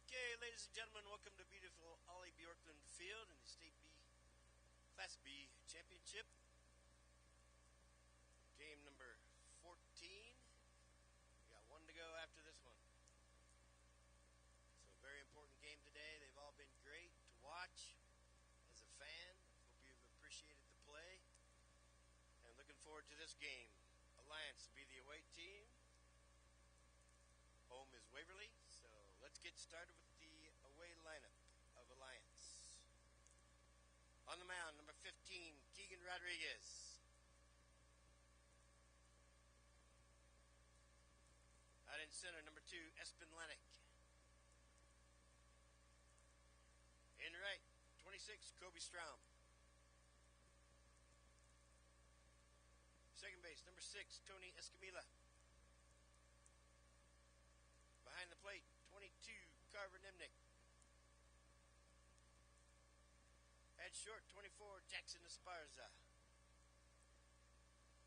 Okay, ladies and gentlemen, welcome to beautiful Ollie Bjorklund Field in the State B Class B Championship. Game number 14. We got one to go after this one. So a very important game today. They've all been great to watch as a fan. Hope you've appreciated the play. And looking forward to this game. Alliance will be the away team. Home is Waverly, so let's get started with the away lineup of Alliance. On the mound, number 15, Keegan Rodriguez. Out in center, number 2, Espen Lennick. In right, 26, Kobe Straum. Second base, number 6, Tony Escamilla. Behind the plate, 22, Carver Nimnick. At short, 24, Jackson Esparza.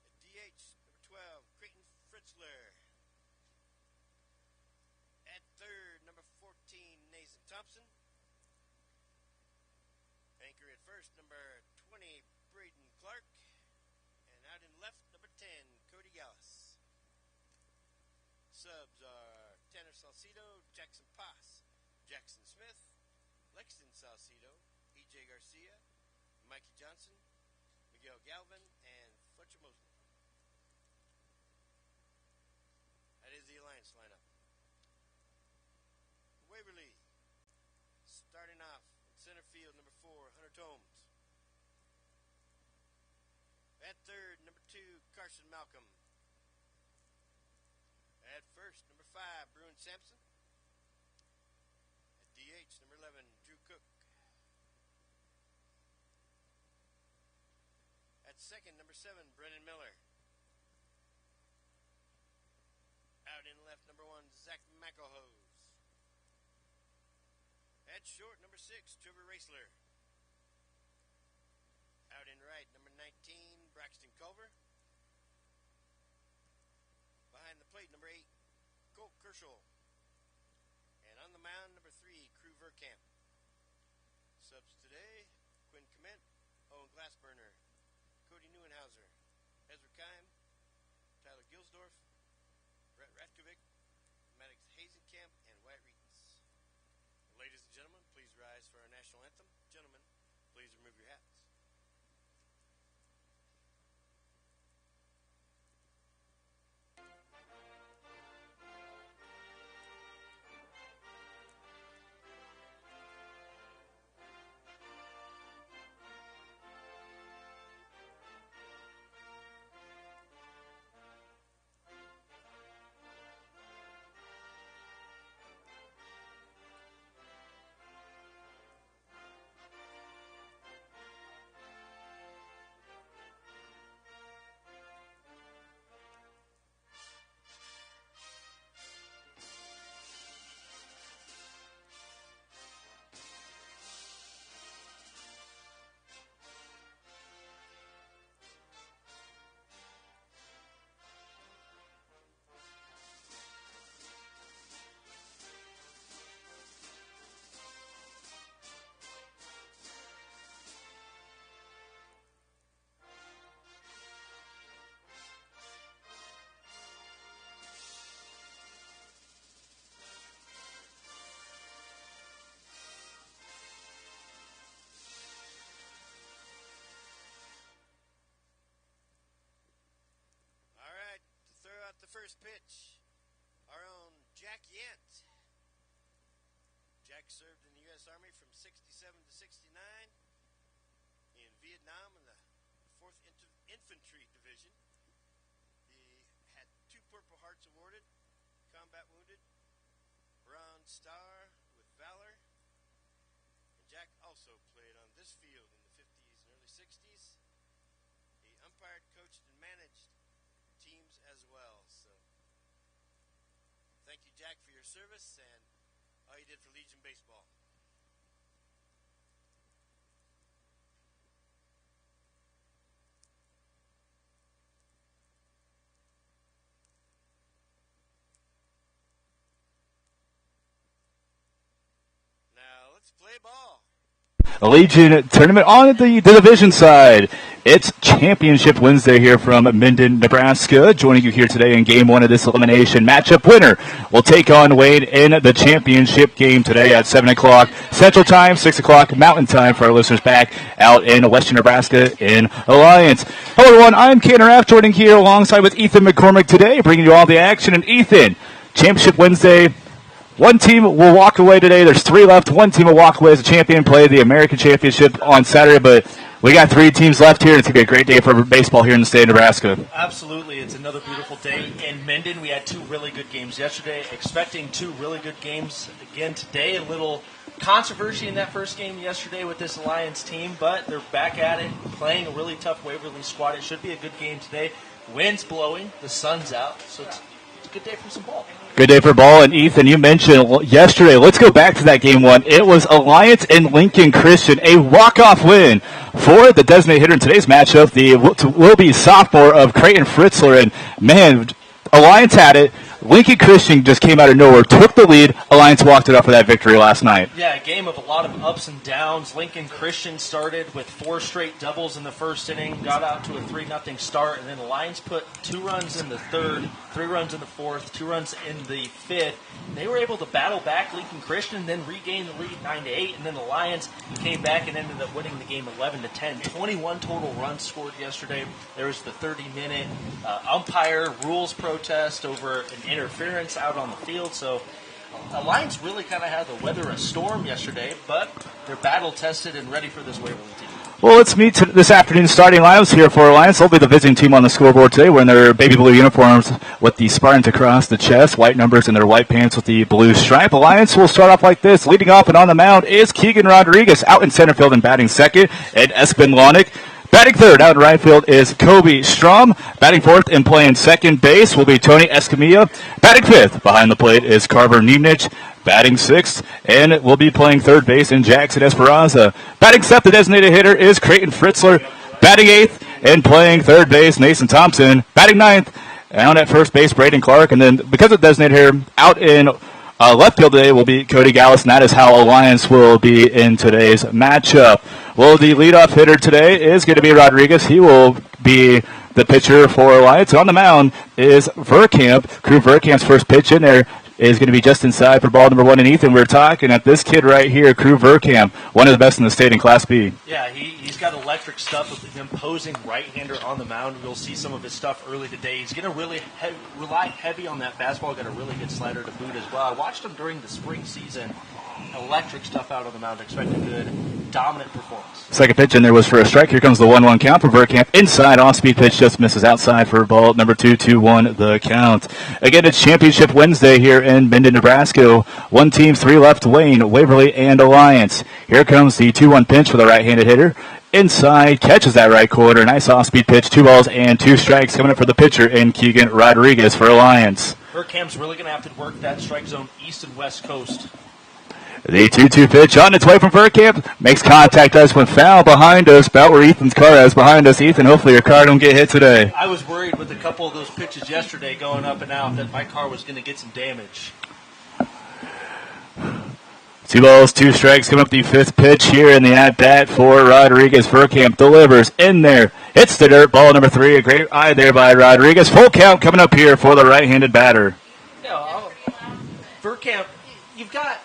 At DH, number 12, Creighton Fritzler. At third, number 14, Nathan Thompson. Anchor at first, number 20, Braden Clark. And out in left, number 10, Cody Gallus. Subs are Tanner Salcido, Jackson Pass, Jackson Smith, Lexington Salcido, E.J. Garcia, Mikey Johnson, Miguel Galvin, and Fletcher Mosley. That is the Alliance lineup. Waverly, starting off in center field, number 4, Hunter Tomes. At third, number 2, Carson Malcolm. At first, number 5, Bruin Sampson. At DH, number 11, Drew Cook. At second, number 7, Brennan Miller. Out in left, number 1, Zach McElhose. At short, number 6, Trevor Raisler. Out in right, number 19, Braxton Culver. Behind the plate, number 8, Colt Kershaw. And on the mound, number 3, Crew Verkamp. Subs today, Quinn Clement, Owen Glassburner, Cody Neuenhauser, Ezra Keim, Tyler Gilsdorf, Brett Ratkovic, Maddox Hazenkamp, and Wyatt Reitens. Ladies and gentlemen, please rise for our national anthem. Gentlemen, please remove your hats. Throw out the first pitch, our own Jack Yent. Jack served in the U.S. Army from 67 to 69, in Vietnam in the 4th Infantry Division. He had 2 Purple Hearts awarded, combat wounded, Bronze Star with Valor. And Jack also played on this field in the 50s and early 60s. He umpired, coached, and managed teams as well. So thank you, Jack, for your service and all you did for Legion Baseball. Let's play ball. Legion tournament on the division side. It's Championship Wednesday here from Minden, Nebraska. Joining you here today in Game 1 of this elimination matchup. Winner will take on Wayne in the championship game today at 7 o'clock Central Time, 6 o'clock Mountain Time for our listeners back out in Western Nebraska in Alliance. Hello, everyone. I'm Ken Raff, joining here alongside with Ethan McCormick today, bringing you all the action. And Ethan, Championship Wednesday. One team will walk away today. There's 3 left. One team will walk away as a champion, play the American Championship on Saturday. But we got 3 teams left here. It's going to be a great day for baseball here in the state of Nebraska. Absolutely. It's another beautiful day in Minden. We had 2 really good games yesterday. Expecting 2 really good games again today. A little controversy in that first game yesterday with this Alliance team, but they're back at it, playing a really tough Waverly squad. It should be a good game today. Wind's blowing. The sun's out. So it's a good day for some ball. Good day for ball. And Ethan, you mentioned yesterday, let's go back to that game 1. It was Alliance and Lincoln Christian, a walk-off win for the designated hitter in today's matchup, the will-be sophomore of Creighton Fritzler. And, man, Alliance had it. Lincoln Christian just came out of nowhere, took the lead. Alliance walked it up for that victory last night. Yeah, a game of a lot of ups and downs. Lincoln Christian started with 4 straight doubles in the first inning, got out to a 3-0 start, and then Alliance put 2 runs in the third, 3 runs in the fourth, 2 runs in the fifth. They were able to battle back Lincoln Christian, then regain the lead 9-8, and then Alliance came back and ended up winning the game 11-10. 21 total runs scored yesterday. There was the 30-minute umpire rules protest over an interference out on the field. So Alliance really kind of had to weather a storm yesterday, but they're battle-tested and ready for this Waverly team. Well, let's meet this afternoon's starting lineups here for Alliance. They'll be the visiting team on the scoreboard today, wearing their baby blue uniforms with the Spartans across the chest, white numbers in their white pants with the blue stripe. Alliance will start off like this. Leading off and on the mound is Keegan Rodriguez, out in center field and batting second, and Espen Lonick. Batting third out in right field is Kobe Strom. Batting fourth and playing second base will be Tony Escamilla. Batting fifth behind the plate is Carver Niemnich. Batting sixth and will be playing third base in Jackson Esperanza. Batting seventh, the designated hitter is Creighton Fritzler. Batting eighth and playing third base, Mason Thompson. Batting ninth, out at first base, Braden Clark. And then because of the designated hitter, out in left field today will be Cody Gallus, and that is how Alliance will be in today's matchup. Well, the leadoff hitter today is going to be Rodriguez. He will be the pitcher for Alliance. And on the mound is Verkamp. Crew Verkamp's first pitch in there is going to be just inside for ball number 1. And Ethan, we're talking at this kid right here, Crew Verkamp, one of the best in the state in Class B. Yeah, he's got electric stuff with an imposing right-hander on the mound. We'll see some of his stuff early today. He's going to really rely heavy on that fastball. Got a really good slider to boot as well. I watched him during the spring season. Electric stuff out on the mound. Expect a good, dominant performance. Second pitch in there was for a strike. Here comes the 1-1 count for Verkamp. Inside, off-speed pitch just misses outside for ball number 2, 2-1 the count. Again, it's Championship Wednesday here in Minden, Nebraska. 1 team, 3 left, Wayne, Waverly, and Alliance. Here comes the 2-1 pinch for the right-handed hitter. Inside, catches that right corner. Nice off-speed pitch, 2 balls and 2 strikes coming up for the pitcher in Keegan Rodriguez for Alliance. Verkamp's really going to have to work that strike zone east and west coast. The 2-2 pitch on its way from Verkamp. Makes contact us when foul behind us. About where Ethan's car is behind us. Ethan, hopefully your car don't get hit today. I was worried with a couple of those pitches yesterday going up and out that my car was going to get some damage. 2 balls, 2 strikes coming up the 5th pitch here in the at-bat for Rodriguez. Verkamp delivers in there. Hits the dirt. Ball number 3. A great eye there by Rodriguez. Full count coming up here for the right-handed batter. Verkamp, you've got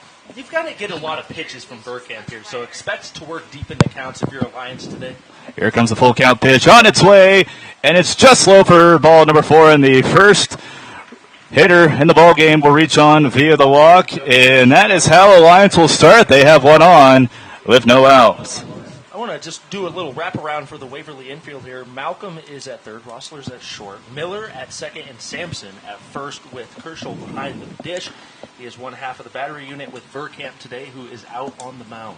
to get a lot of pitches from Verkamp here, so expect to work deep in the counts if you're Alliance today. Here comes the full count pitch on its way, and it's just low for ball number 4, and the first hitter in the ball game will reach on via the walk, and that is how Alliance will start. They have 1 on with no outs. I want to just do a little wraparound for the Waverly infield here. Malcolm is at third, Rossler's at short, Miller at second, and Sampson at first with Kershaw behind the dish. He is one half of the battery unit with Verkamp today, who is out on the mound.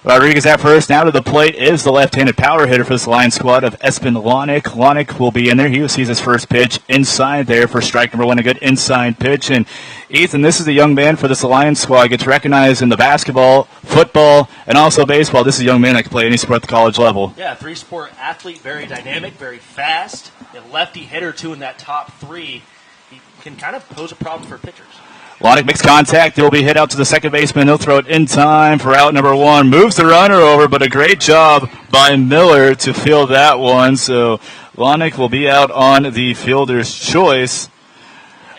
Rodriguez at first. Now to the plate is the left-handed power hitter for this line squad of Espen Lonick. Lonick will be in there. He sees his first pitch inside there for strike number 1, a good inside pitch. And Ethan, this is the young man for this Alliance squad. Gets recognized in the basketball, football, and also baseball. This is a young man that can play any sport at the college level. Yeah, 3-sport athlete, very dynamic, very fast. A lefty hitter, too, in that top 3. He can kind of pose a problem for pitchers. Lonick makes contact. He'll be hit out to the second baseman. He'll throw it in time for out number 1. Moves the runner over, but a great job by Miller to field that one. So Lonick will be out on the fielder's choice.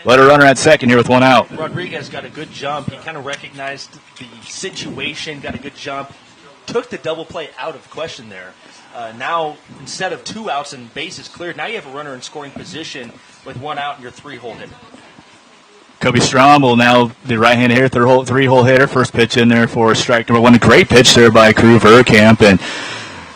Let a runner at second here with 1 out. Rodriguez got a good jump. He kind of recognized the situation, got a good jump. Took the double play out of question there. Now, instead of 2 outs and bases cleared, now you have a runner in scoring position with 1 out and your 3-hole hitter. Kobe Strom will now the right-handed hitter, 3-hole hitter. First pitch in there for strike number 1. A great pitch there by Crew Verkamp, and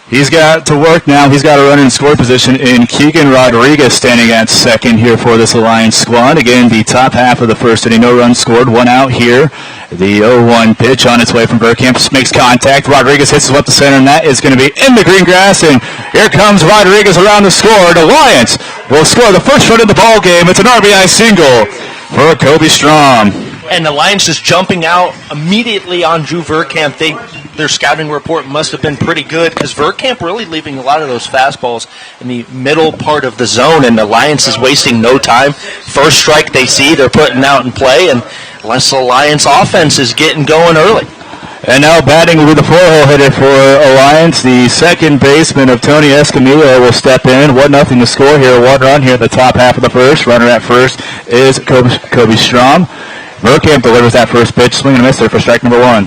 he's got to work now. He's got a runner in score position in Keegan Rodriguez standing at second here for this Alliance squad. Again, the top half of the first inning, no runs scored, 1 out here. The 0-1 pitch on its way from Verkamp makes contact. Rodriguez hits it up the center, and that is going to be in the green grass, and here comes Rodriguez around to score. The Alliance will score the first run of the ball game. It's an RBI single for Kobe Strom. And the Lions just jumping out immediately on Drew Verkamp. Their scouting report must have been pretty good because Verkamp really leaving a lot of those fastballs in the middle part of the zone, and the Lions is wasting no time. First strike they see, they're putting out in play, and the Lions offense is getting going early. And now batting with the 4-hole hitter for Alliance, the second baseman of Tony Escamilla will step in. 1-0 to score here. 1 run here at the top half of the first. Runner at first is Kobe Strom. Verkamp delivers that first pitch. Swing and a miss there for strike number 1.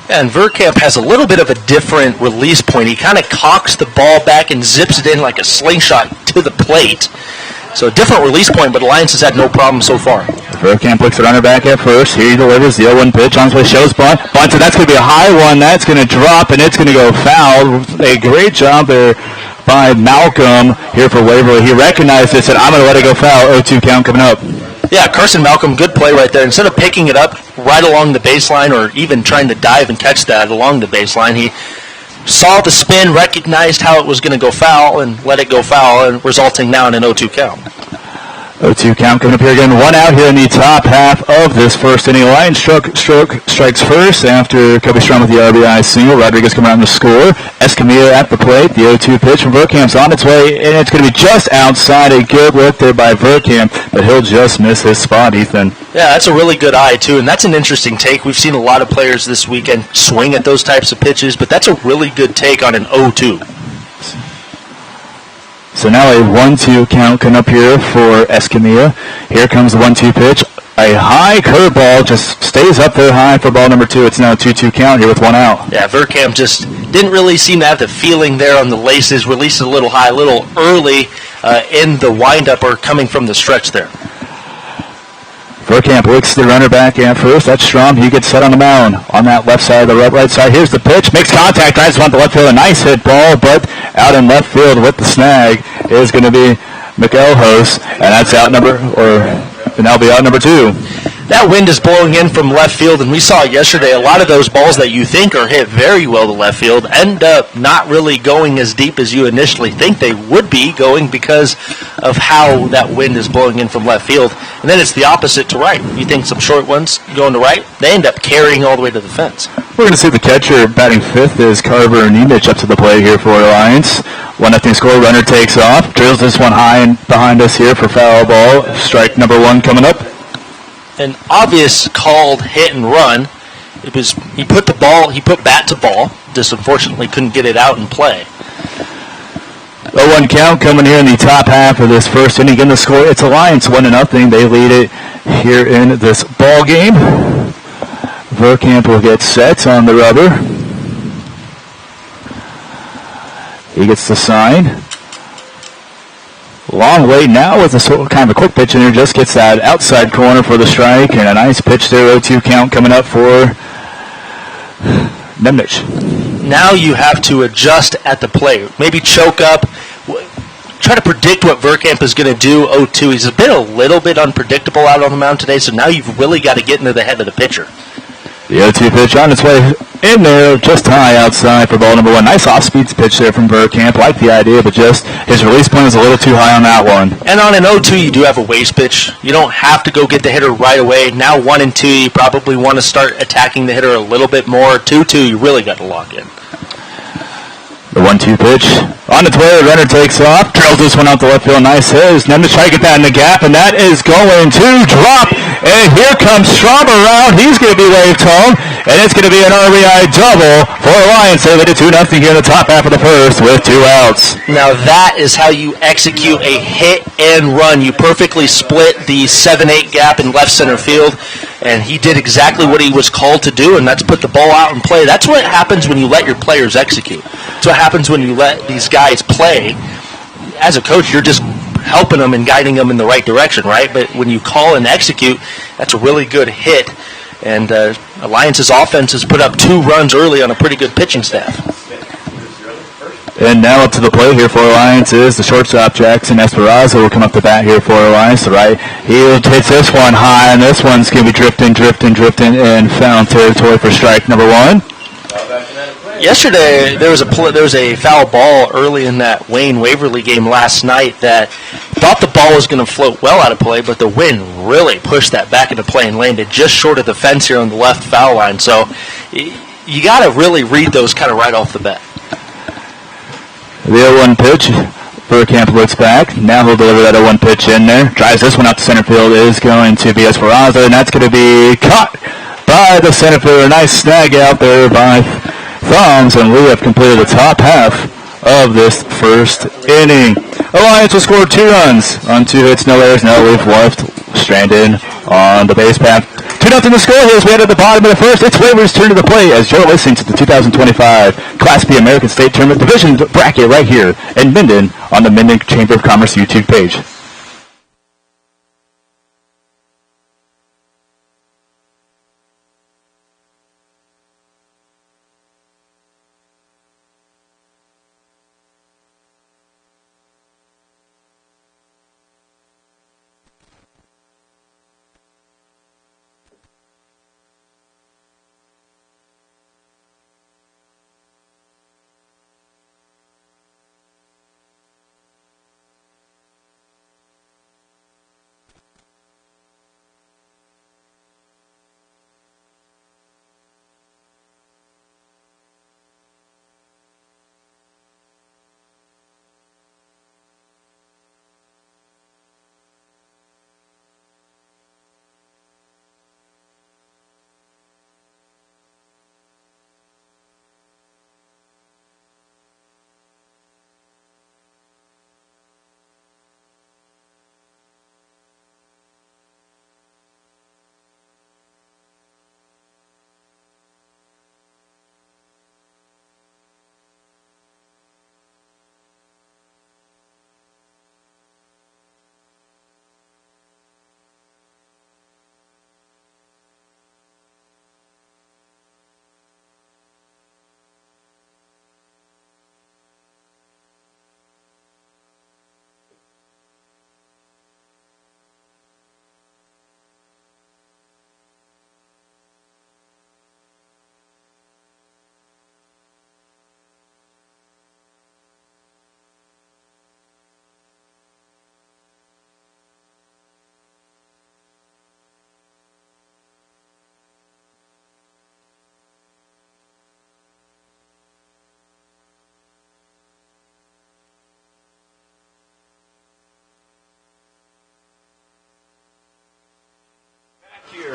And Verkamp has a little bit of a different release point. He kind of cocks the ball back and zips it in like a slingshot to the plate. So a different release point, but Alliance has had no problem so far. Verkamp looks the runner back at first. Here he delivers the 0-1 pitch on his way. Shows bunt. So that's going to be a high one. That's going to drop, and it's going to go foul. A great job there by Malcolm here for Waverly. He recognized it, said, I'm going to let it go foul. 0-2 count coming up. Yeah, Carson Malcolm, good play right there. Instead of picking it up right along the baseline or even trying to dive and catch that along the baseline, he saw the spin, recognized how it was going to go foul, and let it go foul, and resulting now in an 0-2 count. 0-2 count coming up here again. 1 out here in the top half of this first inning. Lions strikes first after Kobe Strom with the RBI single. Rodriguez coming around to score. Escamilla at the plate. The 0-2 pitch from Verkamp's on its way, and it's going to be just outside. A good look there by Verkamp, but he'll just miss his spot, Ethan. Yeah, that's a really good eye, too, and that's an interesting take. We've seen a lot of players this weekend swing at those types of pitches, but that's a really good take on an 0-2. So now a 1-2 count coming up here for Escamilla. Here comes the 1-2 pitch. A high curveball just stays up there high for ball number 2. It's now a 2-2 count here with 1 out. Yeah, Verkamp just didn't really seem to have the feeling there on the laces. Released a little high, a little early in the windup or coming from the stretch there. Verkamp looks the runner back at first. That's Strom. He gets set on the mound on that left side of the right side. Here's the pitch. Makes contact. Tries to run the left field. A nice hit ball, but out in left field with the snag is going to be McElhose, and that's out and that'll be out number 2. That wind is blowing in from left field, and we saw yesterday a lot of those balls that you think are hit very well to left field end up not really going as deep as you initially think they would be going because of how that wind is blowing in from left field. And then it's the opposite to right. You think some short ones going to right, they end up carrying all the way to the fence. We're going to see the catcher batting 5th is Carver Nemich up to the plate here for Alliance. 1-0 score. Runner takes off. Drills this one high and behind us here for foul ball. Strike number 1 coming up. An obvious called hit and run. He put bat to ball. Just unfortunately couldn't get it out and play. 0-1 count coming here in the top half of this first inning. Again, the score, it's Alliance 1-0. They lead it here in this ball game. Verkamp will get set on the rubber. He gets the sign. Long way now with a kind of a quick pitch in there. Just gets that outside corner for the strike, and a nice pitch there. 0-2 count coming up for Nemnich. Now you have to adjust at the plate. Maybe choke up. Try to predict what Verkamp is going to do. 0-2. He's been a little bit unpredictable out on the mound today, so now you've really got to get into the head of the pitcher. The 0-2 pitch on its way in there, just high outside for ball number 1. Nice off-speed pitch there from Verkamp. Like the idea, but just his release point is a little too high on that one. And on an 0-2, you do have a waste pitch. You don't have to go get the hitter right away. Now 1 and 2, you probably want to start attacking the hitter a little bit more. 2-2, you really got to lock in. The 1-2 pitch. On its way, the runner takes off, drills this one out the left field. Nice hit. Now to try to get that in the gap, and that is going to drop. And here comes Strauber around. He's going to be waved home, and it's going to be an RBI double for Alliance. They lead it 2-0 here in the top half of the first with 2 outs. Now that is how you execute a hit and run. You perfectly split the 7-8 gap in left center field, and he did exactly what he was called to do, and that's put the ball out and play. That's what happens when you let your players execute. That's what happens when you let these guys play. As a coach, you're just helping them and guiding them in the right direction, right? But when you call and execute, that's a really good hit. And Alliance's offense has put up 2 runs early on a pretty good pitching staff. And now up to the plate here for Alliance is the shortstop, Jackson Esperanza, will come up the bat here for Alliance. Right, he hits this one high, and this one's going to be drifting in foul territory for strike number 1. Yesterday, there was a foul ball early in that Wayne-Waverly game last night that thought the ball was going to float well out of play, but the wind really pushed that back into play and landed just short of the fence here on the left foul line. So you got to really read those kind of right off the bat. The 0-1 pitch. Burkamp looks back. Now he'll deliver that 0-1 pitch in there. Drives this one out to center field. Is going to be Esperanza, and that's going to be caught by the center fielder. Nice snag out there by Thumbs, and we have completed the top half of this first inning. Alliance will score 2 runs on 2 hits, no errors. Now we've left stranded on the base path. 2-0 the score here as we head to the bottom of the first. It's Waverly's turn to the plate as you're listening to the 2025 Class B American State Tournament Division bracket right here in Minden on the Minden Chamber of Commerce YouTube page.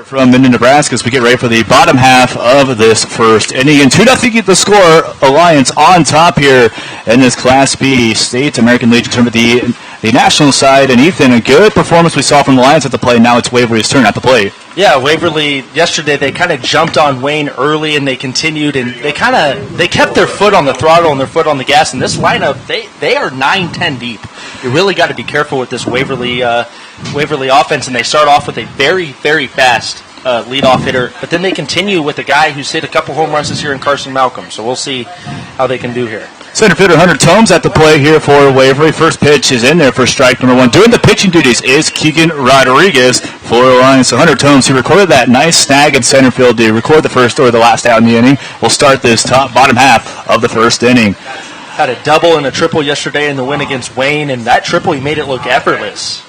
From Minden, Nebraska, as we get ready for the bottom half of this first inning. And 2-0 the score. Alliance on top here in this Class B State American Legion tournament. The national side, and Ethan, a good performance we saw from the Alliance at the plate. Now it's Waverly's turn at the plate. Yeah, Waverly yesterday they kind of jumped on Wayne early, and they continued, and they kept their foot on the throttle and their foot on the gas. And this lineup, they are 9-10 deep. You really got to be careful with this Waverly offense, and they start off with a very, very fast leadoff hitter, but then they continue with a guy who's hit a couple home runs this year in Carson Malcolm. So we'll see how they can do here. Center fielder Hunter Tomes at the plate here for Waverly. First pitch is in there for strike number 1. Doing the pitching duties is Keegan Rodriguez for Alliance. So Hunter Tomes, he recorded that nice snag in center field to record the first or the last out in the inning. We'll start this bottom half of the first inning. Had a double and a triple yesterday in the win against Wayne, and that triple, he made it look effortless.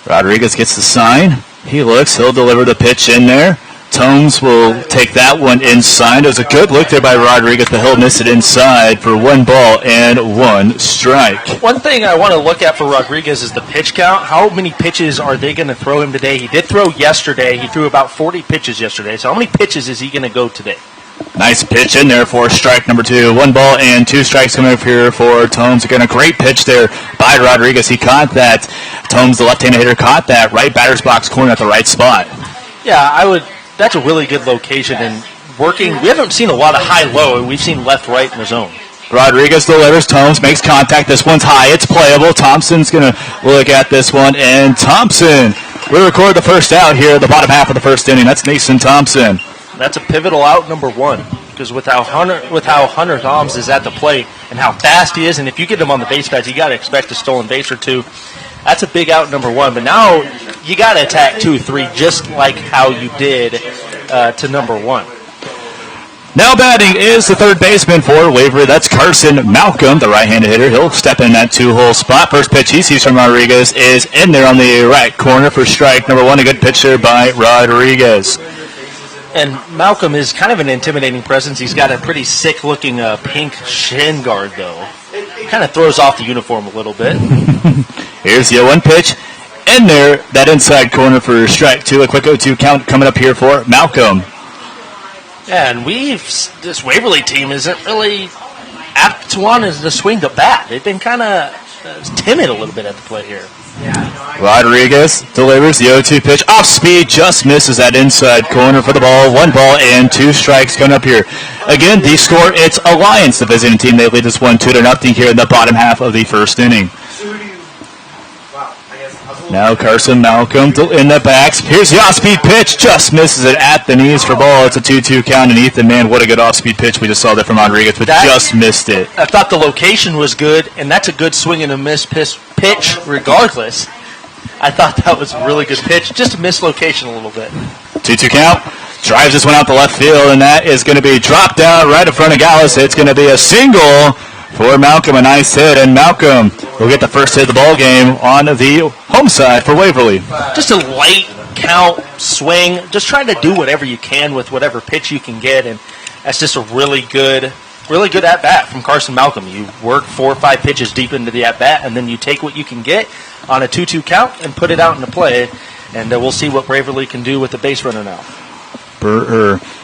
Rodriguez gets the sign. He looks. He'll deliver the pitch in there. Tomes will take that one inside. It was a good look there by Rodriguez, but he'll miss it inside for 1 ball and 1 strike. One thing I want to look at for Rodriguez is the pitch count. How many pitches are they going to throw him today? He did throw yesterday. He threw about 40 pitches yesterday. So how many pitches is he going to go today? Nice pitch in there for strike number 2. 1 ball and 2 strikes coming up here for Tomes. Again, a great pitch there by Rodriguez. He caught that. Tomes, the left-handed hitter, caught that right batter's box corner at the right spot. Yeah, that's a really good location. And working, we haven't seen a lot of high-low, and we've seen left-right in the zone. Rodriguez delivers. Tomes makes contact. This one's high. It's playable. Thompson's going to look at this one. And Thompson, we record the first out here at the bottom half of the first inning. That's Mason Thompson. That's a pivotal out number 1, because with how Hunter Thoms is at the plate and how fast he is, and if you get him on the base pads, you got to expect a stolen base or 2. That's a big out number 1. But now you got to attack 2, 3, just like how you did to number 1. Now batting is the third baseman for Waverly. That's Carson Malcolm, the right-handed hitter. He'll step in that 2-hole spot. First pitch he sees from Rodriguez is in there on the right corner for strike number 1. A good pitch there by Rodriguez. And Malcolm is kind of an intimidating presence. He's got a pretty sick-looking pink shin guard, though. Kind of throws off the uniform a little bit. Here's the 0-1 pitch. In there, that inside corner for strike 2. A quick 0-2 count coming up here for Malcolm. Yeah, and this Waverly team isn't really apt to want to swing the bat. They've been kind of timid a little bit at the plate here. Rodriguez delivers the 0-2 pitch. Off speed, just misses that inside corner for the ball. 1 ball and 2 strikes coming up here. Again, the score, it's Alliance, the visiting team. They lead this 1-2 here in the bottom half of the first inning. Now Carson Malcolm in the backs. Here's the off-speed pitch. Just misses it at the knees for ball. It's a 2-2 count. And Ethan, man, what a good off-speed pitch. We just saw that from Rodriguez, but just missed it. I thought the location was good, and that's a good swing and a miss pitch regardless. I thought that was a really good pitch. Just a missed location a little bit. 2-2 count. Drives this one out to left field, and that is going to be dropped down right in front of Gallus. It's going to be a single for Malcolm. A nice hit, and Malcolm will get the first hit of the ball game on the home side for Waverly. Just a light count swing. Just trying to do whatever you can with whatever pitch you can get, and that's just a really good at-bat from Carson Malcolm. You work 4 or 5 pitches deep into the at-bat, and then you take what you can get on a 2-2 count and put it out into play, and we'll see what Waverly can do with the base runner now.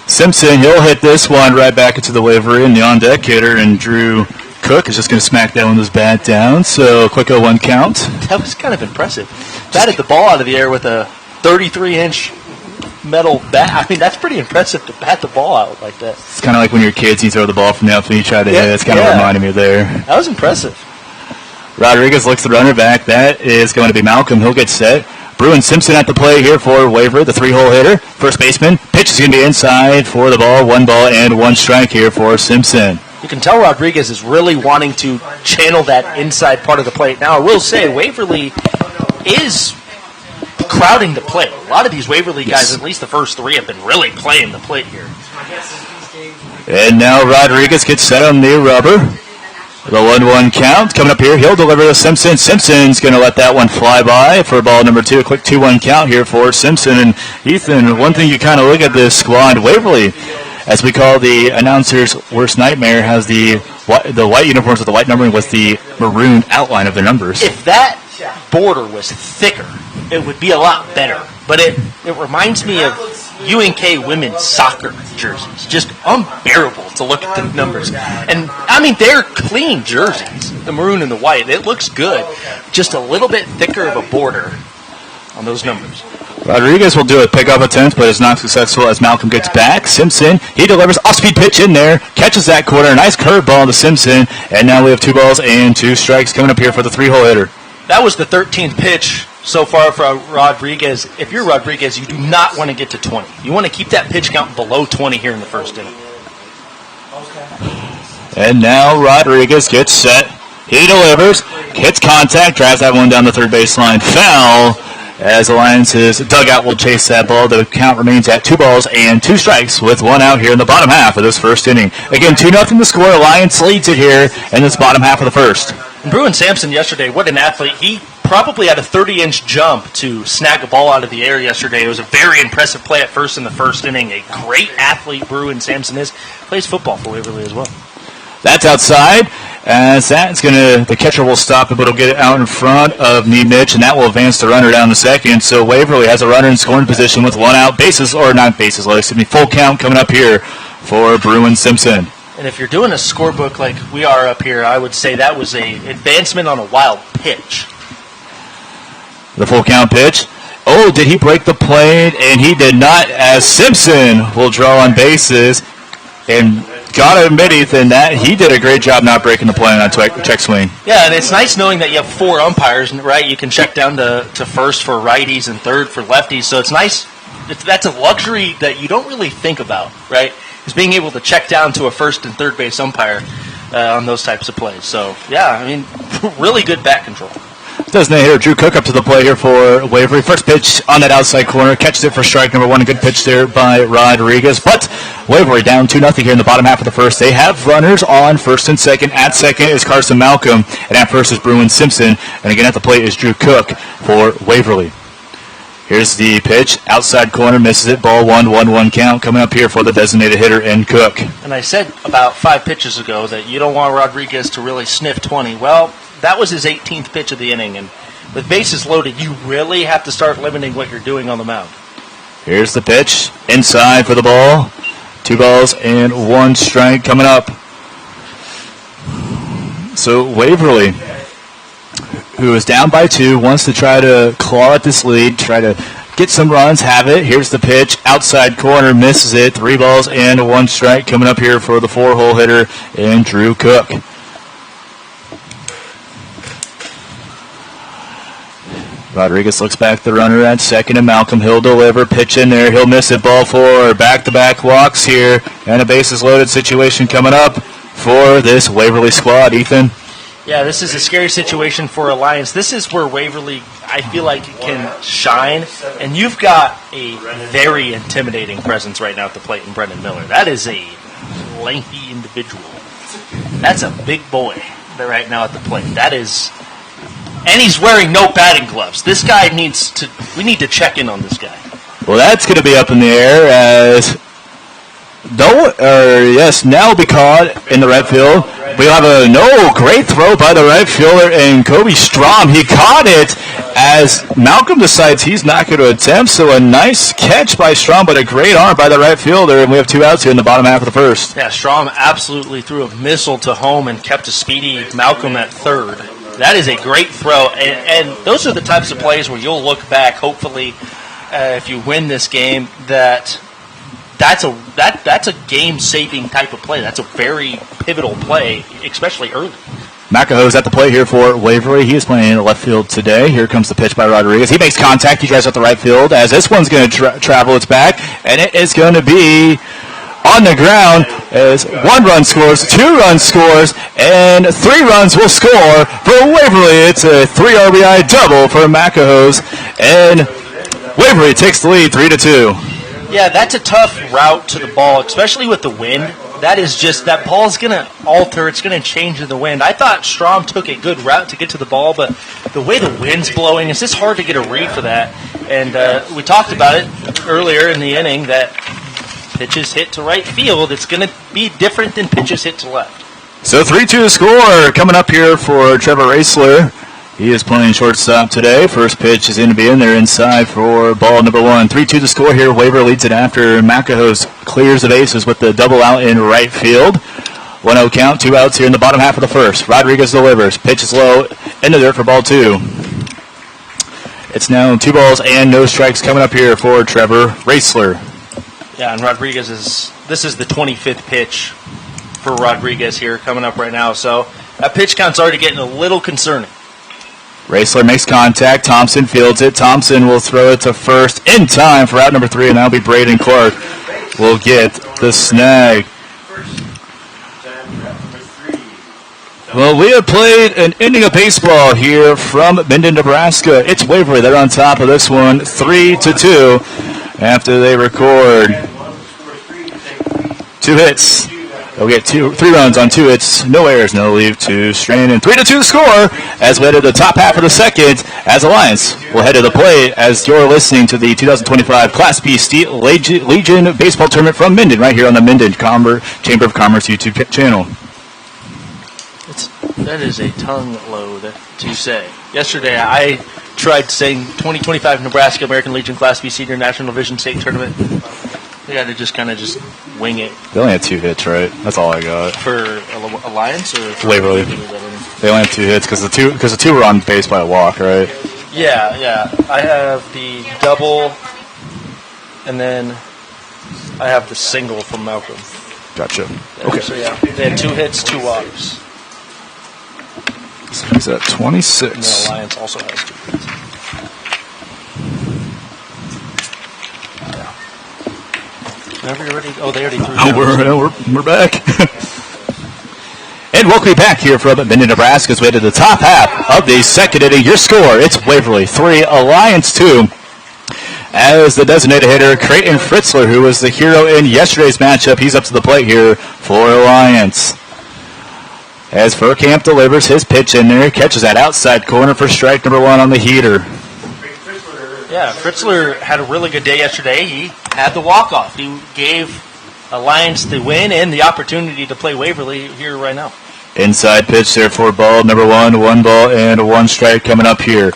Simpson, he'll hit this one right back into the Waverly, and the on-deck hitter, and Drew Cook is just going to smack that one with his bat down. So, quick 0-1 count. That was kind of impressive. Batted the ball out of the air with a 33-inch metal bat. I mean, that's pretty impressive to bat the ball out like that. It's kind of like when you're kids, you throw the ball from the outfield, you try to hit it. It's kind of reminding me of there. That was impressive. Rodriguez looks the runner back. That is going to be Malcolm. He'll get set. Bruin Simpson at the play here for Waverly, the 3-hole hitter. First baseman. Pitch is going to be inside for the ball. 1 ball and 1 strike here for Simpson. You can tell Rodriguez is really wanting to channel that inside part of the plate. Now, I will say Waverly is crowding the plate. A lot of these Waverly guys, at least the first 3, have been really playing the plate here. And now Rodriguez gets set on the rubber. The 1-1 count coming up here. He'll deliver to Simpson. Simpson's going to let that one fly by for ball number 2. A quick 2-1 count here for Simpson. And Ethan, one thing you kind of look at this squad, Waverly, as we call the announcer's worst nightmare, has the white uniforms with the white numbering with the maroon outline of their numbers. If that border was thicker, it would be a lot better. But it reminds me of UNK women's soccer jerseys. Just unbearable to look at the numbers. And, I mean, they're clean jerseys, the maroon and the white. It looks good. Just a little bit thicker of a border on those numbers. Rodriguez will do a pickup attempt, but is not successful as Malcolm gets back. Simpson, he delivers off-speed pitch in there, catches that corner, nice curveball to Simpson, and now we have 2 balls and 2 strikes coming up here for the 3-hole hitter. That was the 13th pitch so far for Rodriguez. If you're Rodriguez, you do not want to get to 20. You want to keep that pitch count below 20 here in the first inning. And now Rodriguez gets set. He delivers, hits contact, drives that one down the third baseline. Foul, as Alliance's dugout will chase that ball. The count remains at 2 balls and 2 strikes with 1 out here in the bottom half of this first inning. Again, 2-0 the score. Alliance leads it here in this bottom half of the first. Bruin Sampson yesterday, what an athlete. He probably had a 30-inch jump to snag a ball out of the air yesterday. It was a very impressive play at first in the first inning. A great athlete Bruin Sampson is. Plays football for Waverly as well. That's outside. As that's the catcher will stop it, but it'll get it out in front of Mitch, and that will advance the runner down to second. So Waverly has a runner in scoring position with one out, full count coming up here for Bruin Simpson. And if you're doing a scorebook like we are up here, I would say that was a advancement on a wild pitch. The full count pitch. Oh, did he break the plate? And he did not, as Simpson will draw on bases. And got to admit, Ethan, that he did a great job not breaking the play on that check swing. Yeah, and it's nice knowing that you have 4 umpires, right? You can check down to first for righties and third for lefties. So it's nice. That's a luxury that you don't really think about, right? Is being able to check down to a first and third base umpire on those types of plays. So, yeah, I mean, really good bat control. Doesn't it here? Drew Cook up to the plate here for Waverly. First pitch on that outside corner. Catches it for strike number 1. A good pitch there by Rodriguez. But Waverly down 2-0 here in the bottom half of the first. They have runners on first and second. At second is Carson Malcolm. And at first is Bruin Simpson. And again at the plate is Drew Cook for Waverly. Here's the pitch. Outside corner. Misses it. Ball 1-1 count. Coming up here for the designated hitter in Cook. And I said about 5 pitches ago that you don't want Rodriguez to really sniff 20. Well, that was his 18th pitch of the inning, and with bases loaded, you really have to start limiting what you're doing on the mound. Here's the pitch. Inside for the ball. 2 balls and 1 strike coming up. So Waverly, who is down by 2, wants to try to claw at this lead, try to get some runs, have it. Here's the pitch. Outside corner, misses it. 3 balls and 1 strike coming up here for the 4-hole hitter and Drew Cook. Rodriguez looks back the runner at second, and Malcolm, he'll deliver. Pitch in there. He'll miss it. Ball 4. Back-to-back walks here. And a bases-loaded situation coming up for this Waverly squad. Ethan? Yeah, this is a scary situation for Alliance. This is where Waverly, I feel like, can shine. And you've got a very intimidating presence right now at the plate in Brendan Miller. That is a lengthy individual. That's a big boy right now at the plate. That is... And he's wearing no batting gloves. This guy we need to check in on this guy. Well, that's going to be up in the air as now will be caught in the right field. We'll have great throw by the right fielder and Kobe Strom. He caught it as Malcolm decides he's not going to attempt. So a nice catch by Strom, but a great arm by the right fielder. And we have 2 outs here in the bottom half of the first. Yeah, Strom absolutely threw a missile to home and kept a speedy Malcolm at third. That is a great throw, and those are the types of plays where you'll look back, hopefully, if you win this game, that's a game-saving type of play. That's a very pivotal play, especially early. Macaho's at the plate here for Waverly. He is playing in the left field today. Here comes the pitch by Rodriguez. He makes contact. He drives up the right field as this one's going to travel its back, and it is going to be on the ground as 1 run scores, 2 runs scores, and 3 runs will score for Waverly. It's a 3 RBI double for Macaho's, and Waverly takes the lead 3-2. Yeah, that's a tough route to the ball, especially with the wind. That ball is going to alter. It's going to change in the wind. I thought Strom took a good route to get to the ball, but the way the wind's blowing, it's just hard to get a read for that. And we talked about it earlier in the inning that pitches hit to right field, it's going to be different than pitches hit to left. So 3-2 score coming up here for Trevor Raisler. He is playing shortstop today. First pitch is going to be in there inside for ball number 1. 3-2 the score here. Waverly leads it after Macaho's clears the bases with the double out in right field. 1-0 count, 2 outs here in the bottom half of the first. Rodriguez delivers. Pitch is low into there for ball 2. It's now 2 balls and no strikes coming up here for Trevor Raisler. Yeah, and this is the 25th pitch for Rodriguez here coming up right now. So that pitch count's already getting a little concerning. Raisler makes contact. Thompson fields it. Thompson will throw it to first in time for out number 3, and that'll be Braden Clark will get the snag. Well, we have played an inning of baseball here from Minden, Nebraska. It's Waverly. They're on top of this one, 3-2, after they record 2 hits They'll get 3 runs on 2 hits, no errors, no leave to strain, and 3-2 score as we head to the top half of the second as Alliance will head to the plate as you're listening to the 2025 Class B State Legion Baseball Tournament from Minden right here on the Minden Chamber of Commerce YouTube channel. That is a tongue load to say. Yesterday I tried saying 2025 Nebraska American Legion Class B Senior National Division State Tournament. They had to just kind of just wing it. They only had 2 hits, right? That's all I got. For Alliance or for Waverly? They only have 2 hits because the two were on base by a walk, right? Yeah. I have the double, and then I have the single from Malcolm. Gotcha. Yeah, Okay. So yeah, they had 2 hits, 2 walks. So he's at 26. And then Alliance also has 2 hits. Whenever you're ready. Oh, they already threw. We're back. And welcome back here from Minden, Nebraska as we head to the top half of the second inning. Your score, it's Waverly 3, Alliance 2. As the designated hitter, Creighton Fritzler, who was the hero in yesterday's matchup, he's up to the plate here for Alliance. As Verkamp delivers his pitch in there, catches that outside corner for strike number 1 on the heater. Yeah, Fritzler had a really good day yesterday. He had the walk-off. He gave Alliance the win and the opportunity to play Waverly here right now. Inside pitch there for ball number 1, 1 ball and 1 strike coming up here.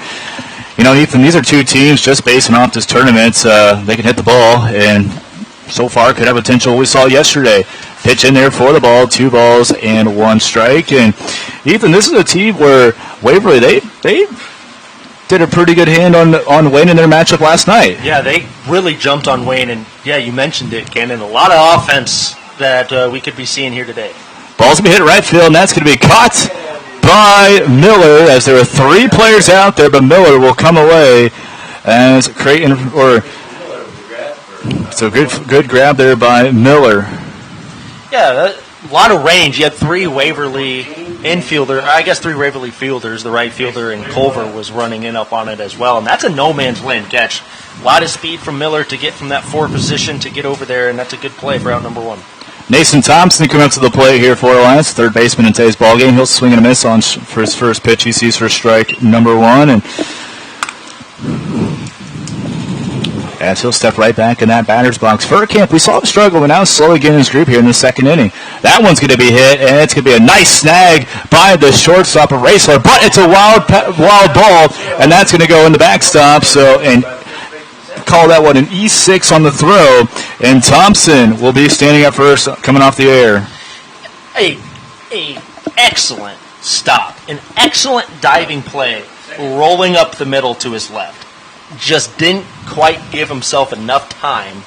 You know, Ethan, these are 2 teams just basing off this tournament. They can hit the ball and so far could have potential we saw yesterday. Pitch in there for the ball, 2 balls and 1 strike. And Ethan, this is a team where Waverly, they did a pretty good hand on Wayne in their matchup last night. Yeah, they really jumped on Wayne, and yeah, you mentioned it, Ken, and a lot of offense that we could be seeing here today. Ball's going to be hit right field, and that's going to be caught by Miller as there are 3 players out there, but Miller will come away as Creighton, so good grab there by Miller. Yeah, a lot of range. You had 3 Waverly infielder, I guess 3 Waverly fielders. The right fielder and Culver was running in up on it as well, and that's a no-man's land catch. A lot of speed from Miller to get from that 4 position to get over there, and that's a good play for out number 1. Nathan Thompson coming up to the plate here for Alliance, third baseman in today's ballgame. He'll swing and a miss for his first pitch he sees for strike number 1, and as he'll step right back in that batter's box. Verkamp, we saw him struggle, but now slowly getting his group here in the second inning. That one's going to be hit, and it's going to be a nice snag by the shortstop, Racler, but it's a wild ball, and that's going to go in the backstop, and call that one an E6 on the throw, and Thompson will be standing at first coming off the air. A excellent stop, an excellent diving play, rolling up the middle to his left. Just didn't quite give himself enough time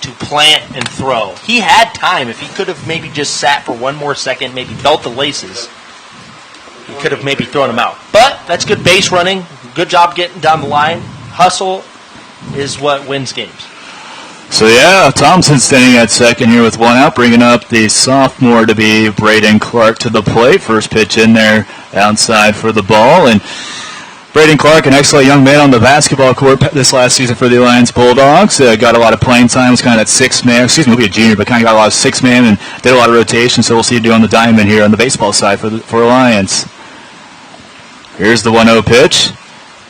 to plant and throw. He had time. If he could have maybe just sat for 1 more second, maybe belt the laces, he could have maybe thrown him out. But that's good base running. Good job getting down the line. Hustle is what wins games. So, yeah, Thompson standing at second here with 1 out, bringing up the sophomore to be Braden Clark to the plate. First pitch in there outside for the ball, and Braden Clark, an excellent young man on the basketball court this last season for the Alliance Bulldogs. Got a lot of playing time, was kind of that 6-man, he'll be a junior, but kind of got a lot of 6-man and did a lot of rotation, so we'll see you do on the diamond here on the baseball side for Alliance. Here's the 1-0 pitch.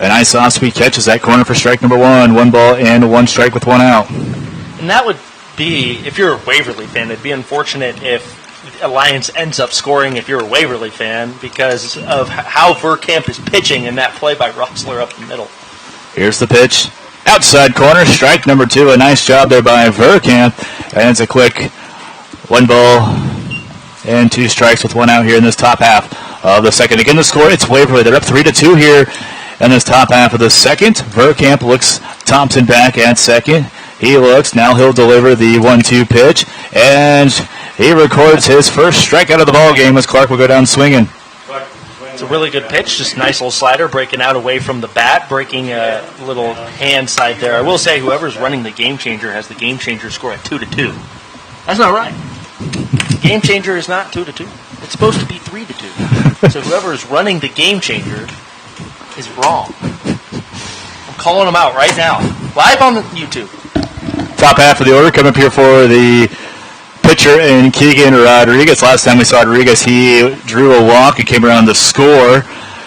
A nice off-speed catch as that corner for strike number 1. 1 ball and 1 strike with 1 out. And that would be, if you're a Waverly fan, it'd be unfortunate if Alliance ends up scoring if you're a Waverly fan because of how Verkamp is pitching in that play by Rossler up the middle. Here's the pitch. Outside corner, strike number 2. A nice job there by Verkamp. And it's a quick 1 ball and 2 strikes with 1 out here in this top half of the second. Again, the score, it's Waverly. They're up 3-2 here in this top half of the second. Verkamp looks Thompson back at second. He looks, now he'll deliver the 1-2 pitch, and he records his first strikeout of the ball game as Clark will go down swinging. It's a really good pitch, just a nice little slider, breaking out away from the bat, breaking a little hand side there. I will say whoever's running the Game Changer has the Game Changer score at 2-2. That's not right. Game Changer is not 2-2. It's supposed to be 3-2. So whoever is running the Game Changer is wrong. I'm calling them out right now, live on YouTube. Top half of the order coming up here for the pitcher in Keegan Rodriguez. Last time we saw Rodriguez, he drew a walk and came around to score.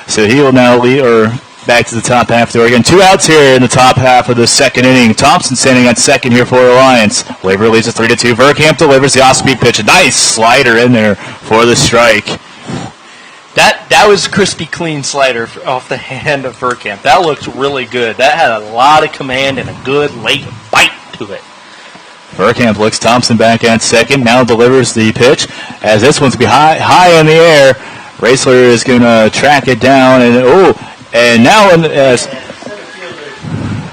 So he will now lead, or back to the top half there again. 2 outs here in the top half of the second inning. Thompson standing at second here for Alliance. Waverly leads it 3-2. Verkamp delivers the off-speed pitch. A nice slider in there for the strike. That was crispy, clean slider off the hand of Verkamp. That looked really good. That had a lot of command and a good late bite to it. Verkamp looks Thompson back at second. Now delivers the pitch as this one's high in the air. Raisler is going to track it down, and now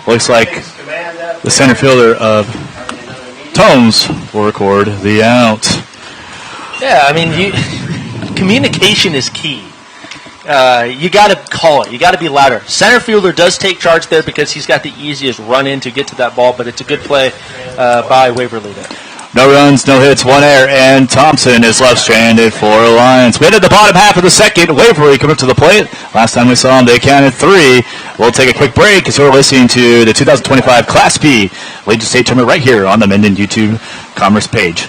looks like the center fielder of Tomes will record the out. Yeah, I mean, communication is key. You got to call it. You got to be louder. Center fielder does take charge there because he's got the easiest run in to get to that ball, but it's a good play by Waverly there. No runs, no hits, 1 error, and Thompson is left stranded for Alliance. We ended the bottom half of the second. Waverly coming up to the plate. Last time we saw them, they counted 3. We'll take a quick break as we're listening to the 2025 Class B Legion State Tournament right here on the Minden YouTube Commerce page.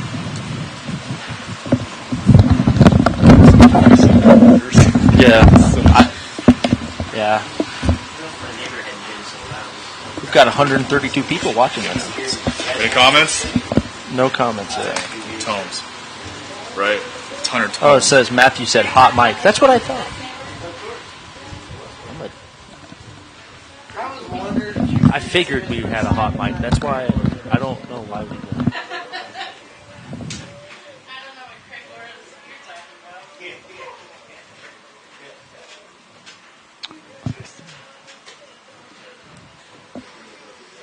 Yeah. We've got 132 people watching us. Any comments? No comments there. Tomes. Right. Hunter Tomes. Oh, it says Matthew said hot mic. That's what I thought. I figured we had a hot mic. That's why I don't know why we did.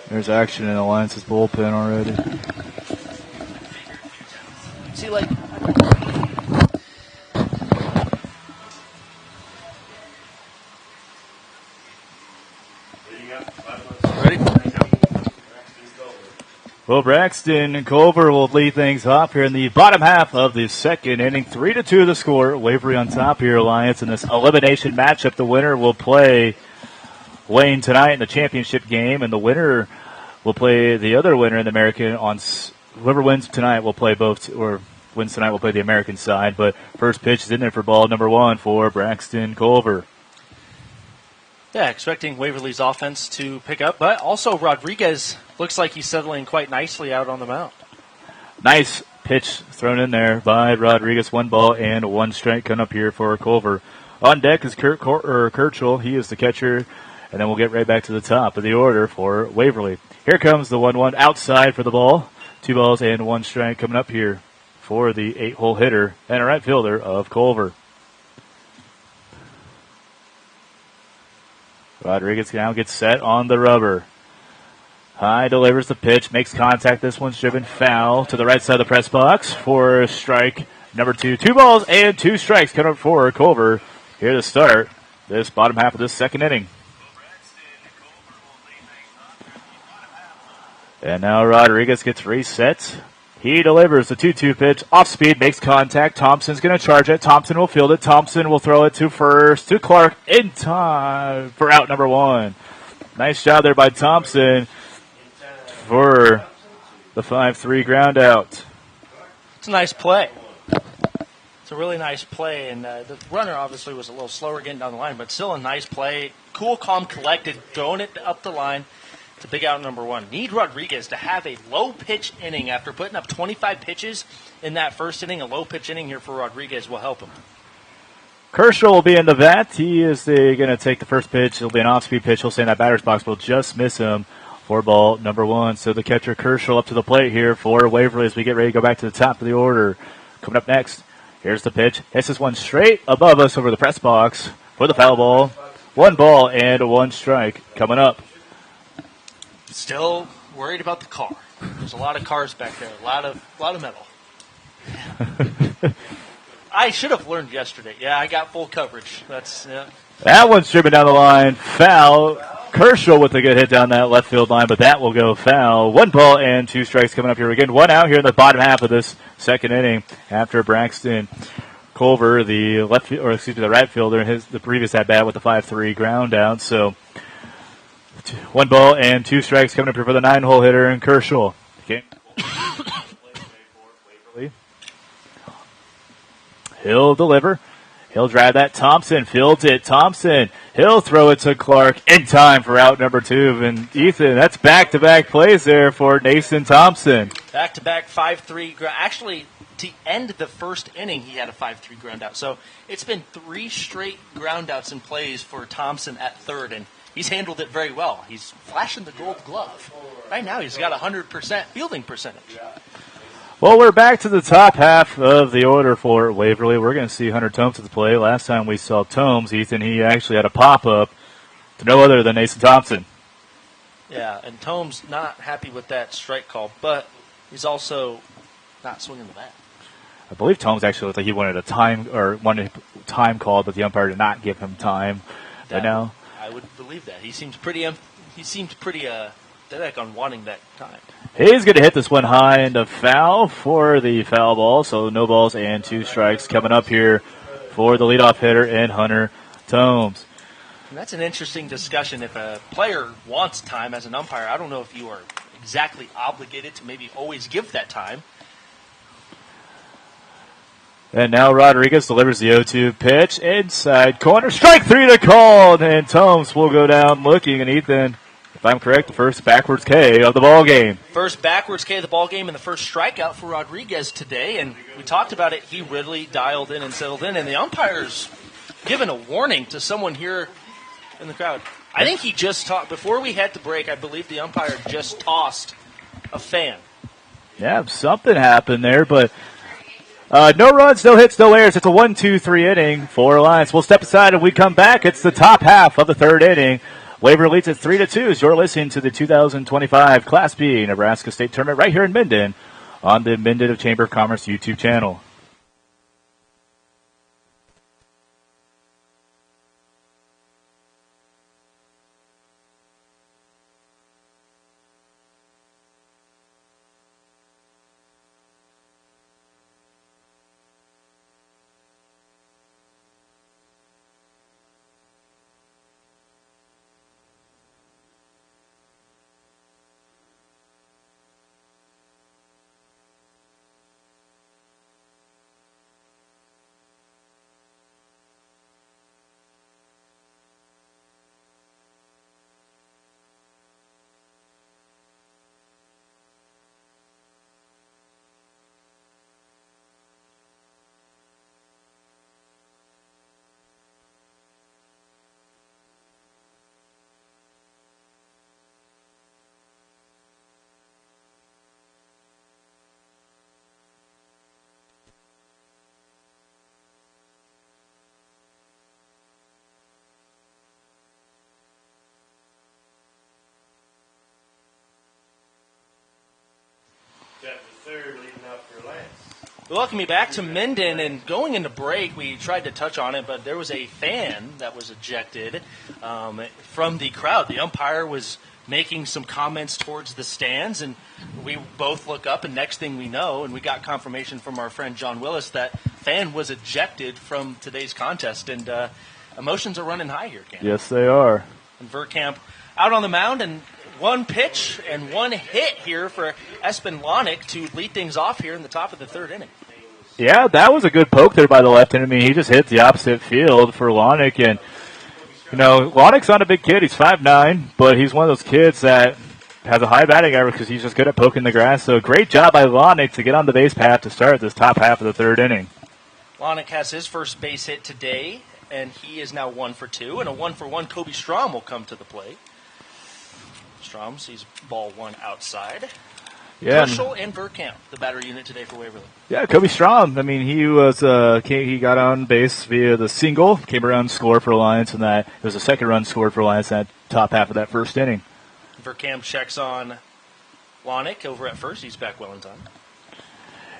There's action in Alliance's bullpen already. See, like... Ready? Well, Braxton Culver will lead things off here in the bottom half of the second inning. 3-2 the score. Waverly on top here, Alliance, in this elimination matchup. The winner will play Wayne tonight in the championship game, and the winner will play the other winner in the American on whoever wins tonight will play both, or wins tonight will play the American side. But first pitch is in there for ball number 1 for Braxton Culver. Yeah, expecting Waverly's offense to pick up, but also Rodriguez looks like he's settling quite nicely out on the mound. Nice pitch thrown in there by Rodriguez. 1 ball and 1 strike coming up here for Culver. On deck is Kirchhoff. He is the catcher. And then we'll get right back to the top of the order for Waverly. Here comes the 1-1 outside for the ball. 2 balls and 1 strike coming up here for the 8-hole hitter and a right fielder of Culver. Rodriguez now gets set on the rubber. High delivers the pitch, makes contact. This one's driven foul to the right side of the press box for strike number 2. 2 balls and 2 strikes coming up for Culver here to start this bottom half of this second inning. And now Rodriguez gets reset. He delivers the 2-2 pitch. Off speed, makes contact. Thompson's going to charge it. Thompson will field it. Thompson will throw it to first to Clark in time for out number 1. Nice job there by Thompson for the 5-3 ground out. It's a nice play. It's a really nice play, and the runner obviously was a little slower getting down the line, but still a nice play. Cool, calm, collected, throwing it up the line. It's a big out number 1. Need Rodriguez to have a low pitch inning after putting up 25 pitches in that first inning. A low pitch inning here for Rodriguez will help him. Kershaw will be in the bat. He is going to take the first pitch. It'll be an off-speed pitch. He'll stay in that batter's box. We'll just miss him for ball number 1. So the catcher Kershaw up to the plate here for Waverly as we get ready to go back to the top of the order. Coming up next, here's the pitch. This is one straight above us over the press box for the foul ball. 1 ball and 1 strike coming up. Still worried about the car. There's a lot of cars back there. A lot of metal. I should have learned yesterday. Yeah, I got full coverage. That one's driven down the line. Foul. Kershaw with a good hit down that left field line, but that will go foul. 1 ball and 2 strikes coming up here again. 1 out here in the bottom half of this second inning after Braxton Culver, the right fielder, the previous at bat with the 5-3 ground out. So 1 ball and 2 strikes coming up here for the 9-hole hitter in Kershaw. Okay. He'll deliver. He'll drive that. Thompson fields it. Thompson. He'll throw it to Clark in time for out number 2. And Ethan, that's back-to-back plays there for Nathan Thompson. Back-to-back 5-3. Actually, to end the first inning, he had a 5-3 ground out. So it's been 3 straight ground outs and plays for Thompson at third, and he's handled it very well. He's flashing the gold glove. Right now, he's got 100% fielding percentage. Well, we're back to the top half of the order for Waverly. We're going to see Hunter Tomes at the play. Last time we saw Tomes, Ethan, he actually had a pop-up to no other than Nathan Thompson. Yeah, and Tomes not happy with that strike call, but he's also not swinging the bat. I believe Tomes actually looked like he wanted a time called, but the umpire did not give him time. But now, I would believe that. He seemed pretty dead on wanting that time. He's going to hit this one high and a foul for the foul ball. So no balls and 2 strikes coming up here for the leadoff hitter and Hunter Tomes. And that's an interesting discussion. If a player wants time as an umpire, I don't know if you are exactly obligated to maybe always give that time. And now Rodriguez delivers the 0-2 pitch inside corner. Strike 3 to call, and Tomes will go down looking. And Ethan, if I'm correct, the first backwards K of the ball game. First backwards K of the ball game and the first strikeout for Rodriguez today. And we talked about it. He really dialed in and settled in. And the umpire's given a warning to someone here in the crowd. I think he just before we had to break, I believe the umpire just tossed a fan. Yeah, something happened there, but no runs, no hits, no errors. It's a 1-2-3 inning for Alliance. We'll step aside and we come back. It's the top half of the third inning. Waverly leads at 3-2 as you're listening to the 2025 Class B Nebraska State Tournament right here in Minden on the Minden Chamber of Commerce YouTube channel. Welcome me back to Minden, and going into break, we tried to touch on it, but there was a fan that was ejected from the crowd. The umpire was making some comments towards the stands, and we both look up, and next thing we know, and we got confirmation from our friend John Willis that fan was ejected from today's contest, and emotions are running high here, Cam. Yes, they are. And Verkamp out on the mound, and one pitch and one hit here for Espen Lonick to lead things off here in the top of the third inning. Yeah, that was a good poke there by the left-hander. I mean, he just hit the opposite field for Lonick. And, you know, Lonick's not a big kid. He's 5'9", but he's one of those kids that has a high batting average because he's just good at poking the grass. So great job by Lonick to get on the base path to start this top half of the third inning. Lonick has his first base hit today, and he is now 1 for 2. And a 1 for 1 Kobe Strom will come to the plate. Strom sees ball 1 outside. Yeah, Herschel and Verkamp, the batter unit today for Waverly. Yeah, Kobe Strom. I mean, he was he got on base via the single, came around, scored for Alliance, and that it was a second run scored for Alliance in that top half of that first inning. Verkamp checks on Lonick over at first. He's back well in time.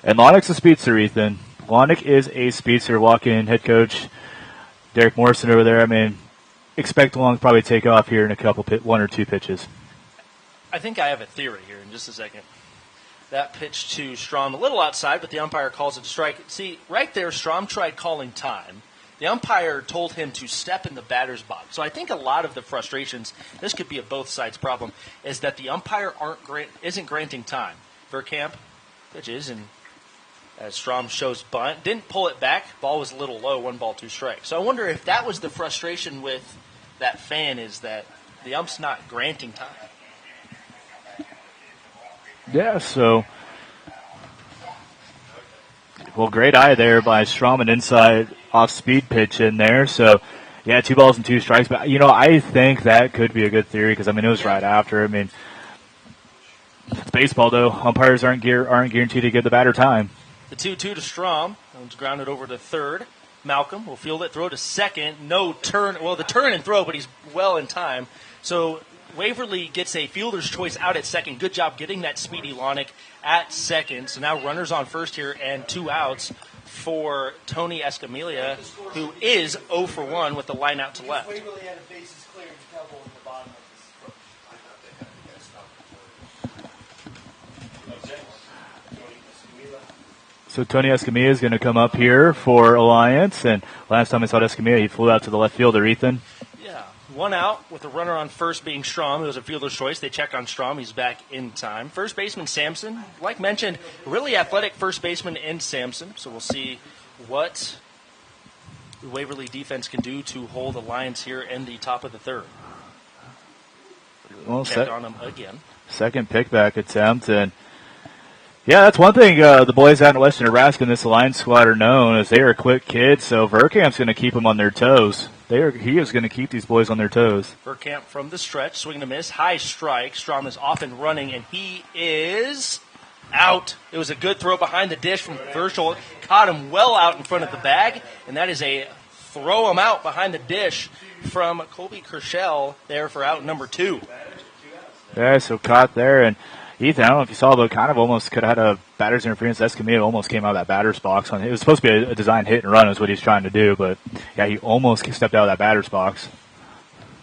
And Lonick's a speedster, Ethan. Lonick is a speedster. Walk-in head coach Derek Morrison over there. I mean, expect Long to probably take off here in a couple 1 or 2 pitches. I think I have a theory here in just a second. That pitch to Strom, a little outside, but the umpire calls it a strike. See, right there, Strom tried calling time. The umpire told him to step in the batter's box. So I think a lot of the frustrations, this could be a both sides problem, is that the umpire isn't granting time. Verkamp pitches, and as Strom shows bunt. Didn't pull it back. Ball was a little low, 1 ball, 2 strikes. So I wonder if that was the frustration with that fan, is that the ump's not granting time. Yeah, so, well, great eye there by Strom, an inside off-speed pitch in there. So, yeah, 2 balls and 2 strikes. But, I think that could be a good theory because, it was right after. It's baseball, though. Umpires aren't guaranteed to give the batter time. The 2-2 to Strom. It's grounded over to third. Malcolm will field it, throw to second. No turn. Well, the turn and throw, but he's well in time. So Waverly gets a fielder's choice out at second. Good job getting that Speedy Lonick at second. So now runners on first here and 2 outs for Tony Escamilla, who is 0 for 1 with the line out to left. Waverly had a bases cleared double in the bottom of So Tony Escamilla is going to come up here for Alliance. And last time I saw Escamilla, he flew out to the left fielder, Ethan. Yeah, 1 out with a runner on first being Strom. It was a fielder's choice. They check on Strom. He's back in time. First baseman Sampson, like mentioned, really athletic first baseman in Sampson. So we'll see what the Waverly defense can do to hold Alliance here in the top of the third. Well, check on him again. Second pickback attempt, and yeah, that's one thing the boys out in Western Nebraska in this Alliance squad are known as they are quick kids, so Verkamp's going to keep them on their toes. He is going to keep these boys on their toes. Verkamp from the stretch, swing and a miss, high strike. Strom is off and running, and he is out. It was a good throw behind the dish from Virgil. Caught him well out in front of the bag, and that is a throw him out behind the dish from Colby Kershell there for out number 2. Yeah, so caught there, and Ethan, I don't know if you saw, but kind of almost could have had a batter's interference. Escamilla almost came out of that batter's box. It was supposed to be a design hit and run is what he's trying to do, but yeah, he almost stepped out of that batter's box.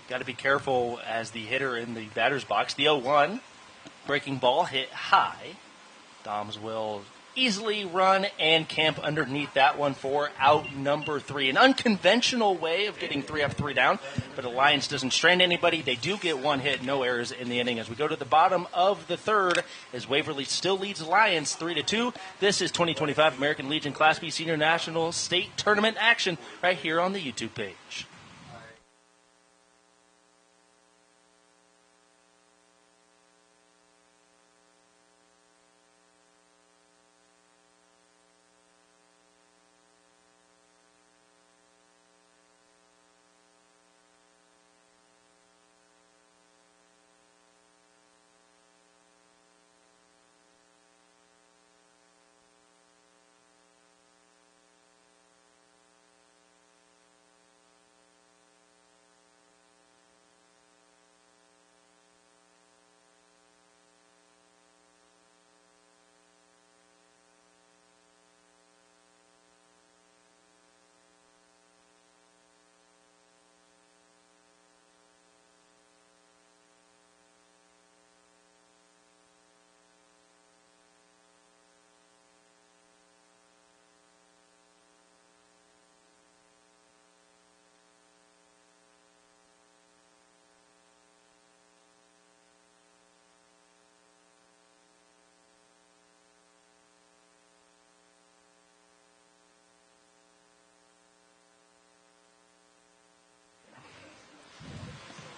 Got to be careful as the hitter in the batter's box. The 0-1, breaking ball hit high. Doms will easily run and camp underneath that one for out number 3. An unconventional way of getting 3 up, 3 down, but Alliance doesn't strand anybody. They do get 1 hit, no errors in the inning. As we go to the bottom of the third, as Waverly still leads Alliance 3-2. This is 2025 American Legion Class B Senior National State Tournament action right here on the YouTube page.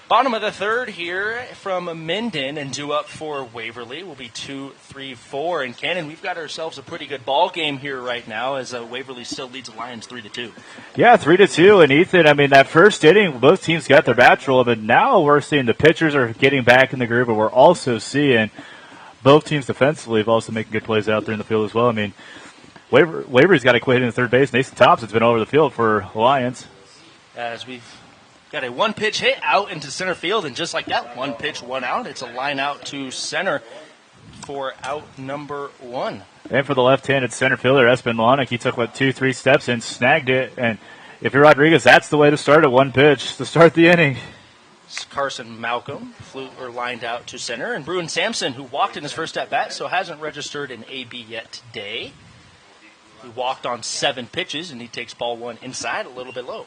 Bottom of the third here from Minden, and due up for Waverly will be 2, 3, 4. And Cannon, we've got ourselves a pretty good ball game here right now as Waverly still leads the Lions 3-2. Yeah, 3-2. And Ethan, that first inning, both teams got their bats rolled, but now we're seeing the pitchers are getting back in the groove, but we're also seeing both teams defensively have also making good plays out there in the field as well. Waverly's got to quit hitting third base. Nathan Thompson's been over the field for Alliance. As we've got a 1-pitch hit out into center field, and just like that, 1 pitch, 1 out. It's a line out to center for out number 1. And for the left-handed center fielder, Espen Lonick, he took, 2-3 steps and snagged it. And if you're Rodriguez, that's the way to start at 1 pitch, to start the inning. Carson Malcolm lined out to center, and Bruin Sampson, who walked in his first at-bat, so hasn't registered an AB yet today. He walked on 7 pitches, and he takes ball 1 inside, a little bit low.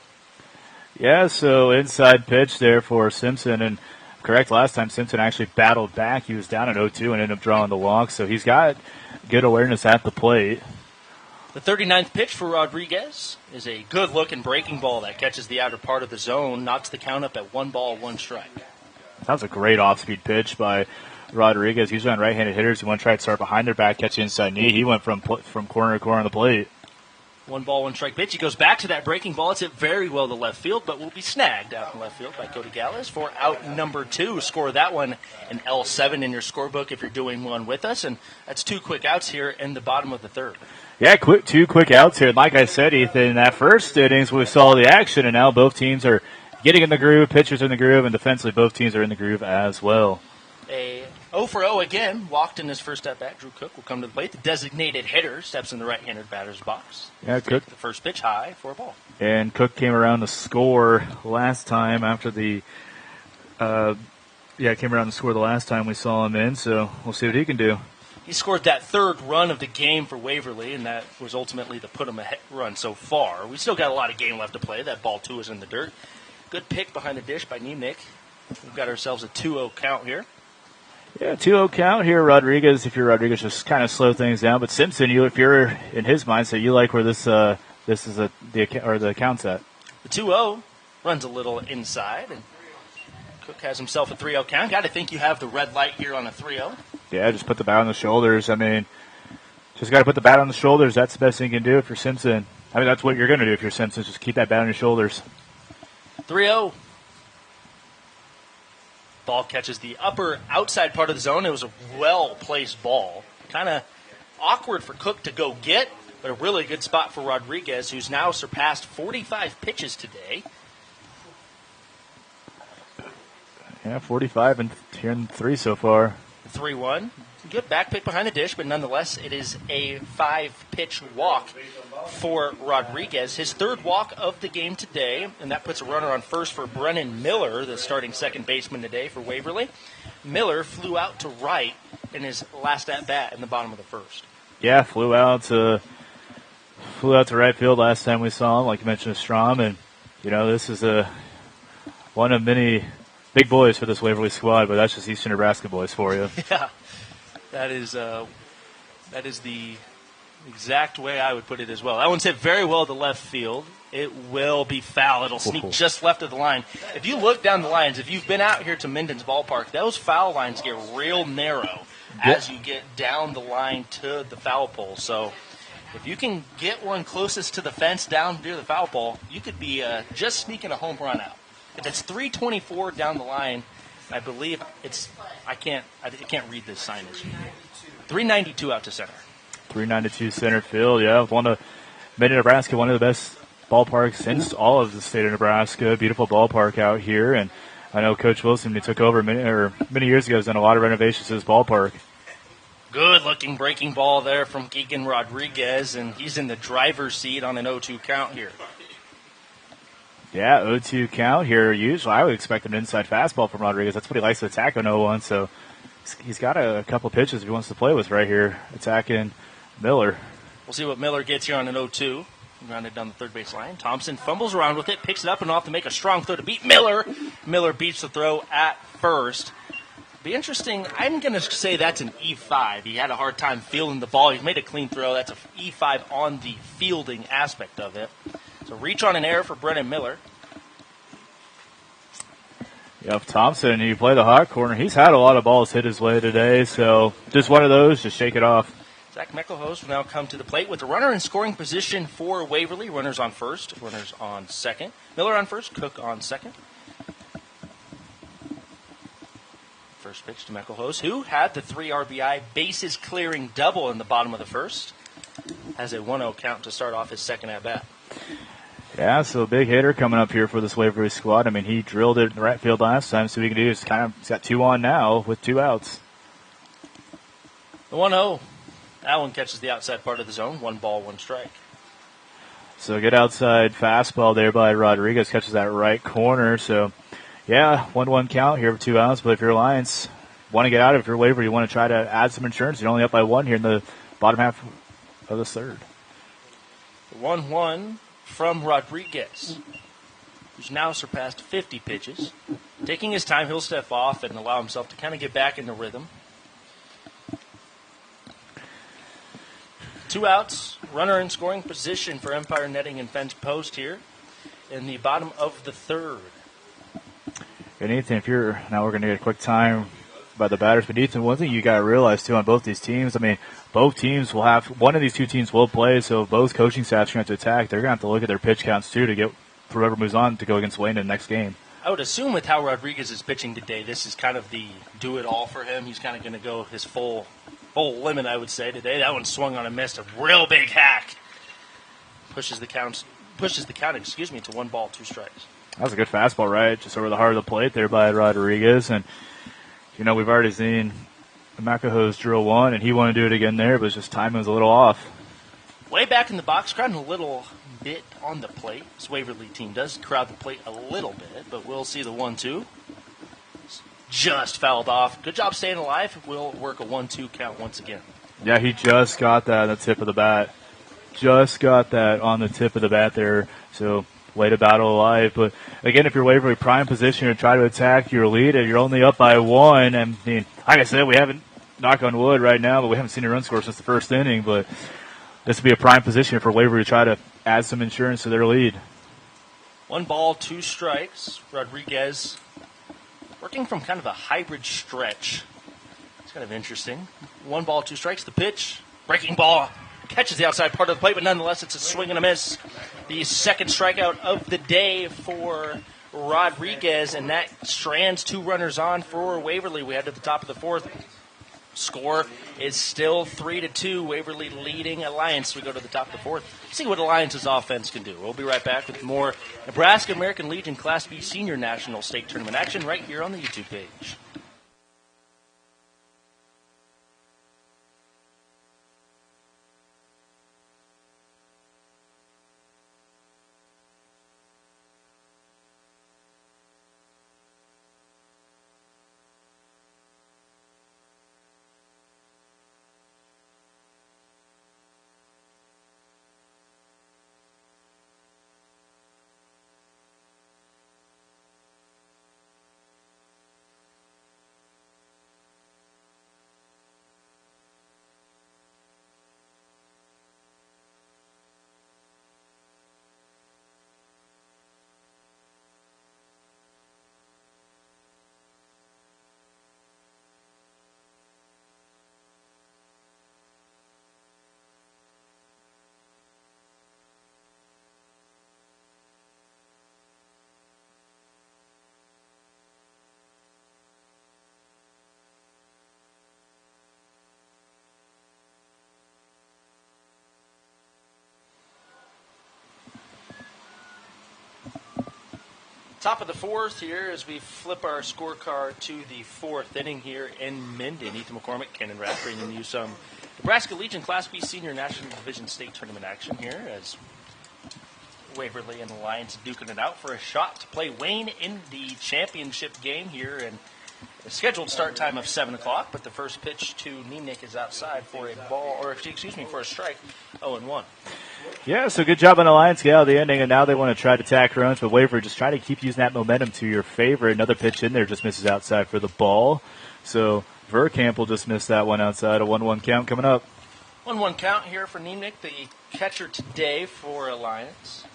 Yeah, so inside pitch there for Simpson. And correct, last time Simpson actually battled back. He was down at 0-2 and ended up drawing the walk. So he's got good awareness at the plate. The 39th pitch for Rodriguez is a good-looking breaking ball that catches the outer part of the zone, knocks the count up at 1 ball, 1 strike. That was a great off-speed pitch by Rodriguez. Usually on right-handed hitters, you want to try to start behind their back, catch the inside knee. He went from corner to corner on the plate. 1 ball, 1 strike pitch. He goes back to that breaking ball. It's hit very well to left field, but will be snagged out in left field by Cody Gallis for out number 2. Score that one an L7 in your scorebook if you're doing one with us. And that's 2 quick outs here in the bottom of the 3rd. Yeah, 2 quick outs here. Like I said, Ethan, in that first innings, we saw the action, and now both teams are getting in the groove, pitchers in the groove, and defensively both teams are in the groove as well. A 0 for 0 again, walked in his first at-bat. Drew Cook will come to the plate. The designated hitter steps in the right-handed batter's box. Yeah, Cook. The first pitch high for a ball. And Cook came around to score last time after the came around to score the last time we saw him in, so we'll see what he can do. He scored that 3rd run of the game for Waverly, and that was ultimately the put-him-ahead run so far. We still got a lot of game left to play. That ball, 2, is in the dirt. Good pick behind the dish by Niemnick. We've got ourselves a 2-0 count here. Yeah, 2-0 count here, Rodriguez. If you're Rodriguez, just kind of slow things down. But Simpson, if you're in his mindset, you like where this is the count's at. The 2-0 runs a little inside, and Cook has himself a 3-0 count. Got to think you have the red light here on a 3-0. Yeah, just put the bat on the shoulders. I mean, just got to put the bat on the shoulders. That's the best thing you can do if you're Simpson. I mean, that's what you're going to do if you're Simpson. Just keep that bat on your shoulders. 3-0. Ball catches the upper outside part of the zone. It was a well-placed ball. Kind of awkward for Cook to go get, but a really good spot for Rodriguez, who's now surpassed 45 pitches today. Yeah, 45 and here in 3 so far. 3-1. Good back pick behind the dish, but nonetheless, it is a 5-pitch walk for Rodriguez. His 3rd walk of the game today, and that puts a runner on first for Brennan Miller, the starting second baseman today for Waverly. Miller flew out to right in his last at-bat in the bottom of the 1st. Yeah, flew out to right field last time we saw him, like you mentioned, Strom, and this is one of many big boys for this Waverly squad, but that's just Eastern Nebraska boys for you. Yeah, that is the exact way I would put it as well. That one's hit very well to left field. It will be foul. It'll sneak just left of the line. If you look down the lines, if you've been out here to Minden's ballpark, those foul lines get real narrow as you get down the line to the foul pole. So if you can get one closest to the fence down near the foul pole, you could be just sneaking a home run out. If it's 324 down the line, I believe it's I can't read this signage. 392 out to center. 392 center field, yeah. Minden, Nebraska, one of the best ballparks in all of the state of Nebraska. Beautiful ballpark out here, and I know Coach Wilson, when he took over many years ago, has done a lot of renovations to his ballpark. Good-looking breaking ball there from Keegan Rodriguez, and he's in the driver's seat on an 0-2 count here. Yeah, 0-2 count here. Usually I would expect an inside fastball from Rodriguez. That's what he likes to attack on 0-1, so he's got a couple pitches he wants to play with right here, attacking Miller. We'll see what Miller gets here on an 0-2. Grounded down the third base line. Thompson fumbles around with it, picks it up and off to make a strong throw to beat Miller. Miller beats the throw at first. Be interesting. I'm going to say that's an E5. He had a hard time fielding the ball. He's made a clean throw. That's an E5 on the fielding aspect of it. So reach on an error for Brennan Miller. Yeah, if Thompson, you play the hot corner, he's had a lot of balls hit his way today, so just one of those, just shake it off. Zach Meckelhose will now come to the plate with a runner in scoring position for Waverly. Runners on first, runners on second. Miller on first, Cook on second. First pitch to Meckelhose, who had the 3 RBI bases clearing double in the bottom of the first. Has a 1-0 count to start off his second at-bat. Yeah, so a big hitter coming up here for this Waverly squad. I mean, he drilled it in the right field last time, so what he can do is he's got 2 on now with 2 outs. The 1-0. That one catches the outside part of the zone. 1 ball, 1 strike. So good outside fastball there by Rodriguez. Catches that right corner. So, yeah, 1-1 count here with 2 outs. But if you're Alliance, want to get out of your Waverly, you want to try to add some insurance. You're only up by 1 here in the bottom half of the third. 1-1 from Rodriguez, who's now surpassed 50 pitches. Taking his time, he'll step off and allow himself to kind of get back into rhythm. 2 outs, runner in scoring position for Empire Netting and Fence Post here in the bottom of the third. And Ethan, now we're going to get a quick time by the batters, but Ethan, one thing you got to realize too on both these teams, I mean, both teams will have, one of these two teams will play, so both coaching staffs are going to attack. They're going to have to look at their pitch counts too to get whoever moves on to go against Wayne in the next game. I would assume with how Rodriguez is pitching today, this is kind of the do-it-all for him. He's kind of going to go his full limit, I would say, today. That one swung on a miss, a real big hack. Pushes the count, to 1 ball, 2 strikes. That was a good fastball, right? Just over the heart of the plate there by Rodriguez. And, we've already seen Makaho's drill one, and he wanted to do it again there, but just timing was a little off. Way back in the box, crowding a little bit on the plate. This Waverly team does crowd the plate a little bit, but we'll see the 1-2. Just fouled off. Good job staying alive. We'll work a 1-2 count once again. Yeah, he just got that on the tip of the bat. Just got that on the tip of the bat there. So way to battle alive. But again, if you're Waverly prime position to try to attack your lead and you're only up by 1, I mean, like I said, we haven't, knock on wood right now, but we haven't seen a run score since the first inning. But this would be a prime position for Waverly to try to add some insurance to their lead. 1 ball, 2 strikes. Rodriguez working from kind of a hybrid stretch. It's kind of interesting. 1 ball, 2 strikes. The pitch, breaking ball, catches the outside part of the plate, but nonetheless it's a swing and a miss. The second strikeout of the day for Rodriguez, and that strands 2 runners on for Waverly. We head to the top of the 4th. Score is still 3-2. Waverly leading Alliance. We go to the top of the 4th. See what Alliance's offense can do. We'll be right back with more Nebraska American Legion Class B Senior National State Tournament action right here on the YouTube page. Top of the 4th here as we flip our scorecard to the 4th inning here in Minden. Ethan McCormick, Kenan Rapp bringing you some Nebraska Legion Class B Senior National Division State Tournament action here as Waverly and Alliance duking it out for a shot to play Wayne in the championship game here. And a scheduled start time of 7 o'clock, but the first pitch to Niemnick is outside for a ball, or excuse me, for a strike, 0-1. Yeah, so good job on Alliance get out of the inning, and now they want to try to attack runs, but Waverly just try to keep using that momentum to your favor. Another pitch in there just misses outside for the ball. So Verkamp will just miss that one outside. A 1-1 count coming up. 1-1 count here for Niemnick, the catcher today for Alliance.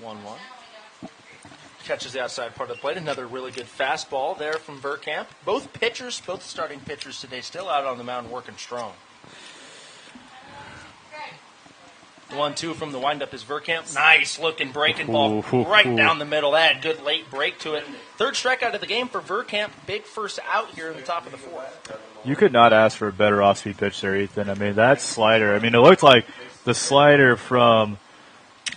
1-1. Catches the outside part of the plate. Another really good fastball there from Verkamp. Both starting pitchers today still out on the mound working strong. 1-2 from the windup is Verkamp. Nice looking breaking ball right down the middle. That had good late break to it. Third strikeout of the game for Verkamp. Big first out here in the top of the 4th. You could not ask for a better off-speed pitch there, Ethan. I mean, that slider. I mean, it looked like the slider from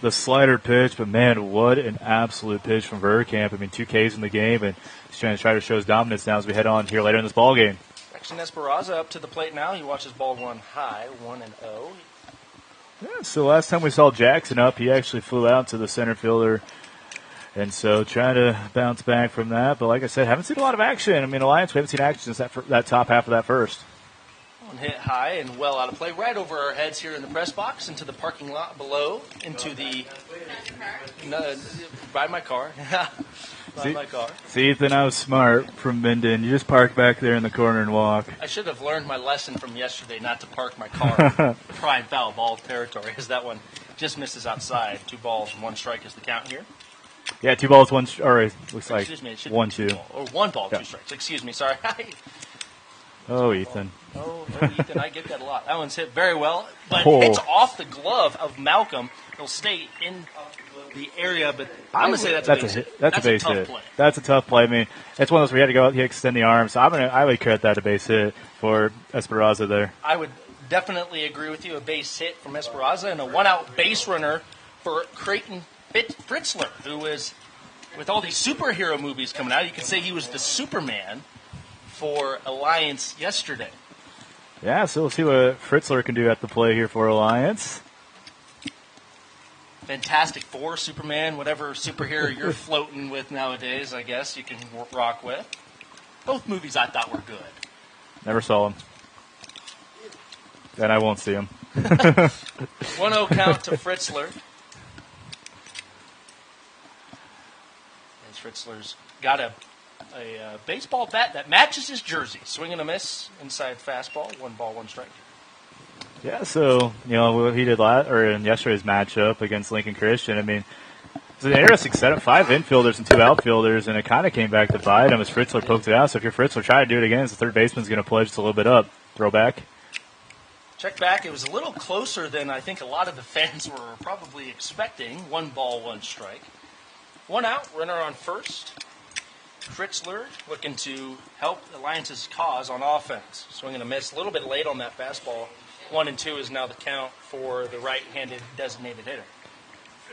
the slider pitch, but man, what an absolute pitch from Verkamp. I mean, 2 Ks in the game, and he's trying to show his dominance now as we head on here later in this ball game. Jackson Esperanza up to the plate now. He watches ball one high, 1-0. Yeah, so last time we saw Jackson up, he actually flew out to the center fielder. And so trying to bounce back from that. But like I said, haven't seen a lot of action. I mean, Alliance, we haven't seen action since that top half of that first. One hit high and well out of play. Right over our heads here in the press box, into the parking lot below, into the... by my car. Find my car. See, Ethan, I was smart from Minden. You just park back there in the corner and walk. I should have learned my lesson from yesterday not to park my car in prime foul ball territory, as that one just misses outside. 2 balls and 1 strike is the count here. Yeah, 2 balls, 1 or it looks like Excuse me, it should 1, be 2. Or 1 ball, Yeah. 2 strikes. Excuse me, sorry. Oh, Ethan. Oh, Ethan, I get that a lot. That one's hit very well, but Oh. hits off the glove of Malcolm. It'll stay in the area, but I'm going to say that's a base hit. That's a base tough hit. play. That's a tough play. I mean, it's one of those where you had to go out, you extend the arm. So I would credit that a base hit for Esperanza there. I would definitely agree with you. A base hit from Esperanza and a 1-out base runner for Creighton Fritzler, who is, with all these superhero movies coming out, you could say he was the Superman for Alliance yesterday. Yeah, so we'll see what Fritzler can do at the play here for Alliance. Fantastic Four, Superman, whatever superhero you're floating with nowadays, I guess you can rock with. Both movies I thought were good. Never saw him. And I won't see him. 1-0 count to Fritzler. As Fritzler's got a baseball bat that matches his jersey. Swing and a miss, inside fastball, 1 ball, 1 strike. Yeah, so, what he did in yesterday's matchup against Lincoln Christian, I mean, it's an interesting setup. 5 infielders and 2 outfielders, and it kind of came back to bite him as Fritzler poked it out. So if you're Fritzler, try to do it again. The third baseman's going to play just a little bit up. Throw back. Check back. It was a little closer than I think a lot of the fans were probably expecting. 1 ball, 1 strike. 1 out, runner on first. Fritzler looking to help Alliance's cause on offense. Swing and a miss. A little bit late on that fastball. 1 and 2 is now the count for the right-handed designated hitter.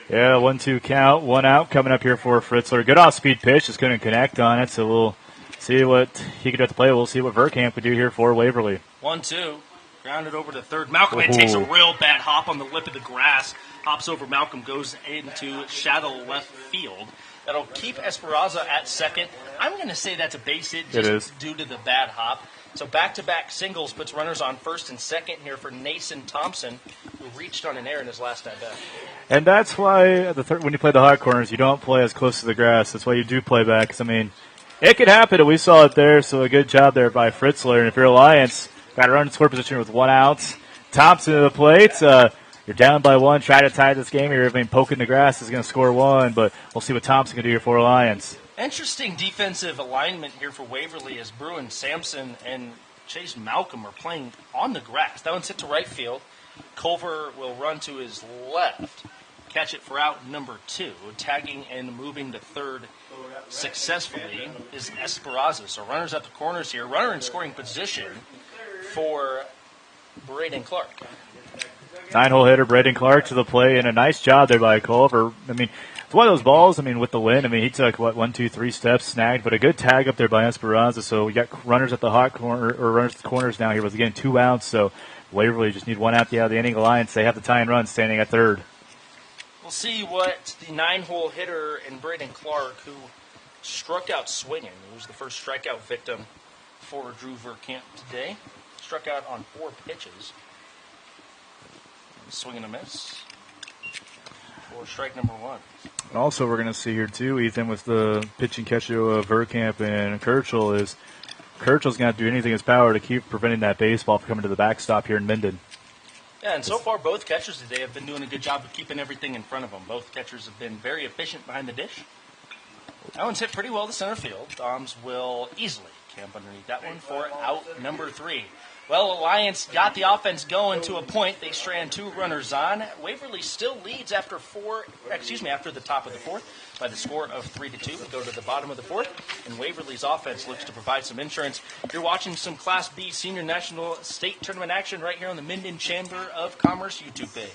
Yeah, 1-2 count, 1 out coming up here for Fritzler. Good off-speed pitch, just couldn't connect on it, so we'll see what he could do at the play. We'll see what Verkamp could do here for Waverly. 1-2, grounded over to third. Malcolm takes a real bad hop on the lip of the grass. Hops over Malcolm, goes into shadow left field. That'll keep Esperanza at second. I'm going to say that's a base hit just due to the bad hop. So back-to-back singles puts runners on first and second here for Nason Thompson, who reached on an error in his last at-bat. And that's why when you play the hot corners, you don't play as close to the grass. That's why you do play back. 'Cause, I mean, it could happen, and we saw it there, so a good job there by Fritzler. And if you're Alliance, got to run in score position with 1 out. Thompson to the plate. You're down by 1. Try to tie this game here. I mean, poking the grass is going to score 1, but we'll see what Thompson can do here for Alliance. Interesting defensive alignment here for Waverly as Bruin Sampson and Chase Malcolm are playing on the grass. That one's hit to right field. Culver will run to his left. Catch it for out number 2. Tagging and moving to third successfully is Esperanza. So runners at the corners here. Runner in scoring position for Braden Clark. 9-hole hitter Braden Clark to the play, and a nice job there by Culver. I mean, it's one of those balls, with the wind, he took, 1, 2, 3 steps, snagged, but a good tag up there by Esperanza. So we got runners at the hot corner, or runners at the corners now here with, again, 2 outs. So Waverly just need 1 out the inning. Alliance, they have the tying run standing at third. We'll see what the 9-hole hitter in Braden Clark, who struck out swinging, he was the first strikeout victim for Drew Verkamp today. Struck out on 4 pitches. Swing and a miss for strike number 1. And also, we're going to see here too, Ethan, with the pitching catch of Verkamp and Kirchhoff, is Kirchhoff's going to have to do anything in his power to keep preventing that baseball from coming to the backstop here in Minden. Yeah, and so far both catchers today have been doing a good job of keeping everything in front of them. Both catchers have been very efficient behind the dish. That one's hit pretty well to center field. Doms will easily camp underneath that one for out number 3. Well, Alliance got the offense going to a point. They strand 2 runners on. Waverly still leads after the top of the 4th by the score of 3-2. We go to the bottom of the 4th, and Waverly's offense looks to provide some insurance. You're watching some Class B Senior National State Tournament action right here on the Minden Chamber of Commerce YouTube page.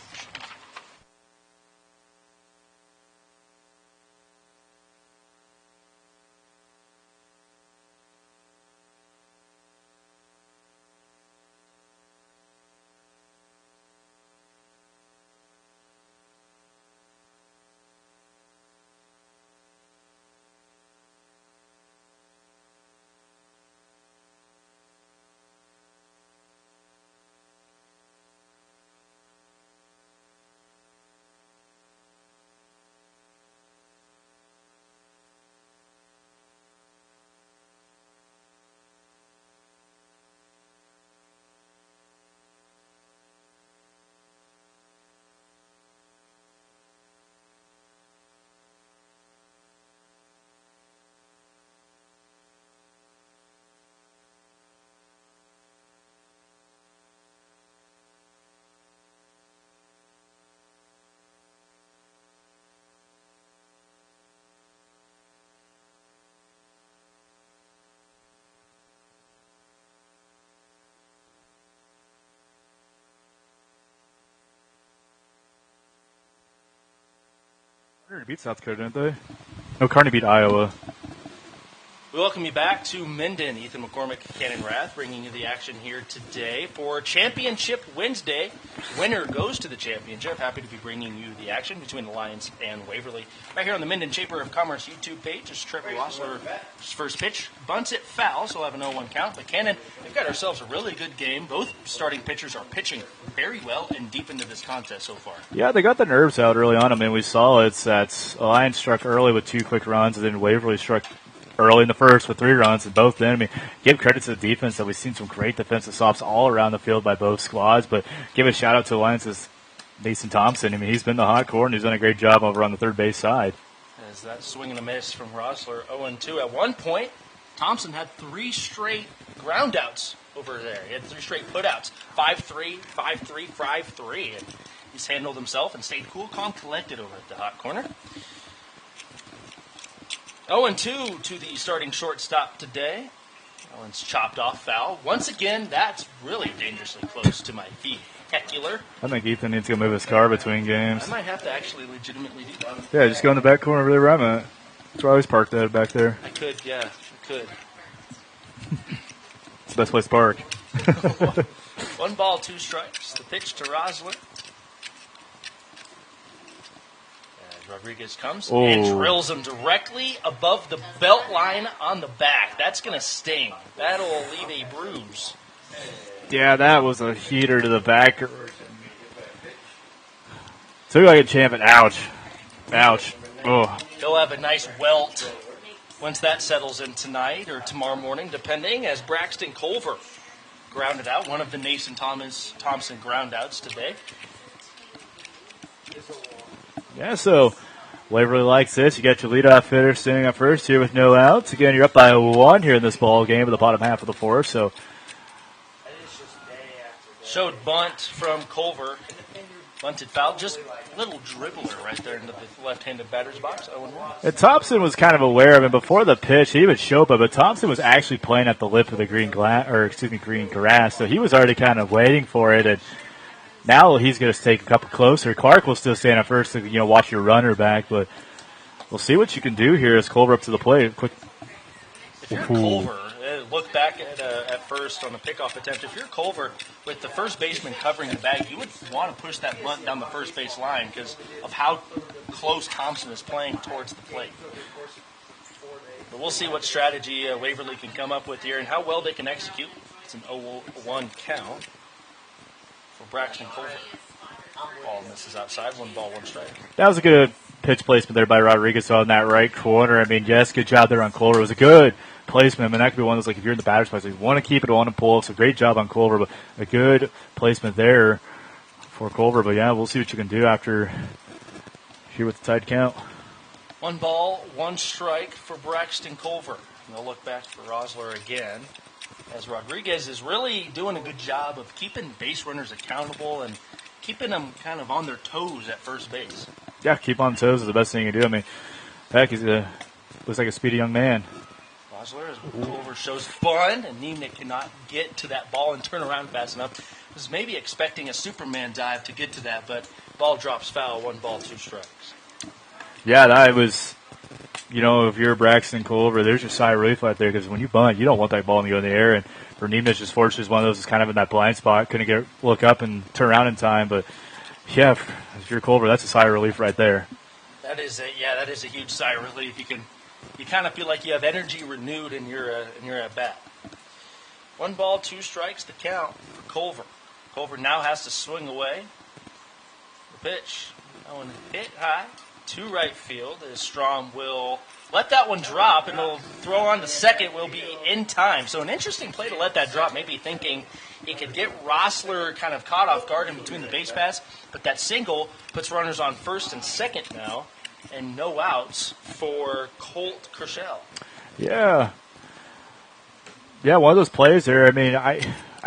Kearney beat South Dakota, didn't they? No, Kearney beat Iowa. We welcome you back to Minden. Ethan McCormick, Cannon Rath, bringing you the action here today for Championship Wednesday. Winner goes to the championship. Happy to be bringing you the action between the Lions and Waverly. Right here on the Minden Chamber of Commerce YouTube page is Trevor Rossler's first pitch. Bunts it foul, so we'll have an 0-1 count. But Cannon, we've got ourselves a really good game. Both starting pitchers are pitching very well and deep into this contest so far. Yeah, they got the nerves out early on. I mean, we saw it. That Lions struck early with 2 quick runs, and then Waverly struck early in the first with 3 runs, and both then. I mean, give credit to the defense that we've seen some great defensive stops all around the field by both squads, but give a shout out to the Lions' Mason Thompson. I mean, he's been the hot core, and he's done a great job over on the third base side. As that swing and a miss from Rossler, 0-2. At one point, Thompson had 3 straight ground outs over there. He had 3 straight putouts, 5-3, 5-3, 5-3, and he's handled himself and stayed cool, calm, collected over at the hot corner. 0-2 to the starting shortstop today. That one's chopped off foul. Once again, that's really dangerously close to my vehicular. I think Ethan needs to go move his car between games. I might have to actually legitimately do that. Yeah, just go in the back corner over there where I'm at. That's where I always parked at back there. I could, yeah, I could. It's the best place to park. 1 ball, 2 strikes. The pitch to Rossler. Rodriguez comes and drills him directly above the belt line on the back. That's going to sting. That'll leave a bruise. Yeah, that was a heater to the back. So like a champ, and ouch. Ouch. Oh. He'll have a nice welt once that settles in tonight or tomorrow morning, depending, as Braxton Culver grounded out. One of the Nason Thompson groundouts today. Yeah, so Waverly likes this. You got your leadoff hitter standing up first here with no outs. Again, you're up by 1 here in this ball game at the bottom half of the 4th. So showed bunt from Culver. Bunted foul. Just a little dribbler right there into the left-handed batter's box. 0-1. And Thompson was kind of aware of it before the pitch. He would show up, but Thompson was actually playing at the lip of the green grass. So he was already kind of waiting for it. And now he's going to take a couple closer. Clark will still stand up first to watch your runner back, but we'll see what you can do here as Culver up to the plate. Quick. If you're Culver, look back at first on the pickoff attempt. If you're Culver with the first baseman covering the bag, you would want to push that bunt down the first base line because of how close Thompson is playing towards the plate. But we'll see what strategy Waverly can come up with here and how well they can execute. It's an 0-1 count for Braxton Culver. Ball misses outside. 1 ball, 1 strike. That was a good pitch placement there by Rodriguez on that right corner. I mean, yes, good job there on Culver. It was a good placement. I mean, that could be one of those, like, if you're in the batter's place, you want to keep it on and pull. So great job on Culver, but a good placement there for Culver. But, yeah, we'll see what you can do after here with the tied count. 1 ball, 1 strike for Braxton Culver. And they'll look back for Rossler again, as Rodriguez is really doing a good job of keeping base runners accountable and keeping them kind of on their toes at first base. Yeah, keep on toes is the best thing you can do. I mean, heck, he's looks like a speedy young man. Rossler, as Culver shows fun, and Niemiec cannot get to that ball and turn around fast enough. Was maybe expecting a Superman dive to get to that, but ball drops foul. 1 ball, 2 strikes. Yeah, that was, if you're Braxton Culver, there's your sigh of relief right there because when you bunt, you don't want that ball to go in the air. And for Niemiec, just fortunate is one of those that's kind of in that blind spot, couldn't look up and turn around in time. But yeah, if you're Culver, that's a sigh of relief right there. That is a huge sigh of relief. You kind of feel like you have energy renewed in your at bat. 1 ball, 2 strikes to count for Culver. Culver now has to swing away. The pitch. That one hit high to right field. As Strom will let that one drop, and he'll throw on to second. Will be in time. So an interesting play to let that drop. Maybe thinking it could get Rossler kind of caught off guard in between the base paths, but that single puts runners on first and second now, and no outs for Colt Kershell. Yeah. Yeah, one of those plays there. I mean, I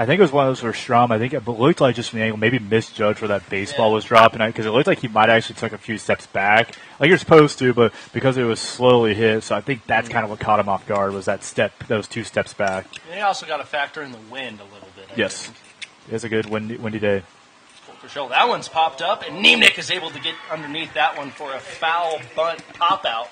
think it was one of those for Strom. I think it looked like just from the angle, maybe misjudged where that baseball was dropping because it looked like he might actually took a few steps back, like you're supposed to, but because it was slowly hit. So I think that's kind of what caught him off guard was those 2 steps back. And he also got to factor in the wind a little bit. I yes, think. It's a good windy day. for show. That one's popped up, and Niemnick is able to get underneath that one for a foul bunt pop-out.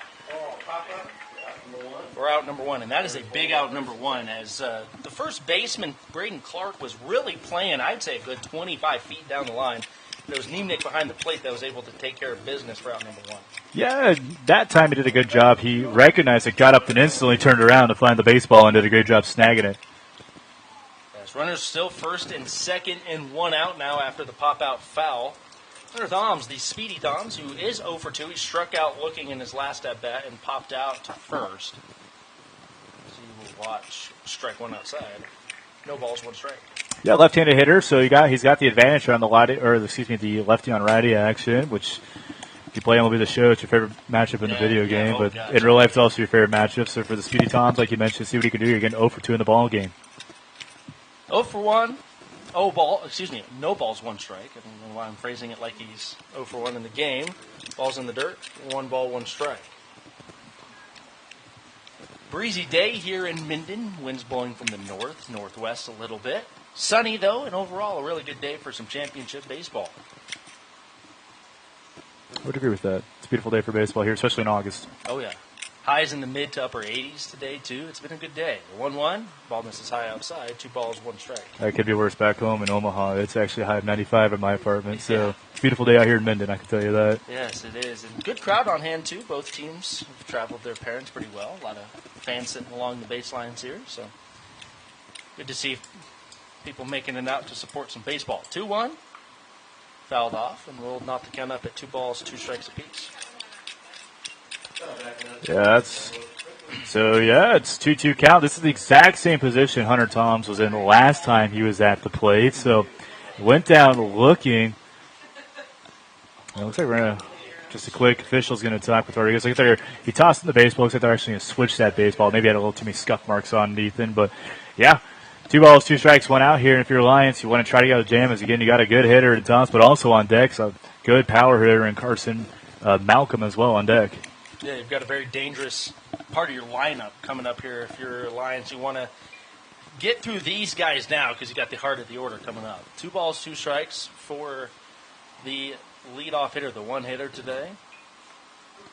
We're out number 1, and that is a big out number 1 as the first baseman, Braden Clark, was really playing, I'd say, a good 25 feet down the line. There was Niemnick behind the plate that was able to take care of business for out number 1. Yeah, that time he did a good job. He recognized it, got up, and instantly turned around to find the baseball and did a great job snagging it. Yes, runners still first and second and 1 out now after the pop-out foul. Hunter Thoms, the speedy Thoms, who is 0 for 2. He struck out looking in his last at-bat and popped out to first. So you will watch strike 1 outside. No balls, 1 strike. Yeah, left-handed hitter, so he's got the advantage on the lefty on righty action, which if you play MLB The Show, it's your favorite matchup in the video game, but in real life, it's also your favorite matchup. So for the speedy Toms, like you mentioned, see what he can do. You're getting 0 for 2 in the ball game. 0 for 1. No balls, 1 strike. I don't know why I'm phrasing it like he's 0 for 1 in the game. Ball's in the dirt, 1 ball, 1 strike. Breezy day here in Minden. Winds blowing from the north, northwest a little bit. Sunny, though, and overall a really good day for some championship baseball. I would agree with that. It's a beautiful day for baseball here, especially in August. Oh, yeah. Highs in the mid to upper 80s today, too. It's been a good day. 1-1, ball misses high outside, 2 balls, 1 strike. That could be worse back home in Omaha. It's actually a high of 95 at my apartment, so it's a beautiful day out here in Minden, I can tell you that. Yes, it is. And good crowd on hand, too. Both teams have traveled their parents pretty well. A lot of fans sitting along the baselines here, so good to see people making it out to support some baseball. 2-1, fouled off, and we'll knot the count up at 2 balls, 2 strikes apiece. Yeah, it's 2-2 count. This is the exact same position Hunter Thoms was in the last time he was at the plate. So went down looking. It looks like we're going to just a quick official's going to talk with Rodriguez. Like he tossed in the baseball. Looks like they're actually going to switch that baseball. Maybe had a little too many scuff marks on Ethan, but yeah. 2 balls, 2 strikes, 1 out here. And if you're Alliance, you want to try to get a jam. As again, you got a good hitter in Thomas, but also on deck, so good power hitter in Carson Malcolm as well on deck. Yeah, you've got a very dangerous part of your lineup coming up here. If you're Alliance, you want to get through these guys now because you got the heart of the order coming up. 2 balls, 2 strikes for the leadoff hitter, the one hitter today.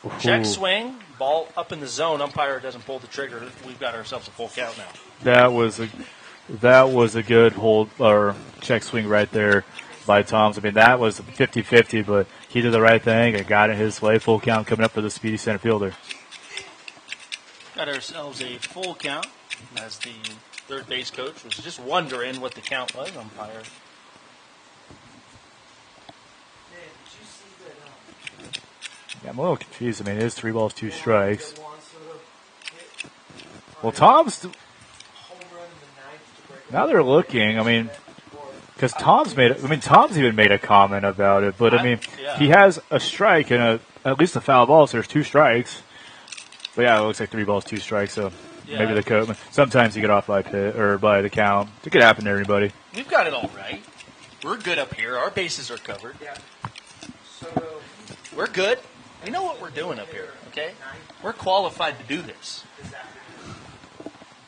Ooh. Check swing, ball up in the zone. Umpire doesn't pull the trigger. We've got ourselves a full count now. That was a good hold or check swing right there by Toms. I mean, that was 50-50, but he did the right thing and got it his way. Full count coming up for the speedy center fielder. Got ourselves a full count as the third base coach was just wondering what the count was, umpire. Yeah, I'm a little confused. I mean, it is 3 balls, 2 strikes. Well, Tom's... Now they're looking, I mean, because Tom's even made a comment about it, but I mean, he has a strike and at least a foul ball, so there's 2 strikes. But yeah, it looks like 3 balls, 2 strikes, so maybe the coach. Sometimes you get off by pit or by the count. It could happen to everybody. We've got it all right. We're good up here. Our bases are covered. Yeah. So we're good. We know what we're doing up here, okay? We're qualified to do this.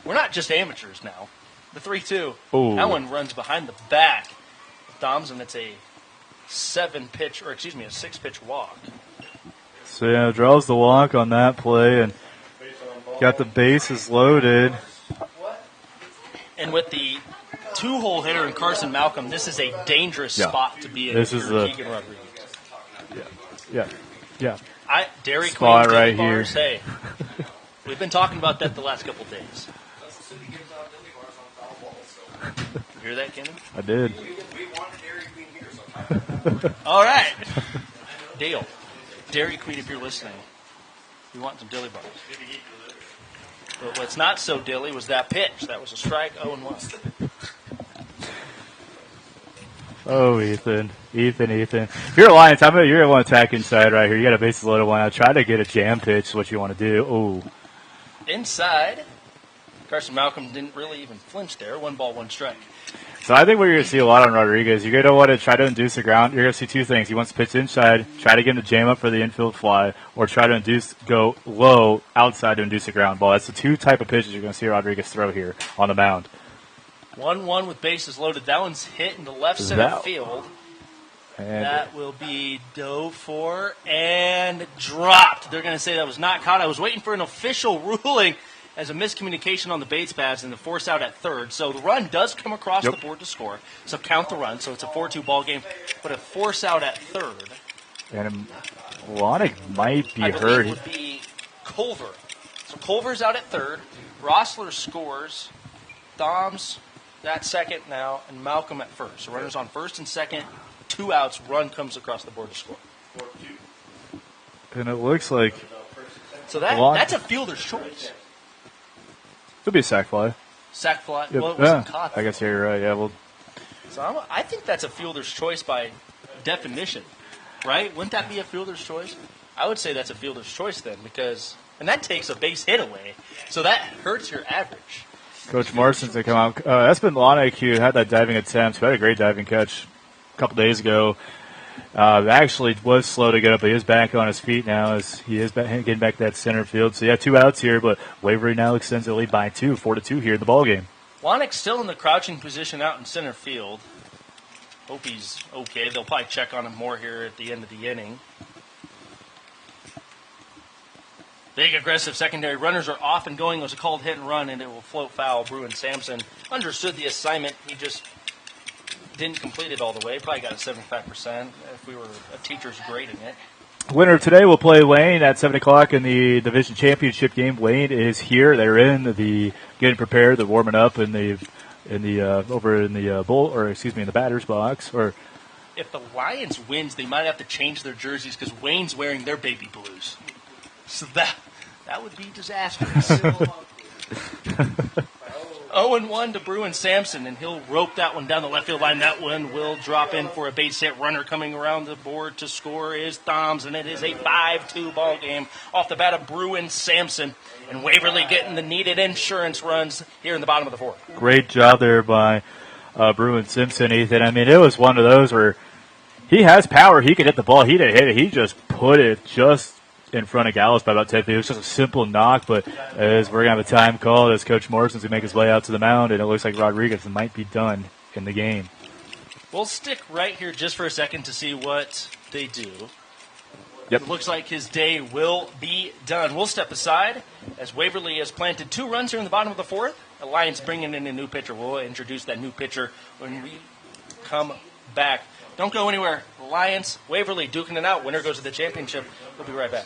We're not just amateurs now. The 3-2. Ooh. That one runs behind the back of Doms, and it's a 6-pitch walk. So yeah, draws the walk on that play and got the bases loaded. And with the 2-hole hitter in Carson Malcolm, this is a dangerous spot to be in. This is the Keegan Rodriguez. Yeah. Dairy Spot Queen right bars, here. hey, we've been talking about that the last couple of days. You hear that, Kenny? I did. All right. Deal. Dairy Queen, if you're listening, we want some dilly bars. But what's not so dilly was that pitch. That was a strike, 0-1. Oh, Ethan. If you're Alliance, you're going to want to attack inside right here. You got a bases loaded one out. Try to get a jam pitch is what you want to do. Ooh. Inside. Carson Malcolm didn't really even flinch there. 1 ball, 1 strike. So I think what you're going to see a lot on Rodriguez, you're going to want to try to induce the ground. You're going to see 2 things. He wants to pitch inside, try to get him to jam up for the infield fly, or try to go low outside to induce a ground ball. That's the 2 type of pitches you're going to see Rodriguez throw here on the mound. 1-1 with bases loaded. That one's hit into left center field. And that will be dove for and dropped. They're going to say that was not caught. I was waiting for an official ruling as a miscommunication on the baits pads and the force out at third. So the run does come across the board to score. So count the run. So it's a 4-2 ball game, but a force out at third. And Lonick might be I hurt. believe would be Culver. So Culver's out at third. Rossler scores. Doms at second now, and Malcolm at first. So runners on first and second. 2 outs. Run comes across the board to score. And it looks like So that's a fielder's choice. it'll be a sac fly. Sack fly. Yep. Well, it wasn't caught. I guess you're right. Yeah, well, So I think that's a fielder's choice by definition, right? Wouldn't that be a fielder's choice? I would say that's a fielder's choice then, and that takes a base hit away, so that hurts your average. Coach Marston's going to come out. That's been Lonick who had that diving attempt, who had a great diving catch a couple days ago. Actually was slow to get up, but he is back on his feet now as he is getting back to that center field. So, 2 outs here, but Waverly now extends the lead by 2, 4-2 here in the ballgame. Lonick's still in the crouching position out in center field. Hope he's okay. They'll probably check on him more here at the end of the inning. Big aggressive secondary. Runners are off and going. It was a called hit and run, and it will float foul. Bruin Sampson understood the assignment. He just didn't complete it all the way. Probably got a 75% if we were a teacher's grading it. Winner today will play Wayne at 7 o'clock in the division championship game. Wayne is here. They're in the getting prepared. They're warming up in the over in the in the batter's box. Or if the Lions wins, they might have to change their jerseys because Wayne's wearing their baby blues. So that would be disastrous. 0-1 to Bruin Sampson, and he'll rope that one down the left field line. That one will drop in for a base hit. Runner coming around the board to score is Thoms, and it is a 5-2 ball game off the bat of Bruin Sampson. And Waverly getting the needed insurance runs here in the bottom of the fourth. Great job there by Bruin Simpson, Ethan. I mean, it was one of those where he has power. He could hit the ball. He didn't hit it. He just put it just in front of Gallus by about 10 feet. It was just a simple knock, but as we're going to have a time call, as Coach Morrison's going to make his way out to the mound, and it looks like Rodriguez might be done in the game. We'll stick right here just for a second to see what they do. Yep. It looks like his day will be done. We'll step aside as Waverly has planted 2 runs here in the bottom of the fourth. The Lions bringing in a new pitcher. We'll introduce that new pitcher when we come back. Don't go anywhere. Lions, Waverly duking it out. Winner goes to the championship. We'll be right back.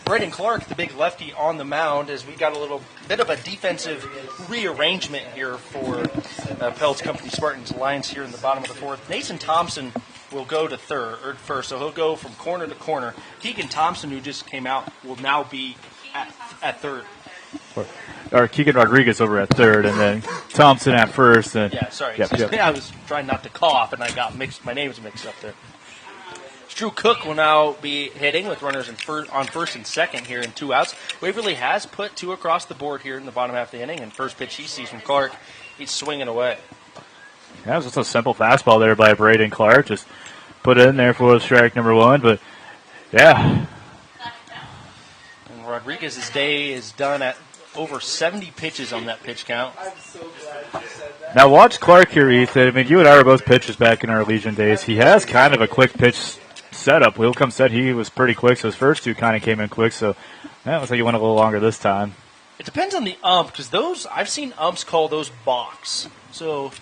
Braden Clark, the big lefty on the mound, as we got a little bit of a defensive rearrangement here for Peltz Company Spartans Lions here in the bottom of the fourth. Nathan Thompson will go to first, so he'll go from corner to corner. Keegan Thompson, who just came out, will now be at third. Or Keegan Rodriguez over at third, and then Thompson at first. And yeah, sorry. Yep. I was trying not to cough, and I got my names mixed up there. Drew Cook will now be hitting with runners on first and second here in 2 outs. Waverly has put 2 across the board here in the bottom half of the inning, and first pitch he sees from Clark, he's swinging away. Yeah, it was just a simple fastball there by Braden Clark. Just put it in there for strike number 1. But, yeah. And Rodriguez's day is done at over 70 pitches on that pitch count. I'm so glad you said that. Now watch Clark here, Ethan. I mean, you and I were both pitchers back in our Legion days. He has kind of a quick pitch setup. Wheel come set, he was pretty quick, so his first 2 kind of came in quick. So that looks like he went a little longer this time. It depends on the ump, because those I've seen umps call those balks. So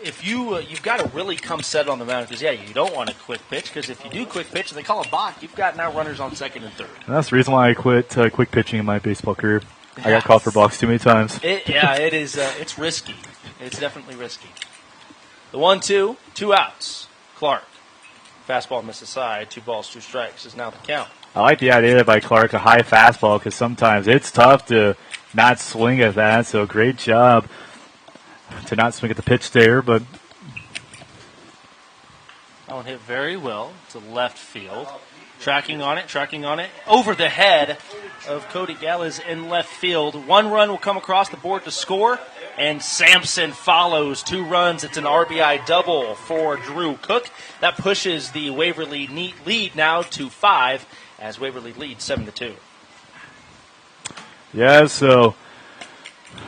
if you've got to really come set on the mound, because you don't want a quick pitch, because if you do quick pitch and they call a balk, you've got now runners on second and third. And that's the reason why I quit quick pitching in my baseball career. I got called for balks too many times. It is. It's risky. It's definitely risky. The 1-2, 2 outs. Clark, fastball misses aside. 2 balls, 2 strikes is now the count. I like the idea by Clark, a high fastball, because sometimes it's tough to not swing at that. So great job to not swing at the pitch there, but that one hit very well to left field. Tracking on it, over the head of Cody Gallas in left field. 1 run will come across the board to score, and Sampson follows. 2 runs. It's an RBI double for Drew Cook. That pushes the Waverly lead now to 5, as Waverly leads 7-2. yeah, so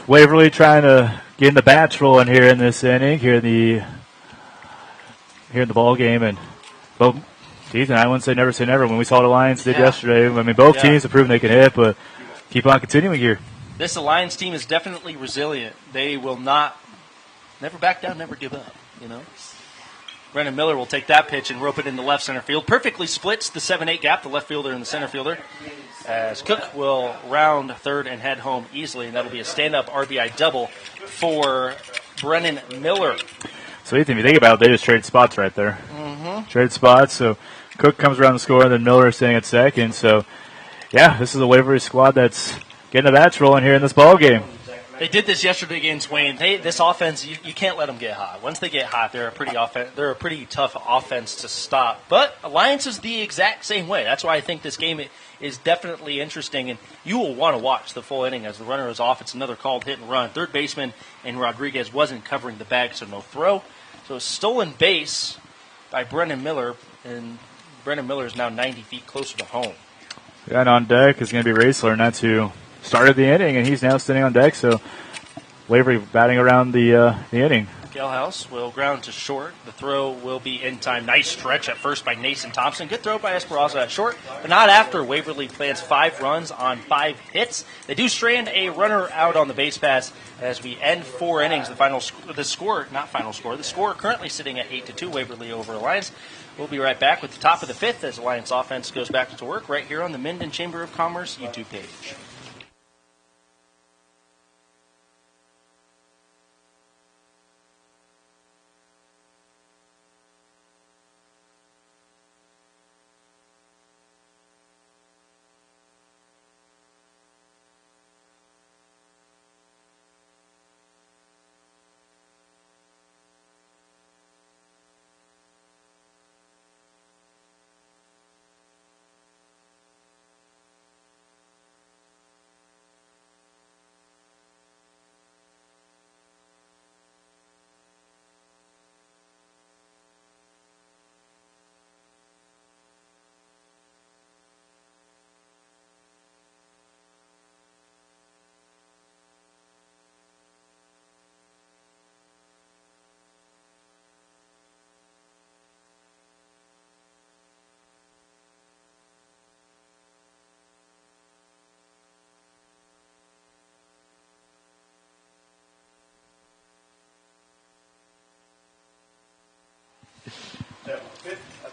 Waverly trying to get the bats rolling here in this inning, here in the ball game, and both. Ethan, I wouldn't say never when we saw the Lions did yesterday. I mean, both teams have proven they can hit, but keep on continuing here. This Alliance team is definitely resilient. They will never back down, never give up, Brennan Miller will take that pitch and rope it into left center field. Perfectly splits the 7-8 gap, the left fielder and the center fielder, as Cook will round third and head home easily, and that'll be a stand-up RBI double for Brennan Miller. So, Ethan, if you think about it, they just traded spots right there. Traded spots, so Cook comes around the score, and then Miller is staying at second. So, yeah, this is a Waverly squad that's getting the bats rolling here in this ball game. They did this yesterday against Wayne. This offense, you can't let them get hot. Once they get hot, they're a pretty tough offense to stop. But Alliance is the exact same way. That's why I think this game is definitely interesting, and you will want to watch the full inning as the runner is off. It's another called hit and run. Third baseman and Rodriguez wasn't covering the bag, so no throw. So a stolen base by Brennan Miller, and Brennan Miller is now 90 feet closer to home. Yeah, and on deck is going to be Raisler, and that's who started the inning, and he's now sitting on deck. So Waverly batting around the inning. Gelhaus will ground to short. The throw will be in time. Nice stretch at first by Nason Thompson. Good throw by Esperanza at short, but not after. Waverly plants 5 runs on 5 hits. They do strand a runner out on the base pass as we end 4 innings. The score currently sitting at 8-2. Waverly over Alliance. We'll be right back with the top of the 5th as Alliance offense goes back to work right here on the Minden Chamber of Commerce YouTube page.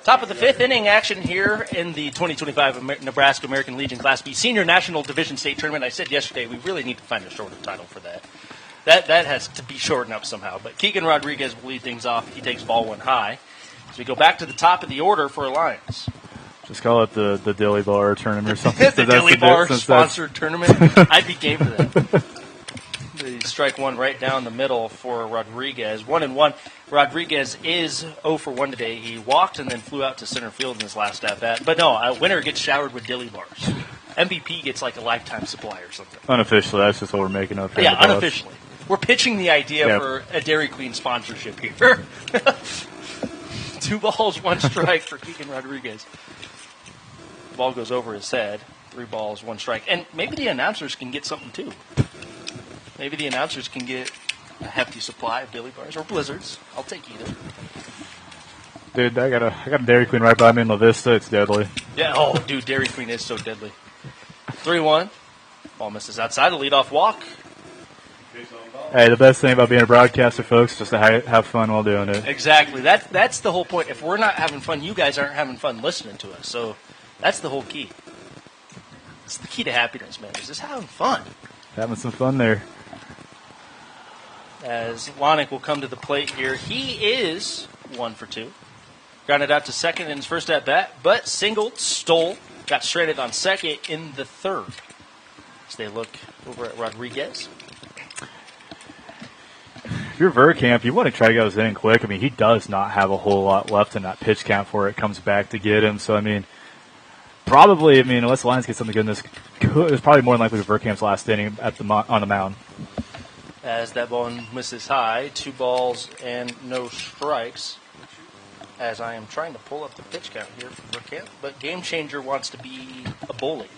Top of the 5th inning action here in the 2025 Nebraska American Legion Class B Senior National Division State Tournament. I said yesterday we really need to find a shorter title for that. That has to be shortened up somehow. But Keegan Rodriguez will lead things off. He takes ball 1 high. So we go back to the top of the order for Alliance. Just call it the Dilly Bar tournament or something. The Dilly Bar sponsored tournament. I'd be game for that. strike one right down the middle for Rodriguez. 1-1. Rodriguez is 0 for 1 today. He walked and then flew out to center field in his last at-bat. But no, winner gets showered with dilly bars. MVP gets like a lifetime supply or something. Unofficially, that's just what we're making up here. Yeah, unofficially. We're pitching the idea for a Dairy Queen sponsorship here. 2 balls, 1 strike for Keegan Rodriguez. The ball goes over his head. 3 balls, 1 strike. And maybe the announcers can get something too. Maybe the announcers can get a hefty supply of Dilly Bars or Blizzards. I'll take either. Dude, I got a Dairy Queen right by me in La Vista. It's deadly. Yeah, oh, dude, Dairy Queen is so deadly. 3-1. Ball misses outside. A leadoff walk. Hey, the best thing about being a broadcaster, folks, is just to have fun while doing it. Exactly. That's the whole point. If we're not having fun, you guys aren't having fun listening to us. So that's the whole key. It's the key to happiness, man. Is just having fun. Having some fun there. As Lonick will come to the plate here. He is 1 for 2. Grounded out to second in his first at-bat, but singled, stole, got stranded on second in the third. As they look over at Rodriguez. If you're Verkamp, you want to try to get those in quick. I mean, he does not have a whole lot left in that pitch count before it comes back to get him. So, I mean, probably, unless the Lions get something good in this, it's probably more than likely Verkamp's last inning on the mound. As that ball misses high, 2 balls and no strikes. As I am trying to pull up the pitch count here for Verkamp, but Game Changer wants to be a bully.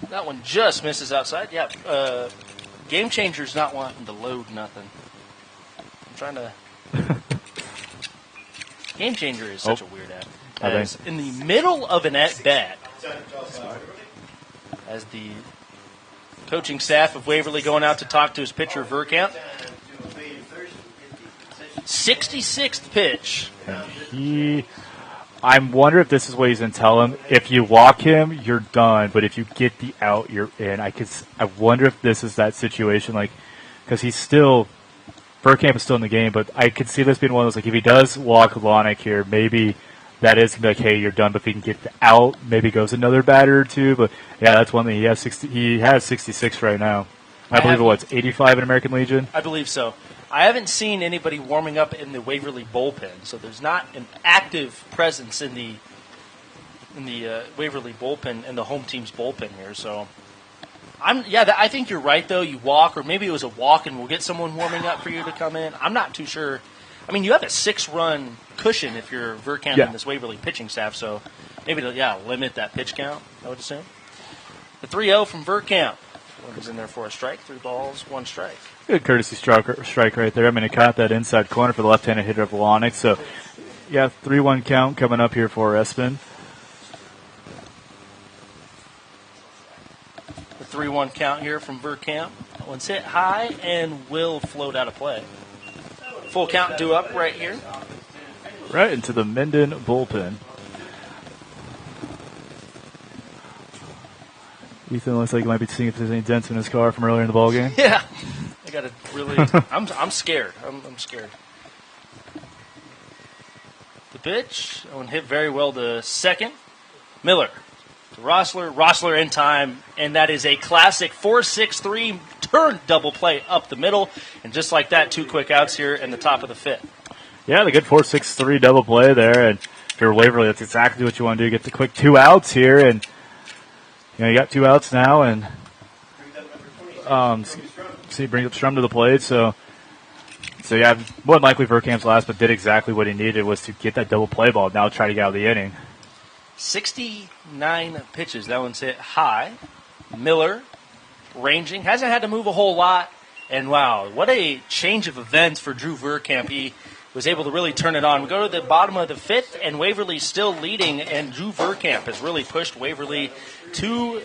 That one just misses outside. Yeah, Game Changer's not wanting to load nothing. I'm trying to... Game Changer is such a weird app. As in the middle of an at-bat, as the coaching staff of Waverly going out to talk to his pitcher, Verkamp. 66th pitch. I wonder if this is what he's going to tell him. If you walk him, you're done. But if you get the out, you're in. I wonder if this is that situation, because Verkamp is still in the game. But I could see this being one of those, if he does walk Lonick here, maybe that is going to be like, hey, you're done. But if he can get the out, maybe goes another batter or two. But yeah, that's one thing. He has 66 right now. I believe it's 85 in American Legion. I believe so. I haven't seen anybody warming up in the Waverly bullpen, so there's not an active presence in the Waverly bullpen and the home team's bullpen here. So, I think you're right though. You walk, or maybe it was a walk, and we'll get someone warming up for you to come in. I'm not too sure. I mean, you have a 6-run cushion if you're Verkamp and this Waverly pitching staff, so maybe limit that pitch count. I would assume. The 3-0 from Verkamp. One is in there for a strike. 3 balls, 1 strike. Good courtesy strike right there. It caught that inside corner for the left-handed hitter of Lonick. So, 3-1 count coming up here for Espen. The 3-1 count here from Verkamp. That one's hit high and will float out of play. Full count due up right here. Right into the Minden bullpen. Ethan looks like he might be seeing if there's any dents in his car from earlier in the ballgame. Yeah. I got to really... I'm scared. I'm scared. The pitch. That one hit very well to second. Miller to Rossler. Rossler in time. And that is a classic 4-6-3 turn double play up the middle. And just like that, 2 quick outs here in the top of the 5th. Yeah, the good 4-6-3 double play there. And if you're Waverly, that's exactly what you want to do. Get the quick 2 outs here. And you got 2 outs now. And see, brings up Strum to the plate. So more than likely Verkamp's last, but did exactly what he needed, was to get that double play ball. Now try to get out of the inning. 69 pitches. That one's hit high. Miller ranging. Hasn't had to move a whole lot. And wow, what a change of events for Drew Verkamp. He was able to really turn it on. We go to the bottom of the 5th, and Waverly's still leading, and Drew Verkamp has really pushed Waverly to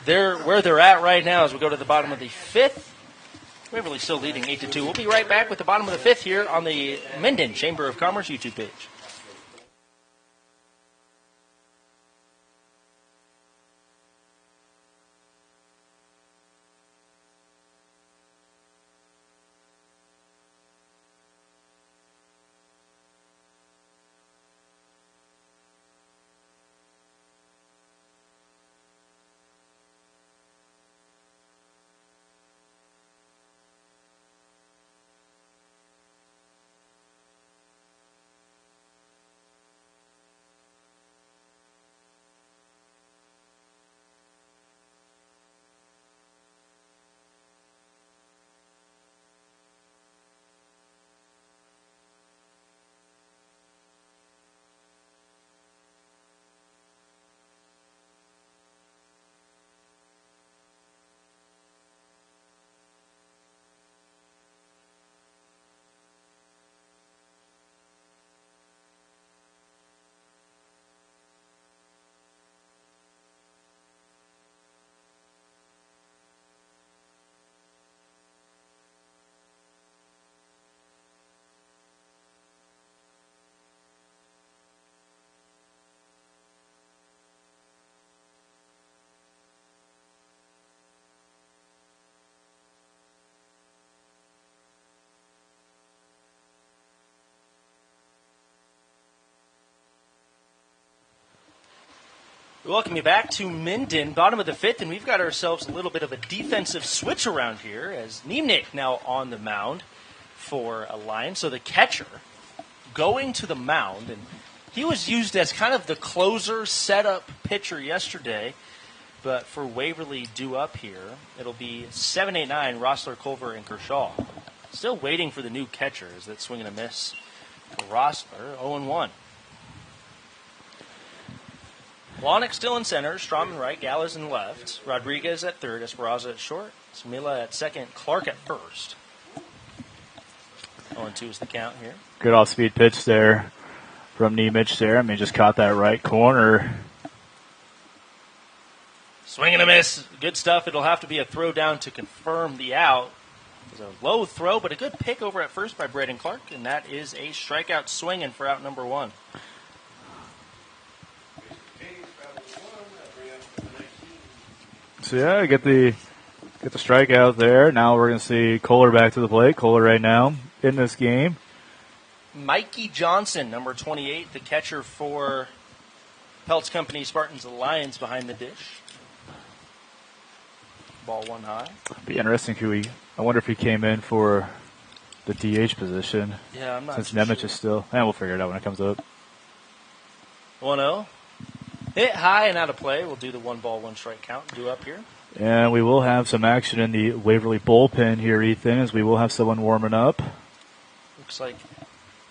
where they're at right now as we go to the bottom of the 5th. Waverly still leading 8-2. We'll be right back with the bottom of the 5th here on the Minden Chamber of Commerce YouTube page. Welcome you back to Minden, bottom of the fifth, and we've got ourselves a little bit of a defensive switch around here as Niemnick now on the mound for a line. So the catcher going to the mound, and he was used as kind of the closer setup pitcher yesterday, but for Waverly due up here, it'll be 7, 8, 9, Rossler, Culver, and Kershaw. Still waiting for the new catcher. Is that swing and a miss for Rossler? 0-1. Lonick still in center, Strom in right, Gallas in left, Rodriguez at third, Esperanza at short, Smila at second, Clark at first. 0-2 is the count here. Good off-speed pitch there from Nemec there. I mean, just caught that right corner. Swing and a miss. Good stuff. It'll have to be a throw down to confirm the out. It was a low throw, but a good pick over at first by Braden Clark, and that is a strikeout swinging for out number 1. So yeah, get the strikeout there. Now we're going to see Kohler back to the plate. Kohler right now in this game. Mikey Johnson, number 28, the catcher for Peltz Company Spartans Alliance behind the dish. Ball 1 high. Be interesting I wonder if he came in for the DH position. Yeah, I'm not since sure. Nemec is still. And we'll figure it out when it comes up. 1-0. Hit high and out of play. We'll do the 1-1 count. Do up here. And we will have some action in the Waverly bullpen here, Ethan, as we will have someone warming up. Looks like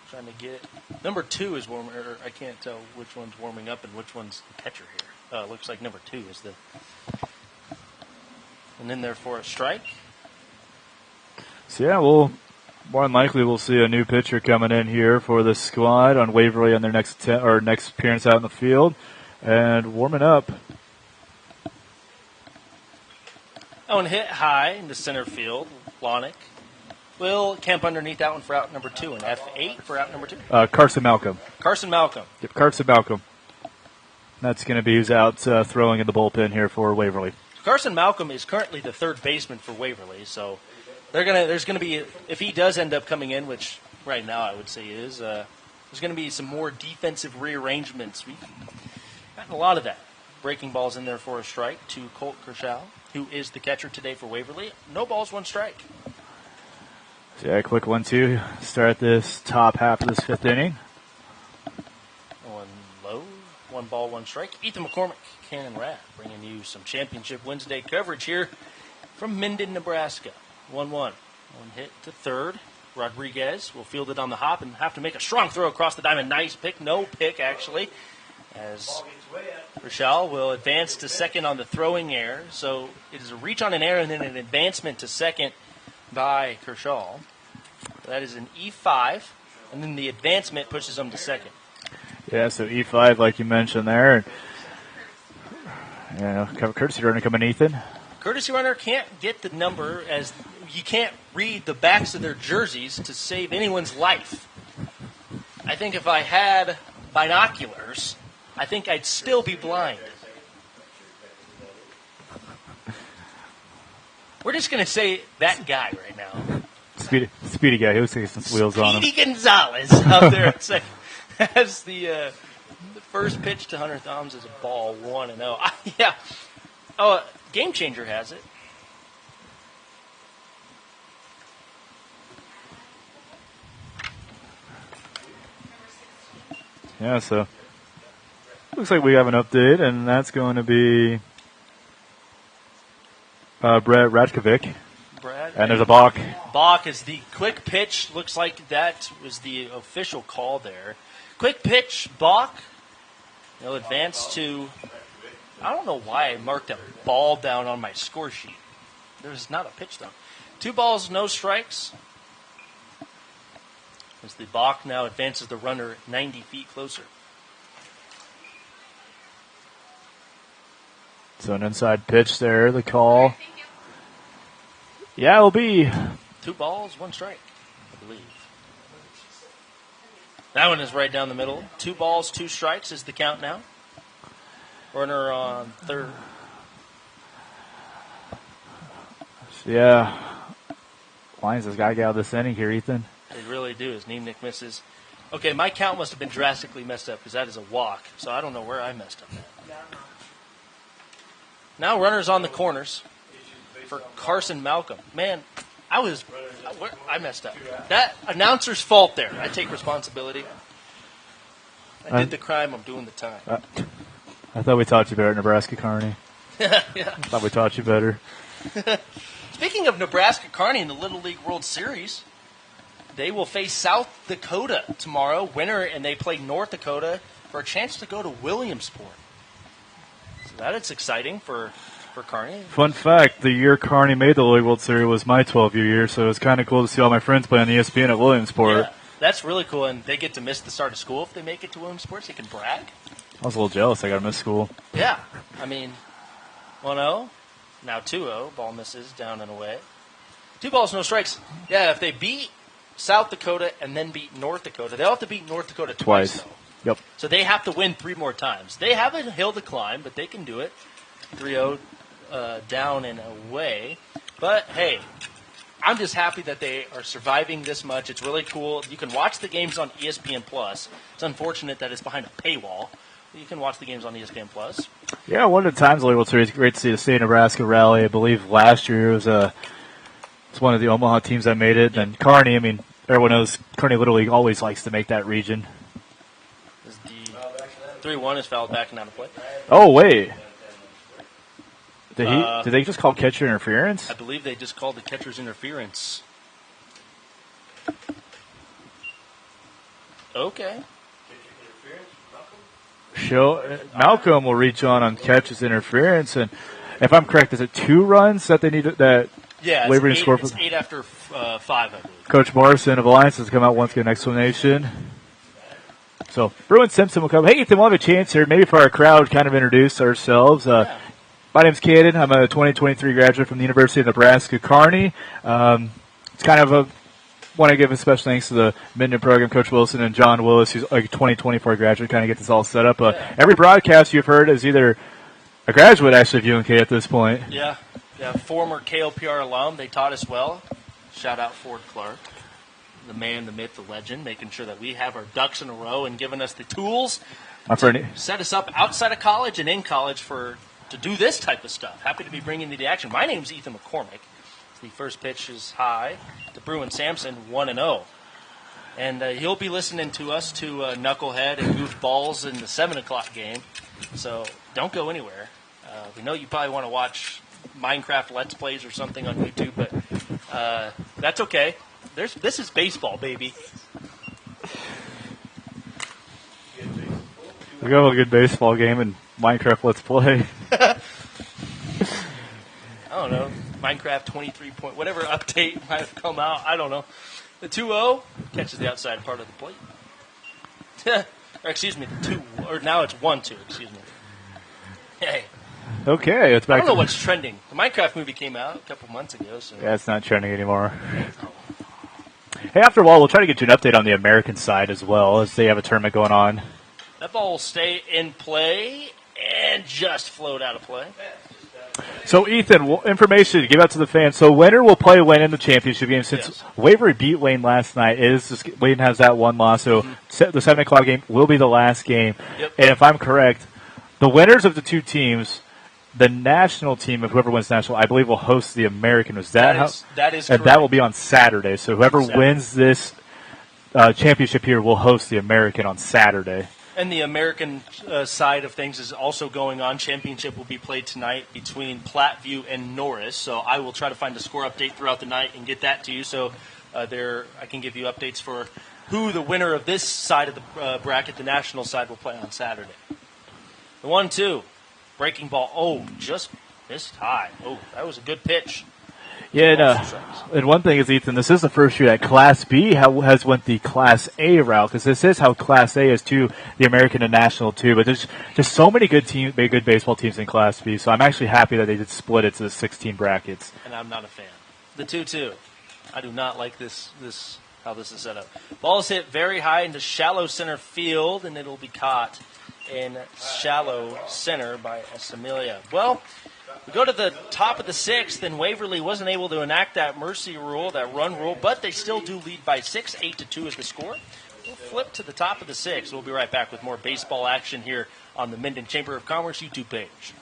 trying to get number 2 is warming. Or I can't tell which one's warming up and which one's the catcher here. Looks like number 2 is the. And then there for a strike. So yeah, more than likely we'll see a new pitcher coming in here for the squad on Waverly on their next appearance out in the field. And warming up. Oh, and hit high into center field. Lonick will camp underneath that one for out number 2. And F8 for out number 2. Carson Malcolm. Carson Malcolm. Yep, Carson Malcolm. That's going to be who's out throwing in the bullpen here for Waverly. Carson Malcolm is currently the third baseman for Waverly, so there's going to be, if he does end up coming in, which right now I would say is, there's going to be some more defensive rearrangements. We've gotten a lot of that. Breaking balls in there for a strike to Colt Kershaw, who is the catcher today for Waverly. No balls, 1 strike. So yeah, quick 1-2. Start this top half of this 5th inning. 1 low, 1-1 strike. Ethan McCormick, Cannon Rat, bringing you some Championship Wednesday coverage here from Minden, Nebraska. 1-1. 1 hit to third. Rodriguez will field it on the hop and have to make a strong throw across the diamond. Nice pick. No pick, actually, as Rochelle will advance to second on the throwing error. So it is a reach on an error and then an advancement to second by Kershaw. That is an E5, and then the advancement pushes him to second. Yeah, so E5, like you mentioned there. Yeah, courtesy runner coming, Ethan. Courtesy runner can't get the number, as you can't read the backs of their jerseys to save anyone's life. I think if I had binoculars, I think I'd still be blind. We're just going to say that guy right now. Speedy guy. He looks like he has some wheels on him. Speedy Gonzalez out there at second. As the first pitch to Hunter Thoms is a ball 1-0. Yeah. Oh, Game Changer has it. Yeah, so looks like we have an update, and that's going to be Brett Radkovic. And there's a balk. Balk is the quick pitch. Looks like that was the official call there. Quick pitch, balk. He'll advance to, I don't know why I marked a ball down on my score sheet. There's not a pitch though. 2 balls, no strikes. As the balk now advances the runner 90 feet closer. So an inside pitch there, the call. Yeah, it'll be 2 balls, 1 strike, I believe. That one is right down the middle. 2 balls, 2 strikes is the count now. Runner on third. Yeah. Lions has got to get out of this inning here, Ethan. They really do, as Niemnick misses. Okay, my count must have been drastically messed up because that is a walk, so I don't know where I messed up at. Now runners on the corners for Carson Malcolm. Man, I messed up. That announcer's fault there. I take responsibility. I did the crime. I'm doing the time. I thought we taught you better at Nebraska Kearney. Yeah. I thought we taught you better. Speaking of Nebraska Kearney in the Little League World Series, they will face South Dakota tomorrow, winner, and they play North Dakota for a chance to go to Williamsport. So that is exciting for Kearney. Fun fact, the year Kearney made the Little League World Series was my 12-year year, so it was kind of cool to see all my friends play on ESPN at Williamsport. Yeah, that's really cool, and they get to miss the start of school if they make it to Williamsport, so they can brag. I was a little jealous. I got to miss school. Yeah, I mean, 1-0, now 2-0, ball misses, down and away. 2 balls, no strikes. Yeah, if they beat South Dakota and then beat North Dakota, they'll have to beat North Dakota twice. Though. Yep. So they have to win 3 more times. They have a hill to climb, but they can do it. 3-0 down and away. But, hey, I'm just happy that they are surviving this much. It's really cool. You can watch the games on ESPN+. It's unfortunate that it's behind a paywall. You can watch the games on ESPN+. Yeah, one of the times the World Series, great to see the state of Nebraska rally. I believe last year it was one of the Omaha teams that made it. And Kearney, I mean, everyone knows Kearney Little League always likes to make that region. The 3-1 is fouled back and out of play. Oh, wait. Did they just call catcher interference? I believe they just called the catcher's interference. Okay. Malcolm will reach on catcher's interference, and if I'm correct, is it 2 runs that they need that? Yeah, Waverly it's 8, score it's 8 after 5, I believe. Coach Morrison of Alliance has come out once to get an explanation. So Bruin Simpson will come. Hey, Ethan, we'll have a chance here, maybe for our crowd, kind of introduce ourselves. My name's Caden. I'm a 2023 graduate from the University of Nebraska Kearney. It's kind of want to give a special thanks to the Minden program, Coach Wilson and John Willis, who's a 2024 graduate, kind of get this all set up. Every broadcast you've heard is either a graduate, actually, of UNK at this point. Yeah, former KOPR alum. They taught us well. Shout out Ford Clark, the man, the myth, the legend, making sure that we have our ducks in a row and giving us the tools to set us up outside of college and in college to do this type of stuff. Happy to be bringing you the action. My name's Ethan McCormick. The first pitch is high to Bruin Sampson, 1-0. And he'll be listening to us to Knucklehead and Goofballs in the 7 o'clock game. So don't go anywhere. We know you probably want to watch Minecraft Let's Plays or something on YouTube, but that's okay. This is baseball, baby. We got a good baseball game and Minecraft Let's Play. I don't know. Minecraft 23 point, whatever update might have come out. I don't know. The 2-0 catches the outside part of the plate. Or excuse me, now it's 1-2, excuse me. Hey. Okay, it's back. I don't know what's trending. The Minecraft movie came out a couple months ago. So. Yeah, it's not trending anymore. Hey, after a while, we'll try to get you an update on the American side as well, as they have a tournament going on. That ball will stay in play and just float out of play. So, Ethan, information to give out to the fans. So, winner will play Wayne in the championship game. Since Waverly beat Wayne last night, Wayne has that one loss. So, the 7 o'clock game will be the last game. Yep. And if I'm correct, the winners of the 2 teams, the national team of whoever wins national, I believe, will host the American. That is correct. And that will be on Saturday. So, whoever wins this championship here will host the American on Saturday. And the American side of things is also going on. Championship will be played tonight between Platteview and Norris. So I will try to find a score update throughout the night and get that to you. So I can give you updates for who the winner of this side of the bracket, the national side, will play on Saturday. The 1-2, breaking ball. Oh, just missed high. Oh, that was a good pitch. Yeah, and one thing is, Ethan, this is the first year that Class B has went the Class A route, because this is how Class A is too, the American and National too. But there's just so many good baseball teams in Class B, so I'm actually happy that they did split it to the 16 brackets. And I'm not a fan. The 2-2, I do not like this how this is set up. Ball is hit very high into shallow center field, and it'll be caught in shallow center by Esamilia. Well, we go to the top of the 6th, and Waverly wasn't able to enact that mercy rule, that run rule, but they still do lead by 6. 8-2 is the score. We'll flip to the top of the 6th. We'll be right back with more baseball action here on the Minden Chamber of Commerce YouTube page.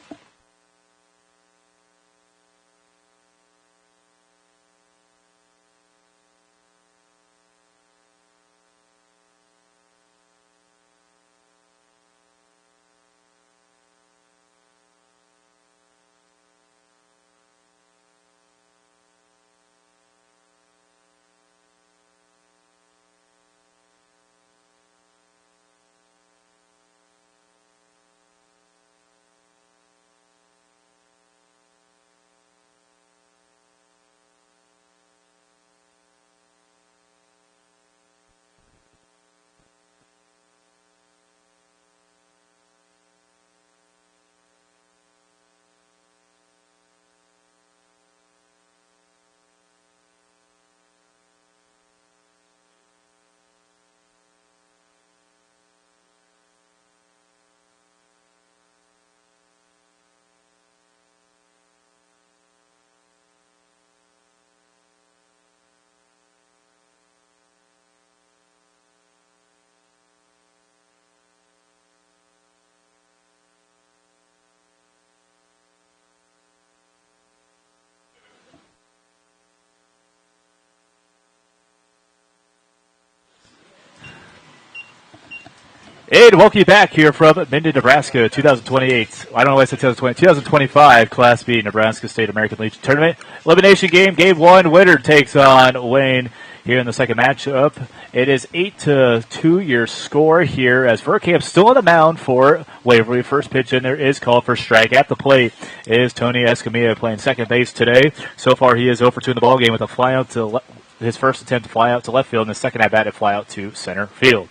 And welcome you back here from Minden, Nebraska, 2028. I don't know why I said 2020. 2025 Class B Nebraska State American Legion Tournament. Elimination game, game 1. Winner takes on Wayne here in the second matchup. It is 8-2 your score here as Verkamp still on the mound for Waverly. First pitch in there is called for strike. At the plate is Tony Escamilla playing second base today. So far he is 0 for 2 in the ballgame with a fly out to his first attempt to fly out to left field and the second at bat to fly out to center field.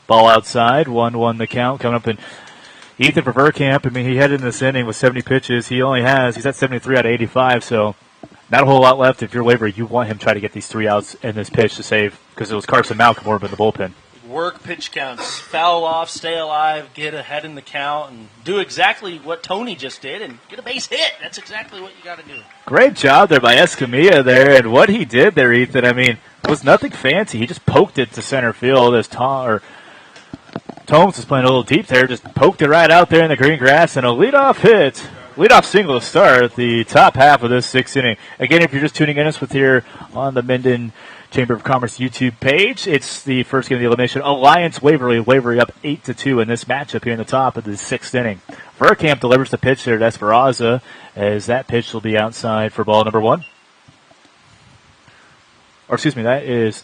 Ball outside, 1-1 the count. Coming up in Ethan for Verkamp. I mean, he headed in this inning with 70 pitches. He's at 73 out of 85, so not a whole lot left. If you're Waverly, you want him to try to get these 3 outs in this pitch to save, because it was Carson Malcolm over in the bullpen. Work pitch counts, foul off, stay alive, get ahead in the count, and do exactly what Tony just did and get a base hit. That's exactly what you got to do. Great job there by Escamilla there, and what he did there, Ethan, I mean, was nothing fancy. He just poked it to center field as Tomes was playing a little deep there, just poked it right out there in the green grass, and a leadoff single to start the top half of this 6th inning. Again, if you're just tuning in us with here on the Minden Chamber of Commerce YouTube page, it's the first game of the elimination. Alliance Waverly up 8-2 in this matchup here in the top of the 6th inning. Verkamp delivers the pitch there to Esperanza, as that pitch will be outside for ball number 1. Or excuse me, that is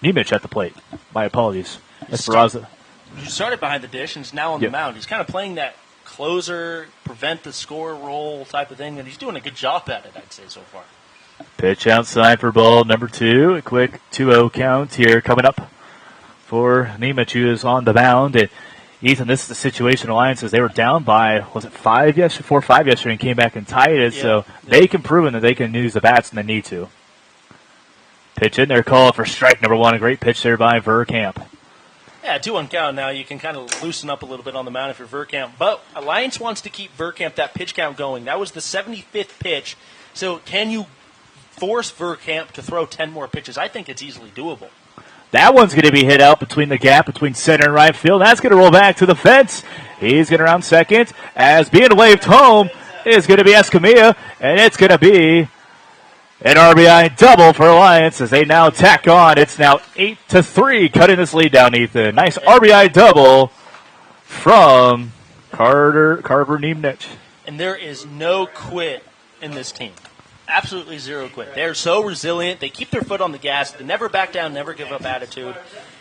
Nemich at the plate. My apologies. Esperanza. He started behind the dish and is now on the mound. He's kind of playing that closer, prevent the score role type of thing, and he's doing a good job at it, I'd say, so far. Pitch outside for ball number 2. A quick 2-0 count here coming up for Nemich, who is on the mound. And Ethan, this is the situation Alliance is. They were down by, was it 5 yesterday? 4 or 5 yesterday, and came back and tied it. Yeah. So they can prove that they can use the bats when they need to. Pitch in there, call for strike number 1. A great pitch there by Verkamp. Yeah, 2-1 count now. You can kind of loosen up a little bit on the mound if you're Verkamp. But Alliance wants to keep Verkamp, that pitch count going. That was the 75th pitch. So can you force Verkamp to throw 10 more pitches? I think it's easily doable. That one's going to be hit out between the gap between center and right field. That's going to roll back to the fence. He's going to round second. As being waved home is going to be Escamilla, and it's going to be an RBI double for Alliance as they now tack on. It's now 8-3, cutting this lead down, Ethan. Nice RBI double from Carver Nemich. And there is no quit in this team. Absolutely zero quit. They're so resilient. They keep their foot on the gas. They never back down, never give up attitude.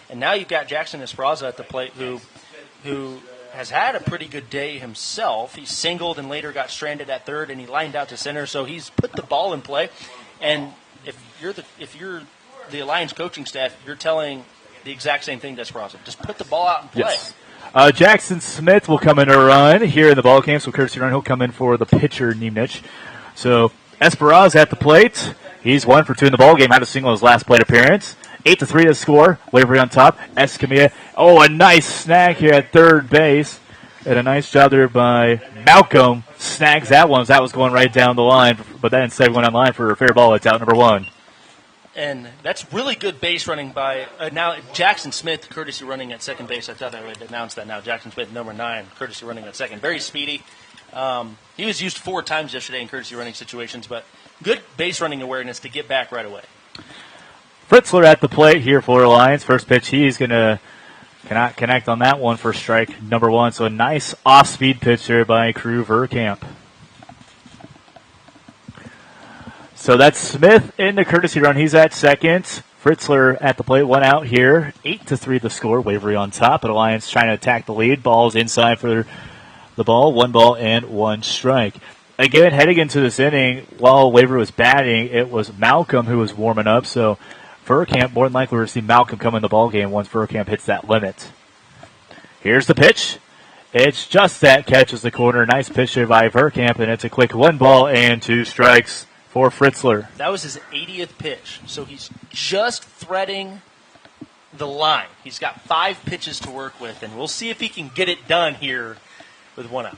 And now you've got Jackson Esparza at the plate who has had a pretty good day himself. He singled and later got stranded at third, and he lined out to center, so he's put the ball in play. And if you're the Alliance coaching staff, you're telling the exact same thing to Esparza. Just put the ball out and play. Yes. Jackson Smith will come in to run here in the ball game, so courtesy run. He'll come in for the pitcher, Nemich. So Esperanza at the plate. He's 1 for 2 in the ball game. Had a single in his last plate appearance. 8-3 to score. Waverly on top. Escamilla. Oh, a nice snag here at third base. And a nice job there by Malcolm. Snags that one. That was going right down the line. But that instead went on line for a fair ball. It's out number 1. And that's really good base running by now Jackson Smith, courtesy running at second base. I thought I would announce that now. Jackson Smith, number 9, courtesy running at second. Very speedy. He was used 4 times yesterday in courtesy running situations, but good base running awareness to get back right away. Fritzler at the plate here for Alliance. First pitch, he's going to cannot connect on that one for strike number 1. So a nice off-speed pitch there by Crew Verkamp. So that's Smith in the courtesy run. He's at second. Fritzler at the plate, 1 out here. 8-3 the score. Waverly on top, but Alliance trying to attack the lead. Ball's inside for the ball. 1 ball and 1 strike. Again, heading into this inning, while Waverly was batting, it was Malcolm who was warming up. So Verkamp, more than likely, we're going to see Malcolm come in the ball game once Verkamp hits that limit. Here's the pitch. It's just that catches the corner. Nice pitch there by Verkamp, and it's a quick 1 ball and 2 strikes for Fritzler. That was his 80th pitch, so he's just threading the line. He's got 5 pitches to work with, and we'll see if he can get it done here with 1 out.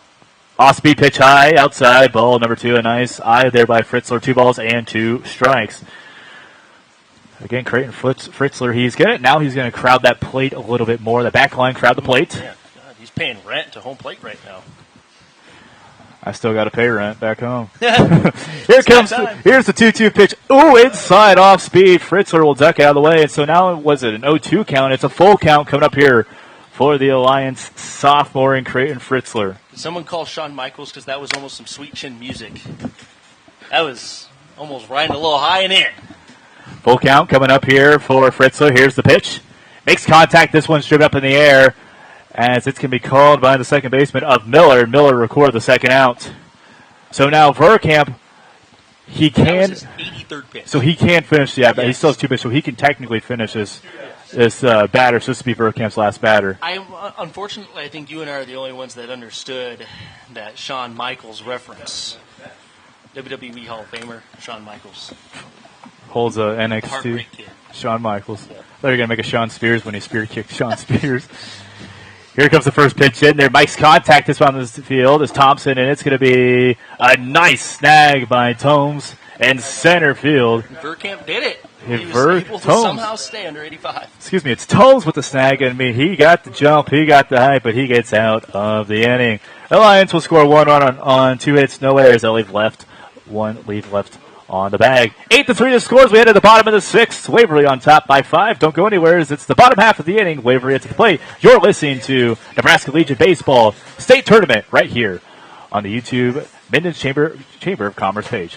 Off-speed pitch high, outside, ball number 2. A nice eye there by Fritzler. 2 balls and 2 strikes. Again, Creighton Fritzler, he's good. Now he's going to crowd that plate a little bit more. The back line, crowd the plate. Yeah, God, he's paying rent to home plate right now. I still got to pay rent back home. Here's the 2-2 pitch. Ooh, inside off speed. Fritzler will duck out of the way. And so now, was it an 0-2 count? It's a full count coming up here for the Alliance sophomore in Creighton Fritzler. Did someone call Shawn Michaels? Because that was almost some sweet chin music. That was almost riding a little high and in. Full count coming up here for Fritzler. Here's the pitch. Makes contact. This one's driven up in the air as it's going to be called by the second baseman of Miller. Miller record the second out. So now Verkamp, he can. That was his 83rd pitch. So he can finish the at-bat. Yes. He still has 2 pitches, so he can technically finish this batter. So this will be Verkamp's last batter. Unfortunately, I think you and I are the only ones that understood that Shawn Michaels reference. WWE Hall of Famer, Shawn Michaels. Holds a NXT. Heartbreak Kid. Shawn Michaels. I thought you were going to make a Sean Spears when he spear kicked Sean Spears. Here comes the first pitch in there. Mike's contact this one on the field is Thompson, and it's going to be a nice snag by Tomes in center field. Verkamp did it. He was able to Tomes. somehow stay under 85. Excuse me, it's Tomes with the snag. I mean, he got the jump, he got the height, but he gets out of the inning. Alliance will score 1 run on 2 hits, no errors. They'll leave left. 1 leave left on the bag. 8-3 the scores. We head to the bottom of the 6th. Waverly on top by 5. Don't go anywhere as it's the bottom half of the inning. Waverly at the plate. You're listening to Nebraska Legion Baseball State Tournament right here on the YouTube Minden's Chamber of Commerce page.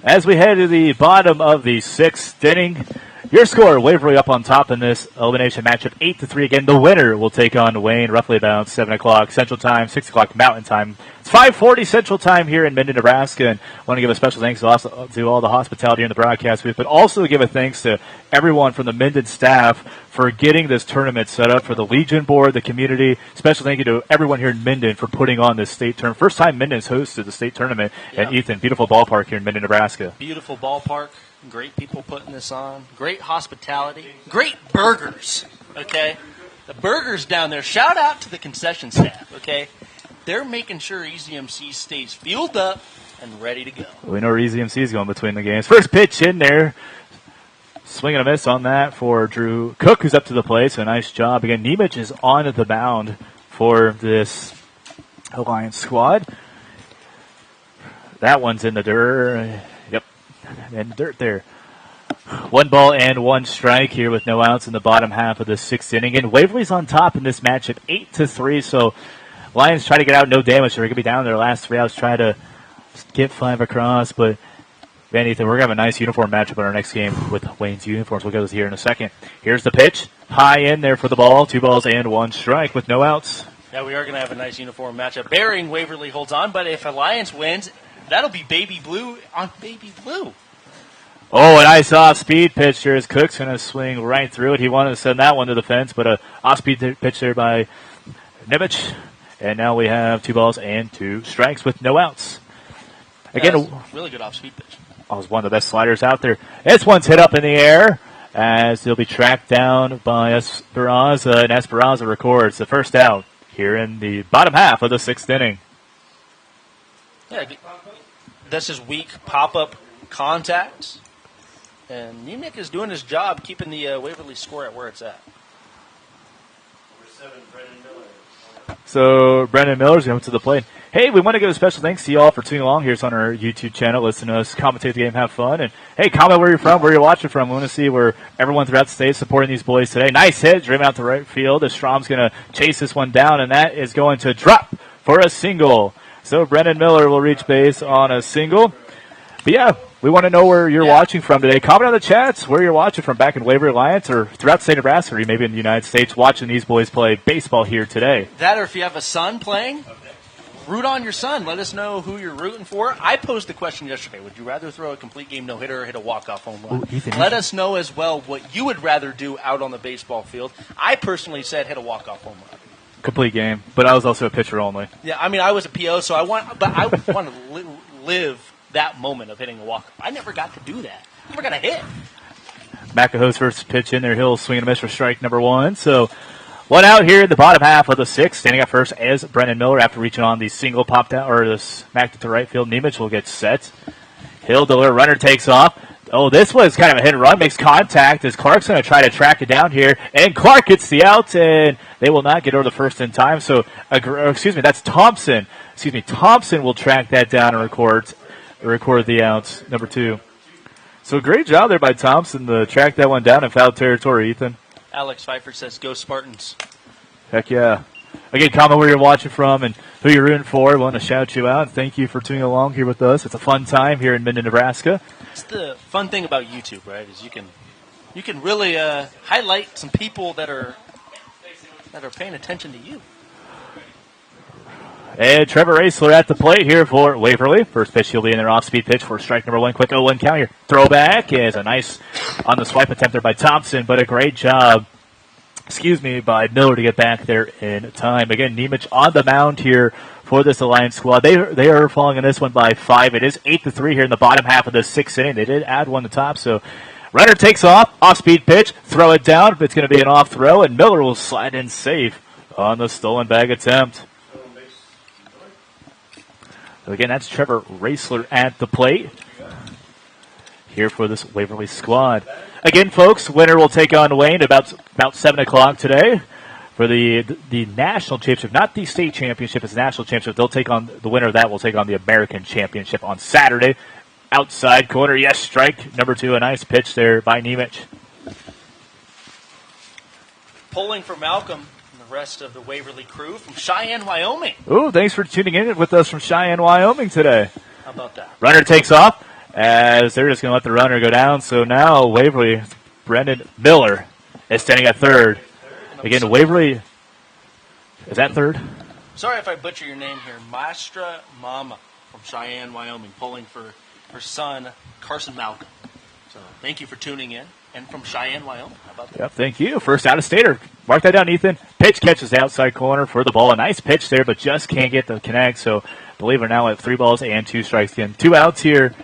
As we head to the bottom of the 6th inning, your score, Waverly up on top in this elimination matchup, 8-3. Again, the winner will take on Wayne roughly about 7 o'clock Central Time, 6 o'clock Mountain Time. It's 5:40 Central Time here in Minden, Nebraska, and I want to give a special thanks to all the hospitality in the broadcast booth, but also give a thanks to everyone from the Minden staff for getting this tournament set up, for the Legion board, the community. Special thank you to everyone here in Minden for putting on this state tournament. First time Minden's hosted the state tournament. Yeah. And Ethan, beautiful ballpark here in Minden, Nebraska. Beautiful ballpark. Great people putting this on. Great hospitality. Great burgers. Okay? The burgers down there. Shout out to the concession staff. Okay? They're making sure EZMC stays fueled up and ready to go. We know where EZMC is going between the games. First pitch in there. Swing and a miss on that for Drew Cook, who's up to the plate. So nice job. Again, Nemec is on the mound for this Alliance squad. That one's in the dirt. Yep. In the dirt there. 1 ball and 1 strike here with no outs in the bottom half of the 6th inning. And Waverly's on top in this matchup, 8-3. So Lions try to get out, no damage. They're going to be down their last 3 outs, try to get 5 across. But, man, Ethan, we're going to have a nice uniform matchup in our next game with Wayne's uniforms. We'll get those here in a second. Here's the pitch. High in there for the ball. 2 balls and 1 strike with no outs. Yeah, we are going to have a nice uniform matchup. Bearing Waverly holds on, but if Alliance wins, that'll be baby blue on baby blue. Oh, a nice off-speed pitch here as Cook's going to swing right through it. He wanted to send that one to the fence, but a off-speed pitch there by Nemec. And now we have 2 balls and 2 strikes with no outs. Again, a really good off-speed pitch. Oh, it's one of the best sliders out there. This one's hit up in the air as he'll be tracked down by Esperanza, and Esperanza records the first out here in the bottom half of the 6th inning. Yeah, that's his weak pop-up contact. And Nemec is doing his job keeping the Waverly score at where it's at. Number 7, Brendan Miller. So Brendan Miller's going to the plate. Hey, we want to give a special thanks to you all for tuning along here on our YouTube channel. Listen to us, commentate the game, have fun. And, hey, comment where you're from, where you're watching from. We want to see where everyone throughout the state is supporting these boys today. Nice hit, driven out to right field. Strom's going to chase this one down, and that is going to drop for a single. So Brendan Miller will reach base on a single. But, yeah, we want to know where you're watching from today. Comment on the chats where you're watching from, back in Waverly Alliance or throughout the state of Nebraska, or maybe in the United States, watching these boys play baseball here today. That, or if you have a son playing, root on your son. Let us know who you're rooting for. I posed the question yesterday. Would you rather throw a complete game no-hitter or hit a walk-off home run? Let us know as well what you would rather do out on the baseball field. I personally said hit a walk-off home run. Complete game, but I was also a pitcher only. Yeah, I mean, I was a PO, so I want to live that moment of hitting a walk-off. I never got to do that. I never got to hit. Macaho's first pitch in there. He'll swing and miss for strike number 1. So one out here in the bottom half of the 6th. Standing up first is Brendan Miller after reaching on the single pop down, or the smack to right field. Nemec will get set. He'll deliver. Runner takes off. Oh, this was kind of a hit and run. Makes contact as Clark's going to try to track it down here. And Clark gets the out, and they will not get over the first in time. So, that's Thompson. Thompson will track that down and record the out, number 2. So great job there by Thompson to track that one down in foul territory, Ethan. Alex Pfeiffer says, go Spartans. Heck yeah. Again, comment where you're watching from and who you're rooting for. We want to shout you out. Thank you for tuning along here with us. It's a fun time here in Minden, Nebraska. It's the fun thing about YouTube, right, is you can really highlight some people that are paying attention to you. And Trevor Raisler at the plate here for Waverly. First pitch, he'll be in their off-speed pitch for strike number 1. Quick 0-1 count here. Throwback is a nice on the swipe attempt there by Thompson, but a great job, by Miller to get back there in time. Again, Nemec on the mound here for this Alliance squad. They are falling in this one by 5. It is 8-3 here in the bottom half of the 6th inning. They did add one to top, so runner takes off-speed pitch, throw it down. It's going to be an off throw, and Miller will slide in safe on the stolen bag attempt. So again, that's Trevor Raisler at the plate here for this Waverly squad. Again, folks, winner will take on Wayne about 7 o'clock today for the national championship, not the state championship. It's the national championship. They'll take on the winner of that. Will take on the American championship on Saturday. Outside corner, yes, strike number 2. A nice pitch there by Nemec. Polling for Malcolm. The rest of the Waverly crew from Cheyenne, Wyoming. Ooh, thanks for tuning in with us from Cheyenne, Wyoming today. How about that? Runner takes off as they're just going to let the runner go down. So now Waverly, Brendan Miller is standing at third. Again, Waverly, is that third? Sorry if I butcher your name here. Maestra Mama from Cheyenne, Wyoming, polling for her son, Carson Malcolm. So thank you for tuning in. And from Cheyenne, Wyoming. How about that? Yep, thank you. First out-of-stater. Mark that down, Ethan. Pitch catches the outside corner for the ball. A nice pitch there, but just can't get the connect. So, believe it or not, at 3 balls and 2 strikes again. 2 outs here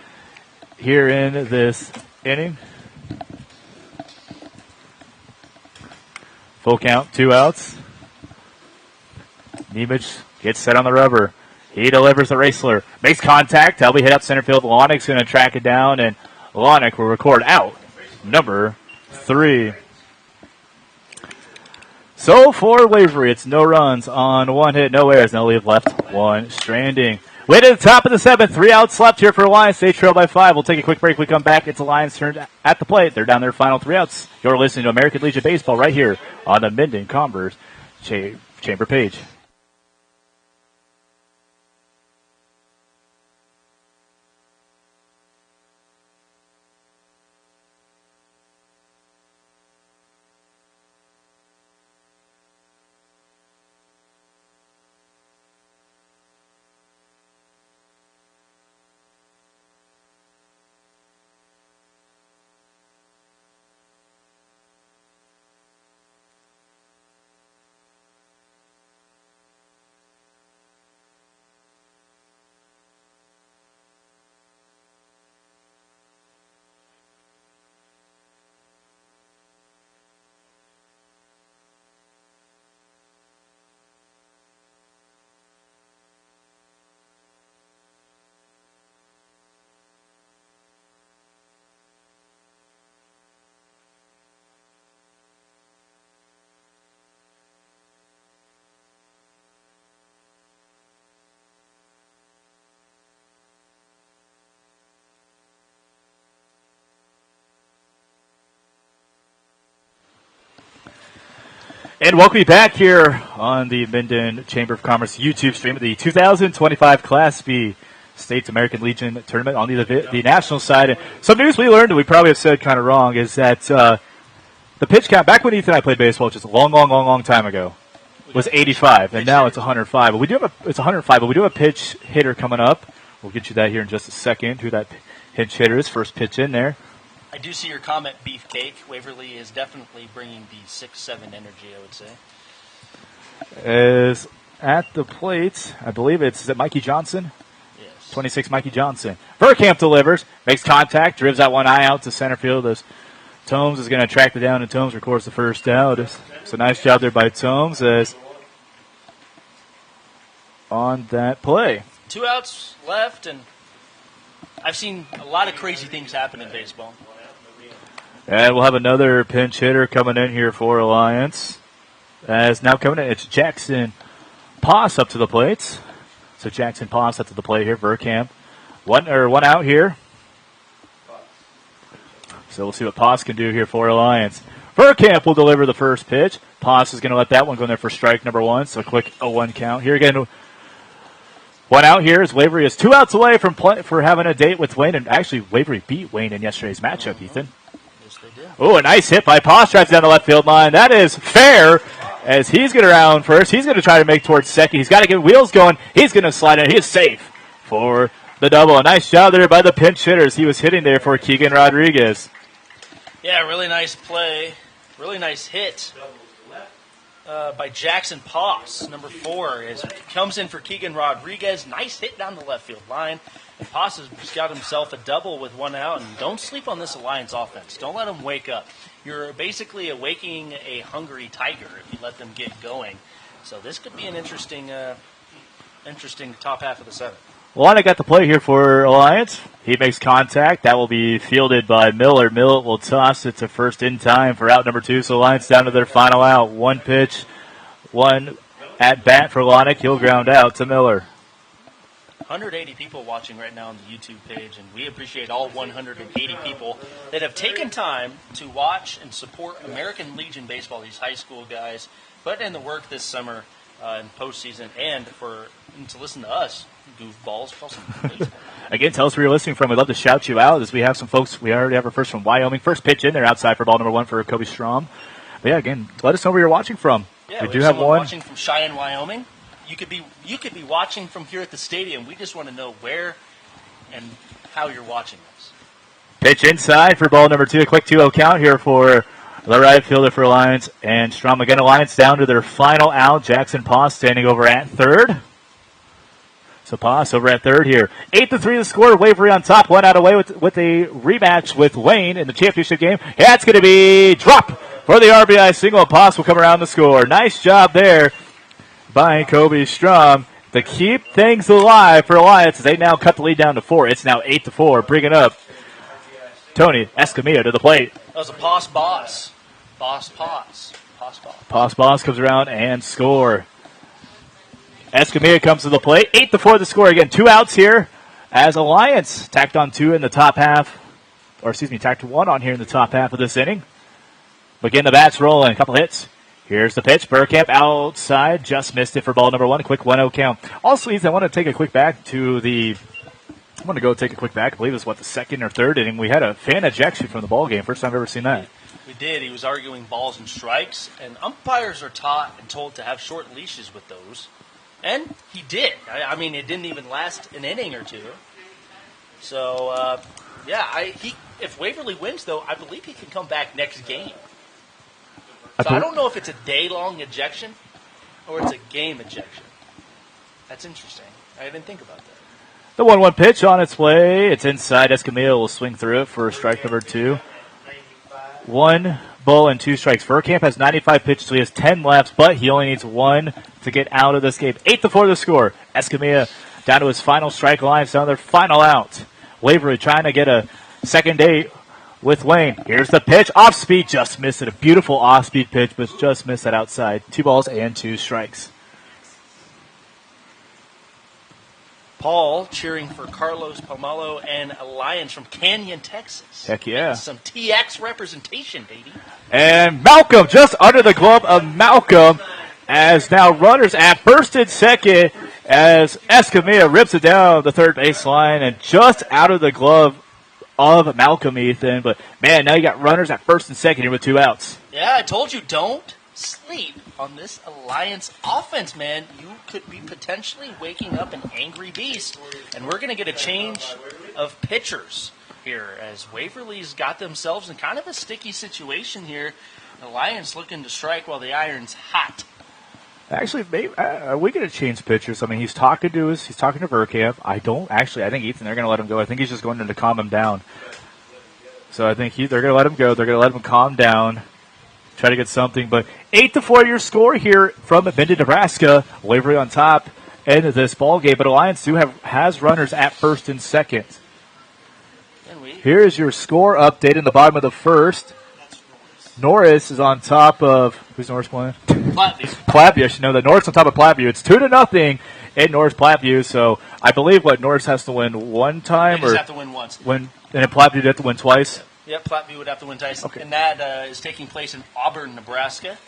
in this inning. Full count, 2 outs. Nemec gets set on the rubber. He delivers the Raisler. Makes contact. That'll be hit up center field. Lonick's going to track it down, and Lonick will record out number 3. So for Waverly, it's no runs on 1 hit, no errors, no leave left, 1 stranding. Way to the top of the 7th, 3 outs left here for Alliance. They trail by 5. We'll take a quick break. We come back. It's Alliance turn at the plate. They're down their final 3 outs. You're listening to American Legion Baseball right here on the Minden Commerce Chamber page. And welcome you back here on the Minden Chamber of Commerce YouTube stream of the 2025 Class B States American Legion Tournament on the national side. And some news we learned, and we probably have said kind of wrong, is that the pitch count, back when Ethan and I played baseball, which is a long time ago. was 85, and now it's 105. But it's 105, but we do have a pinch hitter coming up. We'll get you that here in just a second, who that pinch hitter is. First pitch in there. I do see your comment, Beefcake. Waverly is definitely bringing the 6-7 energy, I would say. Is at the plate, I believe is it Mikey Johnson? Yes. 26, Mikey Johnson. Verkamp delivers, makes contact, dribs that one eye out to center field. As Tomes is going to track it down, and Tomes records the first out. It's a nice job there by Tomes as on that play. 2 outs left, and I've seen a lot of crazy things happen in baseball. And we'll have another pinch hitter coming in here for Alliance. As now coming in, it's Jackson Poss up to the plate. So Jackson Poss up to the plate here, Verkamp. One out here. So we'll see what Poss can do here for Alliance. Verkamp will deliver the first pitch. Poss is going to let that one go in there for strike number 1. So a quick 0-1 count. Here again, 1 out here as Waverly is 2 outs away from for having a date with Wayne. And actually, Waverly beat Wayne in yesterday's matchup, Ethan. Yes, they did. Oh, a nice hit by Poss. Drives down the left field line. That is fair. As he's going to round first, he's going to try to make towards second. He's got to get wheels going. He's going to slide in. He is safe for the double. A nice job there by the pinch hitters. He was hitting there for Keegan Rodriguez. Yeah, really nice play. Really nice hit by Jackson Poss, number 4. As he comes in for Keegan Rodriguez. Nice hit down the left field line. And Poss has got himself a double with 1 out. And don't sleep on this Alliance offense. Don't let them wake up. You're basically awakening a hungry tiger if you let them get going. So this could be an interesting top half of the 7th. Well, I got the play here for Alliance. He makes contact. That will be fielded by Miller. Miller will toss it to first in time for out number 2. So Alliance down to their final out. 1 pitch, 1 at bat for Lonick. He'll ground out to Miller. 180 people watching right now on the YouTube page, and we appreciate all 180 people that have taken time to watch and support American Legion Baseball, these high school guys, put in the work this summer in postseason, and to listen to us, goofballs. Again, tell us where you're listening from. We'd love to shout you out as we have some folks. We already have our first from Wyoming. First pitch in there outside for ball number 1 for Kobe Strom. But yeah, again, let us know where you're watching from. Yeah, we do have one watching from Cheyenne, Wyoming. You could be watching from here at the stadium. We just want to know where and how you're watching this. Pitch inside for ball number 2. A quick 2-0 count here for the right fielder for Alliance. And Strom again, Alliance down to their final out. Jackson Poss standing over at third. So Poss over at third here. 8-3 the score. Waverly on top. 1 out away with a rematch with Wayne in the championship game. That's going to be drop for the RBI single. Poss will come around the score. Nice job there by Kobe Strom to keep things alive for Alliance. They now cut the lead down to 4. It's now 8-4. Bringing up Tony Escamilla to the plate. That was a Poss boss. Poss boss. Poss boss comes around and score. Escamilla comes to the plate. 8-4 the score again. 2 outs here as Alliance tacked on 2 in the top half. Tacked 1 on here in the top half of this inning. But again, the bat's rolling. A couple hits. Here's the pitch. Verkamp outside. Just missed it for ball number 1. A quick 1-0 count. Also, Ethan, I want to take a quick back to the... I want to go take a quick back. I believe it was, the second or third inning. We had a fan ejection from the ball game. First time I've ever seen that. We did. He was arguing balls and strikes. And umpires are taught and told to have short leashes with those. And he did. I mean, it didn't even last an inning or 2. So, if Waverly wins, though, I believe he can come back next game. So I don't know if it's a day-long ejection or it's a game ejection. That's interesting. I didn't think about that. The 1-1 pitch on its way. It's inside. Escamilla will swing through it for strike number 2. 1 ball and 2 strikes. Verkamp has 95 pitches, so he has 10 left, but he only needs 1 to get out of this game. 8-4 the score. Escamilla down to his final strike line, down to their final out. Waverly trying to get a second date with Wayne. Here's the pitch. Off speed. Just missed it. A beautiful off speed pitch, but just missed it outside. 2 balls and 2 strikes. Paul cheering for Carlos Pomalo and Alliance from Canyon, Texas. Heck yeah. Some TX representation, baby. And Malcolm just under the glove of Malcolm as now runners at first and second as Escamilla rips it down the third baseline and just out of the glove of Malcolm, Ethan. But, man, now you got runners at first and second here with 2 outs. Yeah, I told you, don't sleep on this Alliance offense, man. You could be potentially waking up an angry beast. And we're going to get a change of pitchers here as Waverly's got themselves in kind of a sticky situation here. Alliance looking to strike while the iron's hot. Actually, maybe, we could have changed pitchers. I mean, he's talking to Verkamp. I think Ethan, they're going to let him go. I think he's just going to calm him down. So I think they're going to let him go. They're going to let him calm down, try to get something. But 8-4 your score here from Minden, Nebraska. Waverly on top end of this ball game. But Alliance has runners at first and second. Here is your score update in the bottom of the first. Norris is on top of who's Norris playing? Platteview. I should know that Norris on top of Platteview. It's 2-0 in Norris Platteview. So I believe Norris has to win one time, they just have to win once. And then Platteview would have to win twice? Yep, Platteview would have to win twice. Okay. And that is taking place in Auburn, Nebraska.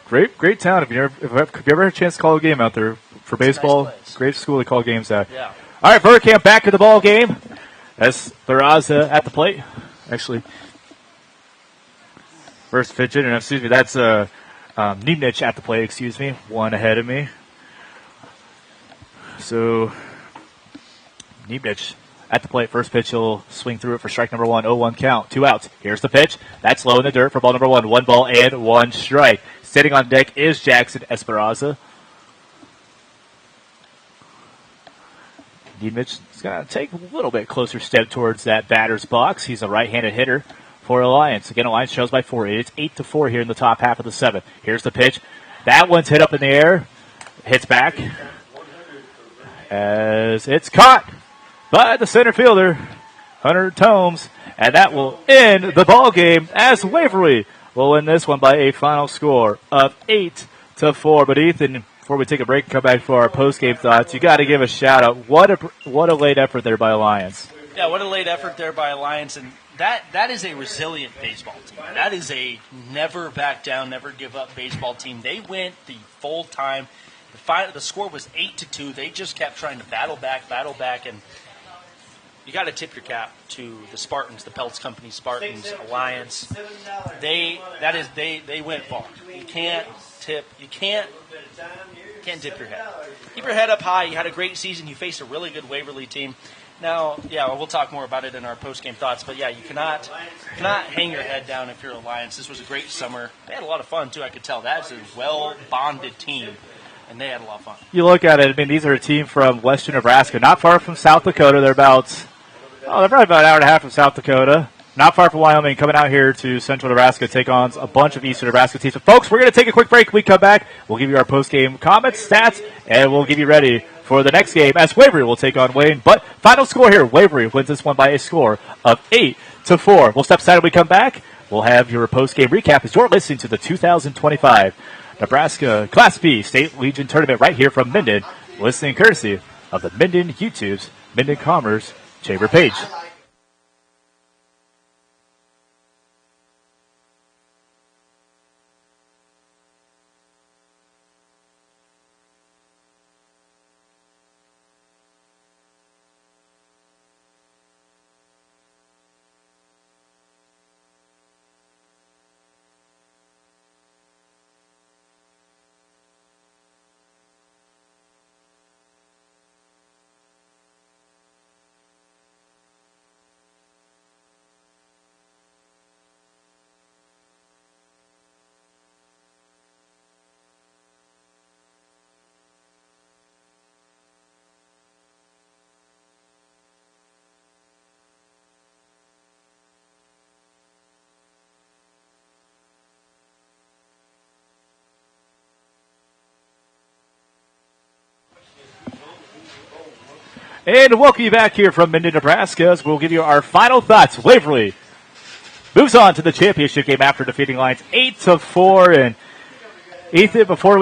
Great town. If you ever had a chance to call a game out there for baseball, nice great school to call games at. Yeah. All right, Verkamp back in the ball game. Esperaza at the plate. Actually, first pitch in, and excuse me, that's Niemnich at the plate, excuse me, one ahead of me. So, Niemnich at the plate, first pitch, he'll swing through it for strike number 1, 0-1 count, 2 outs. Here's the pitch. That's low in the dirt for ball number 1, 1 ball and 1 strike. Sitting on deck is Jackson Esperaza. Niemnich is going to take a little bit closer step towards that batter's box. He's a right-handed hitter for Alliance. Again, Alliance trails by 4. It's 8-4 here in the top half of the 7th. Here's the pitch. That one's hit up in the air. Hits back as it's caught by the center fielder, Hunter Tomes, and that will end the ball game as Waverly will win this one by a final score of 8-4. But Ethan, before we take a break and come back for our post-game thoughts, you got to give a shout-out. What a late effort there by Alliance. Yeah, what a late effort there by Alliance, and that is a resilient baseball team. That is a never back down, never give up baseball team. They went the full time. The score was 8-2. They just kept trying to battle back, and you got to tip your cap to the Spartans, the Peltz Company Spartans, Alliance. They went far. You can't tip your head. Keep your head up high. You had a great season. You faced a really good Waverly team. Now, yeah, we'll talk more about it in our post-game thoughts, but yeah, you cannot hang your head down if you're Alliance. This was a great summer. They had a lot of fun, too, I could tell. That's a well-bonded team, and they had a lot of fun. You look at it, I mean, these are a team from western Nebraska, not far from South Dakota. They're probably about an hour and a half from South Dakota. Not far from Wyoming, coming out here to central Nebraska, take on a bunch of eastern Nebraska teams. But folks, we're going to take a quick break. When we come back, we'll give you our post-game comments, stats, and we'll give you ready for the next game as Waverly will take on Wayne. But final score here, Waverly wins this one by a score of 8-4. We'll step aside when we come back. We'll have your post-game recap as you're listening to the 2025 Nebraska Class B State Legion Tournament right here from Minden, listening courtesy of the Minden YouTube's Minden Commerce Chamber page. And welcome you back here from Minden, Nebraska, as we'll give you our final thoughts. Waverly moves on to the championship game after defeating Lions 8-4. And Ethan, before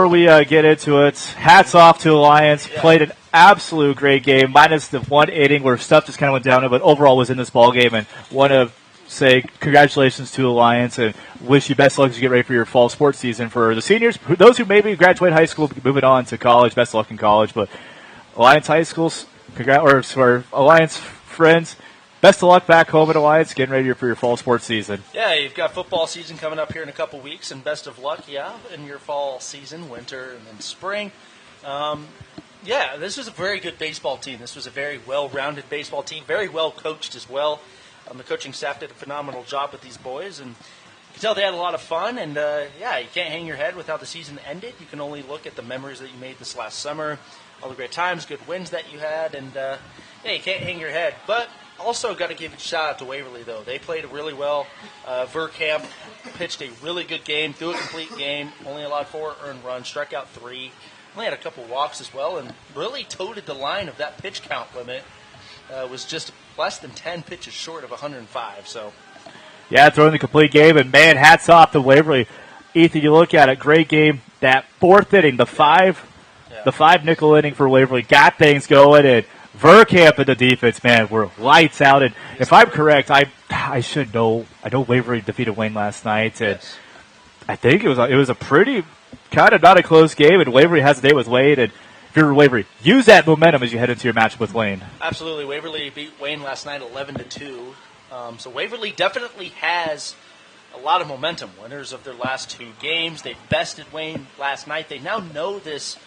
we get into it, hats off to Alliance. Played an absolute great game, minus the one inning where stuff just kind of went down, but overall was in this ball game. And want to say congratulations to Alliance and wish you best luck as you get ready for your fall sports season. For the seniors, those who maybe graduate high school, moving on to college, best luck in college. But Alliance High Schools, or Alliance friends, best of luck back home at Alliance, getting ready for your fall sports season. Yeah, you've got football season coming up here in a couple weeks, and best of luck, in your fall season, winter, and then spring. This was a very good baseball team. This was a very well-rounded baseball team, very well coached as well. The coaching staff did a phenomenal job with these boys, and you can tell they had a lot of fun. And you can't hang your head with how the season ended. You can only look at the memories that you made this last summer, all the great times, good wins that you had, and you can't hang your head. But also got to give a shout out to Waverly, though. They played really well. Verkamp pitched a really good game, threw a complete game, only allowed 4 earned runs, struck out 3. Only had a couple walks as well, and really toted the line of that pitch count limit. Was just less than 10 pitches short of 105. So, yeah, throwing the complete game, and man, hats off to Waverly. Ethan, you look at it, great game. That 4th inning, the five nickel inning for Waverly got things going, and Verkamp and the defense, man, were lights out. And if I'm correct, I should know. I know Waverly defeated Wayne last night, and yes. I think it was a pretty kind of not a close game. And Waverly has a day with Wayne, and if you're Waverly, use that momentum as you head into your matchup with Wayne. Absolutely, Waverly beat Wayne last night 11-2. So Waverly definitely has a lot of momentum. Winners of their last 2 games, they bested Wayne last night. They now know this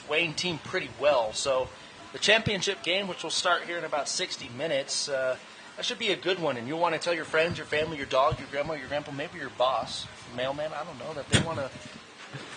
Wayne team pretty well. So the championship game, which will start here in about 60 minutes, that should be a good one. And you'll want to tell your friends, your family, your dog, your grandma, your grandpa, maybe your boss, your mailman, I don't know, that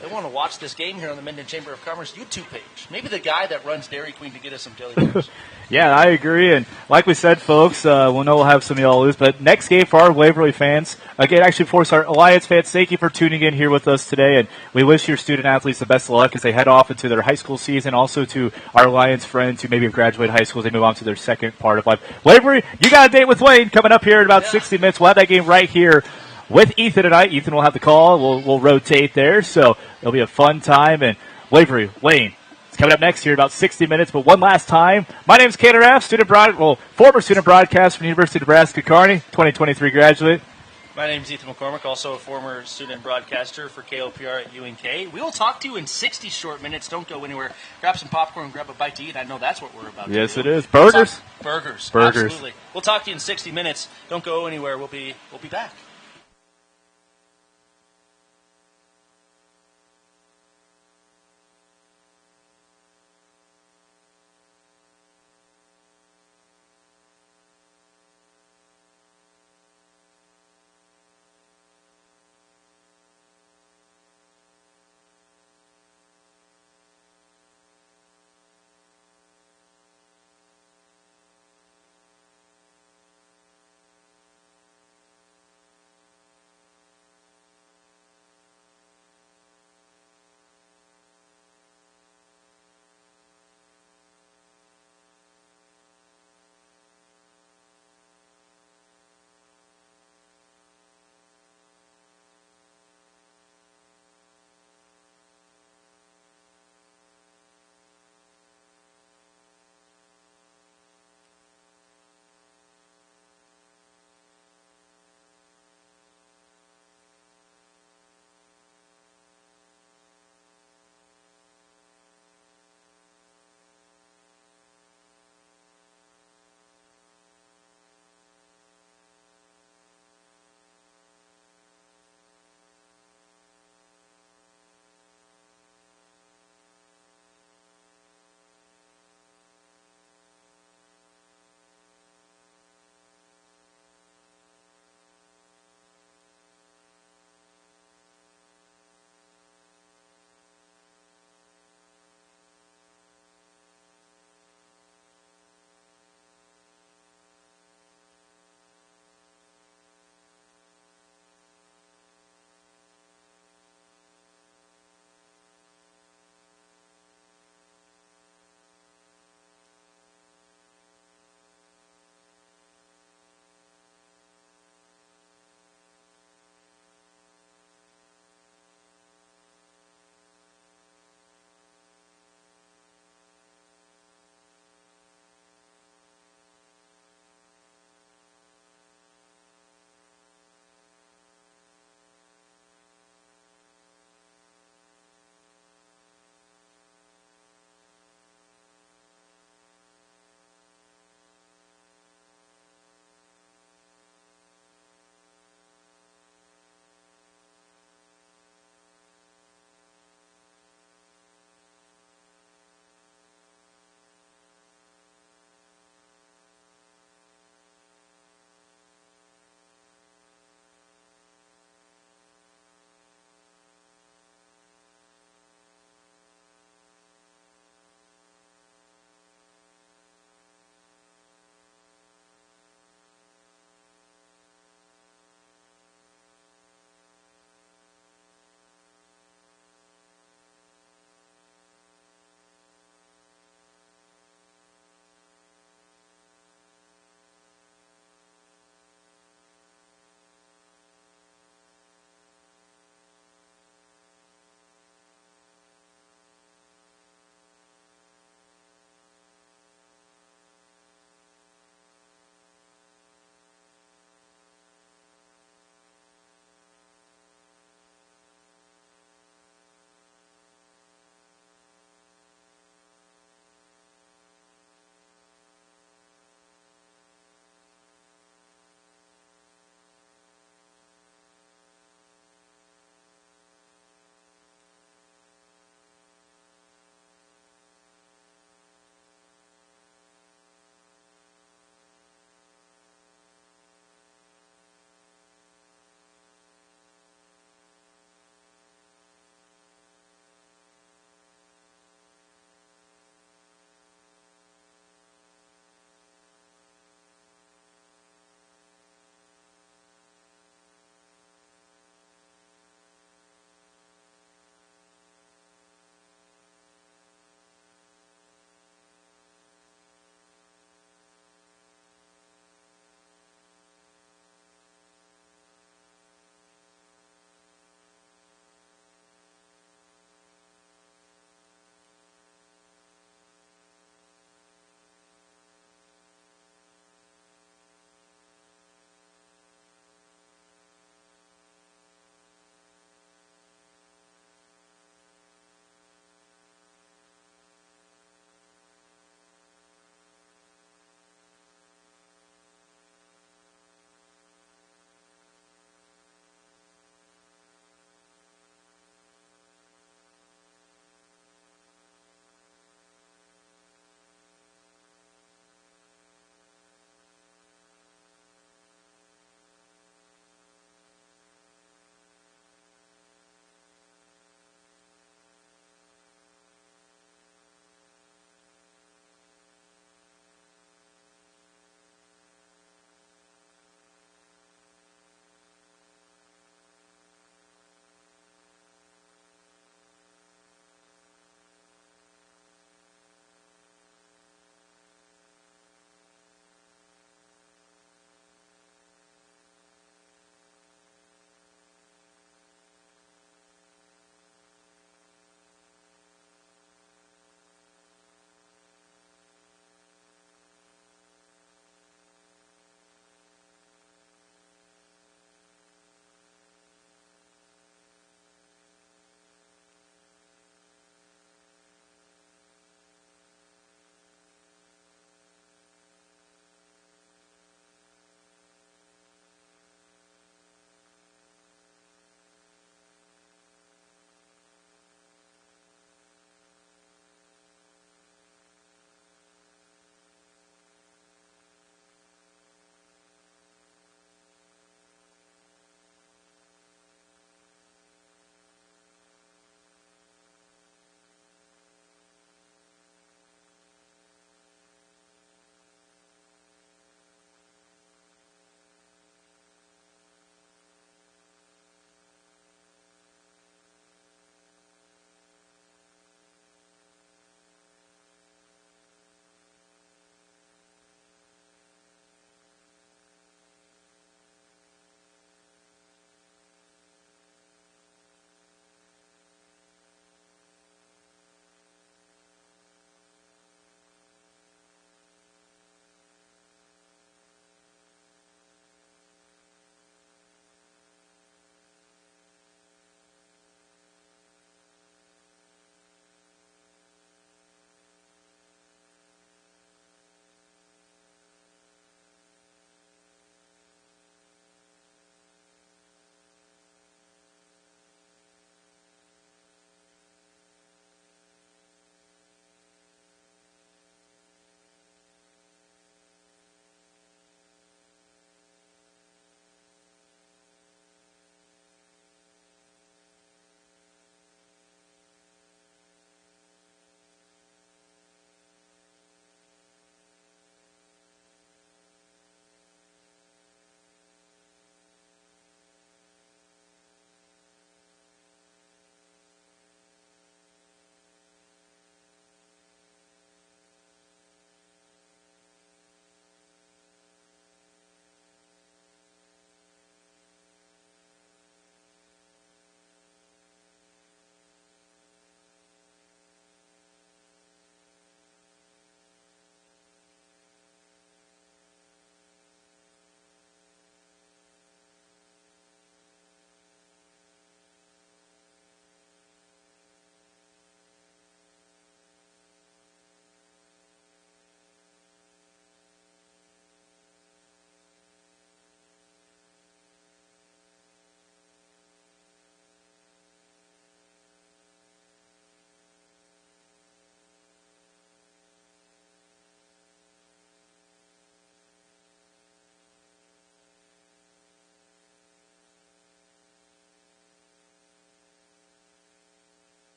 they want to watch this game here on the Minden Chamber of Commerce YouTube page. Maybe the guy that runs Dairy Queen to get us some daily news. Yeah, I agree. And like we said, folks, we'll have some of y'all lose. But next game for our Waverly fans, again, actually for our Alliance fans, thank you for tuning in here with us today. And we wish your student athletes the best of luck as they head off into their high school season. Also to our Alliance friends who maybe have graduated high school as they move on to their second part of life. Waverly, you got a date with Wayne coming up here in about 60 minutes. We'll have that game right here with Ethan tonight. Ethan will have the call. We'll rotate there, so it'll be a fun time. And Waverly, Wayne, it's coming up next here in about 60 minutes. But one last time, my name's Kader Raff, former student broadcaster from the University of Nebraska-Kearney, 2023 graduate. My name's Ethan McCormick, also a former student broadcaster for KOPR at UNK. We will talk to you in 60 short minutes. Don't go anywhere. Grab some popcorn, grab a bite to eat. I know that's what we're about to do. Yes, it is. Burgers? Burgers. Burgers. Absolutely. We'll talk to you in 60 minutes. Don't go anywhere. We'll be back.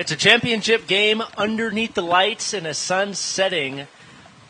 It's a championship game underneath the lights and a sun setting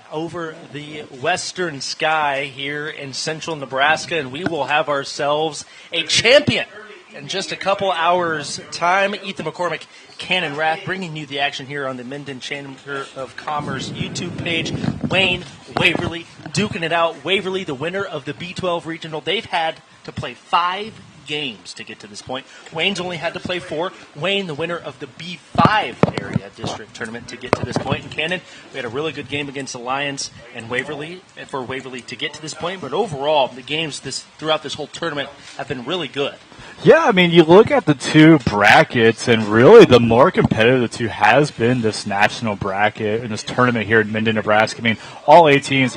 over the western sky here in central Nebraska, and we will have ourselves a champion in just a couple hours' time. Ethan McCormick, Cannon Rath, bringing you the action here on the Minden Chamber of Commerce YouTube page. Wayne, Waverly, duking it out. Waverly, the winner of the B12 Regional. They've had to play 5 games to get to this point. Wayne's only had to play 4. Wayne, the winner of the B5 area district tournament, to get to this point. And Cannon, we had a really good game against Alliance and Waverly for Waverly to get to this point. But overall, the games throughout this whole tournament have been really good. Yeah, I mean, you look at the 2 brackets, and really the more competitive the 2 has been this national bracket in this tournament here in Minden, Nebraska. I mean, all 8 teams,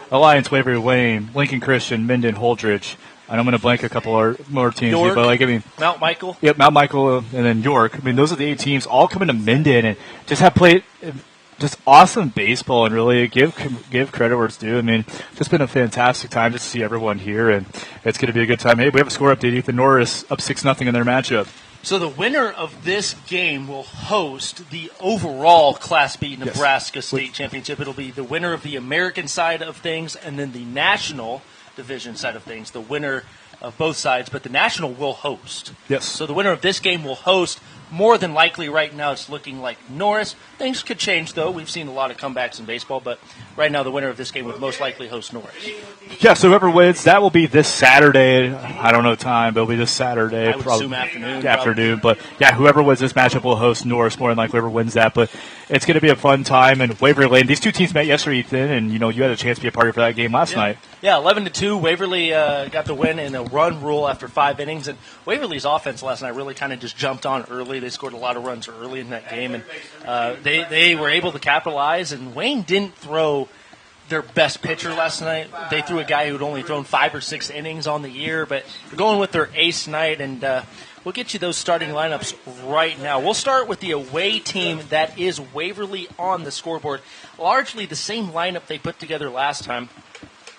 Alliance, Waverly, Wayne, Lincoln Christian, Minden, Holdridge. And I'm going to blank a couple more teams York, here, but Mount Michael. Yep, Mount Michael and then York. I mean, those are the 8 teams all coming to Minden and just have played just awesome baseball and really give credit where it's due. I mean, just been a fantastic time to see everyone here, and it's going to be a good time. Hey, we have a score update. Ethan Norris up 6-0 in their matchup. So the winner of this game will host the overall Class B Nebraska State Championship. It'll be the winner of the American side of things and then the national division side of things, the winner of both sides, but the national will host. Yes. So the winner of this game will host. More than likely right now it's looking like Norris. Things could change, though. We've seen a lot of comebacks in baseball, but right now the winner of this game would most likely host Norris. Yeah, so whoever wins, that will be this Saturday. I don't know time, but it'll be this Saturday. I would assume afternoon. Afternoon, but yeah, whoever wins this matchup will host Norris, more than likely whoever wins that. But it's going to be a fun time, and Waverly Lane, these 2 teams met yesterday, Ethan, and you had a chance to be a party for that game last night. Yeah, 11-2. Waverly got the win in a run rule after 5 innings, and Waverly's offense last night really kind of just jumped on early. They scored a lot of runs early in that game, and they were able to capitalize, and Wayne didn't throw their best pitcher last night. They threw a guy who had only thrown 5 or 6 innings on the year, but they're going with their ace night, and we'll get you those starting lineups right now. We'll start with the away team that is Waverly on the scoreboard. Largely the same lineup they put together last time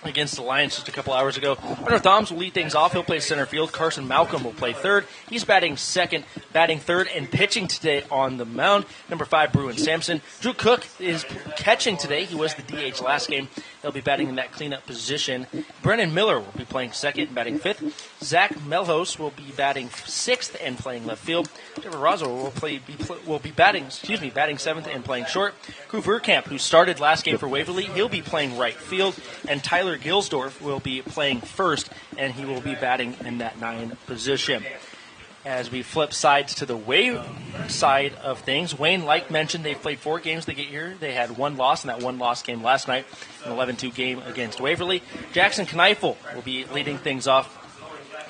against Alliance just a couple hours ago. Hunter Thoms will lead things off. He'll play center field. Carson Malcolm will play third. He's batting second, batting third, and pitching today on the mound. Number 5, Bruin Sampson. Drew Cook is catching today. He was the DH last game. He'll be batting in that cleanup position. Brennan Miller will be playing second and batting fifth. Zach Melhos will be batting sixth and playing left field. Trevor Rosser will be batting seventh and playing short. Crew Verkamp, who started last game for Waverly, he'll be playing right field. And Tyler Gilsdorf will be playing first, and he will be batting in that 9 position. As we flip sides to the Wayne side of things, Wayne, like mentioned, they've played 4 games to get here. They had 1 loss, and that 1 loss came last night, an 11-2 game against Waverly. Jackson Kneifel will be leading things off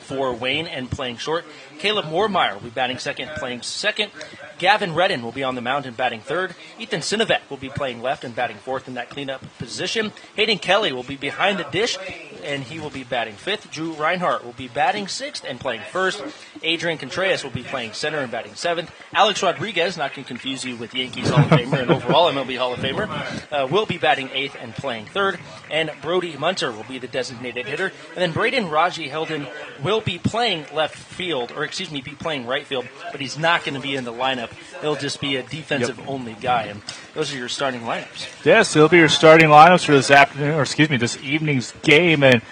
for Wayne and playing short. Caleb Moormeyer will be batting second, playing second. Gavin Redden will be on the mound and batting third. Ethan Sinovet will be playing left and batting fourth in that cleanup position. Hayden Kelly will be behind the dish, and he will be batting fifth. Drew Reinhardt will be batting sixth and playing first. Adrian Contreras will be playing center and batting seventh. Alex Rodriguez, not going to confuse you with Yankees Hall of Famer and overall MLB Hall of Famer, will be batting eighth and playing third. And Brody Munter will be the designated hitter. And then Braden Raji Helden will be playing be playing right field, but he's not going to be in the lineup. He'll just be a defensive-only guy. And those are your starting lineups. Yes, they'll be your starting lineups for this evening's game. And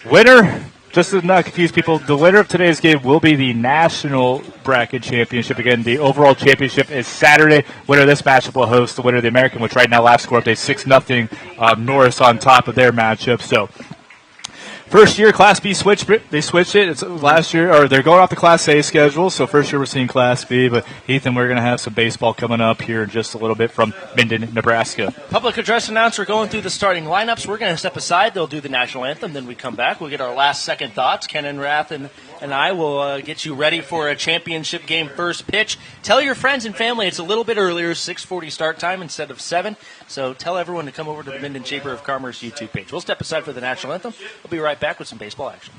winner, just to not confuse people, the winner of today's game will be the national bracket championship. Again, the overall championship is Saturday. Winner of this matchup will host the winner of the American, which right now last score update 6-0. Norris on top of their matchup. So first year, Class B switched it. They switched it. It's last year, or they're going off the Class A schedule. So first year we're seeing Class B. But Ethan, we're going to have some baseball coming up here in just a little bit from Minden, Nebraska. Public address announcer going through the starting lineups. We're going to step aside. They'll do the national anthem. Then we come back. We'll get our last second thoughts. Ken and Rath and I will get you ready for a championship game first pitch. Tell your friends and family it's a little bit earlier, 6:40 start time instead of 7. So tell everyone to come over to the Minden Chamber of Commerce YouTube page. We'll step aside for the national anthem. We'll be right back with some baseball action.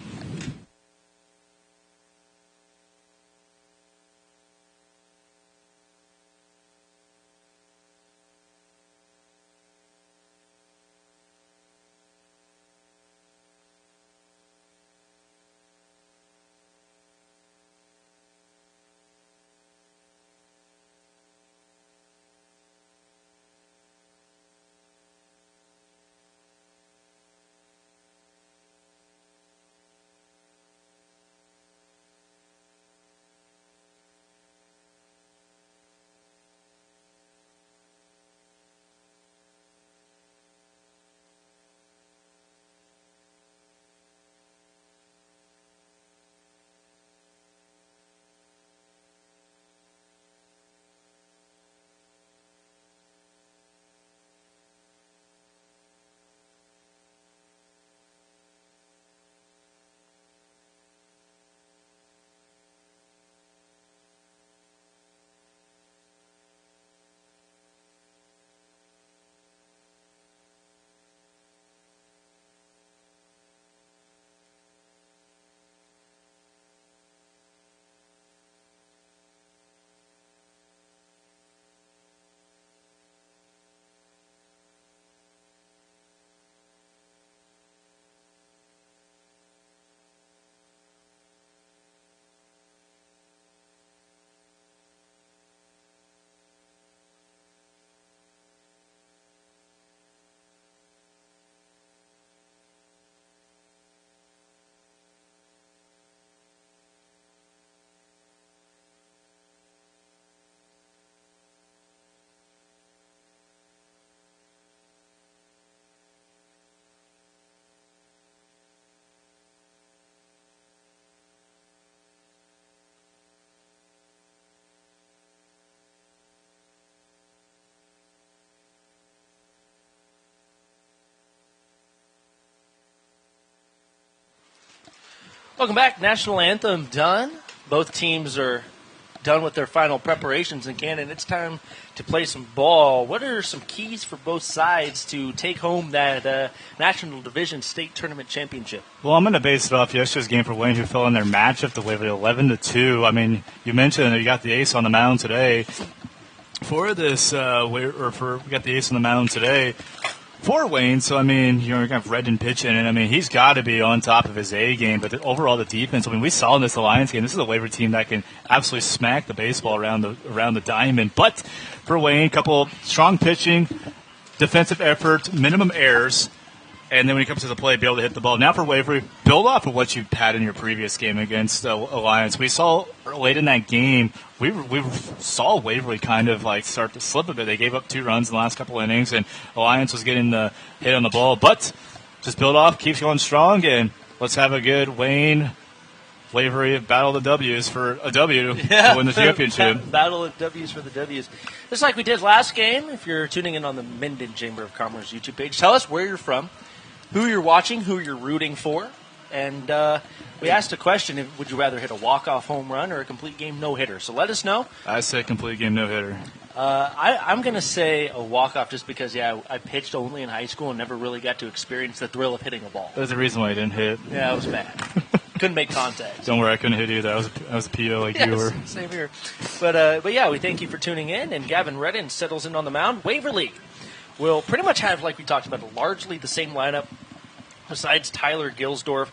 Welcome back. National anthem done. Both teams are done with their final preparations in Canton. It's time to play some ball. What are some keys for both sides to take home that National Division State Tournament Championship? Well, I'm going to base it off yesterday's game for Wayne, who fell in their matchup to Waverly 11-2. I mean, you mentioned that you got the ace on the mound today. For this, we got the ace on the mound today for Wayne. So, I mean, you're going to have Redden pitching, and I mean, he's got to be on top of his A game. But overall, the defense, I mean, we saw in this Alliance game, this is a Waverly team that can absolutely smack the baseball around the diamond. But for Wayne, a couple strong pitching, defensive effort, minimum errors, and then when he comes to the plate, be able to hit the ball. Now for Waverly, build off of what you had in your previous game against Alliance. We saw late in that game, we saw Waverly kind of like start to slip a bit. They gave up 2 runs in the last couple innings, and Alliance was getting the hit on the ball. But just build off, keeps going strong, and let's have a good Waverly battle of the W's for a W to win the championship. Battle of W's for the W's. Just like we did last game, if you're tuning in on the Minden Chamber of Commerce YouTube page, tell us where you're from, who you're watching, who you're rooting for. And we asked a question, would you rather hit a walk-off home run or a complete game no-hitter? So let us know. I say complete game no-hitter. I'm going to say a walk-off just because, I pitched only in high school and never really got to experience the thrill of hitting a ball. There's a reason why I didn't hit. Yeah, it was bad. Couldn't make contact. Don't worry, I couldn't hit either. I was a PO like you were. Same here. But yeah, we thank you for tuning in. And Gavin Redden settles in on the mound. Waverly will pretty much have, like we talked about, largely the same lineup. Besides Tyler Gilsdorf,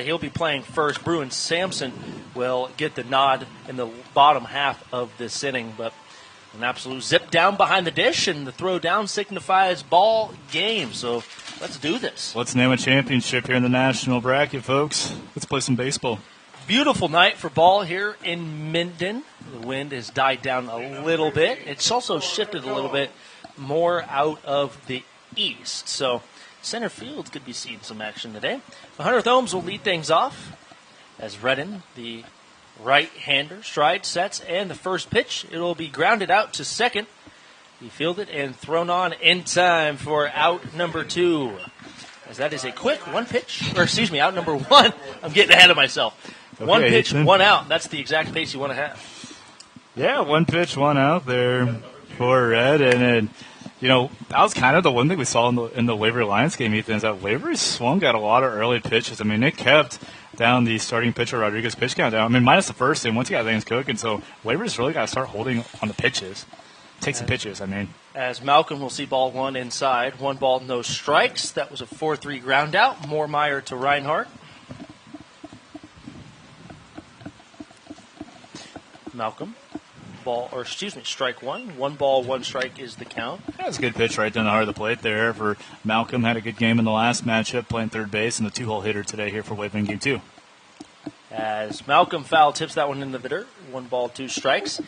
he'll be playing first. Bruin Sampson will get the nod in the bottom half of this inning. But an absolute zip down behind the dish, and the throw down signifies ball game. So let's do this. Let's name a championship here in the national bracket, folks. Let's play some baseball. Beautiful night for ball here in Minden. The wind has died down a little bit. It's also shifted a little bit more out of the east. So center field could be seeing some action today. 100th Ohms will lead things off as Redden, the right-hander, stride sets, and the first pitch. It will be grounded out to second. Be fielded and thrown on in time for out number 2. As that is a quick out number 1. I'm getting ahead of myself. Okay, 1 pitch, Ethan. 1 out. That's the exact pace you want to have. Yeah, 1 pitch, 1 out there for Red, and that was kind of the one thing we saw in the Waverly Alliance game, Ethan, is that Waverly swung at a lot of early pitches. I mean, it kept down the starting pitcher Rodriguez pitch count down. I mean, minus the first inning, once he got things cooking. So Waverly's really got to start holding on the pitches. Take some pitches, I mean. As Malcolm will see ball 1 inside. 1 ball, no strikes. That was a 4-3 ground out. Moormeyer to Reinhardt. Malcolm. Strike 1. 1 ball, 1 strike is the count. That's a good pitch right down the heart of the plate there for Malcolm. Had a good game in the last matchup, playing third base, and the 2-hole hitter today here for Waverly in game 2. As Malcolm foul tips that one into the dirt. 1 ball, 2 strikes.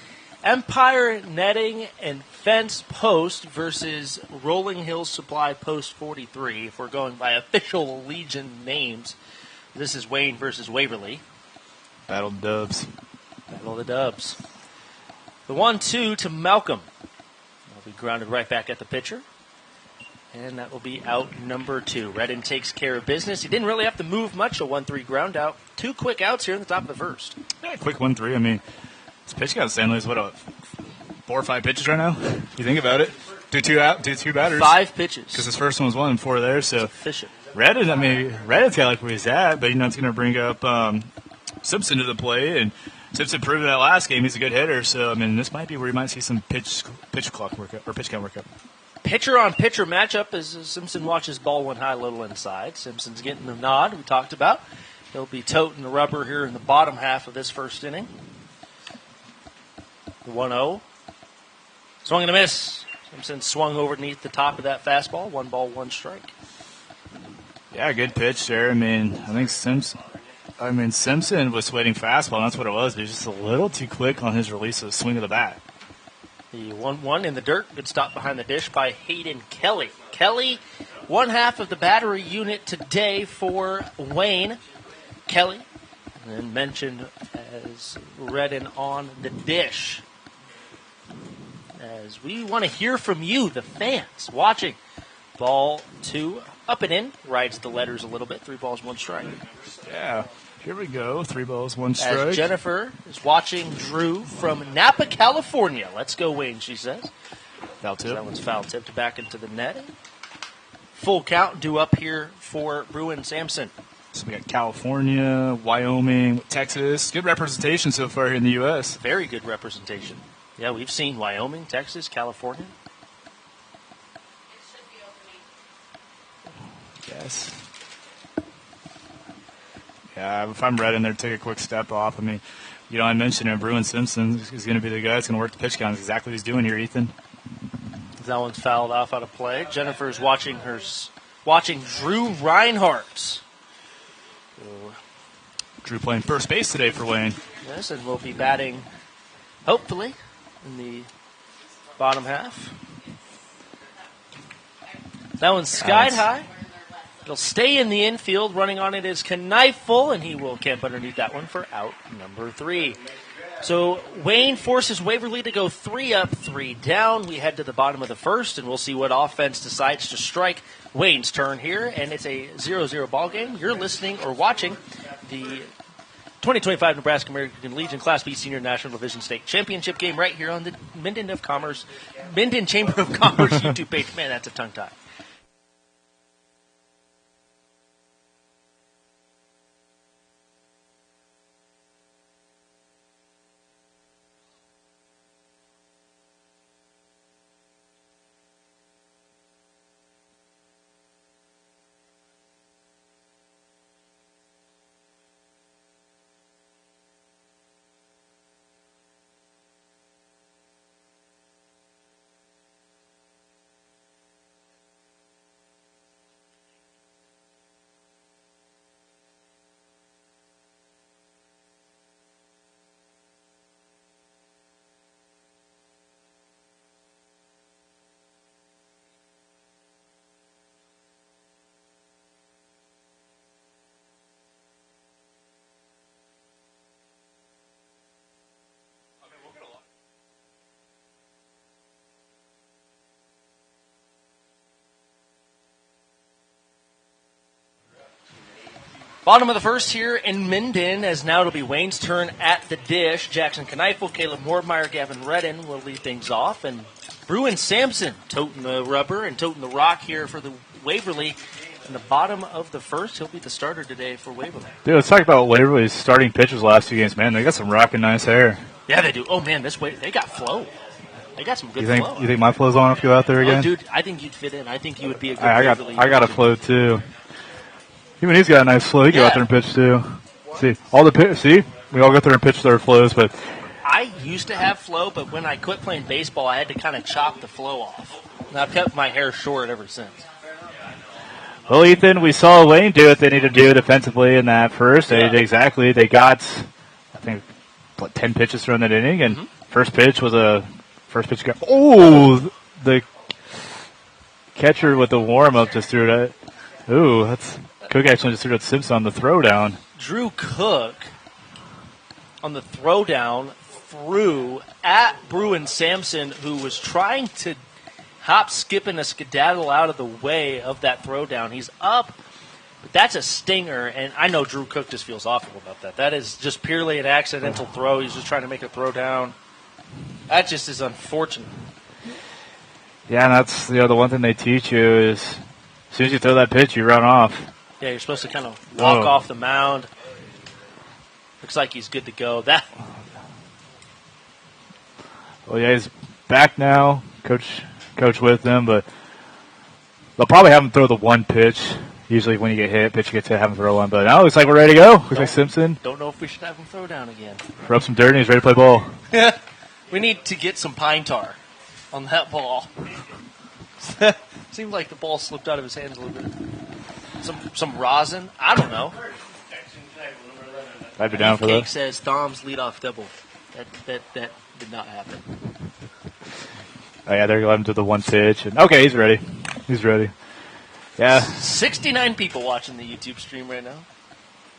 Empire Netting and Fence Post versus Rolling Hills Supply Post 43. If we're going by official Legion names, this is Wayne versus Waverly. Battle of the Dubs. Battle of the Dubs. The 1-2 to Malcolm. Will be grounded right back at the pitcher. And that will be out number 2. Redden takes care of business. He didn't really have to move much. A 1-3 ground out. 2 quick outs here in the top of the first. Yeah, quick 1-3. I mean, this pitch count St. Louis, 4 or 5 pitches right now? You think about it. Do 2 batters. 5 pitches. Because his first one was 1 and 4 there. So efficient. Redden's got like where he's at, but it's going to bring up Simpson to the plate, and Simpson proved in that last game he's a good hitter. So this might be where you might see some pitch clock workup or pitch count workup. Pitcher-on-pitcher matchup as Simpson watches ball 1 high, little inside. Simpson's getting the nod we talked about. He'll be toting the rubber here in the bottom half of this first inning. The 1-0. Swung and a miss. Simpson swung overneath the top of that fastball. 1 ball, 1 strike. Yeah, good pitch there. I think Simpson was swinging fastball, and that's what it was. He was just a little too quick on his release of the swing of the bat. The 1-1 in the dirt. Good stop behind the dish by Hayden Kelly. Kelly, 1/2 of the battery unit today for Wayne. Kelly, and mentioned as Redden on the dish. As we want to hear from you, the fans, watching. Ball 2, up and in. Rides the letters a little bit. 3 balls, 1 strike. Yeah. Here we go. 3 balls, 1 strike. As Jennifer is watching Drew from Napa, California. Let's go, Wayne, she says. Foul tip. That one's foul tipped back into the net. Full count due up here for Bruin Sampson. So we got California, Wyoming, Texas. Good representation so far here in the U.S. Very good representation. Yeah, we've seen Wyoming, Texas, California. Yes. Yeah, if I'm right in there, take a quick step off. I mean, I mentioned it, Bruin Simpson is going to be the guy that's going to work the pitch count. That's exactly what he's doing here, Ethan. That one's fouled off out of play. Jennifer's watching Drew Reinhardt. Drew playing first base today for Wayne. Yes, and we'll be batting, hopefully, in the bottom half. That one's skied high. It'll stay in the infield. Running on it is Kneifel, and he will camp underneath that one for out number 3. So Wayne forces Waverly to go 3 up, 3 down. We head to the bottom of the first, and we'll see what offense decides to strike. Wayne's turn here, and it's a 0-0 ball game. You're listening or watching the 2025 Nebraska American Legion Class B Senior National Division State Championship game right here on the Minden Chamber of Commerce YouTube page. Man, that's a tongue tie. Bottom of the first here in Minden, as now it'll be Wayne's turn at the dish. Jackson Kneifel, Caleb Mordmeyer, Gavin Redden will lead things off. And Bruin Sampson toting the rubber and toting the rock here for the Waverly. In the bottom of the first, he'll be the starter today for Waverly. Dude, let's talk about Waverly's starting pitchers last 2 games. Man, they got some rocking nice hair. Yeah, they do. Oh, man, they got flow. They got some good flow. You think my flow's on if you go out there again? Oh, dude, I think you'd fit in. I think you would be a good I got a flow, too. Even he's got a nice flow. He can go out there and pitch, too. See, we all go there and pitch their flows, but I used to have flow, but when I quit playing baseball, I had to kind of chop the flow off. And I've kept my hair short ever since. Well, Ethan, we saw Wayne do what they needed to do defensively in that first. They did exactly. They got, I think, 10 pitches thrown that inning, and first pitch. The catcher with the warm-up just threw that. Cook actually just threw it to Simpson on the throwdown. Drew Cook on the throwdown threw at Bruin Sampson, who was trying to hop, skip, and a skedaddle out of the way of that throwdown. He's up, but that's a stinger, and I know Drew Cook just feels awful about that. That is just purely an accidental throw. He's just trying to make a throw down. That just is unfortunate. Yeah, and that's the one thing they teach you is as soon as you throw that pitch, you run off. Yeah, you're supposed to kind of walk off the mound. Looks like he's good to go. Well, yeah, he's back now. Coach with them, but they'll probably have him throw the one pitch. Usually when you get hit, pitch gets hit, have him throw one. But now it looks like we're ready to go. Looks like Simpson. Don't know if we should have him throw down again. Rub some dirt and he's ready to play ball. We need to get some pine tar on that ball. Seemed like the ball slipped out of his hands a little bit. Some rosin. I don't know. I'd be down for that. Cake says Dom's leadoff double. That did not happen. Oh, yeah, they're going to let him do the one pitch. And, okay, he's ready. Yeah. 69 people watching the YouTube stream right now.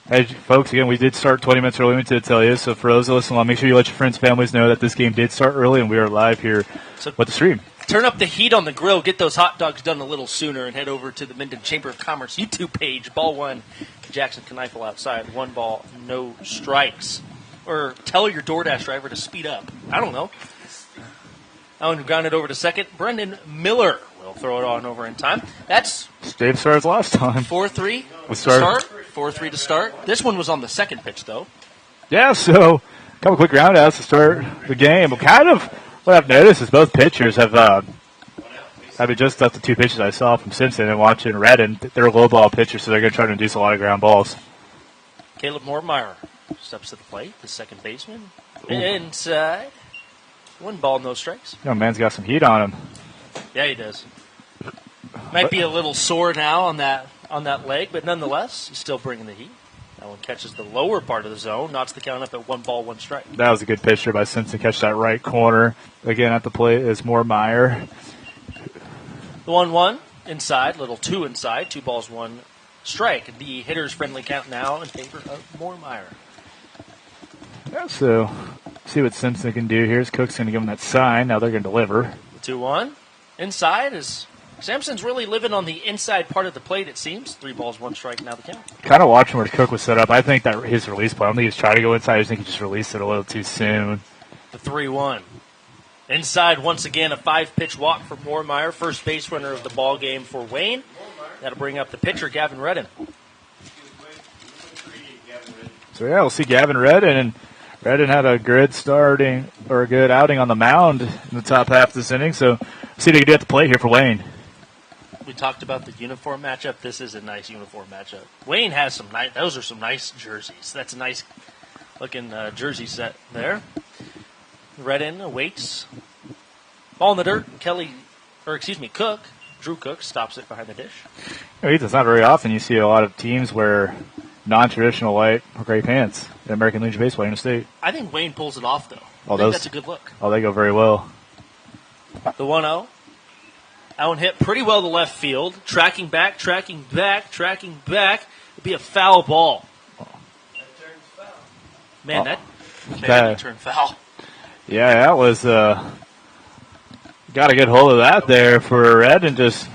Hey, folks, again, we did start 20 minutes early, we did tell you. So for those that listen along, make sure you let your friends, families know that this game did start early, and we are live here with the stream. Turn up the heat on the grill. Get those hot dogs done a little sooner and head over to the Minden Chamber of Commerce YouTube page. Ball one. Jackson Kneifel outside. 1 ball, no strikes. Or tell your DoorDash driver to speed up. I don't know. Owen grounded over to second. Brendan Miller will throw it on over in time. That's Dave started last time. 4-3 We to start. started. 4-3 to start. This one was on the second pitch, though. Yeah, so a couple quick roundouts to start the game. Kind of what I've noticed is both pitchers have, just left the 2 pitches I saw from Simpson and watching Redden. They're low ball pitchers, so they're going to try to induce a lot of ground balls. Caleb Moormeyer steps to the plate, the second baseman. Inside. 1 ball, no strikes. Young man's got some heat on him. Yeah, he does. Might be a little sore now on that leg, but nonetheless, he's still bringing the heat. That one catches the lower part of the zone, knocks the count up at 1 ball, 1 strike. That was a good pitch there by Simpson. Catch that right corner. Again, at the plate is Moormeyer. The 1-1 inside, little 2 inside, 2 balls, 1 strike. The hitter's friendly count now in favor of Moormeyer. Yeah, so see what Simpson can do here. Cook's going to give him that sign. Now they're going to deliver. The 2-1 inside is Sampson's really living on the inside part of the plate, it seems. 3 balls, 1 strike, now the count. Kind of watching where Cook was set up. I think that his release play, I don't think he was trying to go inside. I just think he just released it a little too soon. The 3-1. Inside, once again, a 5-pitch walk for Moormeyer, first base runner of the ball game for Wayne. That'll bring up the pitcher, Gavin Redden. So, yeah, we'll see Gavin Redden. And Redden had a good outing on the mound in the top half of this inning. So, see what he can do at the plate here for Wayne. We talked about the uniform matchup. This is a nice uniform matchup. Wayne has some nice, those are some nice jerseys. That's a nice looking jersey set there. Redden awaits. Ball in the dirt. Cook. Drew Cook stops it behind the dish. It's not very often you see a lot of teams wear non-traditional white or gray pants in American Legion Baseball in the state. I think Wayne pulls it off, though. I think that's a good look. Oh, they go very well. The 1-0. That one hit pretty well to left field. Tracking back. It'd be a foul ball. That turns foul. Man, that turned foul. Yeah, that was got a good hold of that there for Red, and just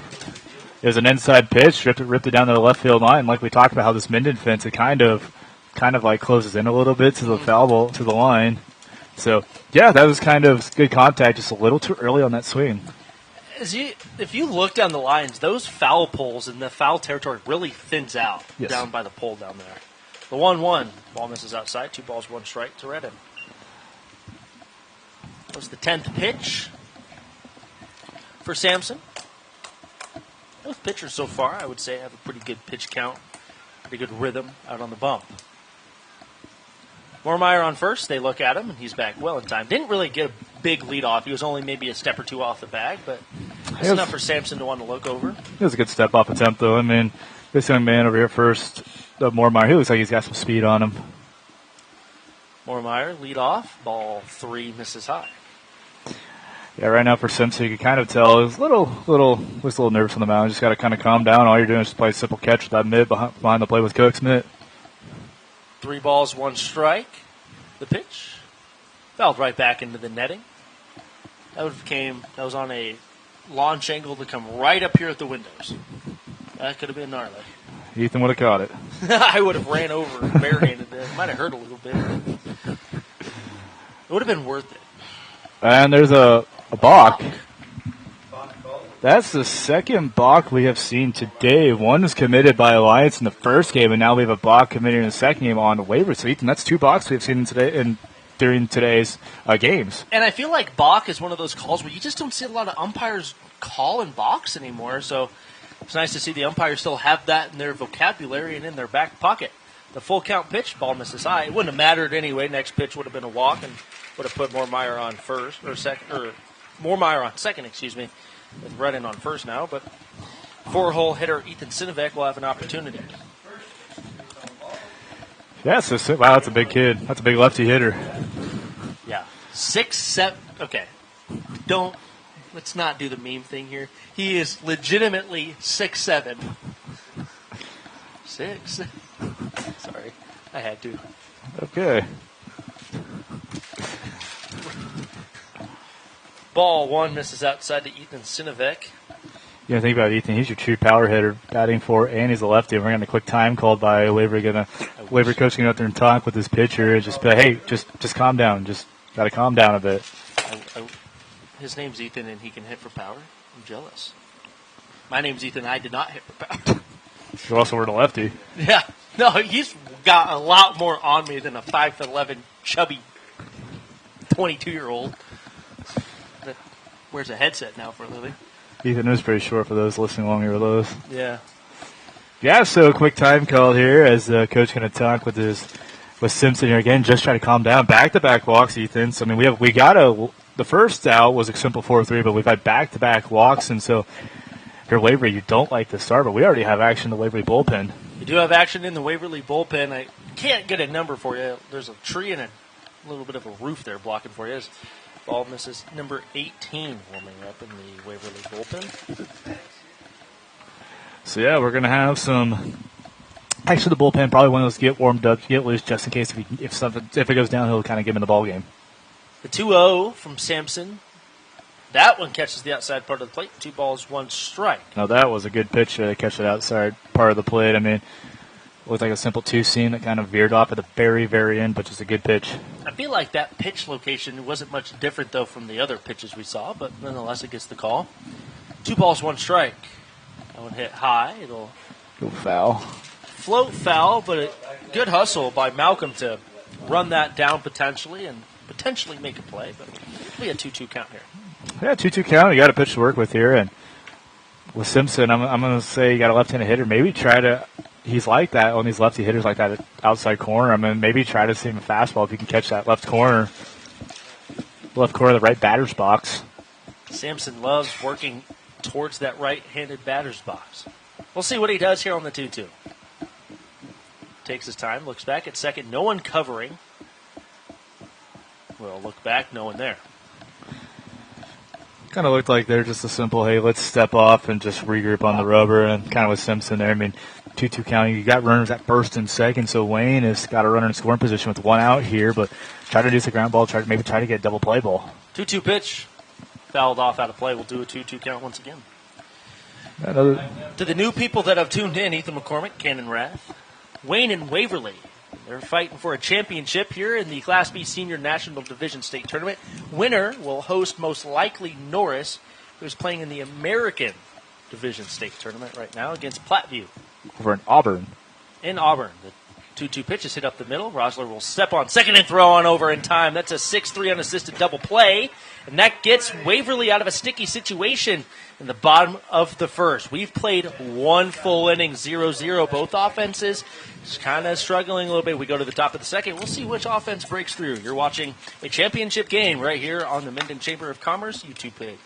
it was an inside pitch, ripped it down to the left field line. Like we talked about how this Minden fence, it kind of like closes in a little bit to the foul ball to the line. So yeah, that was kind of good contact, just a little too early on that swing. If you look down the lines, those foul poles in the foul territory really thins out down by the pole down there. The 1-1, ball misses outside, 2 balls, 1 strike to Redden. That was the 10th pitch for Sampson. Both pitchers so far, I would say, have a pretty good pitch count, pretty good rhythm out on the bump. Moormeyer on first. They look at him, and he's back well in time. Didn't really get a big lead off. He was only maybe a step or 2 off the bag, but it's enough for Sampson to want to look over. It was a good step-off attempt, though. I mean, this young man over here first, Moormeyer, he looks like he's got some speed on him. Moormeyer, lead off. Ball 3 misses high. Yeah, right now for Simpson, you can kind of tell he was a little nervous on the mound. Just got to kind of calm down. All you're doing is just play a simple catch with that mitt behind the plate with Cook's mitt. 3 balls, 1 strike. The pitch fouled right back into the netting. That was on a launch angle to come right up here at the windows. That could have been gnarly. Ethan would have caught it. I would have ran over barehanded it. Might have hurt a little bit. It would have been worth it. And there's a balk. That's the second balk we have seen today. One was committed by Alliance in the first game, and now we have a balk committed in the second game on Waverly. So, Ethan, that's 2 balks we've seen during today's games. And I feel like balk is one of those calls where you just don't see a lot of umpires calling balks anymore. So it's nice to see the umpires still have that in their vocabulary and in their back pocket. The full count pitch, ball misses high. It wouldn't have mattered anyway. Next pitch would have been a walk and would have put Moormeyer on second, with Redden on first now. But 4-hole hitter Ethan Sinovec will have an opportunity. Yeah, wow, that's a big kid. That's a big lefty hitter. Yeah. 6'7". Okay. Let's not do the meme thing here. He is legitimately 6'7". 6. Sorry. I had to. Ball one misses outside to Ethan Sinovec. Yeah, think about Ethan. He's your true power hitter, batting for, and he's a lefty. We're getting a quick time called by Waverly. Waverly coach going out there and talk with his pitcher and just be like, hey, just calm down. Just got to calm down a bit. His name's Ethan, and he can hit for power. I'm jealous. My name's Ethan. I did not hit for power. You also were a lefty. Yeah. No, he's got a lot more on me than a 5'11", chubby 22-year-old that wears a headset now for a living. Ethan is pretty short for those listening along here with those. Yeah. Yeah, so a quick time call here as the coach going to talk with Simpson here again. Just try to calm down. Back-to-back walks, Ethan. So, I mean, the first out was a simple 4-3, but we've had back-to-back walks, and so here, Waverly, you don't like the start, but we already have action in the Waverly bullpen. You do have action in the Waverly bullpen. I can't get a number for you. There's a tree and a little bit of a roof there blocking for you. As ball misses number 18 warming up in the Waverly bullpen. So, yeah, we're going to have some action in the bullpen. Probably one of those get warmed up, get loose, just in case if it goes downhill, kind of give him the ball game. The 2-0 from Sampson. That one catches the outside part of the plate. 2 balls, 1 strike. Now, that was a good pitch to catch the outside part of the plate. I mean, it looked like a simple two-seam that kind of veered off at the very, very end, but just a good pitch. I feel like that pitch location wasn't much different, though, from the other pitches we saw, but nonetheless, it gets the call. 2 balls, 1 strike. That one hit high. It'll go foul. Float foul, but a good hustle by Malcolm to run that down potentially and potentially make a play, but it'll be a 2-2 count here. Yeah, 2-2 count. You got a pitch to work with here, and with Simpson, I'm going to say you got a left-handed hitter. Maybe try to. He's like that on these lefty hitters, like that outside corner. I mean, maybe try to see him a fastball if you can catch that left corner of the right batter's box. Sampson loves working towards that right-handed batter's box. We'll see what he does here on the 2-2. Takes his time, looks back at second, no one covering. We'll look back, no one there. Kind of looked like they're just a simple, hey, let's step off and just regroup on the rubber, and kind of with Simpson there. I mean, 2-2 count. You got runners at first and second, so Wayne has got a runner in scoring position with 1 out here, but try to reduce the ground ball, try to get a double play ball. 2-2 pitch. Fouled off out of play. We'll do a 2-2 count once again. To the new people that have tuned in, Ethan McCormick, Cannon Rath, Wayne and Waverly. They're fighting for a championship here in the Class B Senior National Division State Tournament. Winner will host most likely Norris, who's playing in the American Division State Tournament right now against Platteview. Over in Auburn. In Auburn. The 2-2 pitch is hit up the middle. Rosler will step on second and throw on over in time. That's a 6-3 unassisted double play. And that gets Waverly out of a sticky situation in the bottom of the first. We've played 1 full inning, 0-0. Both offenses just kind of struggling a little bit. We go to the top of the second. We'll see which offense breaks through. You're watching a championship game right here on the Minden Chamber of Commerce YouTube page.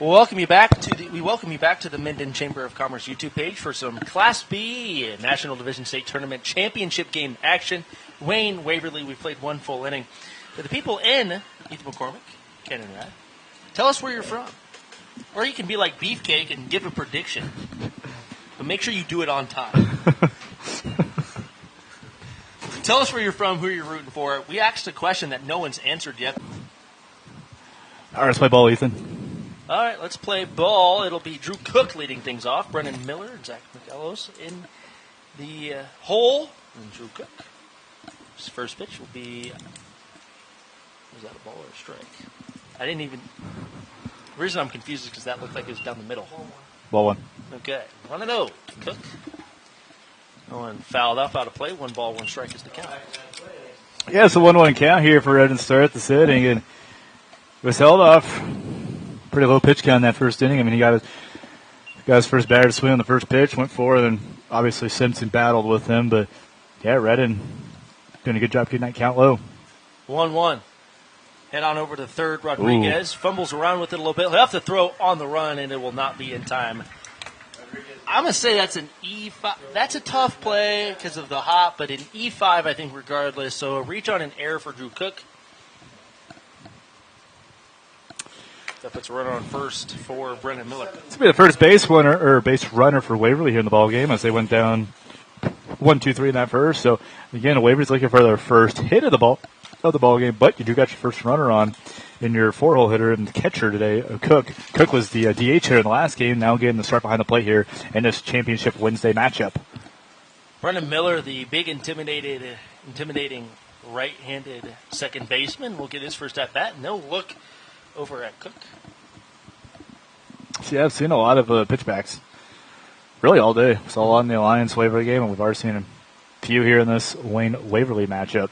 We welcome you back to the Minden Chamber of Commerce YouTube page for some Class B National Division State Tournament Championship game action. Wayne, Waverly, we played 1 full inning. For the people in Ethan McCormick, Ken and Rad, tell us where you're from. Or you can be like Beefcake and give a prediction. But make sure you do it on time. Tell us where you're from, who you're rooting for. We asked a question that no one's answered yet. All right, let's play ball, Ethan. All right, let's play ball. It'll be Drew Cook leading things off. Brennan Miller and Zach McEllos in the hole. And Drew Cook. His first pitch will be... Was that a ball or a strike? I didn't even... The reason I'm confused is because that looked like it was down the middle. Ball 1. Okay, 1-0. Cook. No one fouled up out of play. 1 ball, 1 strike is the count. Yeah, it's a 1-1 count here for Redden to start this inning, and it was held off. Pretty low pitch count in that first inning. I mean, he got his first batter to swing on the first pitch, went forward, and obviously Simpson battled with him. But, yeah, Redden doing a good job keeping that count low. 1-1. Head on over to third. Rodriguez fumbles around with it a little bit. He'll have to throw on the run, and it will not be in time. I'm going to say that's an E5. That's a tough play because of the hop, but an E5, I think, regardless. So a reach on an error for Drew Cook. That puts a runner on first for Brennan Miller. This will be the first base runner for Waverly here in the ball game as they went down 1-2-3 in that first. So again, Waverly's looking for their first hit of the ball game, but you do got your first runner on in your 4-hole hitter and the catcher today, Cook. Cook was the DH hitter in the last game, now getting the start behind the plate here in this championship Wednesday matchup. Brennan Miller, the big intimidating right-handed second baseman, will get his first at bat, and they'll look over at Cook. See, I've seen a lot of pitchbacks really all day. Saw a lot in the Alliance Waverly game, and we've already seen a few here in this Wayne-Waverly matchup.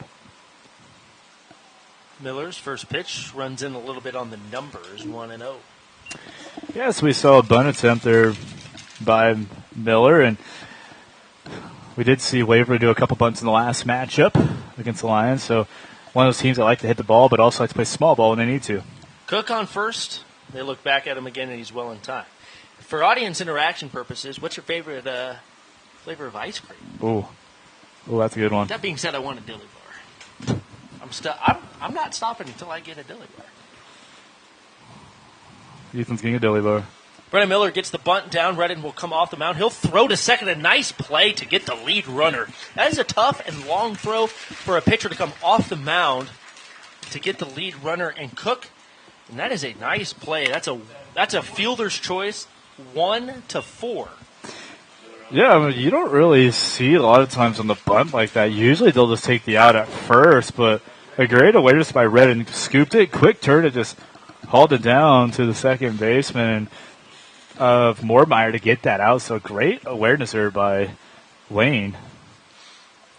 Miller's first pitch runs in a little bit on the numbers, 1-0. Yes, we saw a bunt attempt there by Miller, and we did see Waverly do a couple bunts in the last matchup against the Lions. So one of those teams that like to hit the ball, but also like to play small ball when they need to. Cook on first. They look back at him again, and he's well in time. For audience interaction purposes, what's your favorite flavor of ice cream? Oh, that's a good one. That being said, I want a dilly bar. I'm not stopping until I get a dilly bar. Ethan's getting a dilly bar. Brennan Miller gets the bunt down. Redden will come off the mound. He'll throw to second. A nice play to get the lead runner. That is a tough and long throw for a pitcher to come off the mound to get the lead runner and Cook. And that is a nice play. That's a fielder's choice, 1-4. Yeah, I mean, you don't really see a lot of times on the bunt like that. Usually they'll just take the out at first, but a great awareness by Redden. Scooped it, quick turn, it just hauled it down to the second baseman of Moormeyer to get that out. So great awareness there by Wayne.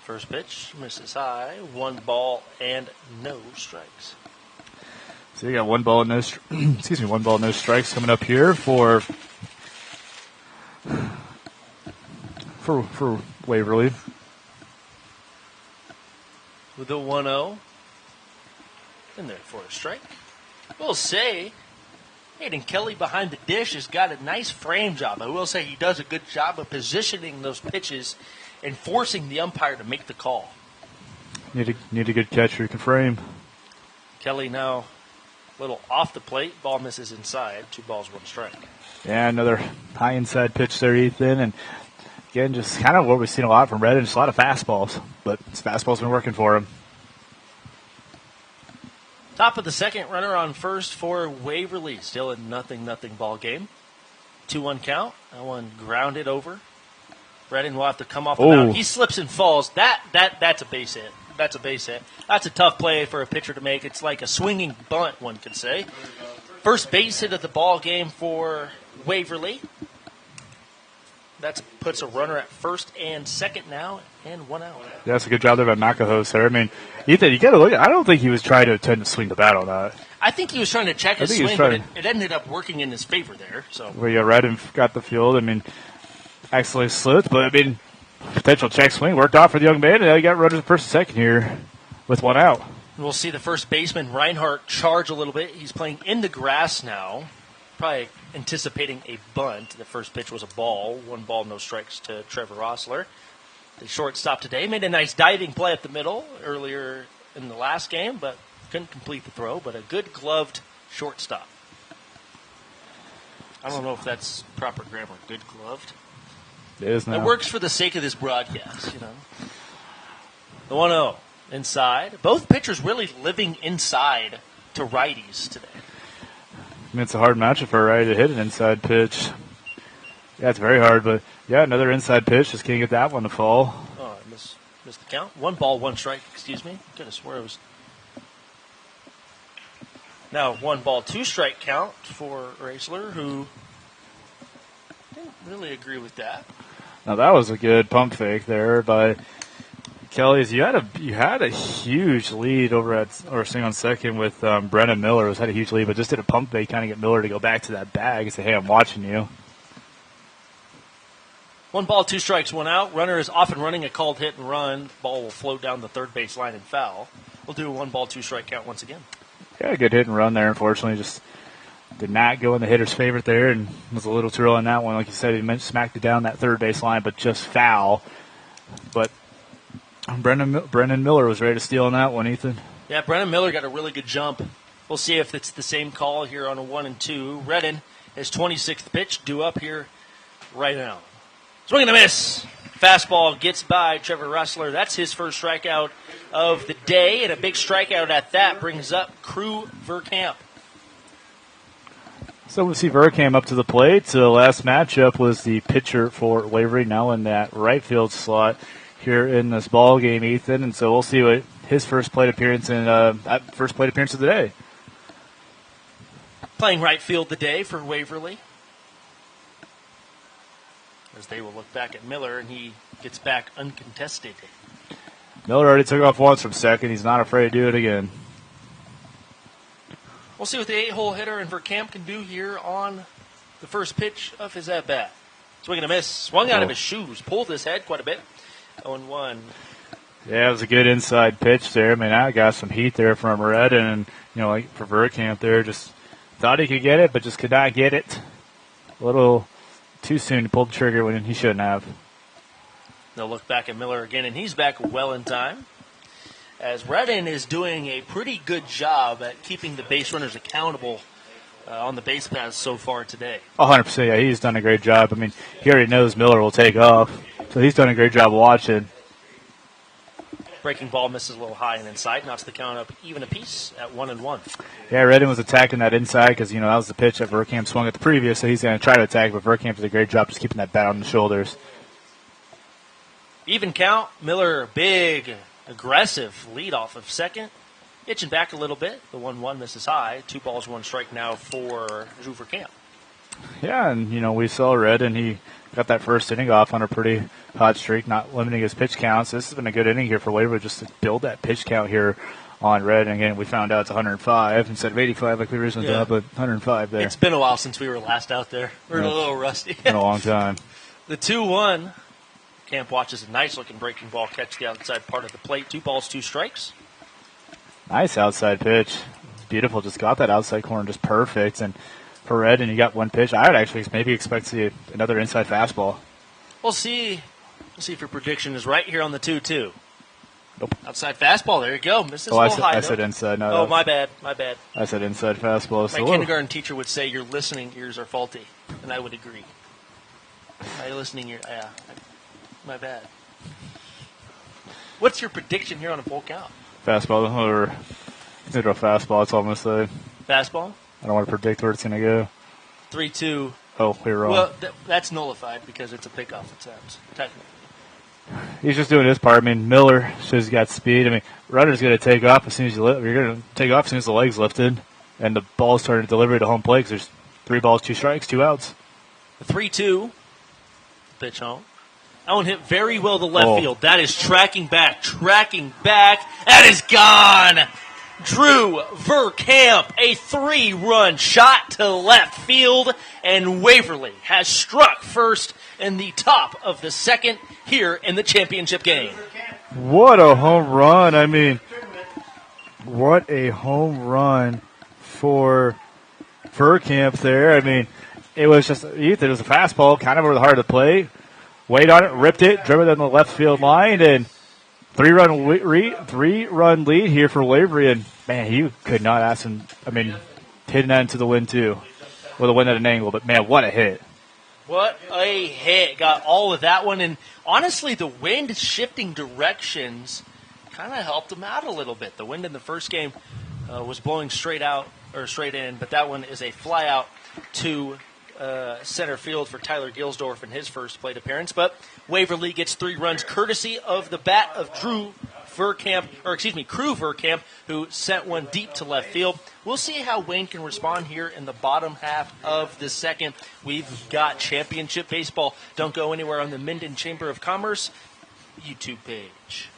First pitch misses high. 1 ball and no strikes. So you got 1 ball and no strikes coming up here for Waverly. With the 1-0. In there for a strike. We'll say Hayden Kelly behind the dish has got a nice frame job. I will say he does a good job of positioning those pitches and forcing the umpire to make the call. Need a good catcher who can frame. Kelly now a little off the plate. Ball misses inside. 2 balls, 1 strike. Yeah, another high inside pitch there, Ethan. And again, just kind of what we've seen a lot from Redden, just a lot of fastballs. But his fastball's been working for him. Top of the second, runner on first for Waverly. Still a 0-0 ball game. 2-1 count. That one grounded over. Redden will have to come off the mound. He slips and falls. That's a base hit. That's a base hit. That's a tough play for a pitcher to make. It's like a swinging bunt, one could say. First base hit of the ball game for Waverly. That puts a runner at first and second now, and 1 out. Yeah, that's a good job there by McElhouse there. I mean, Ethan, you got to look. I don't think he was trying to attempt to swing the bat on that. I think he was trying to check his swing, but it ended up working in his favor there. So where you got Redden got the field. I mean, accidentally slipped, but I mean, potential check swing worked out for the young man, and now you got runners at first and second here with 1 out. We'll see the first baseman Reinhardt charge a little bit. He's playing in the grass now, probably anticipating a bunt. The first pitch was a ball. 1 ball, no strikes to Trevor Rossler. The shortstop today made a nice diving play up the middle earlier in the last game, but couldn't complete the throw. But a good gloved shortstop. I don't know if that's proper grammar. Good gloved. It is now. It works for the sake of this broadcast, you know. The 1-0 inside. Both pitchers really living inside to righties today. mean, it's a hard matchup for a righty to hit an inside pitch. Yeah, it's very hard, but yeah, another inside pitch. Just can't get that one to fall. Oh, I missed the count. 1 ball, 1 strike, excuse me. Could have swore it was. Now 1 ball, 2 strike count for Raisler, who didn't really agree with that. Now that was a good pump fake there by Kelly's. You had a huge lead over at swing on second with Brennan Miller. Had a huge lead, but just did a pump fake, kind of get Miller to go back to that bag and say, "Hey, I'm watching you." 1 ball, 2 strikes, 1 out. Runner is off and running, a called hit and run. Ball will float down the third base line and foul. We'll do a 1 ball, 2 strike count once again. Yeah, good hit and run there. Unfortunately, just did not go in the hitter's favorite there, and was a little too early on that one. Like you said, he smacked it down that third base line, but just foul. But Brennan Miller was ready to steal on that one, Ethan. Yeah, Brennan Miller got a really good jump. We'll see if it's the same call here on a 1 and 2. Redden, his 26th pitch, due up here right now. Swing and a miss. Fastball gets by Trevor Ressler. That's his first strikeout of the day, and a big strikeout at that brings up Crew Verkamp. So we'll see Verkamp up to the plate. The last matchup was the pitcher for Waverly, now in that right field slot here in this ball game, Ethan. And so we'll see what his first plate appearance of the day. Playing right field today for Waverly, as they will look back at Miller, and he gets back uncontested. Miller already took off once from second. He's not afraid to do it again. We'll see what the 8-hole hitter and Verkamp can do here on the first pitch of his at-bat. Swing and a miss. Swung out of his shoes. Pulled his head quite a bit. 0-1. Yeah, it was a good inside pitch there. I mean, I got some heat there from Red, and, like for Verkamp there, just thought he could get it, but just could not get it. A little too soon to pull the trigger when he shouldn't have. They'll look back at Miller again, and he's back well in time, as Redden is doing a pretty good job at keeping the base runners accountable on the base paths so far today. 100%, yeah, he's done a great job. I mean, he already knows Miller will take off, so he's done a great job watching. Breaking ball misses a little high and inside, knocks the count up even apiece at 1-1. Yeah, Redden was attacking that inside because, that was the pitch that Verkamp swung at the previous, so he's going to try to attack, but Verkamp did a great job just keeping that bat on the shoulders. Even count, Miller, big, aggressive lead off of second. Itching back a little bit. The 1-1 misses high. 2 balls, 1 strike now for Drew Verkamp. Yeah, and, we saw Redden. He got that first inning off on a pretty hot streak, not limiting his pitch counts. This has been a good inning here for Waverly just to build that pitch count here on Redden. Again, we found out it's 105 instead of 85 like we originally thought, but 105 there. It's been a while since we were last out there. We're a little rusty. It's been a long time. The 2-1. Camp watches a nice-looking breaking ball catch the outside part of the plate. 2 balls, 2 strikes. Nice outside pitch. It's beautiful. Just got that outside corner just perfect. And for Redden, you got 1 pitch. I would actually maybe expect to see another inside fastball. We'll see. We'll see if your prediction is right here on the 2-2. Nope. Outside fastball. There you go. Misses a little high. I said inside. No, my bad. My bad. I said inside fastball. My kindergarten teacher would say your listening ears are faulty, and I would agree. My listening ear, yeah. My bad. What's your prediction here on a full count? Fastball or consider a fastball. That's all I'm going to say. Fastball? I don't want to predict where it's going to go. 3-2. Oh, you're wrong. Well, that's nullified because it's a pickoff attempt, technically. He's just doing his part. I mean, Miller shows he's got speed. I mean, runner's going to take off as soon as you're going to take off as soon as the leg's lifted, and the ball's starting to deliver to home plate because there's 3 balls, 2 strikes, 2 outs. The 3-2 pitch home. That one hit very well to left field. That is tracking back. That is gone. Drew Verkamp, a 3-run shot to left field, and Waverly has struck first in the top of the second here in the championship game. What a home run. I mean, what a home run for Verkamp there. I mean, it was just, it was a fastball, kind of over the heart of the plate. Wait on it, ripped it, driven it on the left field line, and 3-run lead here for Waverly. And, man, you could not ask him, hitting that into the wind, too. Well, the wind at an angle, but, man, what a hit. What a hit. Got all of that one. And, honestly, the wind shifting directions kind of helped him out a little bit. The wind in the first game was blowing straight out or straight in, but that one is a fly out to center field for Tyler Gilsdorf in his first plate appearance. But Waverly gets 3 runs courtesy of the bat of Crew Verkamp, who sent one deep to left field. We'll see how Wayne can respond here in the bottom half of the second. We've got championship baseball. Don't go anywhere on the Minden Chamber of Commerce YouTube page.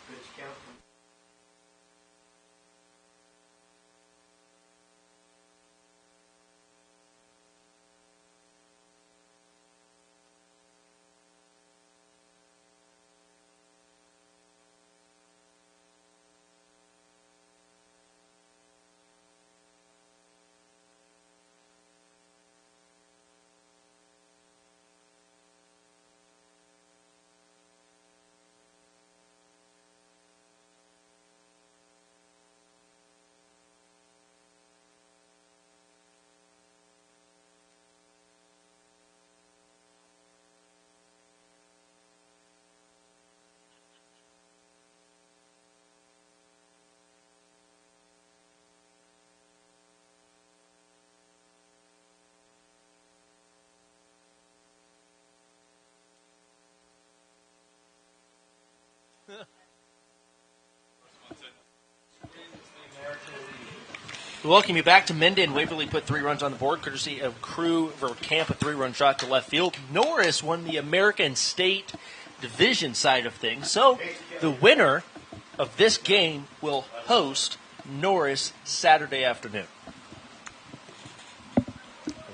We welcome you back to Minden. Waverly put 3 runs on the board, courtesy of Crew Verkamp, a 3-run shot to left field. Norris won the American State Division side of things. So the winner of this game will host Norris Saturday afternoon.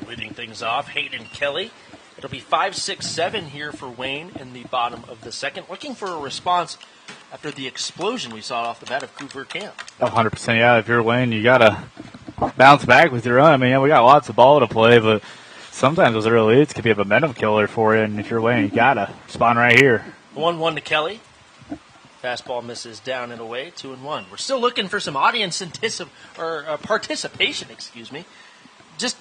Leading things off, Hayden Kelly. It'll be 5-6-7 here for Wayne in the bottom of the second. Looking for a response after the explosion we saw off the bat of Crew Verkamp. 100%, yeah. If you're Wayne, you got to bounce back with your run. I mean, yeah, we got lots of ball to play, but sometimes those early leads can be a momentum killer for you. And if you're Wayne, you got to spawn right here. 1-1 to Kelly. Fastball misses down and away, 2-1. We're still looking for some audience participation, Just,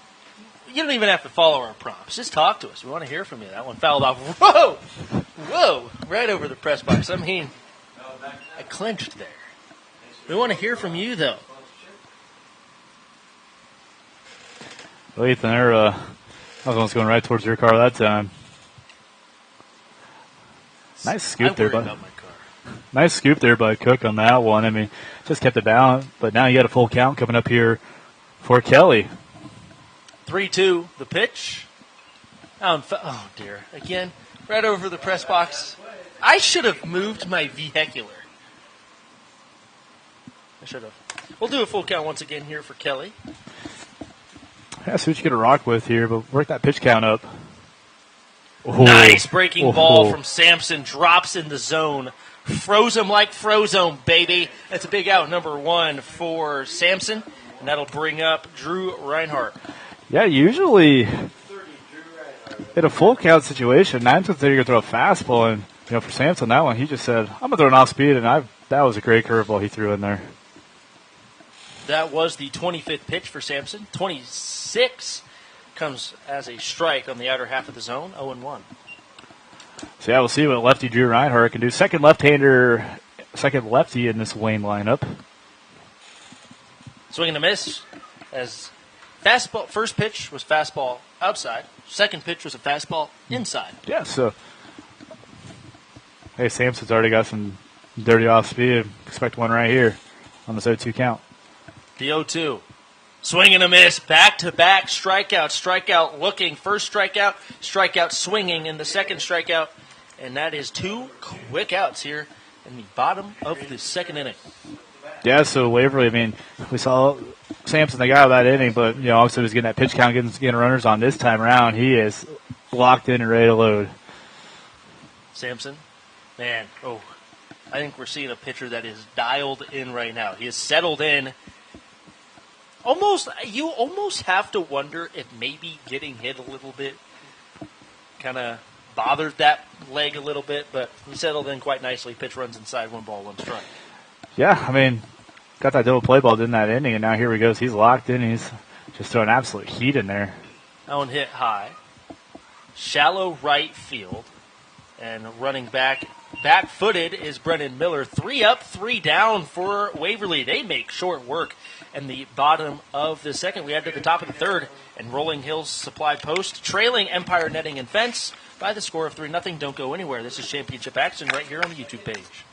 you don't even have to follow our prompts. Just talk to us. We want to hear from you. That one fouled off. Whoa! Right over the press box. I mean, I clinched there. We want to hear from you, though. Well, Ethan, I was almost going right towards your car that time. Nice scoop there, bud. Nice scoop there by Cook on that one. I mean, just kept it balanced, but now you got a full count coming up here for Kelly. 3-2, the pitch. Oh, dear. Again, right over the press box. I should have moved my vehicular. I should have. We'll do a full count once again here for Kelly. Yeah, see what you get to rock with here, but work that pitch count up. Oh. Nice breaking ball from Sampson. Drops in the zone. Froze him like Frozone, baby. That's a big out, number 1 for Sampson, and that'll bring up Drew Reinhardt. Yeah, usually in a full count situation, 9 times you're going to throw a fastball, and for Sampson, that one, he just said, I'm going to throw an off speed, and that was a great curveball he threw in there. That was the 25th pitch for Sampson. 26 comes as a strike on the outer half of the zone, 0-1. So, yeah, we'll see what lefty Drew Reinhardt can do. Second lefty in this Wayne lineup. Swing and a miss as fastball. First pitch was fastball outside. Second pitch was a fastball inside. Yeah, so, hey, Sampson's already got some dirty off speed. Expect one right here on this 0-2 count. The 0-2. Swing and a miss. Back-to-back strikeout looking. First strikeout swinging in the second strikeout. And that is 2 quick outs here in the bottom of the second inning. Yeah, so Waverly, I mean, we saw Sampson, the guy of that inning, but, obviously was getting that pitch count, getting runners on this time around. He is locked in and ready to load. Sampson, man, I think we're seeing a pitcher that is dialed in right now. He is settled in. You almost have to wonder if maybe getting hit a little bit kind of bothered that leg a little bit, but he settled in quite nicely. Pitch runs inside, 1 ball, 1 strike. Yeah, I mean, got that double play ball in that inning, and now here he goes. He's locked in. He's just throwing absolute heat in there. That one hit high. Shallow right field, and running back Back-footed is Brennan Miller. 3 up, 3 down for Waverly. They make short work in the bottom of the second. We head to the top of the third, and Rolling Hills Supply Post trailing Empire Netting and Fence by the score of 3-0. Don't go anywhere. This is championship action right here on the YouTube page.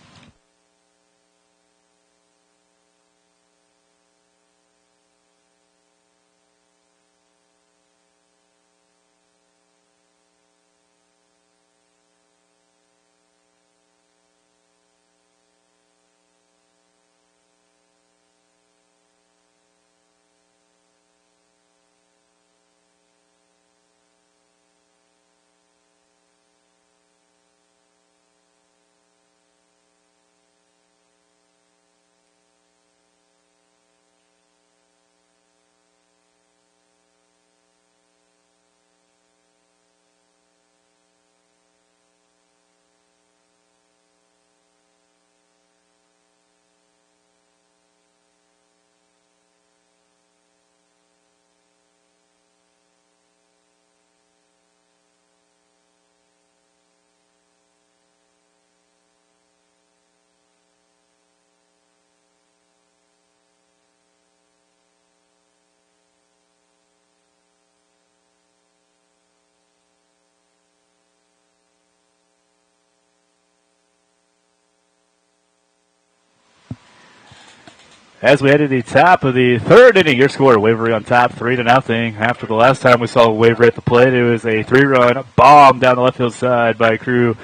As we head to the top of the third inning, your score, Waverly on top, 3-0. After the last time we saw Waverly at the plate, it was a 3-run bomb down the left field side by Crew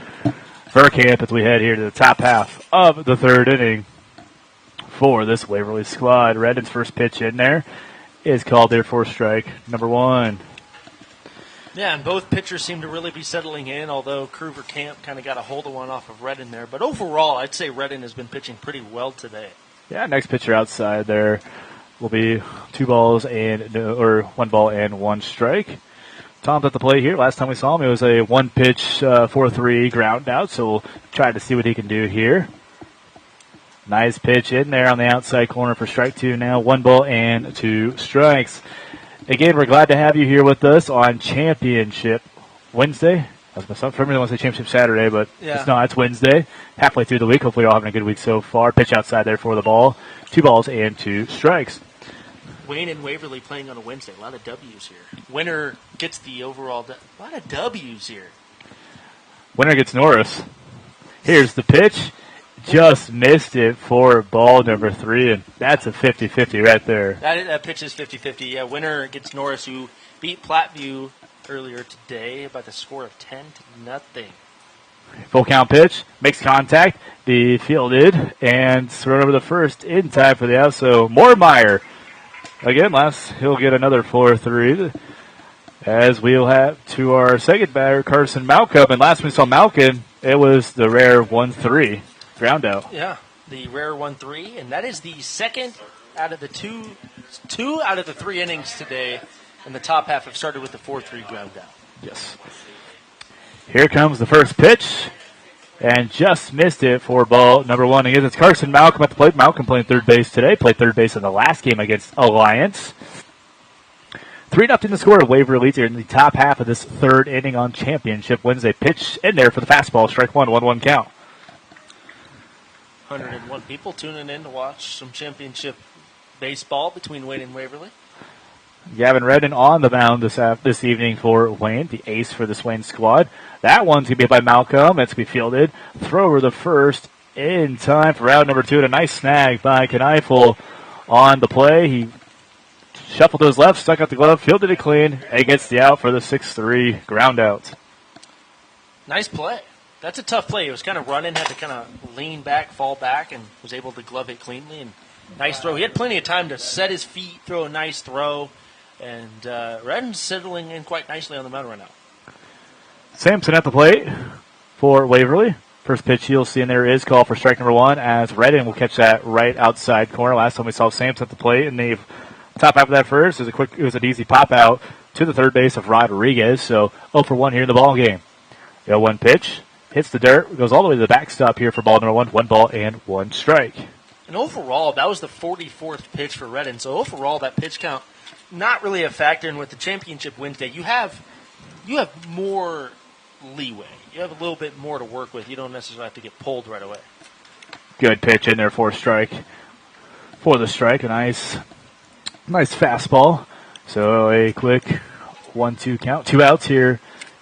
Verkamp as we head here to the top half of the third inning for this Waverly squad. Redden's first pitch in there is called there for strike number 1. Yeah, and both pitchers seem to really be settling in, although Crew Verkamp kind of got a hold of one off of Redden there. But overall, I'd say Redden has been pitching pretty well today. Yeah, next pitcher outside there will be 1 ball and 1 strike. Tom's at the plate here. Last time we saw him, it was a 1-pitch 4-3 ground out, so we'll try to see what he can do here. Nice pitch in there on the outside corner for strike 2 now. 1 ball and 2 strikes. Again, we're glad to have you here with us on Championship Wednesday. For some reason, I want to say Championship Saturday, but yeah. It's not. It's Wednesday. Halfway through the week. Hopefully, you're all having a good week so far. Pitch outside there for the ball. 2 balls and 2 strikes. Wayne and Waverly playing on a Wednesday. A lot of W's here. Winner gets the overall. A lot of W's here. Winner gets Norris. Here's the pitch. Just missed it for ball number 3, and that's a 50-50 right there. That pitch is 50-50. Yeah, winner gets Norris, who beat Platteview earlier today by the score of 10-0. Full count pitch, makes contact, be fielded, and thrown over the first in time for the out. So Moormeyer, again, he'll get another 4-3. As we'll have to our second batter, Carson Malcolm. And last we saw Malcolm, it was the rare 1-3 ground out. Yeah, the rare 1-3, and that is the second out of the two out of the 3 innings today. And the top half have started with the 4-3 ground out. Yes. Here comes the first pitch, and just missed it for ball number 1. Again, it's Carson Malcolm at the plate. Malcolm playing third base today. Played third base in the last game against Alliance. 3-0 the score. Waverly leads here in the top half of this third inning on Championship Wednesday. Pitch in there for the fastball. Strike 1, 1-1 count. 101 people tuning in to watch some championship baseball between Wayne and Waverly. Gavin Redden on the mound this evening for Wayne, the ace for this Wayne squad. That one's going to be by Malcolm. It's going to be fielded. Throw over the first in time for round number 2. And a nice snag by Kneifel on the play. He shuffled to his left, stuck out the glove, fielded it clean, and gets the out for the 6-3 ground out. Nice play. That's a tough play. He was kind of running, had to kind of lean back, fall back, and was able to glove it cleanly. And nice throw. He had plenty of time to set his feet, throw a nice throw. And Redden's settling in quite nicely on the mound right now. Sampson at the plate for Waverly. First pitch you'll see in there is called for strike number 1, as Redden will catch that right outside corner. Last time we saw Sampson at the plate, and the top half of that first it was an easy pop out to the third base of Rodriguez. So 0 for 1 here in the ball game. 0-1 pitch hits the dirt, goes all the way to the backstop here for ball number 1. 1 ball and 1 strike. And overall, that was the 44th pitch for Redden. So overall, that pitch count not really a factor. And with the Championship Wednesday, you have more leeway. You have a little bit more to work with. You don't necessarily have to get pulled right away. Good pitch in there for strike. For the strike, a nice fastball. So a quick 1-2 count. 2 outs here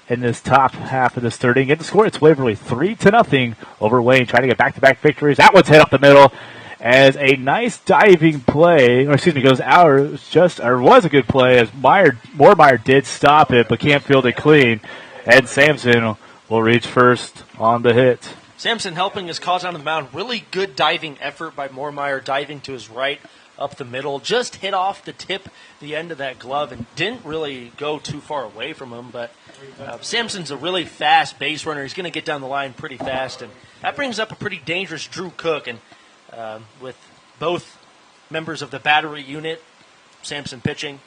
in this top half of this third inning. Get the score. It's Waverly 3-0 over Wayne, trying to get back-to-back victories. That one's hit up the middle as a nice diving play, goes out. Was a good play as Moormeyer did stop it, but can't field it clean. And Sampson will reach first on the hit. Sampson helping his cause on the mound. Really good diving effort by Moormeyer, diving to his right up the middle. Just hit off the tip, the end of that glove, and didn't really go too far away from him. But Sampson's a really fast base runner. He's going to get down the line pretty fast. And that brings up a pretty dangerous Drew Cook. And with both members of the battery unit, Sampson pitching,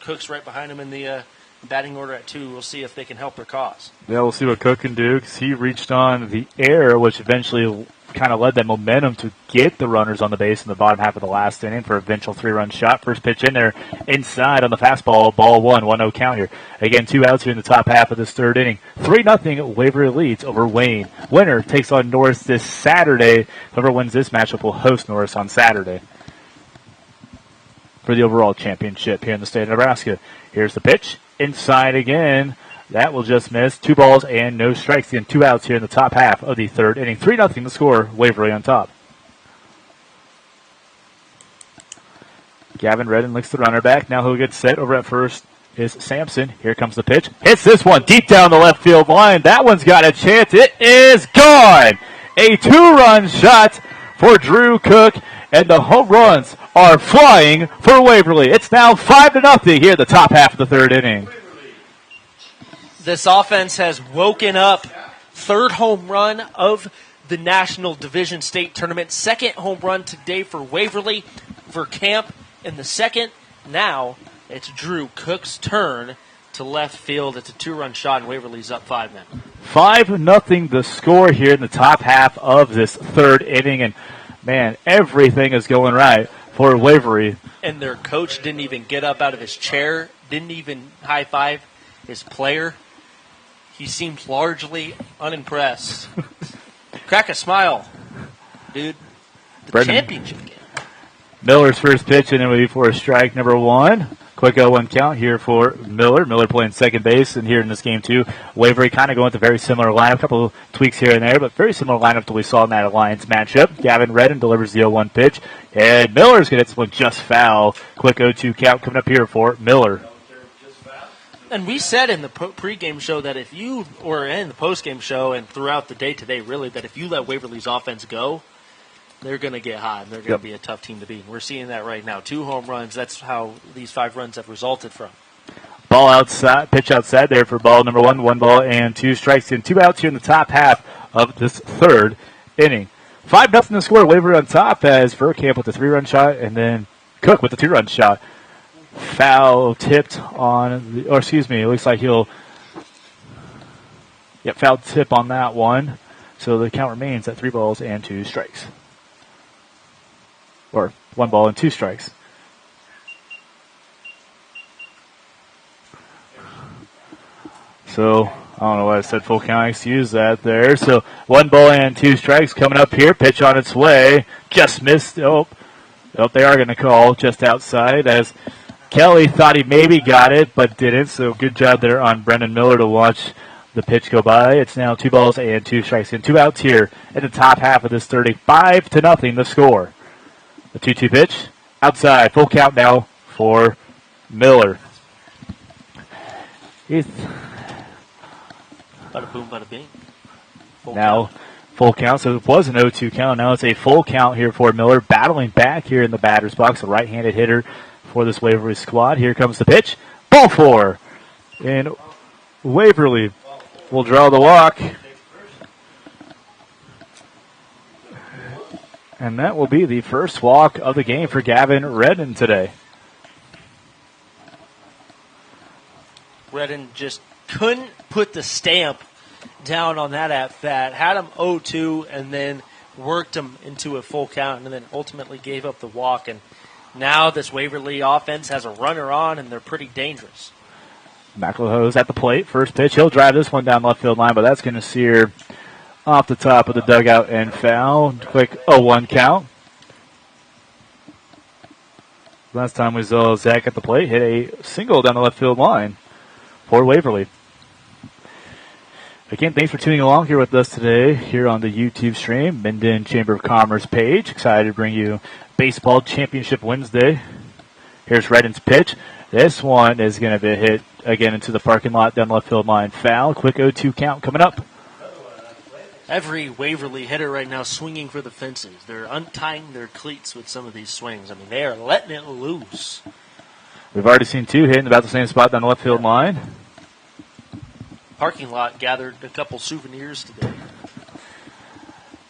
Cook's right behind him in the batting order at 2. We'll see if they can help their cause. Yeah, we'll see what Cook can do because he reached on the air, which eventually kind of led that momentum to get the runners on the base in the bottom half of the last inning for a eventual 3-run shot. First pitch in there, inside on the fastball, ball 1-0 count here. Again, 2 outs here in the top half of this third inning. 3-0 Waverly leads over Wayne. Winner takes on Norris this Saturday. Whoever wins this matchup will host Norris on Saturday for the overall championship here in the state of Nebraska. Here's the pitch. Inside again. That will just miss. 2 balls and no strikes. Again, 2 outs here in the top half of the third inning. 3-0 the score. Waverly on top. Gavin Redden licks the runner back. Now he'll get set over at first is Sampson. Here comes the pitch. Hits this one deep down the left field line. That one's got a chance. It is gone. A 2-run shot for Drew Cook. And the home runs are flying for Waverly. It's now 5-0 here in the top half of the third inning. This offense has woken up. 3rd home run of the National Division State Tournament. 2nd home run today for Waverly. For Camp in the 2nd. Now it's Drew Cook's turn to left field. It's a 2-run shot, and Waverly's up 5 now. 5-0 the score here in the top half of this third inning. And, man, everything is going right for Waverly. And their coach didn't even get up out of his chair, didn't even high-five his player. He seemed largely unimpressed. Crack a smile, dude. The championship game. Miller's first pitch, and then we for a strike number 1. Quick 0-1 count here for Miller. Miller playing second base, and here in this game, too. Waverly kind of going with a very similar lineup. A couple of tweaks here and there, but very similar lineup to what we saw in that Alliance matchup. Gavin Redden delivers the 0-1 pitch, and Miller's going to hit this one just foul. Quick 0-2 count coming up here for Miller. And we said in the pregame show that if you, or in the postgame show and throughout the day today, really, that if you let Waverly's offense go, they're going to get hot and they're going to be a tough team to beat. We're seeing that right now. 2 home runs, that's how these 5 runs have resulted from. Ball outside, pitch outside there for ball number 1. 1 ball and 2 strikes in 2 outs here in the top half of this third inning. 5-0 the score. Waverly on top as Verkamp with the 3-run shot and then Cook with the 2-run shot. Foul tipped on, it looks like he'll, foul tip on that one. So the count remains at 3 balls and 2 strikes. Or 1 ball and 2 strikes. So, I don't know why I said full count. Excuse that there. So, 1 ball and 2 strikes coming up here. Pitch on its way. Just missed. They are going to call just outside as Kelly thought he maybe got it, but didn't. So, good job there on Brendan Miller to watch the pitch go by. It's now 2 balls and 2 strikes and 2 outs here in the top half of this 30. 5-0 the score. The 2-2 pitch outside. Full count now for Miller. Bada boom, bada bing. Full count. So it was an 0-2 count. Now it's a full count here for Miller. Battling back here in the batter's box. A right-handed hitter for this Waverly squad. Here comes the pitch. Ball 4. And Waverly will draw the walk. And that will be the first walk of the game for Gavin Redden today. Redden just couldn't put the stamp down on that at-bat. Had him 0-2 and then worked him into a full count and then ultimately gave up the walk. And now this Waverly offense has a runner on and they're pretty dangerous. McElhoe's at the plate. First pitch. He'll drive this one down left field line, but that's going to sear off the top of the dugout and foul. Quick 0-1 count. Last time we saw Zach at the plate hit a single down the left field line for Waverly. Again, thanks for tuning along here with us today here on the YouTube stream, Minden Chamber of Commerce page. Excited to bring you Baseball Championship Wednesday. Here's Redden's pitch. This one is going to be hit again into the parking lot down the left field line. Foul. Quick 0-2 count coming up. Every Waverly hitter right now swinging for the fences. They're untying their cleats with some of these swings. I mean, they are letting it loose. We've already seen two hitting about the same spot down the left field line. Parking lot gathered a couple souvenirs today.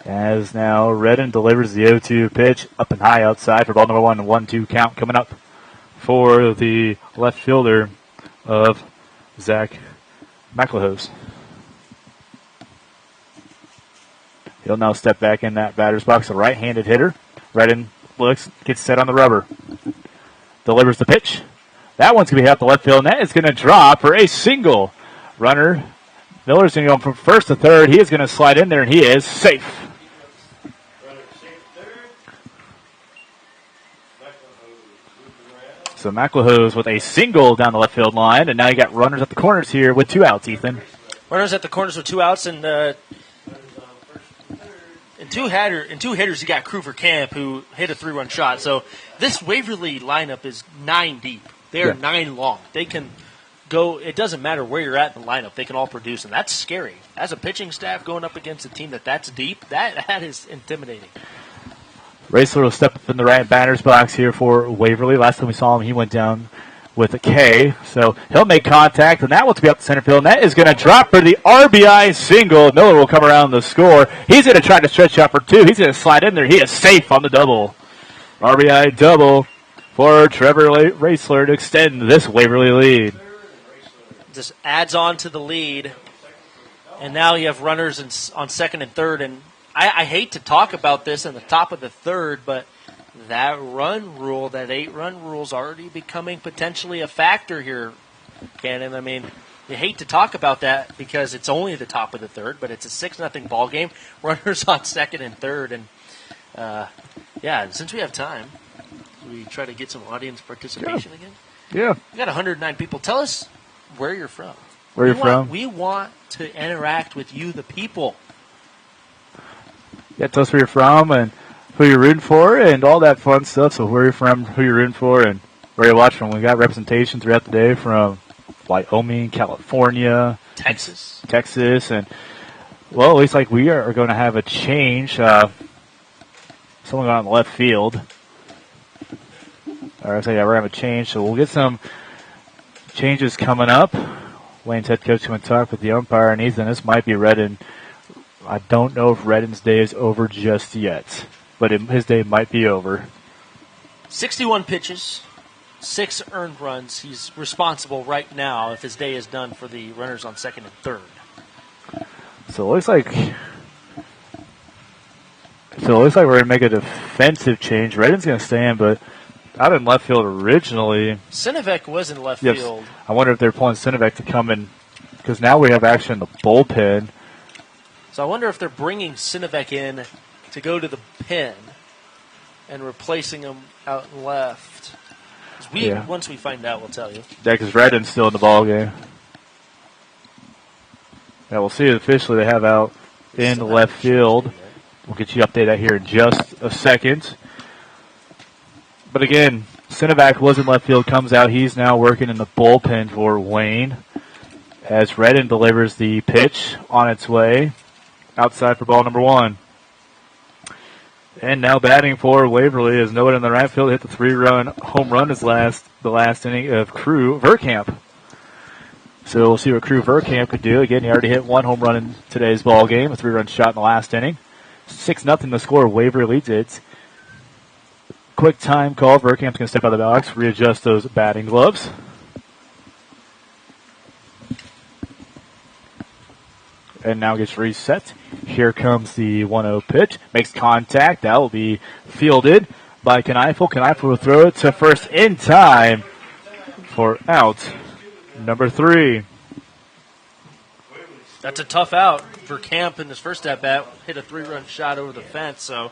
As now Redden delivers the 0-2 pitch up and high outside for ball number 1. 1-2 count coming up for the left fielder of Zach McElhoe's. He'll now step back in that batter's box, a right-handed hitter. Redden looks, gets set on the rubber. Delivers the pitch. That one's going to be out the left field, and that is going to drop for a single. Runner, Miller's going to go from first to third. He is going to slide in there, and he is safe. So McElhoe's with a single down the left field line, and now you got runners at the corners here with 2 outs, Ethan. Runners at the corners with 2 outs, and two hitters, you got Kruger Camp, who hit a 3-run shot. So this Waverly lineup is 9 deep. They are 9 long. They can go. It doesn't matter where you're at in the lineup. They can all produce, and that's scary. As a pitching staff going up against a team that's deep, that is intimidating. Racer will step up in the right batter's box here for Waverly. Last time we saw him, he went down with a K. So he'll make contact, and that one's going to be up the center field. And that is going to drop for the RBI single. Miller will come around the score. He's going to try to stretch out for 2. He's going to slide in there. He is safe on the double. RBI double for Trevor Racler to extend this Waverly lead. Just adds on to the lead. And now you have runners on second and third. And I hate to talk about this in the top of the third, but that run rule, that 8-run rule, is already becoming potentially a factor here, Cannon. I mean, you hate to talk about that because it's only the top of the third, but it's a 6-0 ball game. Runners on second and third, and since we have time, we try to get some audience participation again. Yeah, we got 109 people. Tell us where you're from. Where you're from? We want to interact with you, the people. Yeah, tell us where you're from and who you're rooting for and all that fun stuff. So where you're from, who you're rooting for, and where you watch from. We got representation throughout the day from Wyoming, California, Texas, and well, at least like we are going to have a change. Someone got on the left field. All right, so yeah, we're going to have a change. So we'll get some changes coming up. Wayne's head coach going to talk with the umpire, and Ethan, this might be Redden. I don't know if Redden's day is over just yet, but his day might be over. 61 pitches, 6 earned runs. He's responsible right now if his day is done for the runners on second and third. So it looks like we're going to make a defensive change. Redden's going to stand, but out in left field originally. Sinovic was in left yes, field. I wonder if they're pulling Sinovic to come in, because now we have action in the bullpen. So I wonder if they're bringing Sinovic in to go to the pen and replacing him out in left. Once we find out, we'll tell you. Yeah, because Redden's still in the ball game. Yeah, we'll see it officially. They have out in left field. We'll get you updated that here in just a second. But again, Sinovac was in left field, comes out. He's now working in the bullpen for Wayne as Redden delivers the pitch on its way outside for ball number 1. And now batting for Waverly is no one in the right field. Hit the 3-run home run the last inning of Crew Verkamp. So we'll see what Crew Verkamp could do. Again, he already hit 1 home run in today's ball game, a 3-run shot in the last inning. 6-0 the score. Waverly leads it. Quick time call. Verkamp's going to step out of the box, readjust those batting gloves. And now gets reset. Here comes the 1-0 pitch. Makes contact. That will be fielded by Kneifel. Kneifel will throw it to first in time for out number 3. That's a tough out for Camp in his first at-bat. Hit a 3-run shot over the fence, so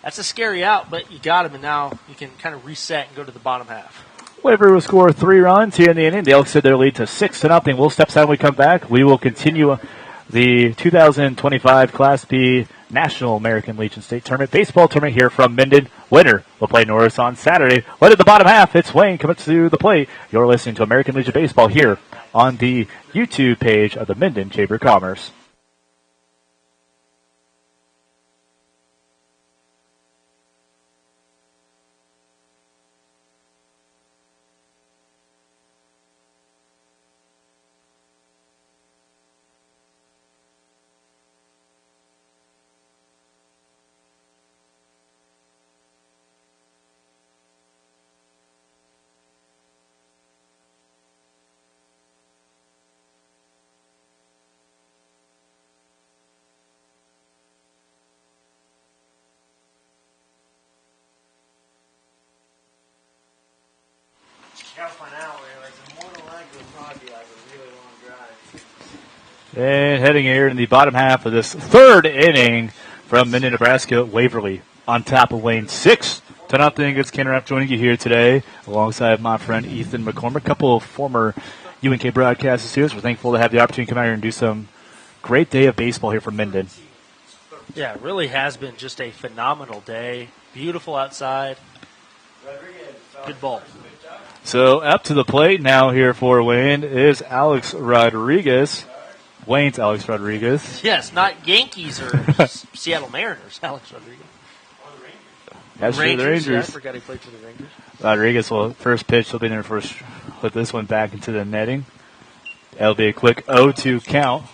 that's a scary out, but you got him, and now you can kind of reset and go to the bottom half. Waverly will score 3 runs here in the inning. They'll extend their lead to 6-0. We'll step aside when we come back. We will continue the 2025 Class B National American Legion State Tournament baseball tournament here from Minden. Winner will play Norris on Saturday. But in the bottom half, it's Wayne coming to the plate. You're listening to American Legion Baseball here on the YouTube page of the Minden Chamber of Commerce. And heading here in the bottom half of this third inning from Minden, Nebraska, Waverly on top of Wayne 6-0. It's Ken Rapp joining you here today alongside my friend Ethan McCormick, a couple of former UNK broadcasters here. So we're thankful to have the opportunity to come out here and do some great day of baseball here from Minden. Yeah, it really has been just a phenomenal day. Beautiful outside. Good ball. So up to the plate now here for Wayne is Alex Rodriguez. Wayne's Alex Rodriguez. Yes, not Yankees or Seattle Mariners. Alex Rodriguez. That's true, the Rangers. Yeah, I forgot he played for the Rangers. Rodriguez will first pitch. He'll be there first. Put this one back into the netting. That'll be a quick 0-2 count.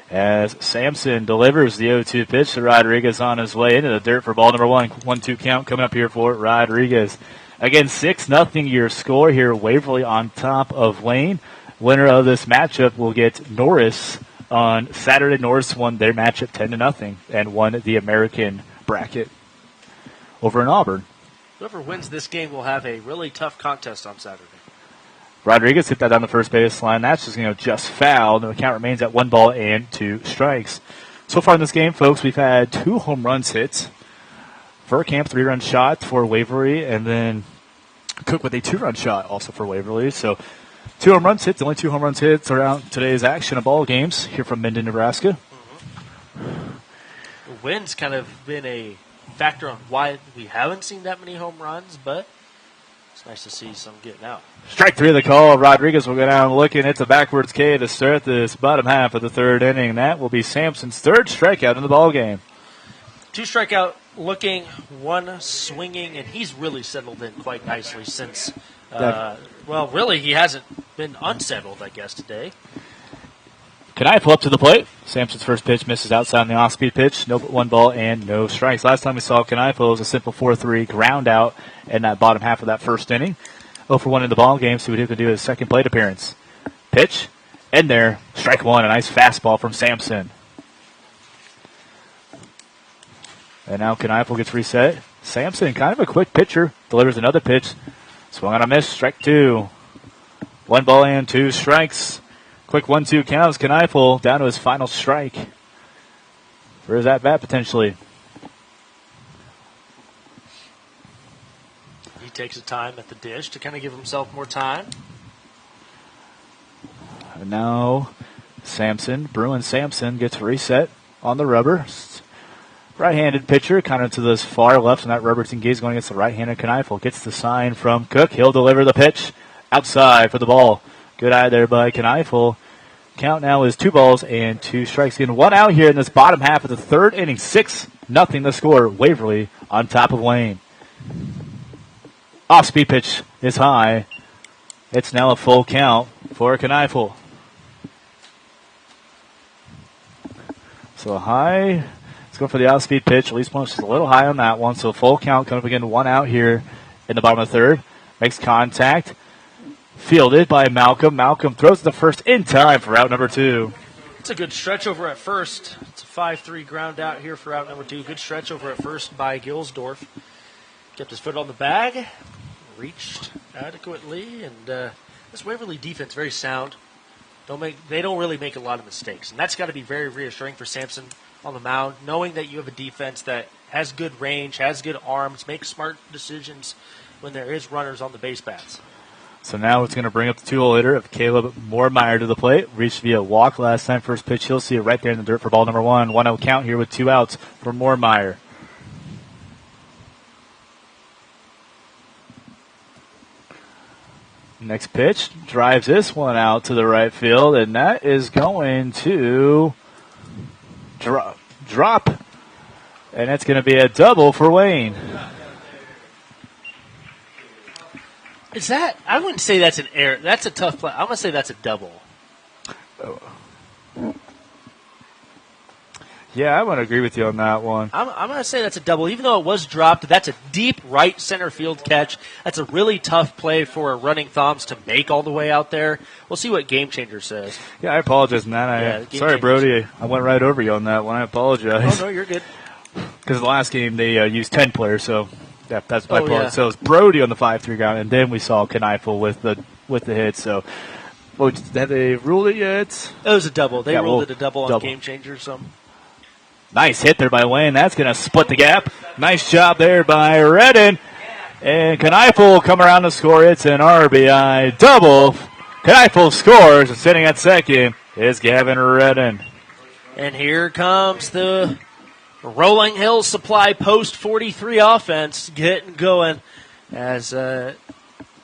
As Sampson delivers the 0-2 pitch to Rodriguez on his way into the dirt for ball number 1. 1-2 count coming up here for Rodriguez. Again, 6-0 your score here. Waverly on top of Wayne. Winner of this matchup will get Norris on Saturday. Norris won their matchup 10-0 and won the American bracket over in Auburn. Whoever wins this game will have a really tough contest on Saturday. Rodriguez hit that down the first baseline. That's just just foul. The count remains at 1-2 strikes. So far in this game, folks, we've had 2 home runs hit. Verkamp, 3-run shot for Waverly, and then Cook with a 2-run shot also for Waverly. So 2 home runs hit. The only 2 home runs hits around today's action of ball games here from Minden, Nebraska. The wind's kind of been a factor on why we haven't seen that many home runs, but it's nice to see some getting out. Strike 3 of the call. Rodriguez will go down looking. It's a backwards K to start this bottom half of the third inning. That will be Sampson's 3rd strikeout in the ball game. 2 strikeout looking, 1 swinging, and he's really settled in quite nicely since, really he hasn't been unsettled, I guess, today. Kneifel up to the plate. Sampson's first pitch misses outside on the off-speed pitch. No 1 ball and no strikes. Last time we saw Kneifel was a simple 4-3 ground out in that bottom half of that first inning. 0-for-1 in the ball game, so we can do his second plate appearance. Pitch, in there, strike 1, a nice fastball from Sampson. And now Kneifel gets reset. Sampson, kind of a quick pitcher, delivers another pitch. Swung on a miss, strike 2. 1 ball and 2 strikes. Quick 1-2 counts. Kneifel down to his final strike. For his at-bat potentially. He takes a time at the dish to kind of give himself more time. And now Bruin Sampson gets reset on the rubber. Right-handed pitcher, kind of to the far left on that rubber team gaze going against the right-handed Kneifel. Gets the sign from Cook. He'll deliver the pitch outside for the ball. Good eye there by Kneifel. Count now is 2 balls and 2 strikes. Getting 1 out here in this bottom half of the third inning. 6-0 the score. Waverly on top of Wayne. Off-speed pitch is high. It's now a full count for Kneifel. So high. Let's go for the off-speed pitch. At least one's just a little high on that one. So full count coming up again. 1 out here in the bottom of the third. Makes contact. Fielded by Malcolm. Malcolm throws the first in time for out number 2. It's a good stretch over at first. It's a 5-3 ground out here for out number 2. Good stretch over at first by Gilsdorf. Kept his foot on the bag. reached adequately, and this Waverly defense very sound. They don't really make a lot of mistakes, and that's got to be very reassuring for Sampson on the mound, knowing that you have a defense that has good range, has good arms, makes smart decisions when there is runners on the base paths. So now it's going to bring up the 2-hole hitter of Caleb Moormeyer to the plate. Reached via walk last time. First pitch, he'll see it right there in the dirt for ball number 1. 1-0 count here with 2 outs for Moormeyer. Next pitch, drives this one out to the right field, and that is going to drop. And that's going to be a double for Wayne. Is that? I wouldn't say that's an error. That's a tough play. I'm going to say that's a double. Yeah, I want to agree with you on that one. I'm going to say that's a double. Even though it was dropped, that's a deep right center field catch. That's a really tough play for running thumbs to make all the way out there. We'll see what Game Changer says. Yeah, I apologize on that. Sorry, Brody. I went right over you on that one. I apologize. Oh, no, you're good. Because the last game they used 10 players, so yeah, that's my part. Yeah. So it's Brody on the 5-3 ground, and then we saw Kneifel with the hit. So, have they ruled it yet? It was a double. They ruled it a double on Game Changer. So. Nice hit there by Wayne. That's going to split the gap. Nice job there by Redden. And Kneifel will come around to score. It's an RBI double. Kneifel scores, and sitting at second is Gavin Redden. And here comes the Rolling Hills Supply Post 43 offense getting going as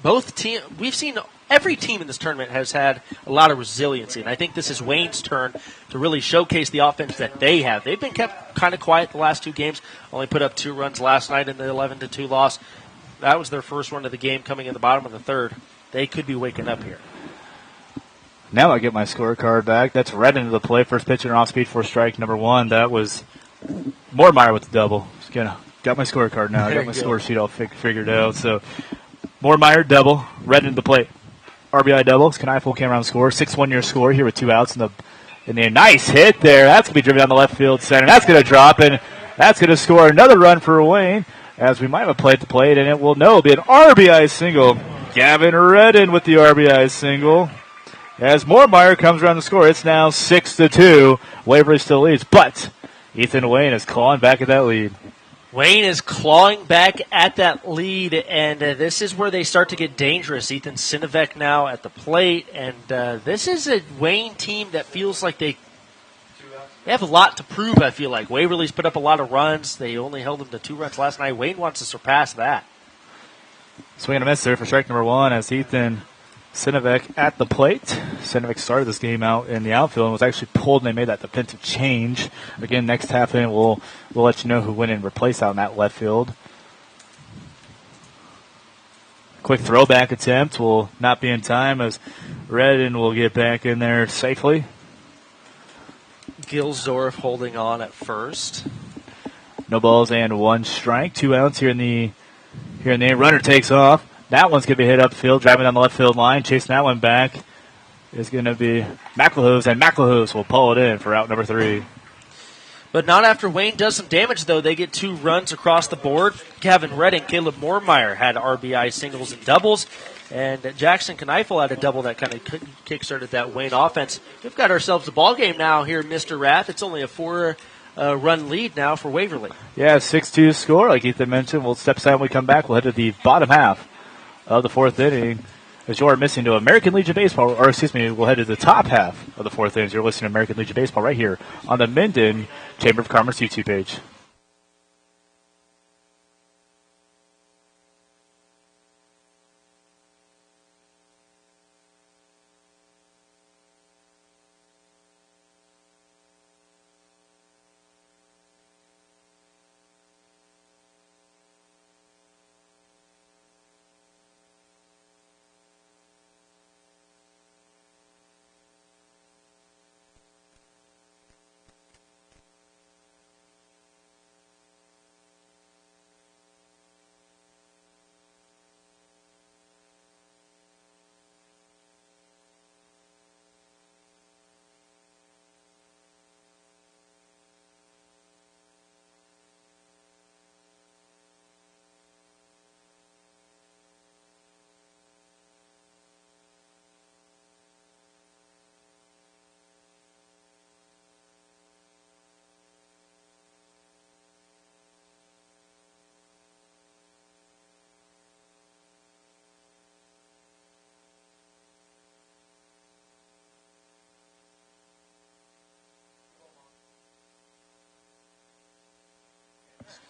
both teams, we've seen every team in this tournament has had a lot of resiliency, and I think this is Wayne's turn to really showcase the offense that they have. They've been kept kind of quiet the last 2 games, only put up 2 runs last night in the 11-2 loss. That was their first run of the game coming in the bottom of the 3rd. They could be waking up here. Now I get my scorecard back. That's Redden to the play. First pitch and off speed for strike number 1. That was Moormeyer with the double. Got my scorecard now. I got my score sheet all figured out. So Moormeyer double, Redden to the plate. RBI doubles. Kneifel came around and scored. 6-1 your score here with 2 outs in the nice hit there. That's going to be driven down the left field center. That's going to drop, and that's going to score another run for Wayne, as we might have a play at the plate, and it will be an RBI single. Gavin Redden with the RBI single. As Moormeyer comes around the score, it's now 6-2. Waverly still leads, but Ethan Wayne is clawing back at that lead. Wayne is clawing back at that lead, and this is where they start to get dangerous. Ethan Sinovic now at the plate, and this is a Wayne team that feels like they have a lot to prove, I feel like. Waverly's put up a lot of runs. They only held them to 2 runs last night. Wayne wants to surpass that. Swing and a miss there for strike number 1 as Ethan Sinovic at the plate. Sinovic started this game out in the outfield and was actually pulled, and they made that defensive change. Again, next half inning, we'll let you know who went and replaced out in that left field. Quick throwback attempt will not be in time as Redden will get back in there safely. Gilsdorf holding on at first. No balls and 1 strike. 2 outs here in the runner takes off. That one's going to be hit upfield, driving down the left field line. Chasing that one back is going to be McElhoves, and McElhoves will pull it in for out number 3. But not after Wayne does some damage, though. They get 2 runs across the board. Gavin Redden, Caleb Moormeyer had RBI singles and doubles. And Jackson Kneifel had a double that kind of kick-started that Wayne offense. We've got ourselves a ball game now here, Mr. Rath. It's only a 4-run lead now for Waverly. Yeah, 6-2 score, like Ethan mentioned. We'll step aside when we come back. We'll head to the bottom half of the 4th inning. As you're missing to American Legion Baseball, or excuse me, we'll head to the top half of the 4th inning. You're listening to American Legion Baseball right here on the Minden Chamber of Commerce YouTube page.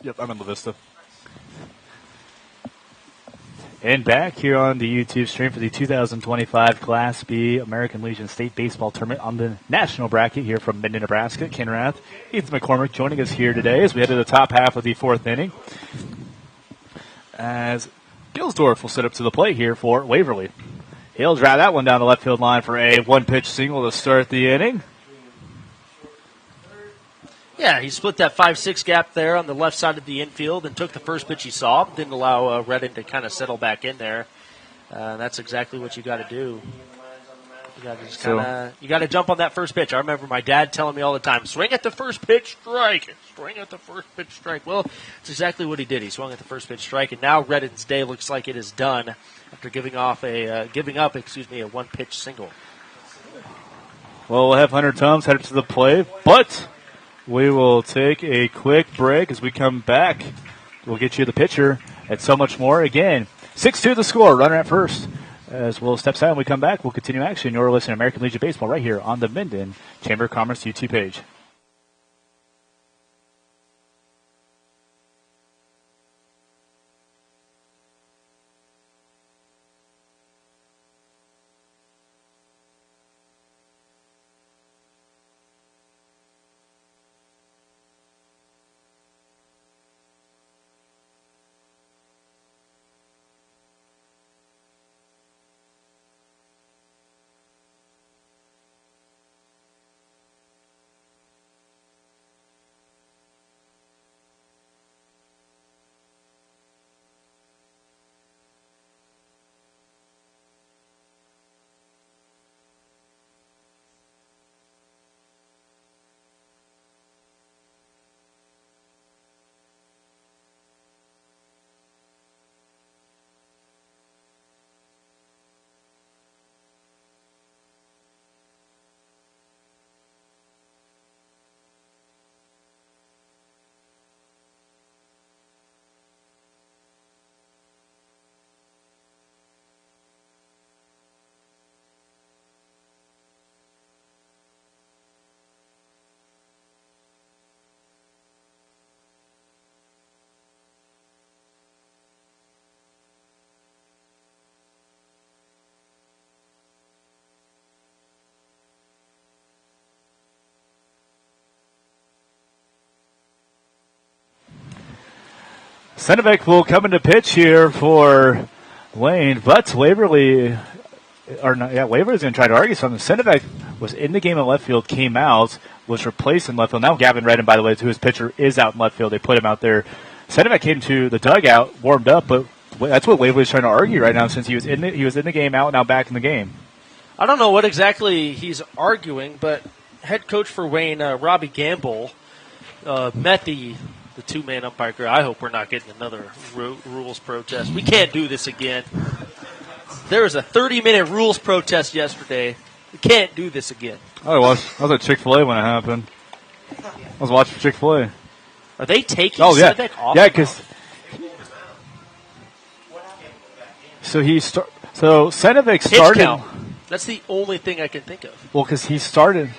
Yep, I'm in La Vista. And back here on the YouTube stream for the 2025 Class B American Legion State Baseball Tournament on the national bracket here from Minden, Nebraska. Ken Rath, Ethan McCormick joining us here today as we head to the top half of the fourth inning. As Gilsdorf will sit up to the plate here for Waverly. He'll drive that one down the left field line for a one-pitch single to start the inning. Yeah, he split that 5-6 gap there on the left side of the infield and took the first pitch he saw. Didn't allow Redden to kind of settle back in there. That's exactly what you got to do. You got to just you got to jump on that first pitch. I remember my dad telling me all the time, swing at the first pitch, strike. Swing at the first pitch, strike. Well, it's exactly what he did. He swung at the first pitch, strike, and now Redden's day looks like it is done after giving up a one-pitch single. Well, we'll have Hunter Tums headed to the plate, but we will take a quick break. As we come back, we'll get you the pitcher and so much more. Again, 6-2 the score, runner at first. As we'll step aside when we come back, we'll continue action. You're listening to American Legion Baseball right here on the Minden Chamber of Commerce YouTube page. Senevic will come into pitch here for Wayne, but Waverly's going to try to argue something. Senevic was in the game in left field, came out, was replaced in left field. Now Gavin Redden, by the way, whose pitcher is out in left field. They put him out there. Senevic came to the dugout, warmed up, but that's what Waverly's trying to argue right now since he was in the game, out, now back in the game. I don't know what exactly he's arguing, but head coach for Wayne, Robbie Gamble, met the two-man umpire crew. I hope we're not getting another rules protest. We can't do this again. There was a 30-minute rules protest yesterday. We can't do this again. I was at Chick-fil-A when it happened. I was watching Chick-fil-A. Are they taking Senevic off? Yeah, because Senevic started. Count. That's the only thing I can think of. Well, because he started.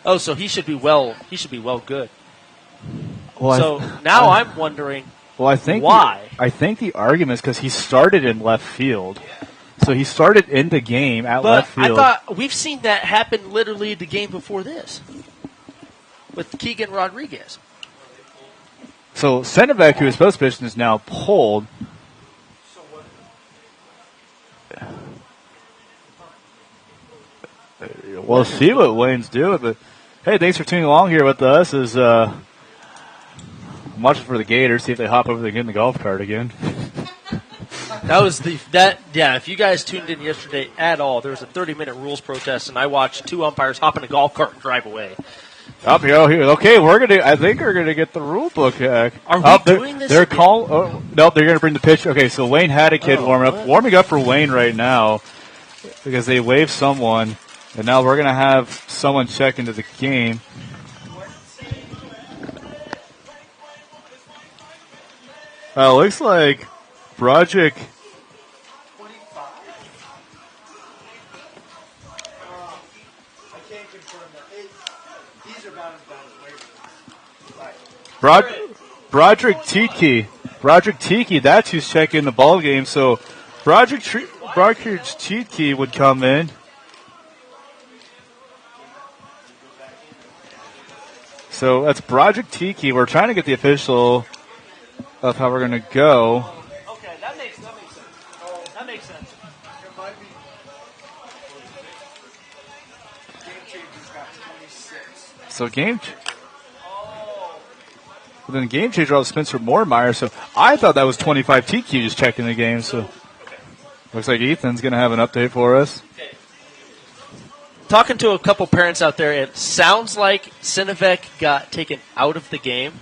Oh, so he should be well. He should be well good. Well, I'm wondering. Well, I think why. I think the argument is because he started in left field, so he started in the game at left field. I thought we've seen that happen literally the game before this with Keegan Rodriguez. So Senevic, who is supposed to pitch, is now pulled. We'll see what Wayne's doing, but hey, thanks for tuning along here with us. As I'm watching for the Gators, see if they hop over there and get in the golf cart again. If you guys tuned in yesterday at all, there was a 30-minute rules protest, and I watched two umpires hop in a golf cart and drive away. Up here. Okay, I think we're gonna get the rule book. Are we doing this? They're nope. They're gonna bring the pitch. Okay, so Wayne had a kid warming up for Wayne right now because they waived someone, and now we're gonna have someone check into the game. Looks like Broderick. Broderick Tiki, that's who's checking the ball game. So Broderick Tiki would come in. So that's Broderick Tiki. We're trying to get the official of how we're going to go. Okay, that makes sense. That makes sense. So then game changer was Spencer Moormeyer. So I thought that was 25 TQ just checking the game. So looks like Ethan's going to have an update for us. Talking to a couple parents out there, it sounds like Sinovic got taken out of the game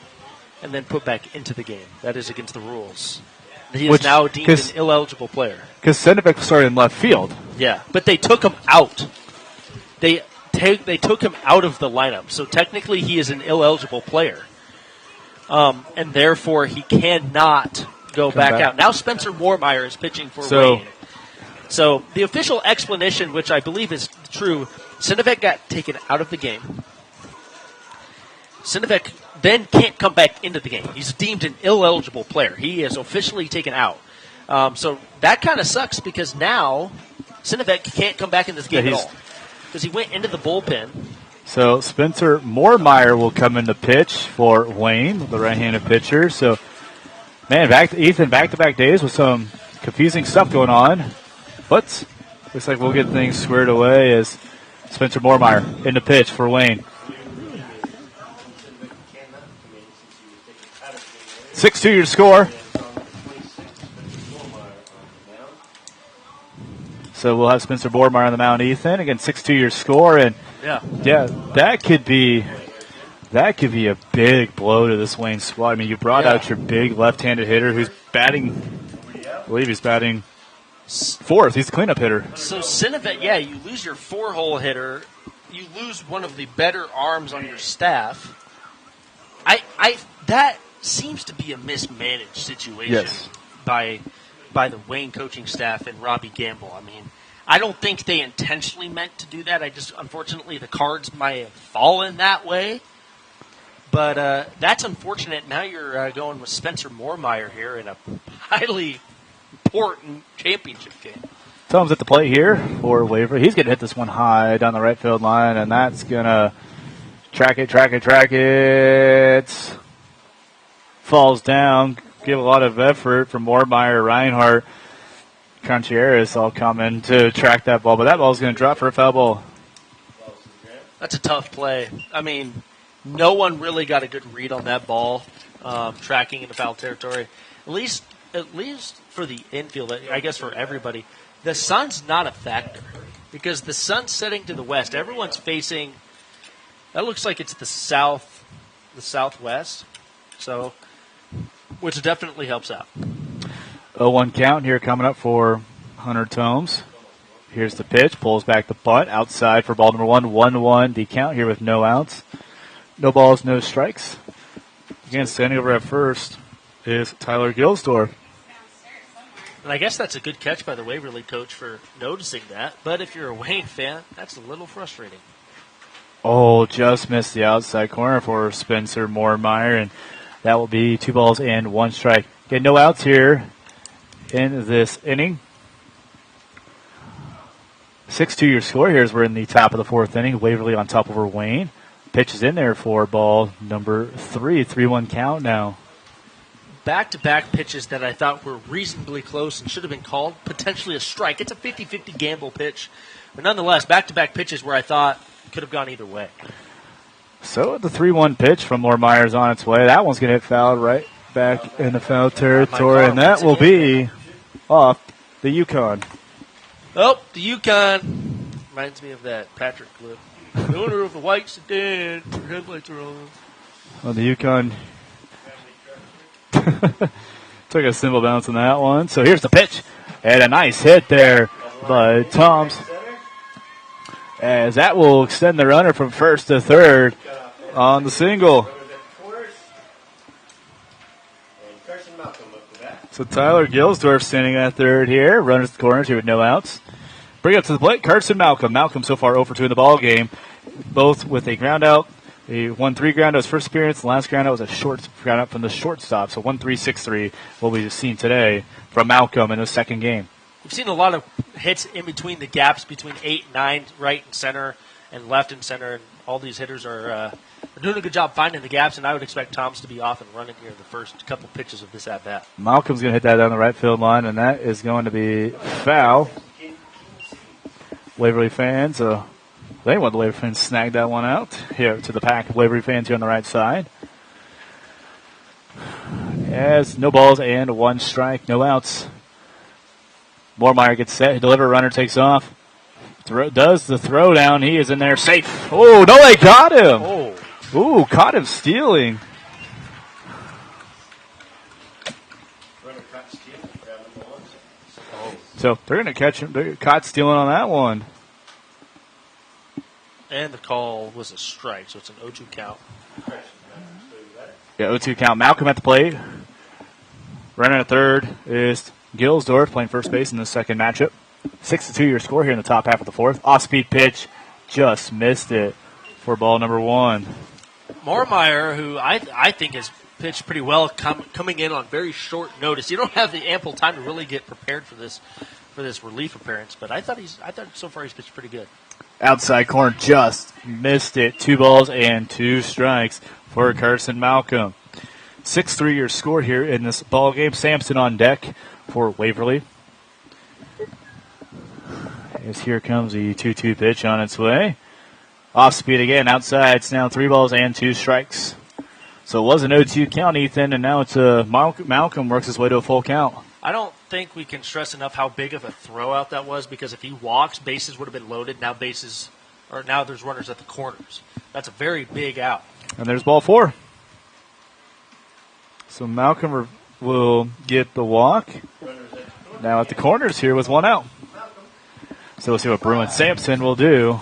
and then put back into the game. That is against the rules. He is now deemed an ineligible player. Because Sinovic started in left field. Yeah, but they took him out. They took him out of the lineup, so technically he is an ineligible player. And therefore he cannot go back out. Now Spencer Moormeyer is pitching for Wayne. So the official explanation, which I believe is true, Sinovic got taken out of the game. Sinovic then can't come back into the game. He's deemed an ineligible player. He is officially taken out. So that kind of sucks because now Sinovic can't come back into this game at all because he went into the bullpen. So Spencer Moormeyer will come in to pitch for Wayne, the right-handed pitcher. So, man, Ethan, back-to-back days with some confusing stuff going on. But looks like we'll get things squared away as Spencer Moormeyer in the pitch for Wayne. 6-2 your score. So we'll have Spencer Moormeyer on the mound, Ethan. Again, 6-2 your score. And yeah, that could be a big blow to this Wayne squad. I mean, you brought out your big left-handed hitter who's batting, I believe he's batting fourth. He's the cleanup hitter. So Sinovic, you lose your four-hole hitter. You lose one of the better arms on your staff. That seems to be a mismanaged situation by the Wayne coaching staff and Robbie Gamble. I mean, I don't think they intentionally meant to do that. Unfortunately, the cards might have fallen that way. But that's unfortunate. Now you're going with Spencer Moormeyer here in a highly important championship game. Tom's at the plate here for Waverly. He's going to hit this one high down the right field line, and that's going to track it. Falls down. Give a lot of effort from Moormeyer, Reinhardt, Contreras all coming to track that ball, but that ball's going to drop for a foul ball. That's a tough play. I mean, no one really got a good read on that ball, tracking into foul territory. At least for the infield, I guess for everybody, the sun's not a factor because the sun's setting to the west. Everyone's facing. That looks like it's the southwest. So, which definitely helps out. 0-1 count here coming up for Hunter Tomes. Here's the pitch. Pulls back the bunt. Outside for ball number 1. 1-1 the count here with no outs. No balls, no strikes. Again, standing over at first is Tyler Gilsdorf. And I guess that's a good catch by the Waverly coach for noticing that. But if you're a Wayne fan, that's a little frustrating. Oh, just missed the outside corner for Spencer Moormeyer, and that will be 2 balls and 1 strike. Again, no outs here in this inning. 6-2 your score here as we're in the top of the 4th inning. Waverly on top over Wayne. Pitch is in there for ball number 3. 3-1 count now. Back-to-back pitches that I thought were reasonably close and should have been called potentially a strike. It's a 50-50 gamble pitch. But nonetheless, back-to-back pitches where I thought could have gone either way. So the 3-1 pitch from Moormeyer's on its way. That one's going to hit foul right back in the foul territory, and that will be off the Yukon. Oh, the Yukon reminds me of that Patrick clip. The owner of the white sedan, your headlights are on. Well, the Yukon took a simple bounce on that one. So here's the pitch, and a nice hit there by Toms. As that will extend the runner from first to third on the single. So Tyler Gilsdorf standing at third here. Runners at the corner, 2 with no outs. Bring up to the plate, Carson Malcolm. Malcolm so far 0 for 2 in the ball game, both with a ground out He won 3 ground out his first appearance. The last ground out was a short ground out from the shortstop. So 1-3-6-3, what we've seen today from Malcolm in his second game. We've seen a lot of hits in between the gaps between 8 and 9, right and center, and left and center. And all these hitters are doing a good job finding the gaps, and I would expect Toms to be off and running here the first couple pitches of this at-bat. Malcolm's going to hit that down the right field line, and that is going to be foul. Waverly fans, they want the Waverly fans snag that one out here to the pack of Waverly fans here on the right side. As no balls and 1 strike, no outs. Moormeyer gets set, deliver, runner takes off. Does the throw down, he is in there safe. Oh, no, they got him. Oh. Ooh, caught him stealing. So they're going to catch him. They're caught stealing on that one. And the call was a strike, so it's an 0-2 count. Yeah, 0-2 count. Malcolm at the plate. Running at third is Gilsdorf playing first base in the second matchup. 6-2 your score here in the top half of the fourth. Off-speed pitch. Just missed it for ball number 1. Moormeyer, who I think has pitched pretty well, coming in on very short notice. You don't have the ample time to really get prepared for this relief appearance, but I thought so far he's pitched pretty good. Outside corner just missed it. 2 balls and 2 strikes for Carson Malcolm. 6-3 your score here in this ball game. Sampson on deck for Waverly. As here comes the 2-2 pitch on its way. Off speed again, outside. It's now 3 balls and 2 strikes. So it was an 0-2 count, Ethan, and now it's Malcolm works his way to a full count. I don't think we can stress enough how big of a throwout that was, because if he walks, bases would have been loaded. Now there's runners at the corners. That's a very big out. And there's ball 4. So Malcolm will get the walk. Now at the corners here with 1 out. So we'll see what Bruin Sampson will do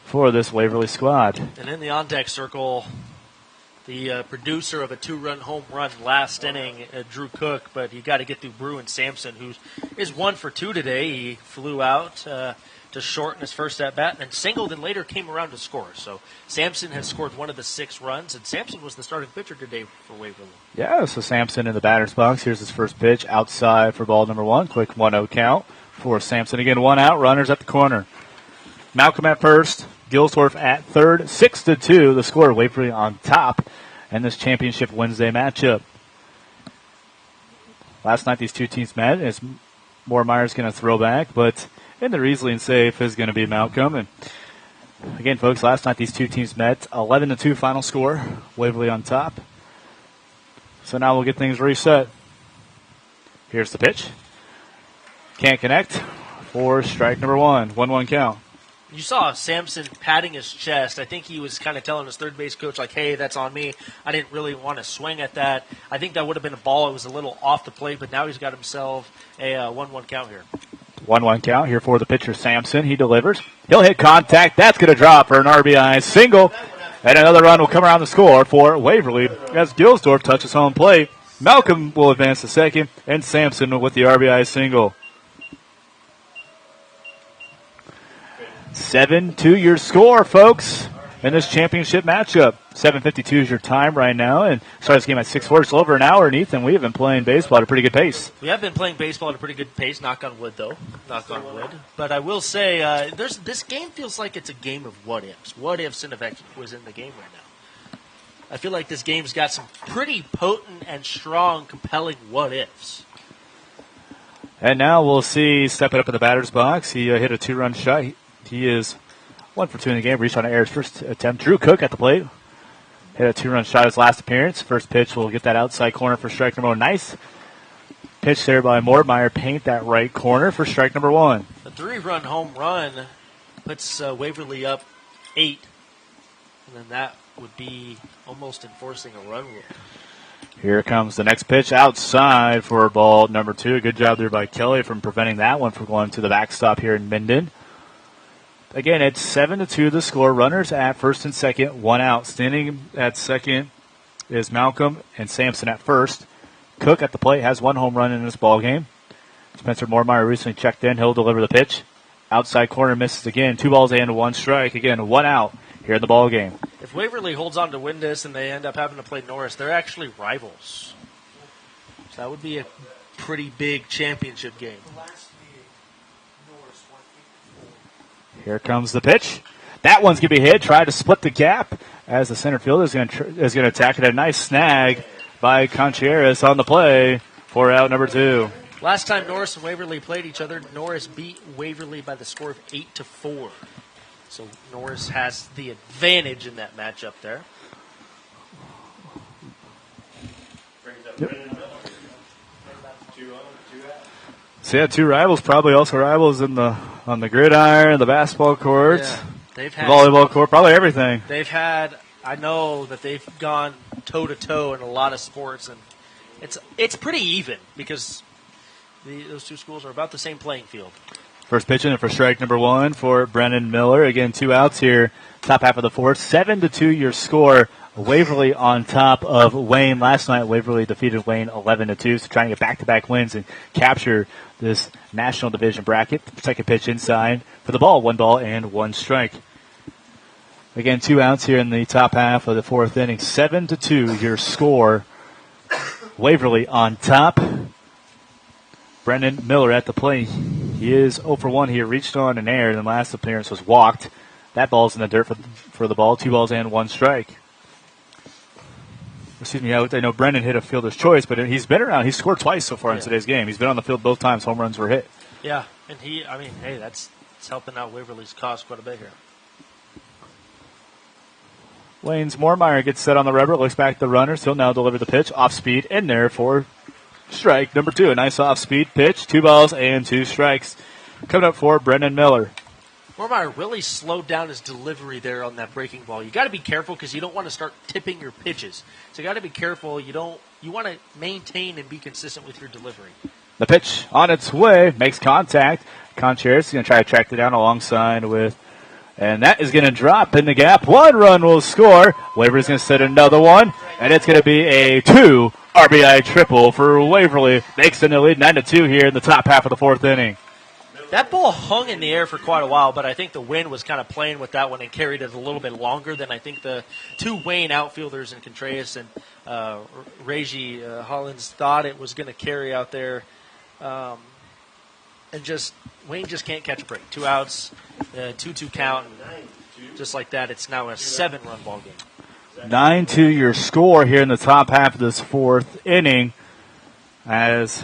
for this Waverly squad. And in the on-deck circle, the producer of a 2-run home run last inning, Drew Cook, but you got to get through Bruin Sampson, who is 1 for 2 today. He flew out to short in his first at-bat and singled and later came around to score. So Sampson has scored 1 of the 6 runs, and Sampson was the starting pitcher today for Waverly. Yeah, so Sampson in the batter's box. Here's his first pitch outside for ball number 1. Quick 1-0 count for Sampson. Again, 1 out, runners at the corner. Malcolm at first, Gilsdorf at third. 6-2, the score. Waverly on top in this championship Wednesday matchup. Last night these two teams met. As Moormeyer's going to throw back, but in the easily and safe is going to be Malcolm. And again, folks, last night these two teams met. 11-2 final score. Waverly on top. So now we'll get things reset. Here's the pitch. Can't connect for strike number 1. 1-1 count. You saw Sampson patting his chest. I think he was kind of telling his third base coach, like, hey, that's on me. I didn't really want to swing at that. I think that would have been a ball. It was a little off the plate, but now he's got himself a 1-1 count here. 1-1 count here for the pitcher, Sampson. He delivers. He'll hit contact. That's going to drop for an RBI single. And another run will come around the score for Waverly as Gilsdorf touches home plate. Malcolm will advance to second, and Sampson with the RBI single. 7-2 your score, folks, in this championship matchup. 7:52 is your time right now, and start this game at 6:40. It's over an hour, and Ethan, we have been playing baseball at a pretty good pace. We have been playing baseball at a pretty good pace, knock on wood, though. Knock on wood. But I will say, this game feels like it's a game of what-ifs. What if Sinovac was in the game right now? I feel like this game's got some pretty potent and strong, compelling what-ifs. And now we'll see, stepping up in the batter's box, he hit a 2-run shot. He is 1 for 2 in the game. Reached on to Ayers' first attempt. Drew Cook at the plate. Hit a 2-run shot his last appearance. First pitch will get that outside corner for strike number 1. Nice pitch there by Moormeyer. Paint that right corner for strike number 1. The 3-run home run puts Waverly up 8. And then that would be almost enforcing a run rule. Here comes the next pitch outside for ball number 2. Good job there by Kelly from preventing that one from going to the backstop here in Minden. Again, it's 7-2 the score. Runners at first and second, 1 out. Standing at second is Malcolm and Sampson at first. Cook at the plate has 1 home run in this ball game. Spencer Moormeyer recently checked in. He'll deliver the pitch. Outside corner misses again. 2 balls and 1 strike. Again, 1 out here in the ball game. If Waverly holds on to win this and they end up having to play Norris, they're actually rivals. So that would be a pretty big championship game. Here comes the pitch. That one's going to be hit. Try to split the gap as the center fielder is going to attack it. A nice snag by Contreras on the play for out number 2. Last time Norris and Waverly played each other, Norris beat Waverly by the score of 8-4. So Norris has the advantage in that matchup there. Yep. So yeah, 2 rivals, probably also rivals on the gridiron, the basketball court, the volleyball court, probably everything. I know that they've gone toe to toe in a lot of sports, and it's pretty even because those 2 schools are about the same playing field. First pitch in for strike number 1 for Brennan Miller. Again, 2 outs here, top half of the 4th. 7-2 your score. Waverly on top of Wayne. Last night, Waverly defeated Wayne 11-2, so trying to get back-to-back wins and capture this National Division bracket. Second pitch inside for the ball. 1 ball and 1 strike. Again, 2 outs here in the top half of the 4th inning. 7-2 your score. Waverly on top. Brendan Miller at the plate. He is 0 for 1 here. Reached on an error, and the last appearance was walked. That ball's in the dirt for the ball. 2 balls and 1 strike. Excuse me, I know Brendan hit a fielder's choice, but he's been around. He's scored twice so far in today's game. He's been on the field both times home runs were hit. Yeah, and it's helping out Waverly's cause quite a bit here. Wayne's Moormeyer gets set on the rubber, looks back at the runners. He'll now deliver the pitch off speed in there for strike number 2. A nice off speed pitch. 2 balls and 2 strikes. Coming up for Brendan Miller. Moormeyer really slowed down his delivery there on that breaking ball. You got to be careful because you don't want to start tipping your pitches. So you got to be careful. You want to maintain and be consistent with your delivery. The pitch on its way makes contact. Contreras is going to try to track it down alongside with, and that is going to drop in the gap. 1 run will score. Waverly's going to set another one, and it's going to be a 2 RBI triple for Waverly. They extend the lead 9-2 here in the top half of the 4th inning. That ball hung in the air for quite a while, but I think the wind was kind of playing with that one and carried it a little bit longer than I think the 2 Wayne outfielders and Contreras and Reggie Hollins thought it was going to carry out there. And Wayne just can't catch a break. 2 outs, 2-2 count, and just like that, it's now a 7-run ball game. 9-2 your score here in the top half of this 4th inning as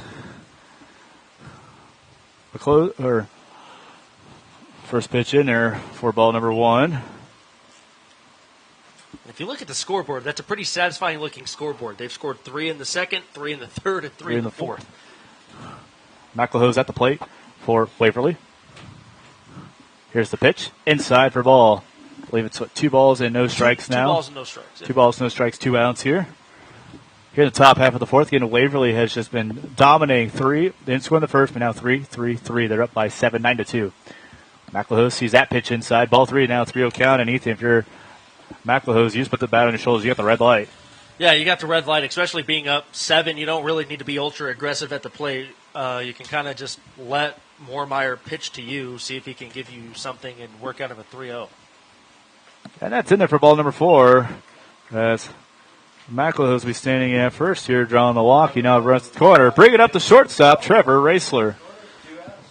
first pitch in there for ball number 1. If you look at the scoreboard, that's a pretty satisfying looking scoreboard. They've scored 3 in the 2nd, 3 in the 3rd, and 3 in the 4th. McElhoe's at the plate for Waverly. Here's the pitch. Inside for ball. I believe it's 2 balls and no strikes now. 2 balls and no strikes. Yeah. 2 balls, no strikes, 2 outs here. Here in the top half of the 4th, again, Waverly has just been dominating 3. They didn't score in the first, but now 3-3-3. They're up by 7, 9-2. McElhoe sees that pitch inside. Ball 3 now, 3-0 count. And Ethan, if you're McElhoe, you just put the bat on your shoulders. You got the red light. Yeah, you got the red light, especially being up 7. You don't really need to be ultra aggressive at the plate. You can kind of just let Moormeyer pitch to you, see if he can give you something and work out of a 3-0. And that's in there for ball number 4. As McElhoe's will be standing at first here, drawing the walk. He now runs the corner. Bring it up to shortstop, Trevor Raisler.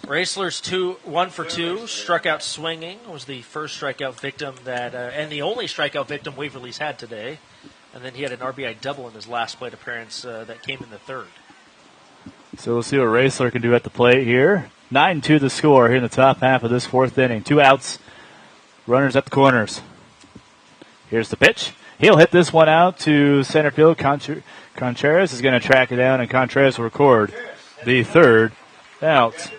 Raisler's 1 for 2, struck out swinging, was the first strikeout victim and the only strikeout victim Waverly's had today. And then he had an RBI double in his last plate appearance that came in the 3rd. So we'll see what Raisler can do at the plate here. 9-2 the score here in the top half of this 4th inning. 2 outs, runners at the corners. Here's the pitch. He'll hit this one out to center field. Contreras is going to track it down, and Contreras will record the 3rd out.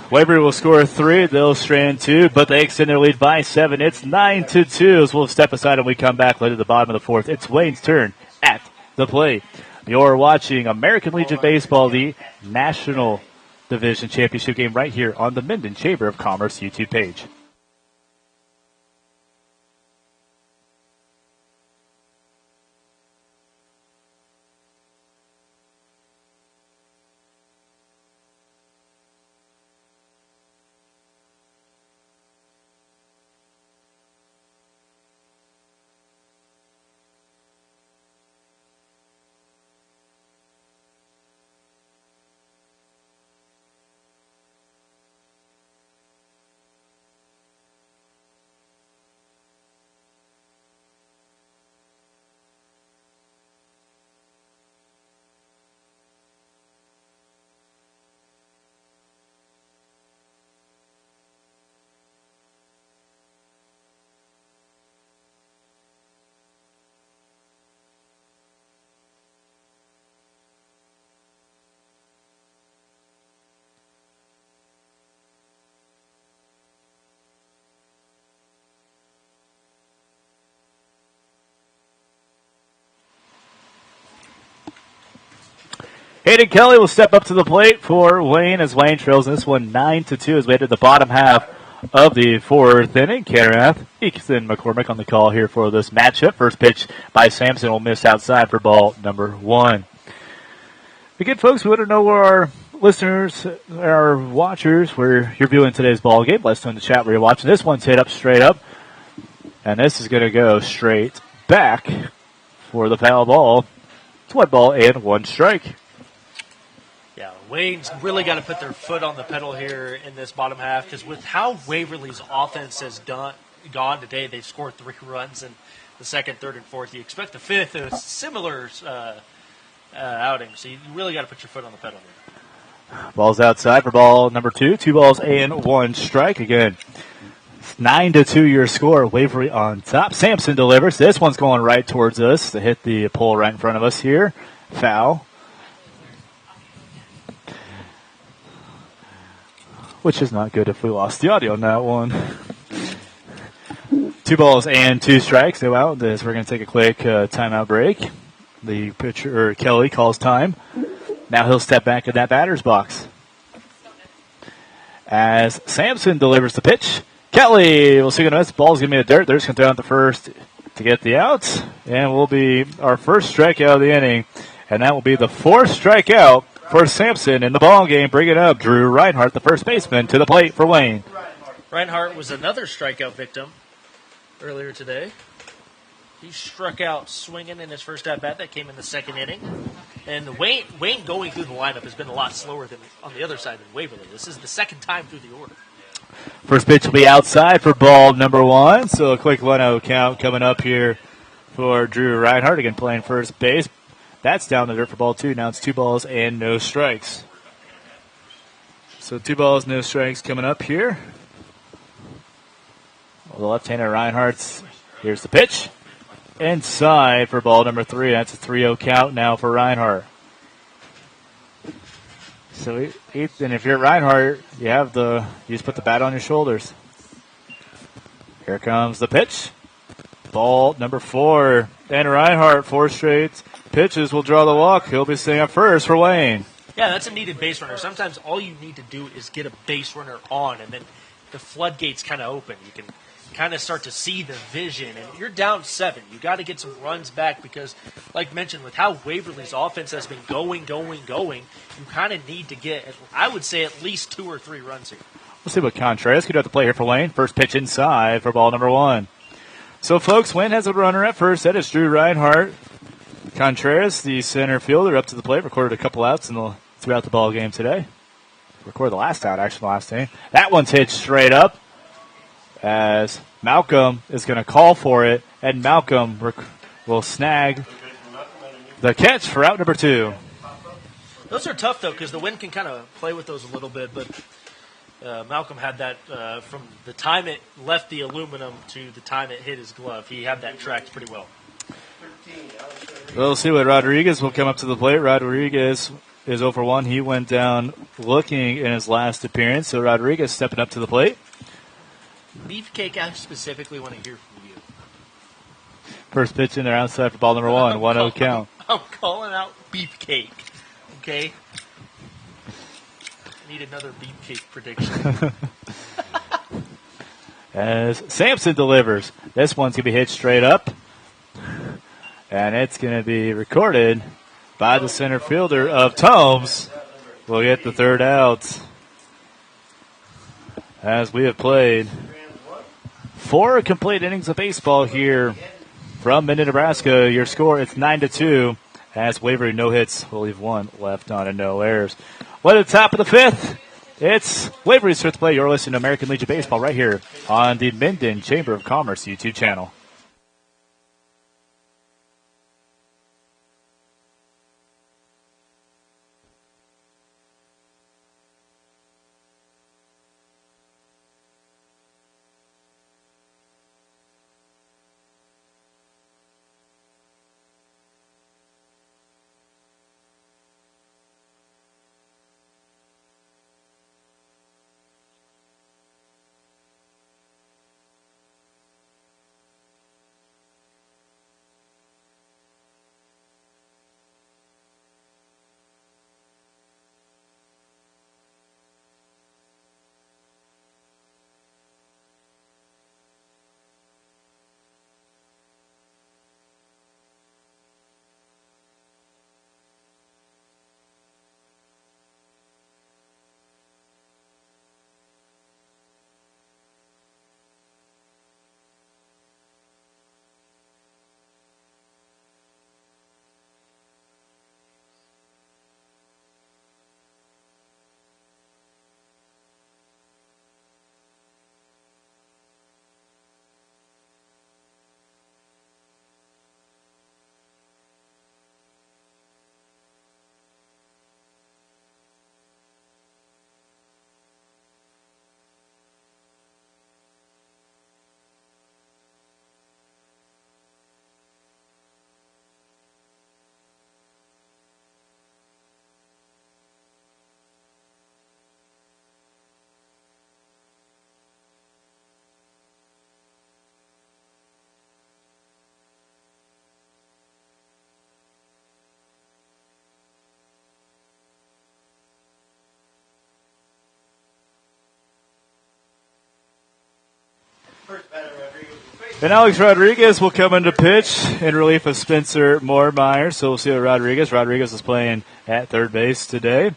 Waverly will score 3. They'll strand 2, but they extend their lead by 7. It's 9-2 as we'll step aside and we come back later at the bottom of the 4th. It's Wayne's turn at the plate. You're watching American Legion Baseball, the National Division Championship game right here on the Minden Chamber of Commerce YouTube page. Hayden Kelly will step up to the plate for Wayne as Wayne trails this one 9-2 as we enter the bottom half of the fourth inning. Canarath, Ethan McCormick on the call here for this matchup. First pitch by Sampson will miss outside for ball number 1. Again, folks, we want to know where our listeners, our watchers, where you're viewing today's ball game. Let us know in the chat where you're watching. This one's hit up straight up, and this is going to go straight back for the foul ball. It's 1 ball and 1 strike. Yeah, Wayne's really got to put their foot on the pedal here in this bottom half because with how Waverly's offense has gone today, they've scored 3 runs in the second, third, and fourth. You expect the fifth a similar outing, so you really got to put your foot on the pedal here. Ball's outside for ball number 2. 2 balls and 1 strike again. 9-2 your score. Waverly on top. Sampson delivers. This one's going right towards us to hit the pole right in front of us here. Foul. Which is not good if we lost the audio on that one. 2 balls and 2 strikes. Go out. We're going to take a quick timeout break. The pitcher, Kelly, calls time. Now he'll step back in that batter's box. As Sampson delivers the pitch, Kelly will swing and miss. Ball's going to be in the dirt. They're just going to throw out the first to get the outs. And will be our first strikeout of the inning. And that will be the 4th strikeout for Sampson in the ball game. Bringing up Drew Reinhardt, the first baseman, to the plate for Wayne. Reinhardt was another strikeout victim earlier today. He struck out swinging in his first at-bat. That came in the second inning. And Wayne going through the lineup has been a lot slower than on the other side than Waverly. This is the second time through the order. First pitch will be outside for ball number 1. So a quick 1-0 count coming up here for Drew Reinhardt. Again, playing first base. That's down the dirt for ball 2. Now it's 2 balls and no strikes. So 2 balls, no strikes coming up here. Well, the left-hander Reinhardt's. Here's the pitch. Inside for ball number 3. That's a 3-0 count now for Reinhardt. So, Ethan, if you're Reinhardt, you just put the bat on your shoulders. Here comes the pitch. Ball number 4. And Reinhardt, 4 straight pitches will draw the walk. He'll be staying up first for Wayne. Yeah, that's a needed base runner. Sometimes all you need to do is get a base runner on, and then the floodgates kind of open. You can kind of start to see the vision, and you're down 7. You got to get some runs back because, like mentioned, with how Waverly's offense has been going, you kind of need to get, I would say, at least 2 or 3 runs here. We'll see what Contreras could have to play here for Wayne. First pitch inside for ball number 1. So, folks, Wayne has a runner at first. That is Drew Reinhardt. Contreras, the center fielder, up to the plate, recorded a couple outs throughout the ball game today. Recorded the last out, actually, the last inning. That one's hit straight up as Malcolm is going to call for it, and Malcolm will snag the catch for out number 2. Those are tough, though, because the wind can kind of play with those a little bit, but Malcolm had that from the time it left the aluminum to the time it hit his glove. He had that tracked pretty well. We'll see what Rodriguez will come up to the plate. Rodriguez is 0 for 1. He went down looking in his last appearance, so Rodriguez stepping up to the plate. Beefcake, I specifically want to hear from you. First pitch in there outside for ball number 1. 1-0 count. I'm calling out Beefcake. Okay? Need another Beefcake prediction. As Sampson delivers. This one's going to be hit straight up. And it's going to be recorded by the center fielder of Tomes. We'll get the 3rd out. As we have played 4 complete innings of baseball here from Minden, Nebraska. Your score, it's 9-2. As Waverly no hits, will leave 1 left on and no errors. Well, at the top of the 5th, it's Waverly's 5th play. You're listening to American Legion Baseball right here on the Minden Chamber of Commerce YouTube channel. And Alex Rodriguez will come into pitch in relief of Spencer Moormeyer. So we'll see what Rodriguez is playing at third base today.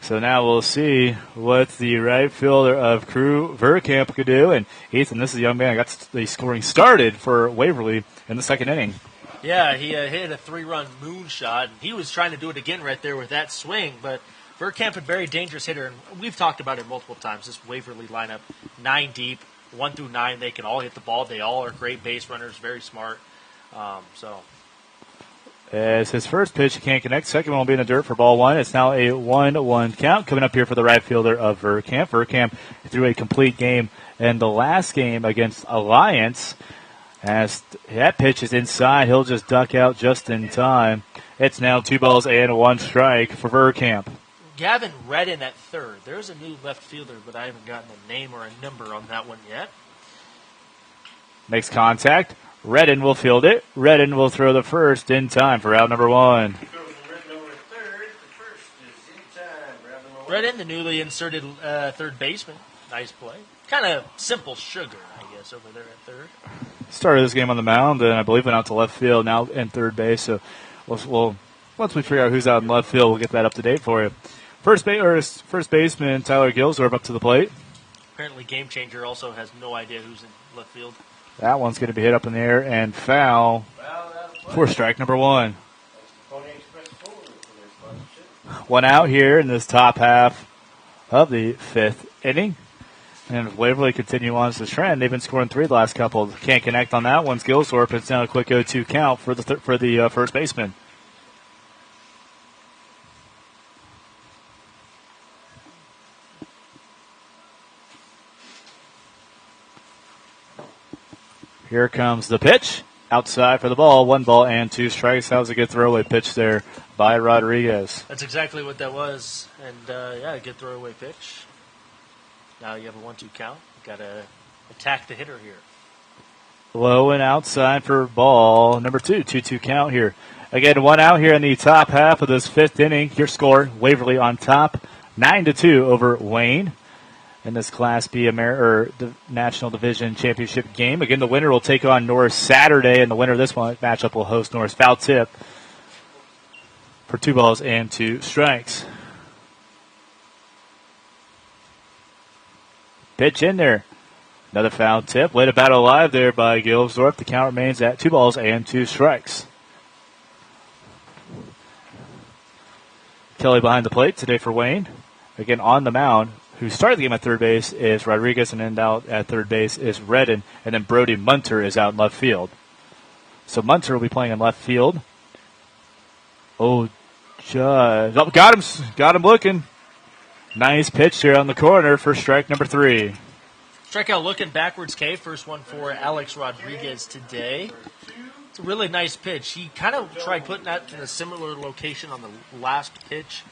So now we'll see what the right fielder of Crew Verkamp could do. And Ethan, this is a young man, got the scoring started for Waverly in the second inning. Yeah, he hit a 3-run moonshot. He was trying to do it again right there with that swing, but Verkamp, a very dangerous hitter, and we've talked about it multiple times. This Waverly lineup, 9 deep, 1 through 9, they can all hit the ball. They all are great base runners, very smart. As his first pitch, he can't connect. Second one will be in the dirt for ball 1. It's now a 1-1 count. Coming up here for the right fielder of Verkamp. Verkamp threw a complete game in the last game against Alliance. As that pitch is inside, he'll just duck out just in time. It's now 2 balls and 1 strike for Verkamp. Gavin Redden at third. There's a new left fielder, but I haven't gotten a name or a number on that one yet. Makes contact. Redden will field it. Redden will throw the first in time for out number 1. Redden, the newly inserted third baseman. Nice play. Kind of simple sugar, I guess, over there at third. Started this game on the mound, and I believe went out to left field, now in third base. So we'll once we figure out who's out in left field, we'll get that up to date for you. First baseman Tyler Gilsdorf up to the plate. Apparently Game Changer also has no idea who's in left field. That one's going to be hit up in the air and foul for strike number 1. One out here in this top half of the 5th inning. And if Waverly continue on this trend, they've been scoring 3 the last couple. Can't connect on that one. Gilsdorf, it's now a quick 0-2 count for the first baseman. Here comes the pitch. Outside for the ball. 1 ball and 2 strikes. That was a good throwaway pitch there by Rodriguez. That's exactly what that was. And, a good throwaway pitch. Now you have a 1-2 count. You got to attack the hitter here. Low and outside for ball number 2. 2-2 count here. Again, 1 out here in the top half of this 5th inning. Your score, Waverly on top, 9-2 over Wayne in this Class B the National Division Championship game. Again, the winner will take on Norris Saturday, and the winner of this one matchup will host Norris. Foul tip for 2 balls and 2 strikes. Pitch in there. Another foul tip. Way to battle live there by Gilsdorf. The count remains at 2 balls and 2 strikes. Kelly behind the plate today for Wayne. Again, on the mound, who started the game at third base is Rodriguez, and then out at third base is Redden, and then Brody Munter is out in left field. So Munter will be playing in left field. Got him looking. Nice pitch here on the corner for strike number 3. Strikeout looking backwards, K. First one for Alex Rodriguez today. It's a really nice pitch. He kind of tried putting that in a similar location on the last pitch.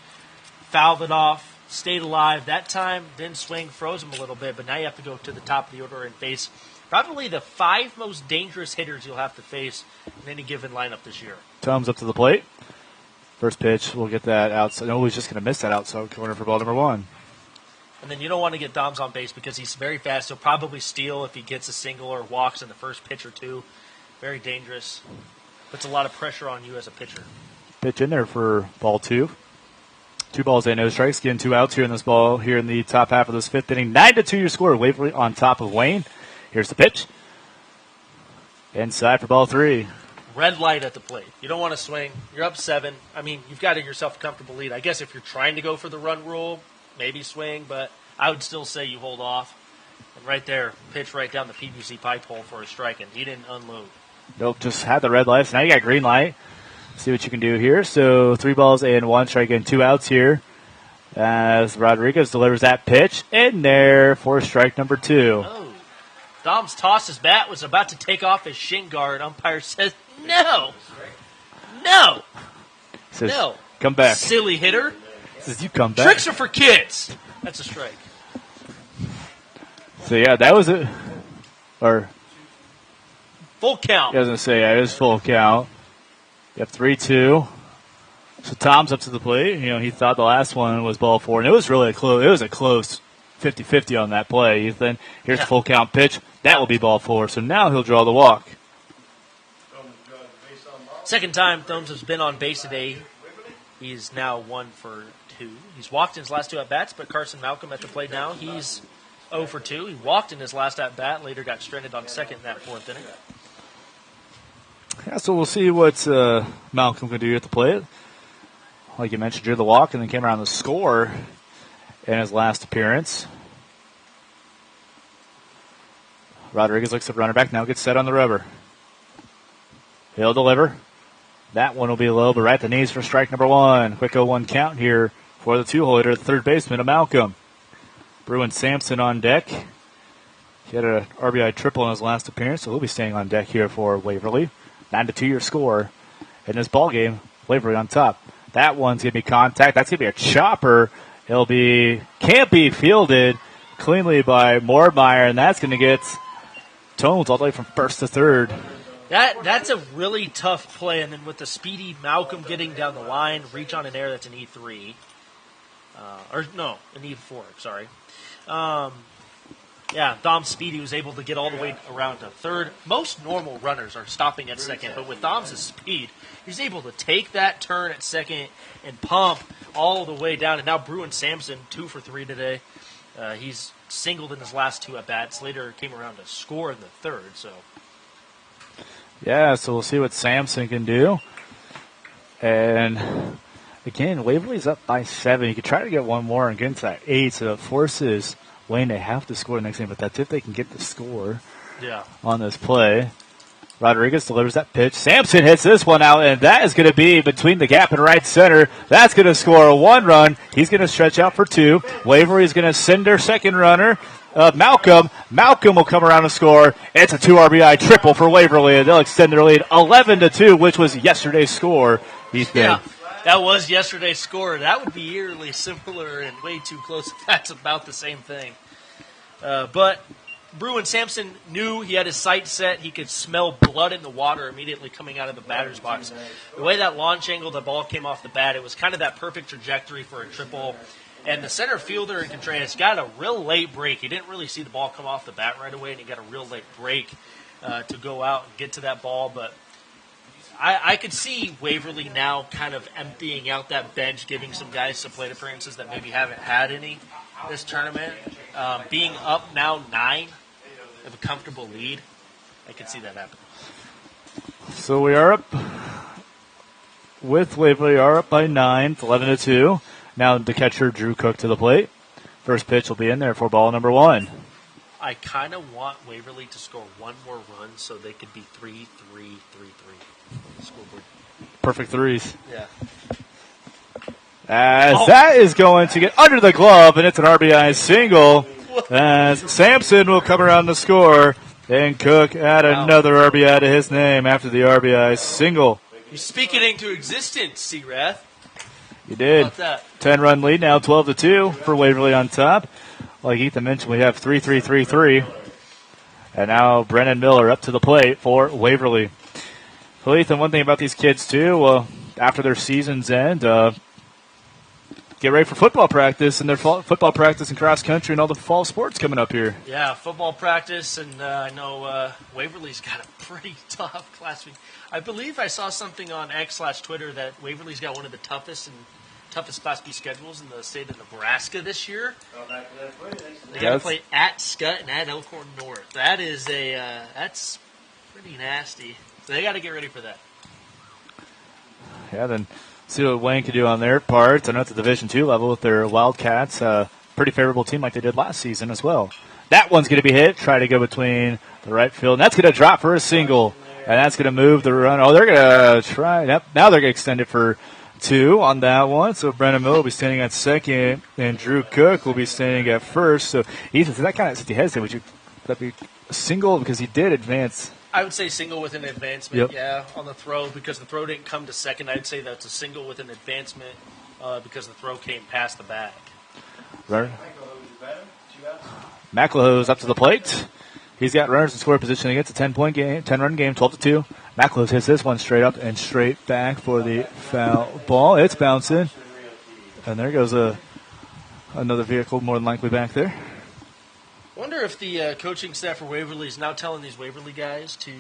Fouled it off. Stayed alive. That time, didn't swing, froze him a little bit, but now you have to go to the top of the order and face probably the 5 most dangerous hitters you'll have to face in any given lineup this year. Thumbs up to the plate. First pitch, we'll get that outside. No, he's just going to miss that outside corner for ball number 1. And then you don't want to get Doms on base because he's very fast. He'll probably steal if he gets a single or walks in the first pitch or 2. Very dangerous. Puts a lot of pressure on you as a pitcher. Pitch in there for ball 2. 2 balls and no strikes. Again, 2 outs here in this ball, here in the top half of this 5th inning. 9-2 your score. Waverly on top of Wayne. Here's the pitch. Inside for ball 3. Red light at the plate. You don't want to swing. You're up 7. I mean, you've got yourself a comfortable lead. I guess if you're trying to go for the run rule, maybe swing, but I would still say you hold off. And right there, pitch right down the PVC pipe hole for a strike, and he didn't unload. Nope, just had the red lights. Now you got green light. See what you can do here. So 3 balls and 1 strike and 2 outs here as Rodriguez delivers that pitch in there for strike number 2. Oh. Dom's tossed his bat, was about to take off his shin guard. Umpire says, no. Says, no. Come back. Silly hitter. Says, you come back. Tricks are for kids. That's a strike. So, yeah, that was it. Or full count. I was going to say, yeah, it is full count. You have 3-2. So Tom's up to the plate. You know, he thought the last one was ball 4, and it was really a close 50-50 on that play, Ethan. Here's a full count pitch. That will be ball 4. So now he'll draw the walk. Second time Thomes has been on base today. He's now 1 for 2. He's walked in his last 2 at-bats, but Carson Malcolm at the plate now. He's 0 for 2. He walked in his last at-bat, later got stranded on second in that 4th inning. Yeah, so we'll see what Malcolm can do at the plate. Like you mentioned, drew the walk and then came around the score in his last appearance. Rodriguez looks at runner back, now gets set on the rubber. He'll deliver. That one will be low, but right at the knees for strike number 1. Quick 0-1 count here for the 2-holder, the third baseman of Malcolm. Bruin Sampson on deck. He had an RBI triple in his last appearance, so he'll be staying on deck here for Waverly. 9-2 your score in this ball game. Waverly on top. That one's going to be contact. That's going to be a chopper. Can't be fielded cleanly by Moormeyer, and that's going to get Tones all the way from first to third. That's a really tough play, and then with the speedy Malcolm getting down the line, reach on an error, that's an E3. An E4, sorry. Dom Speedy was able to get all the way around to third. Most normal runners are stopping at second, but with Dom's speed, he's able to take that turn at second and pump all the way down. And now Bruin Sampson, 2 for 3 today. He's singled in his last 2 at-bats. Later came around to score in the third, so... Yeah, so we'll see what Sampson can do. And again, Waverly's up by 7. You could try to get one more and get into that 8, so it forces Wayne to have to score the next game, but that's if they can get the score on this play. Rodriguez delivers that pitch. Sampson hits this one out, and that is going to be between the gap and right center. That's going to score 1 run. He's going to stretch out for 2. Waverly's going to send their second runner. Malcolm. Malcolm will come around and score. It's a 2 RBI triple for Waverly, and they'll extend their lead 11-2, which was yesterday's score. Yeah, that was yesterday's score. That would be eerily similar and way too close if that's about the same thing. But Bruin Sampson knew he had his sights set. He could smell blood in the water immediately coming out of the batter's box. The way that launch angle, the ball came off the bat, it was kind of that perfect trajectory for a triple. And the center fielder in Contreras got a real late break. He didn't really see the ball come off the bat right away, and he got a real late break to go out and get to that ball. But I could see Waverly now kind of emptying out that bench, giving some guys some plate appearances that maybe haven't had any this tournament. Being up now 9, have a comfortable lead, I could see that happen. So we are up with Waverly, are up by 9. It's 11-2. Now the catcher, Drew Cook, to the plate. First pitch will be in there for ball number 1. I kind of want Waverly to score 1 more run so they could be 3-3-3-3 on the scoreboard. Perfect threes. Yeah. As that is going to get under the glove, and it's an RBI single. As Sampson will come around the score, and Cook add another RBI to his name after the RBI single. You speak it into existence, C-Rath. You did. 10-run lead now, 12-2 for Waverly on top. Like Ethan mentioned, we have 3-3-3-3. And now Brennan Miller up to the plate for Waverly. So Ethan, one thing about these kids too, after their seasons end, get ready for football practice and their football practice and cross country and all the fall sports coming up here. Yeah, football practice, and I know Waverly's got a pretty tough class week. I believe I saw something on X/Twitter that Waverly's got one of the toughest Class B schedules in the state of Nebraska this year. They got to play at Scott and at Elkhorn North. That is that's pretty nasty. So they got to get ready for that. Yeah, then see what Wayne can do on their part. I know at the Division II level with their Wildcats, pretty favorable team like they did last season as well. That one's going to be hit. Try to go between the right field. And that's going to drop for a single. And that's going to move the run. Oh, they're going to try. Yep, now they're going to extend it for 2 on that one. So Brennan Miller will be standing at second, and Drew Cook will be standing at first. So Ethan, that kind of, since you hesitate, that be a single because he did advance? I would say single with an advancement, on the throw, because the throw didn't come to second. I'd say that's a single with an advancement because the throw came past the bag. Right. McElhoe's up to the plate. He's got runners in score position against a 10-point game, 10-run game, 12-2. McElhoe hits this one straight up and straight back for the foul ball. It's bouncing. And there goes another vehicle more than likely back there. Wonder if the coaching staff for Waverly is now telling these Waverly guys to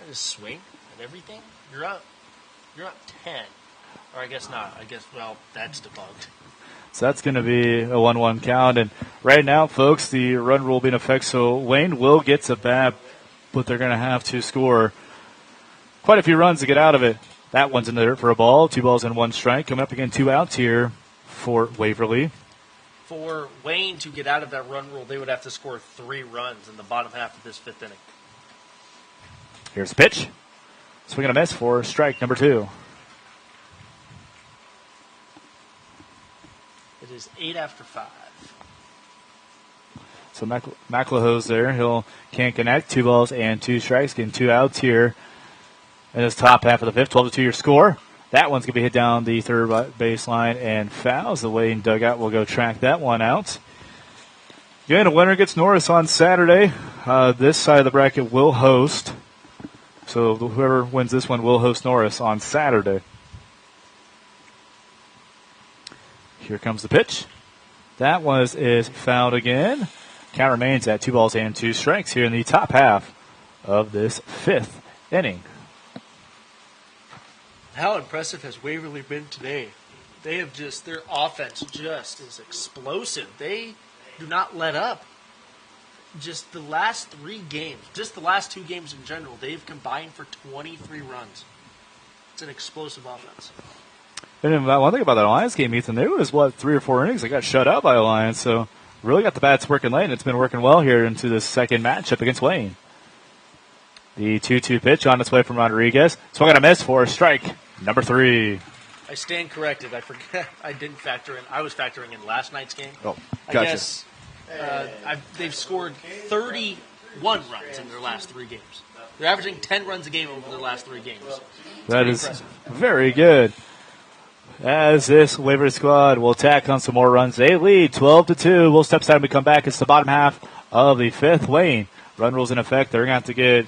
just swing at everything. You're up 10. Or I guess not. That's debunked. So that's going to be a 1-1 count. And right now, folks, the run rule being in effect, so Wayne will get to bat, but they're going to have to score quite a few runs to get out of it. That one's in the dirt for a ball. 2 balls and 1 strike. Coming up again, 2 outs here for Waverly. For Wayne to get out of that run rule, they would have to score 3 runs in the bottom half of this 5th inning. Here's the pitch. Swing and a miss for strike number 2. It is 8 after 5. So McLahoe's there. Can't connect. 2 balls and 2 strikes. Getting 2 outs here in this top half of the 5th. 12-2 your score. That one's going to be hit down the third baseline and fouls. The Wayne dugout will go track that one out. Again, a winner gets Norris on Saturday. This side of the bracket will host. So whoever wins this one will host Norris on Saturday. Here comes the pitch. That one is fouled again. Count remains at 2 balls and 2 strikes here in the top half of this 5th inning. How impressive has Waverly been today? They have their offense just is explosive. They do not let up. Just the last 3 games, just the last 2 games in general, they've combined for 23 runs. It's an explosive offense. And one thing about that Alliance game, Ethan, there was, 3 or 4 innings that got shut out by Alliance, so really got the bats working late, and it's been working well here into this second matchup against Wayne. The 2-2 pitch on its way from Rodriguez. Swung and a miss for strike number 3. I stand corrected. I forget. I didn't factor in. I was factoring in last night's game. Oh, gotcha. I guess they've scored 31 runs in their last 3 games. They're averaging 10 runs a game over their last 3 games. That is impressive. Very good. As this Waverly squad will tack on some more runs. They lead 12-2. We'll step aside and we come back. It's the bottom half of the 5th. Wayne, run rules in effect. They're going to have to get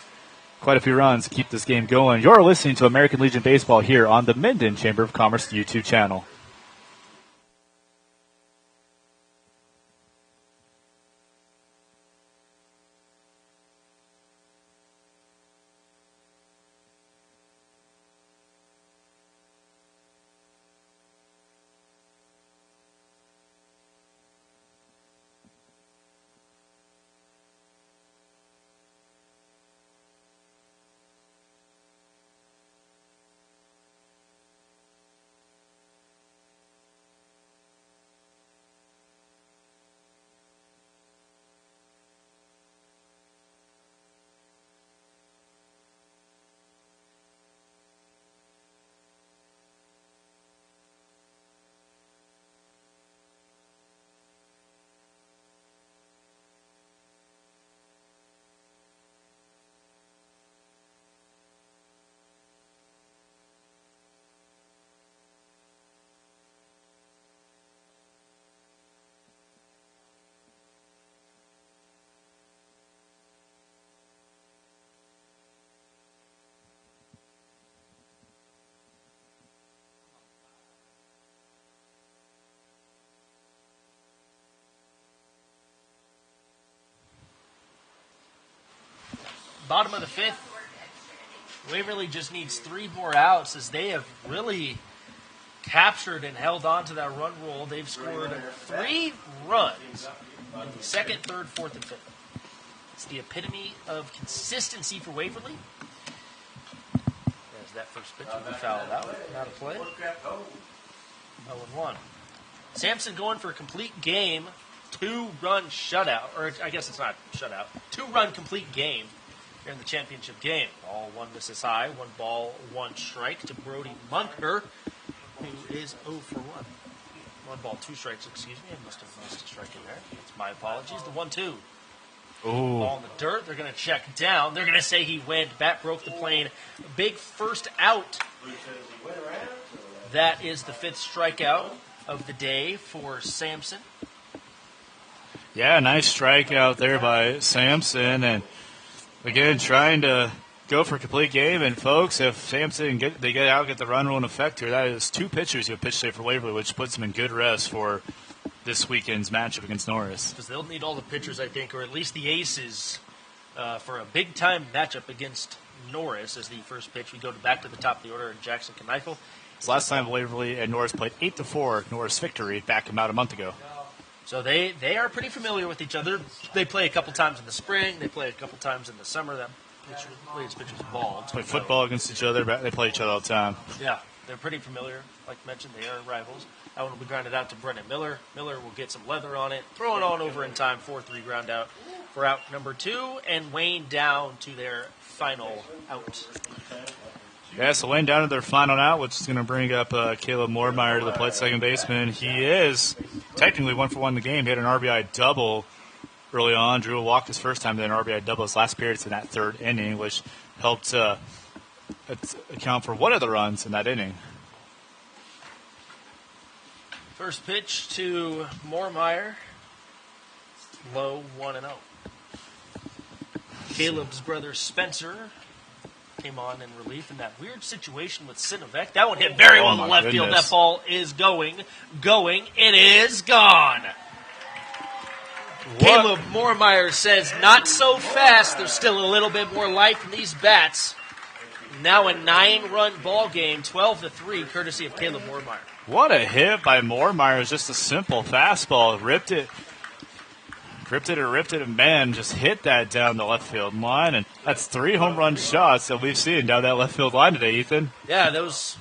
quite a few runs to keep this game going. You're listening to American Legion Baseball here on the Minden Chamber of Commerce YouTube channel. Bottom of the 5th. Waverly just needs 3 more outs as they have really captured and held on to that run rule. They've scored 3 runs in the 2nd, 3rd, 4th, and 5th. It's the epitome of consistency for Waverly. As that first pitch will be fouled out. Out of play. 0-1. Sampson going for a complete game. 2-run shutout. Or I guess it's not shutout. 2-run complete game here in the championship game. All 1 misses high. 1 ball, 1 strike to Brody Munker, who is 0 for 1. 1 ball, 2 strikes, excuse me. I must have missed a strike in there. That's my apologies. The 1-2. Ball in the dirt. They're going to check down. They're going to say he went. Bat broke the plane. Big first out. That is the 5th strikeout of the day for Sampson. Yeah, nice strikeout there by Sampson. And again, trying to go for a complete game. And folks, if Sampson get the run rule in effect here, that is 2 pitchers who have pitched today for Waverly, which puts them in good rest for this weekend's matchup against Norris. Because they'll need all the pitchers, I think, or at least the aces, for a big-time matchup against Norris as the first pitch. We go back to the top of the order, and Jackson Kneifel. Last time Waverly and Norris played 8-4 Norris victory back about a month ago. So they are pretty familiar with each other. They play a couple times in the spring. They play a couple times in the summer. That pitcher's bald. Play football against each other. They play each other all the time. Yeah, they're pretty familiar. Like mentioned, they are rivals. That one will be grounded out to Brennan Miller. Miller will get some leather on it. Throw it on over in time. 4-3 ground out for out number 2. And Wayne down to their final out. Yeah, so Wayne down to their final out, which is going to bring up Caleb Moormeyer to the plate, second baseman. He is technically 1-for-1 in the game. He had an RBI double early on. Drew a walk his first time, then an RBI double his last appearance in that third inning, which helped account for one of the runs in that inning. First pitch to Moormeyer. Low 1-0. Caleb's brother Spencer came on in relief in that weird situation with Sinovac. That one hit very well in the left field. That ball is going. It is gone. What? Caleb Moormeyer says, not so fast. There's still a little bit more life in these bats. Now a 9-run ball game, 12-3, courtesy of Caleb Moormeyer. What a hit by Moormeyer. It was just a simple fastball. Ripped it, and man, just hit that down the left field line. And that's 3 home run shots that we've seen down that left field line today, Ethan. Yeah, those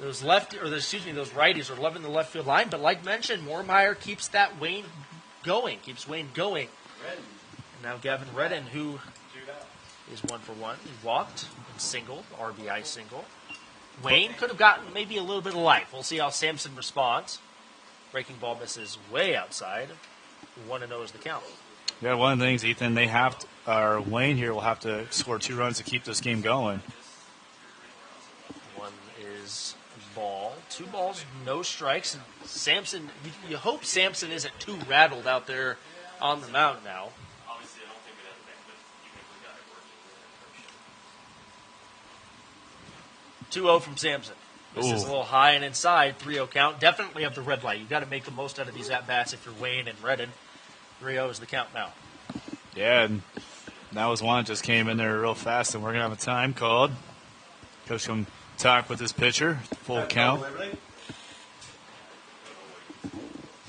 righties are loving the left field line. But like mentioned, Moormeyer keeps Wayne going. And now Gavin Redden, who is 1-for-1. He walked and singled, RBI single. Wayne could have gotten maybe a little bit of life. We'll see how Sampson responds. Breaking ball misses way outside. 1-0 is the count. Yeah, one of the things, Ethan, Wayne here will have to score 2 runs to keep this game going. One is ball. 2 balls, no strikes. And Sampson, you hope Sampson isn't too rattled out there on the mound now. 2-0 from Sampson. This is a little high and inside, 3-0 count. Definitely have the red light. You've got to make the most out of these at-bats if you're Wayne and Redden. 3-0 is the count now. Yeah, and that was one that just came in there real fast, and we're going to have a time called. Coach can talk with his pitcher, full count.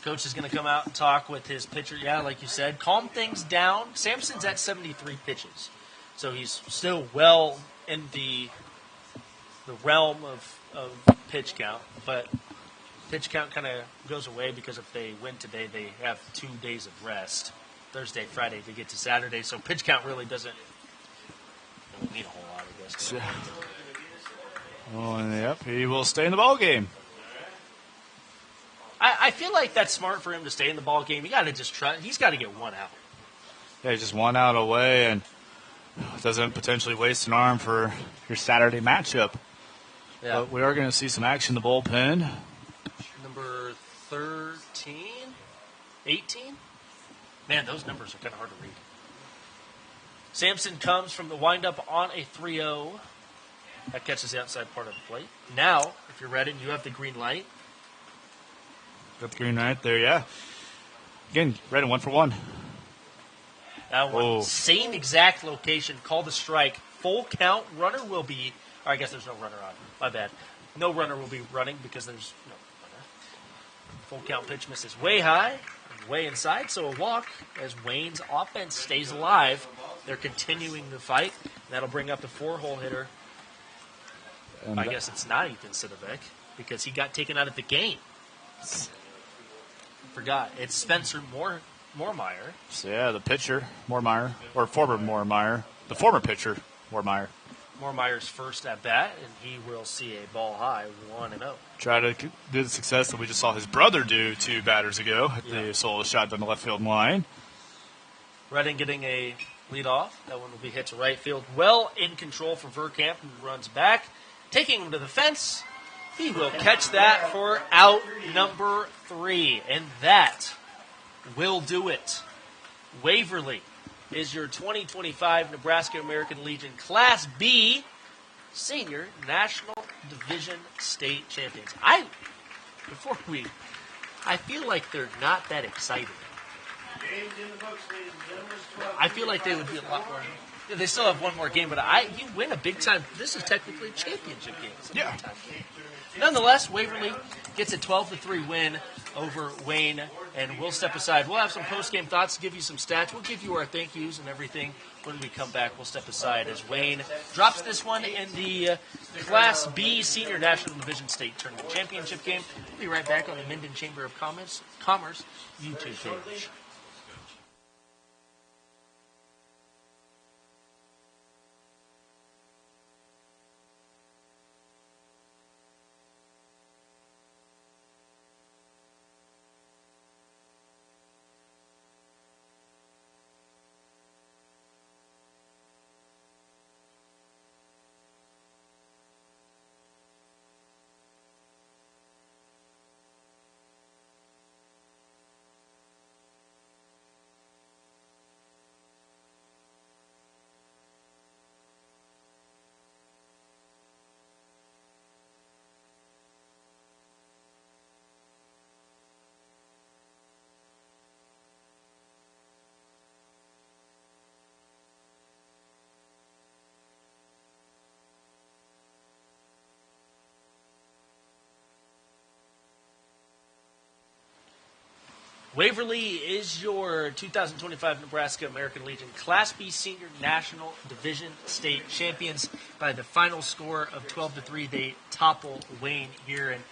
Coach is going to come out and talk with his pitcher. Yeah, like you said, calm things down. Sampson's at 73 pitches, so he's still well in the realm of pitch count, but pitch count kind of goes away because if they win today, they have 2 days of rest. Thursday, Friday, they get to Saturday, so pitch count really doesn't mean a whole lot, I guess. Oh, and yep, he will stay in the ball game. I feel like that's smart for him to stay in the ball game. You got to just try. He's got to get 1 out. Yeah, he's just 1 out away, and doesn't potentially waste an arm for your Saturday matchup. Yeah. But we are going to see some action in the bullpen. Number 13, 18. Man, those numbers are kind of hard to read. Sampson comes from the windup on a 3-0. That catches the outside part of the plate. Now, if you're ready, you have the green light. Got the green light there, yeah. Again, Redden 1-for-1. That one, same exact location. Call the strike. Full count. Runner will be. Or I guess there's no runner on. My bad. No runner will be running because there's no runner. Full count pitch misses way high, way inside. So a walk as Wayne's offense stays alive. They're continuing the fight. That'll bring up the 4-hole hitter. And I guess it's not Ethan Sidovec because he got taken out of the game. Forgot. It's Spencer Moormeyer. So, yeah, the pitcher, Moormeyer, or former Moormeyer. The former pitcher, Moormeyer. Moormeyer's first at-bat, and he will see a ball high, 1-0. Try to do the success that we just saw his brother do 2 batters ago at the solo shot down the left field line. Redding getting a lead off. That one will be hit to right field. Well in control for Verkamp, who runs back. Taking him to the fence. He will catch that for out number 3. And that will do it. Waverly is your 2025 Nebraska American Legion Class B Senior National Division State Champions. Before we I feel like they're not that excited. I feel like they would be a lot more. They still have one more game, but you win a big time. This is technically a championship game. It's a big time game. Nonetheless, Waverly gets a 12-3 win over Wayne, and we'll step aside. We'll have some post-game thoughts, give you some stats. We'll give you our thank yous and everything. When we come back, we'll step aside as Wayne drops this one in the Class B Senior National Division State Tournament Championship game. We'll be right back on the Minden Chamber of Commerce YouTube page. Waverly is your 2025 Nebraska American Legion Class B Senior National Division State champions by the final score of 12-3. They topple Wayne here, and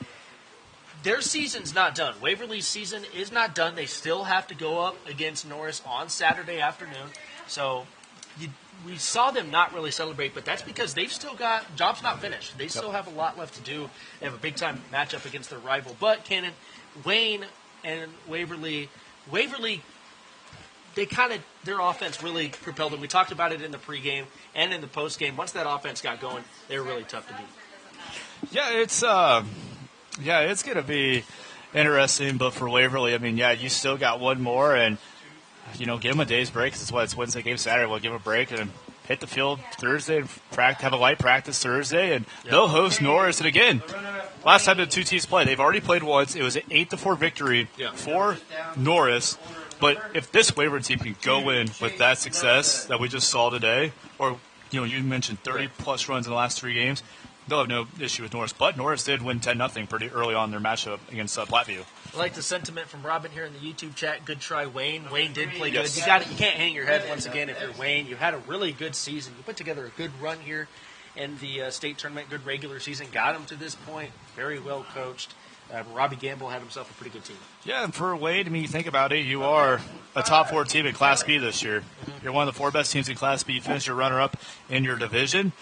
their season's not done. Waverly's season is not done. They still have to go up against Norris on Saturday afternoon. So we saw them not really celebrate, but that's because they've still got job's not finished. They still have a lot left to do. They have a big time matchup against their rival. But Cannon, Wayne and Waverly, their offense really propelled them. We talked about it in the pregame and in the postgame. Once that offense got going, they were really tough to beat. Yeah, it's going to be interesting. But for Waverly, I mean, you still got one more, and give them a day's break. It's Wednesday game Saturday. We'll give them a break and hit the field Thursday and have a light practice Thursday, and they'll host Norris. And again, last time the two teams played, they've already played once. It was an 8-4 victory for Norris. But if this Waverly team can go in with that success that we just saw today, or you mentioned 30-plus runs in the last 3 games, they'll have no issue with Norris. But Norris did win 10-0 pretty early on in their matchup against Platteview. I like the sentiment from Robin here in the YouTube chat. Good try, Wayne. Wayne did play good. You can't hang your head once again if you're Wayne. You had a really good season. You put together a good run here in the state tournament, good regular season. Got them to this point. Very well coached. Robbie Gamble had himself a pretty good team. Yeah, and for Wade, I mean, you think about it, you are a top 4 team in Class B this year. Mm-hmm. You're one of the 4 best teams in Class B. You finished your runner-up in your division.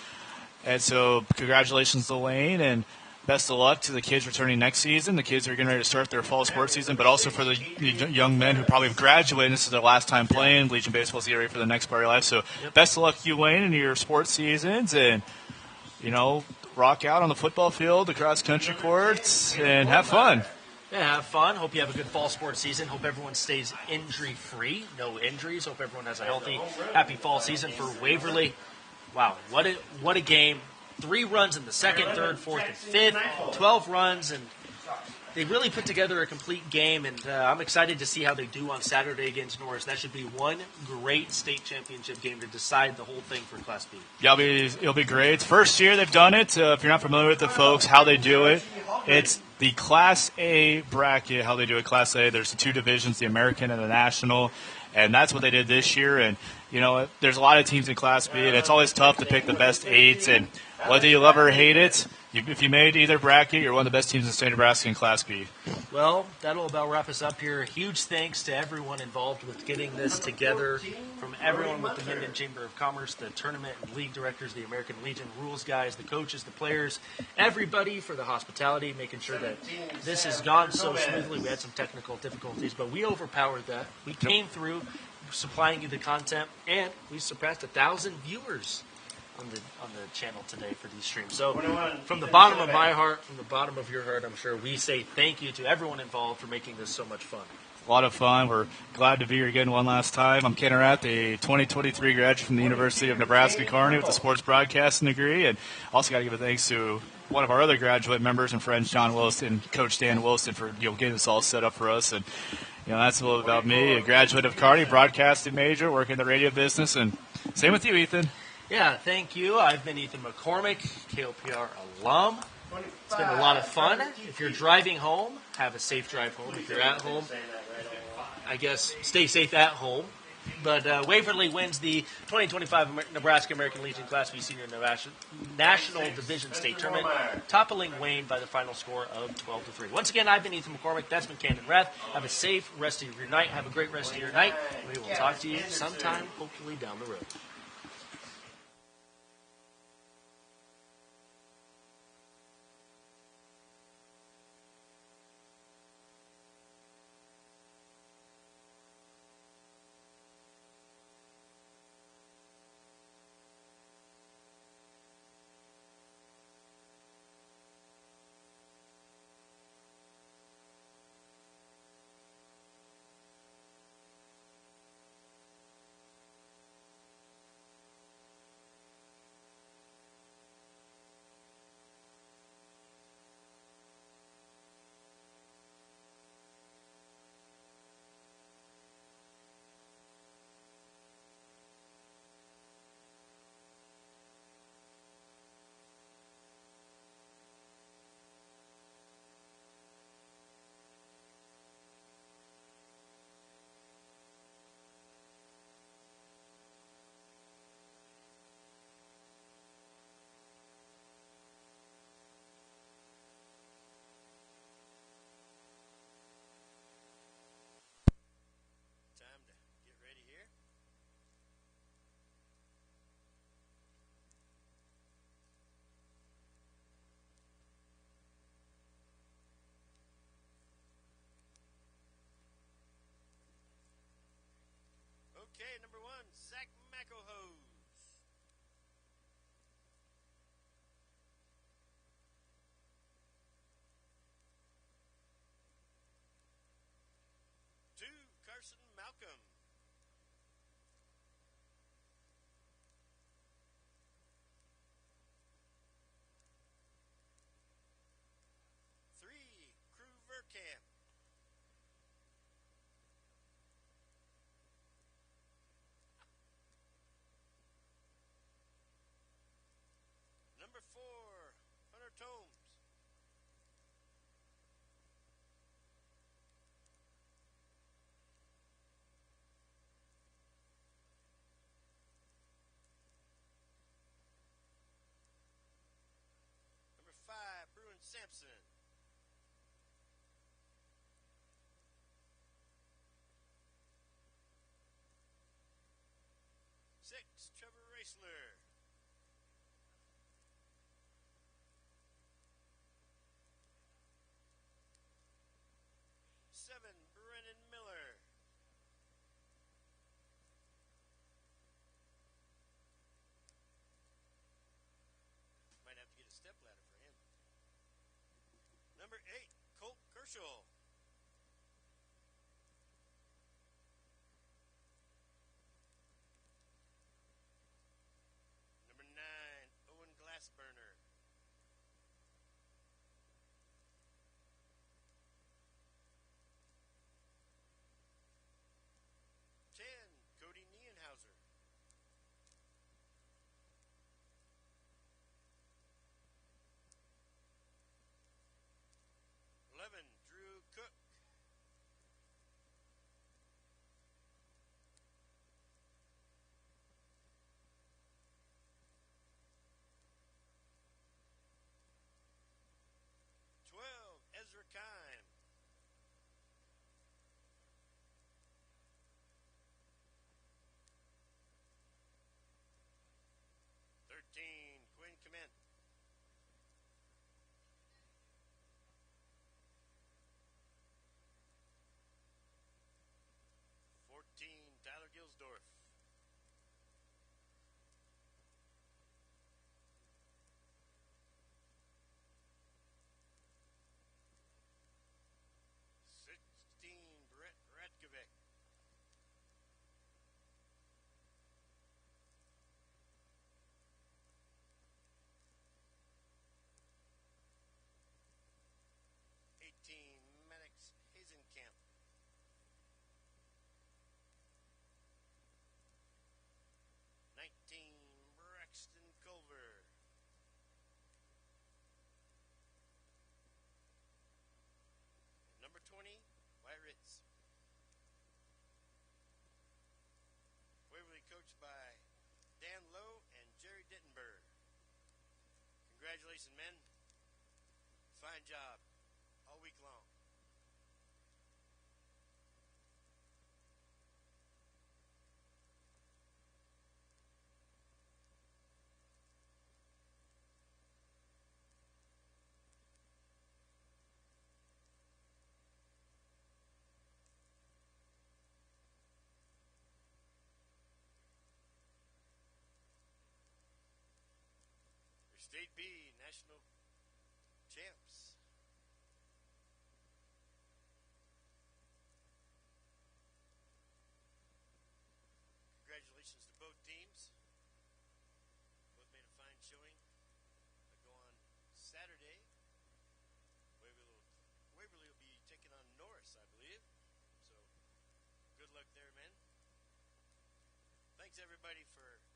And so congratulations to Wayne, and best of luck to the kids returning next season. The kids are getting ready to start their fall sports season, but also for the young men who probably have graduated. This is their last time playing. Legion Baseball's getting ready for the next part of your life. So best of luck to you, Wayne, in your sports seasons, and, rock out on the football field, the cross-country courts, and have fun. Yeah, have fun. Hope you have a good fall sports season. Hope everyone stays injury-free. No injuries. Hope everyone has a healthy, happy fall season for Waverly. Wow, what a game. 3 runs in the second, third, fourth, and fifth. 12 runs, and they really put together a complete game, and I'm excited to see how they do on Saturday against Norris. That should be one great state championship game to decide the whole thing for Class B. Yeah, it'll be great. It's first year they've done it. If you're not familiar with the folks, how they do it, it's the Class A bracket, how they do it. Class A, there's the 2 divisions, the American and the National, and that's what they did this year. And, there's a lot of teams in Class B, and it's always tough to pick the best 8. And whether you love or hate it, if you made either bracket, you're one of the best teams in the state of Nebraska in Class B. Well, that'll about wrap us up here. Huge thanks to everyone involved with getting this together, from everyone with the Minden Chamber of Commerce, the tournament and league directors, the American Legion rules guys, the coaches, the players, everybody for the hospitality, making sure that this has gone so smoothly. We had some technical difficulties, but we overpowered that. We came through supplying you the content, and we surpassed 1,000 viewers on the channel today for these streams. So from the bottom of my heart, from the bottom of your heart, I'm sure we say thank you to everyone involved for making this so much fun. A lot of fun. We're glad to be here again one last time. I'm Ken Rath, a 2023 graduate from the University of Nebraska Kearney with a sports broadcasting degree, and also got to give a thanks to one of our other graduate members and friends, John Wilson, Coach Dan Wilson, for getting this all set up for us. And that's a little about me, a graduate of Kearney, broadcasting major, working in the radio business, and same with you, Ethan. Yeah, thank you. I've been Ethan McCormick, KOPR alum. It's been a lot of fun. If you're driving home, have a safe drive home. If you're at home, I guess stay safe at home. But Waverly wins the 2025 Nebraska American Legion Class B Senior National Division State Tournament, toppling Wayne by the final score of 12-3. Once again, I've been Ethan McCormick. That's been Camden Rath. Have a safe rest of your night. Have a great rest of your night. We will talk to you sometime, hopefully down the road. Time to get ready here. Okay, number 1, Zach McElhose. Two, Carson Malcolm. Three, Crew Verkamp. Number 4, Hunter Tomes. Number 5, Bruin Sampson. Six, Trevor Raisler. Seven, Brennan Miller. Might have to get a step ladder for him. Number 8, Colt Kershaw. Number 9, Owen Glassburner. 10, Cody Nienhauser. 11, Drew Congratulations, men. Fine job all week long. State B national champs. Congratulations to both teams. Both made a fine showing. They go on Saturday. Waverly will be taking on Norris, I believe. So good luck there, men. Thanks everybody for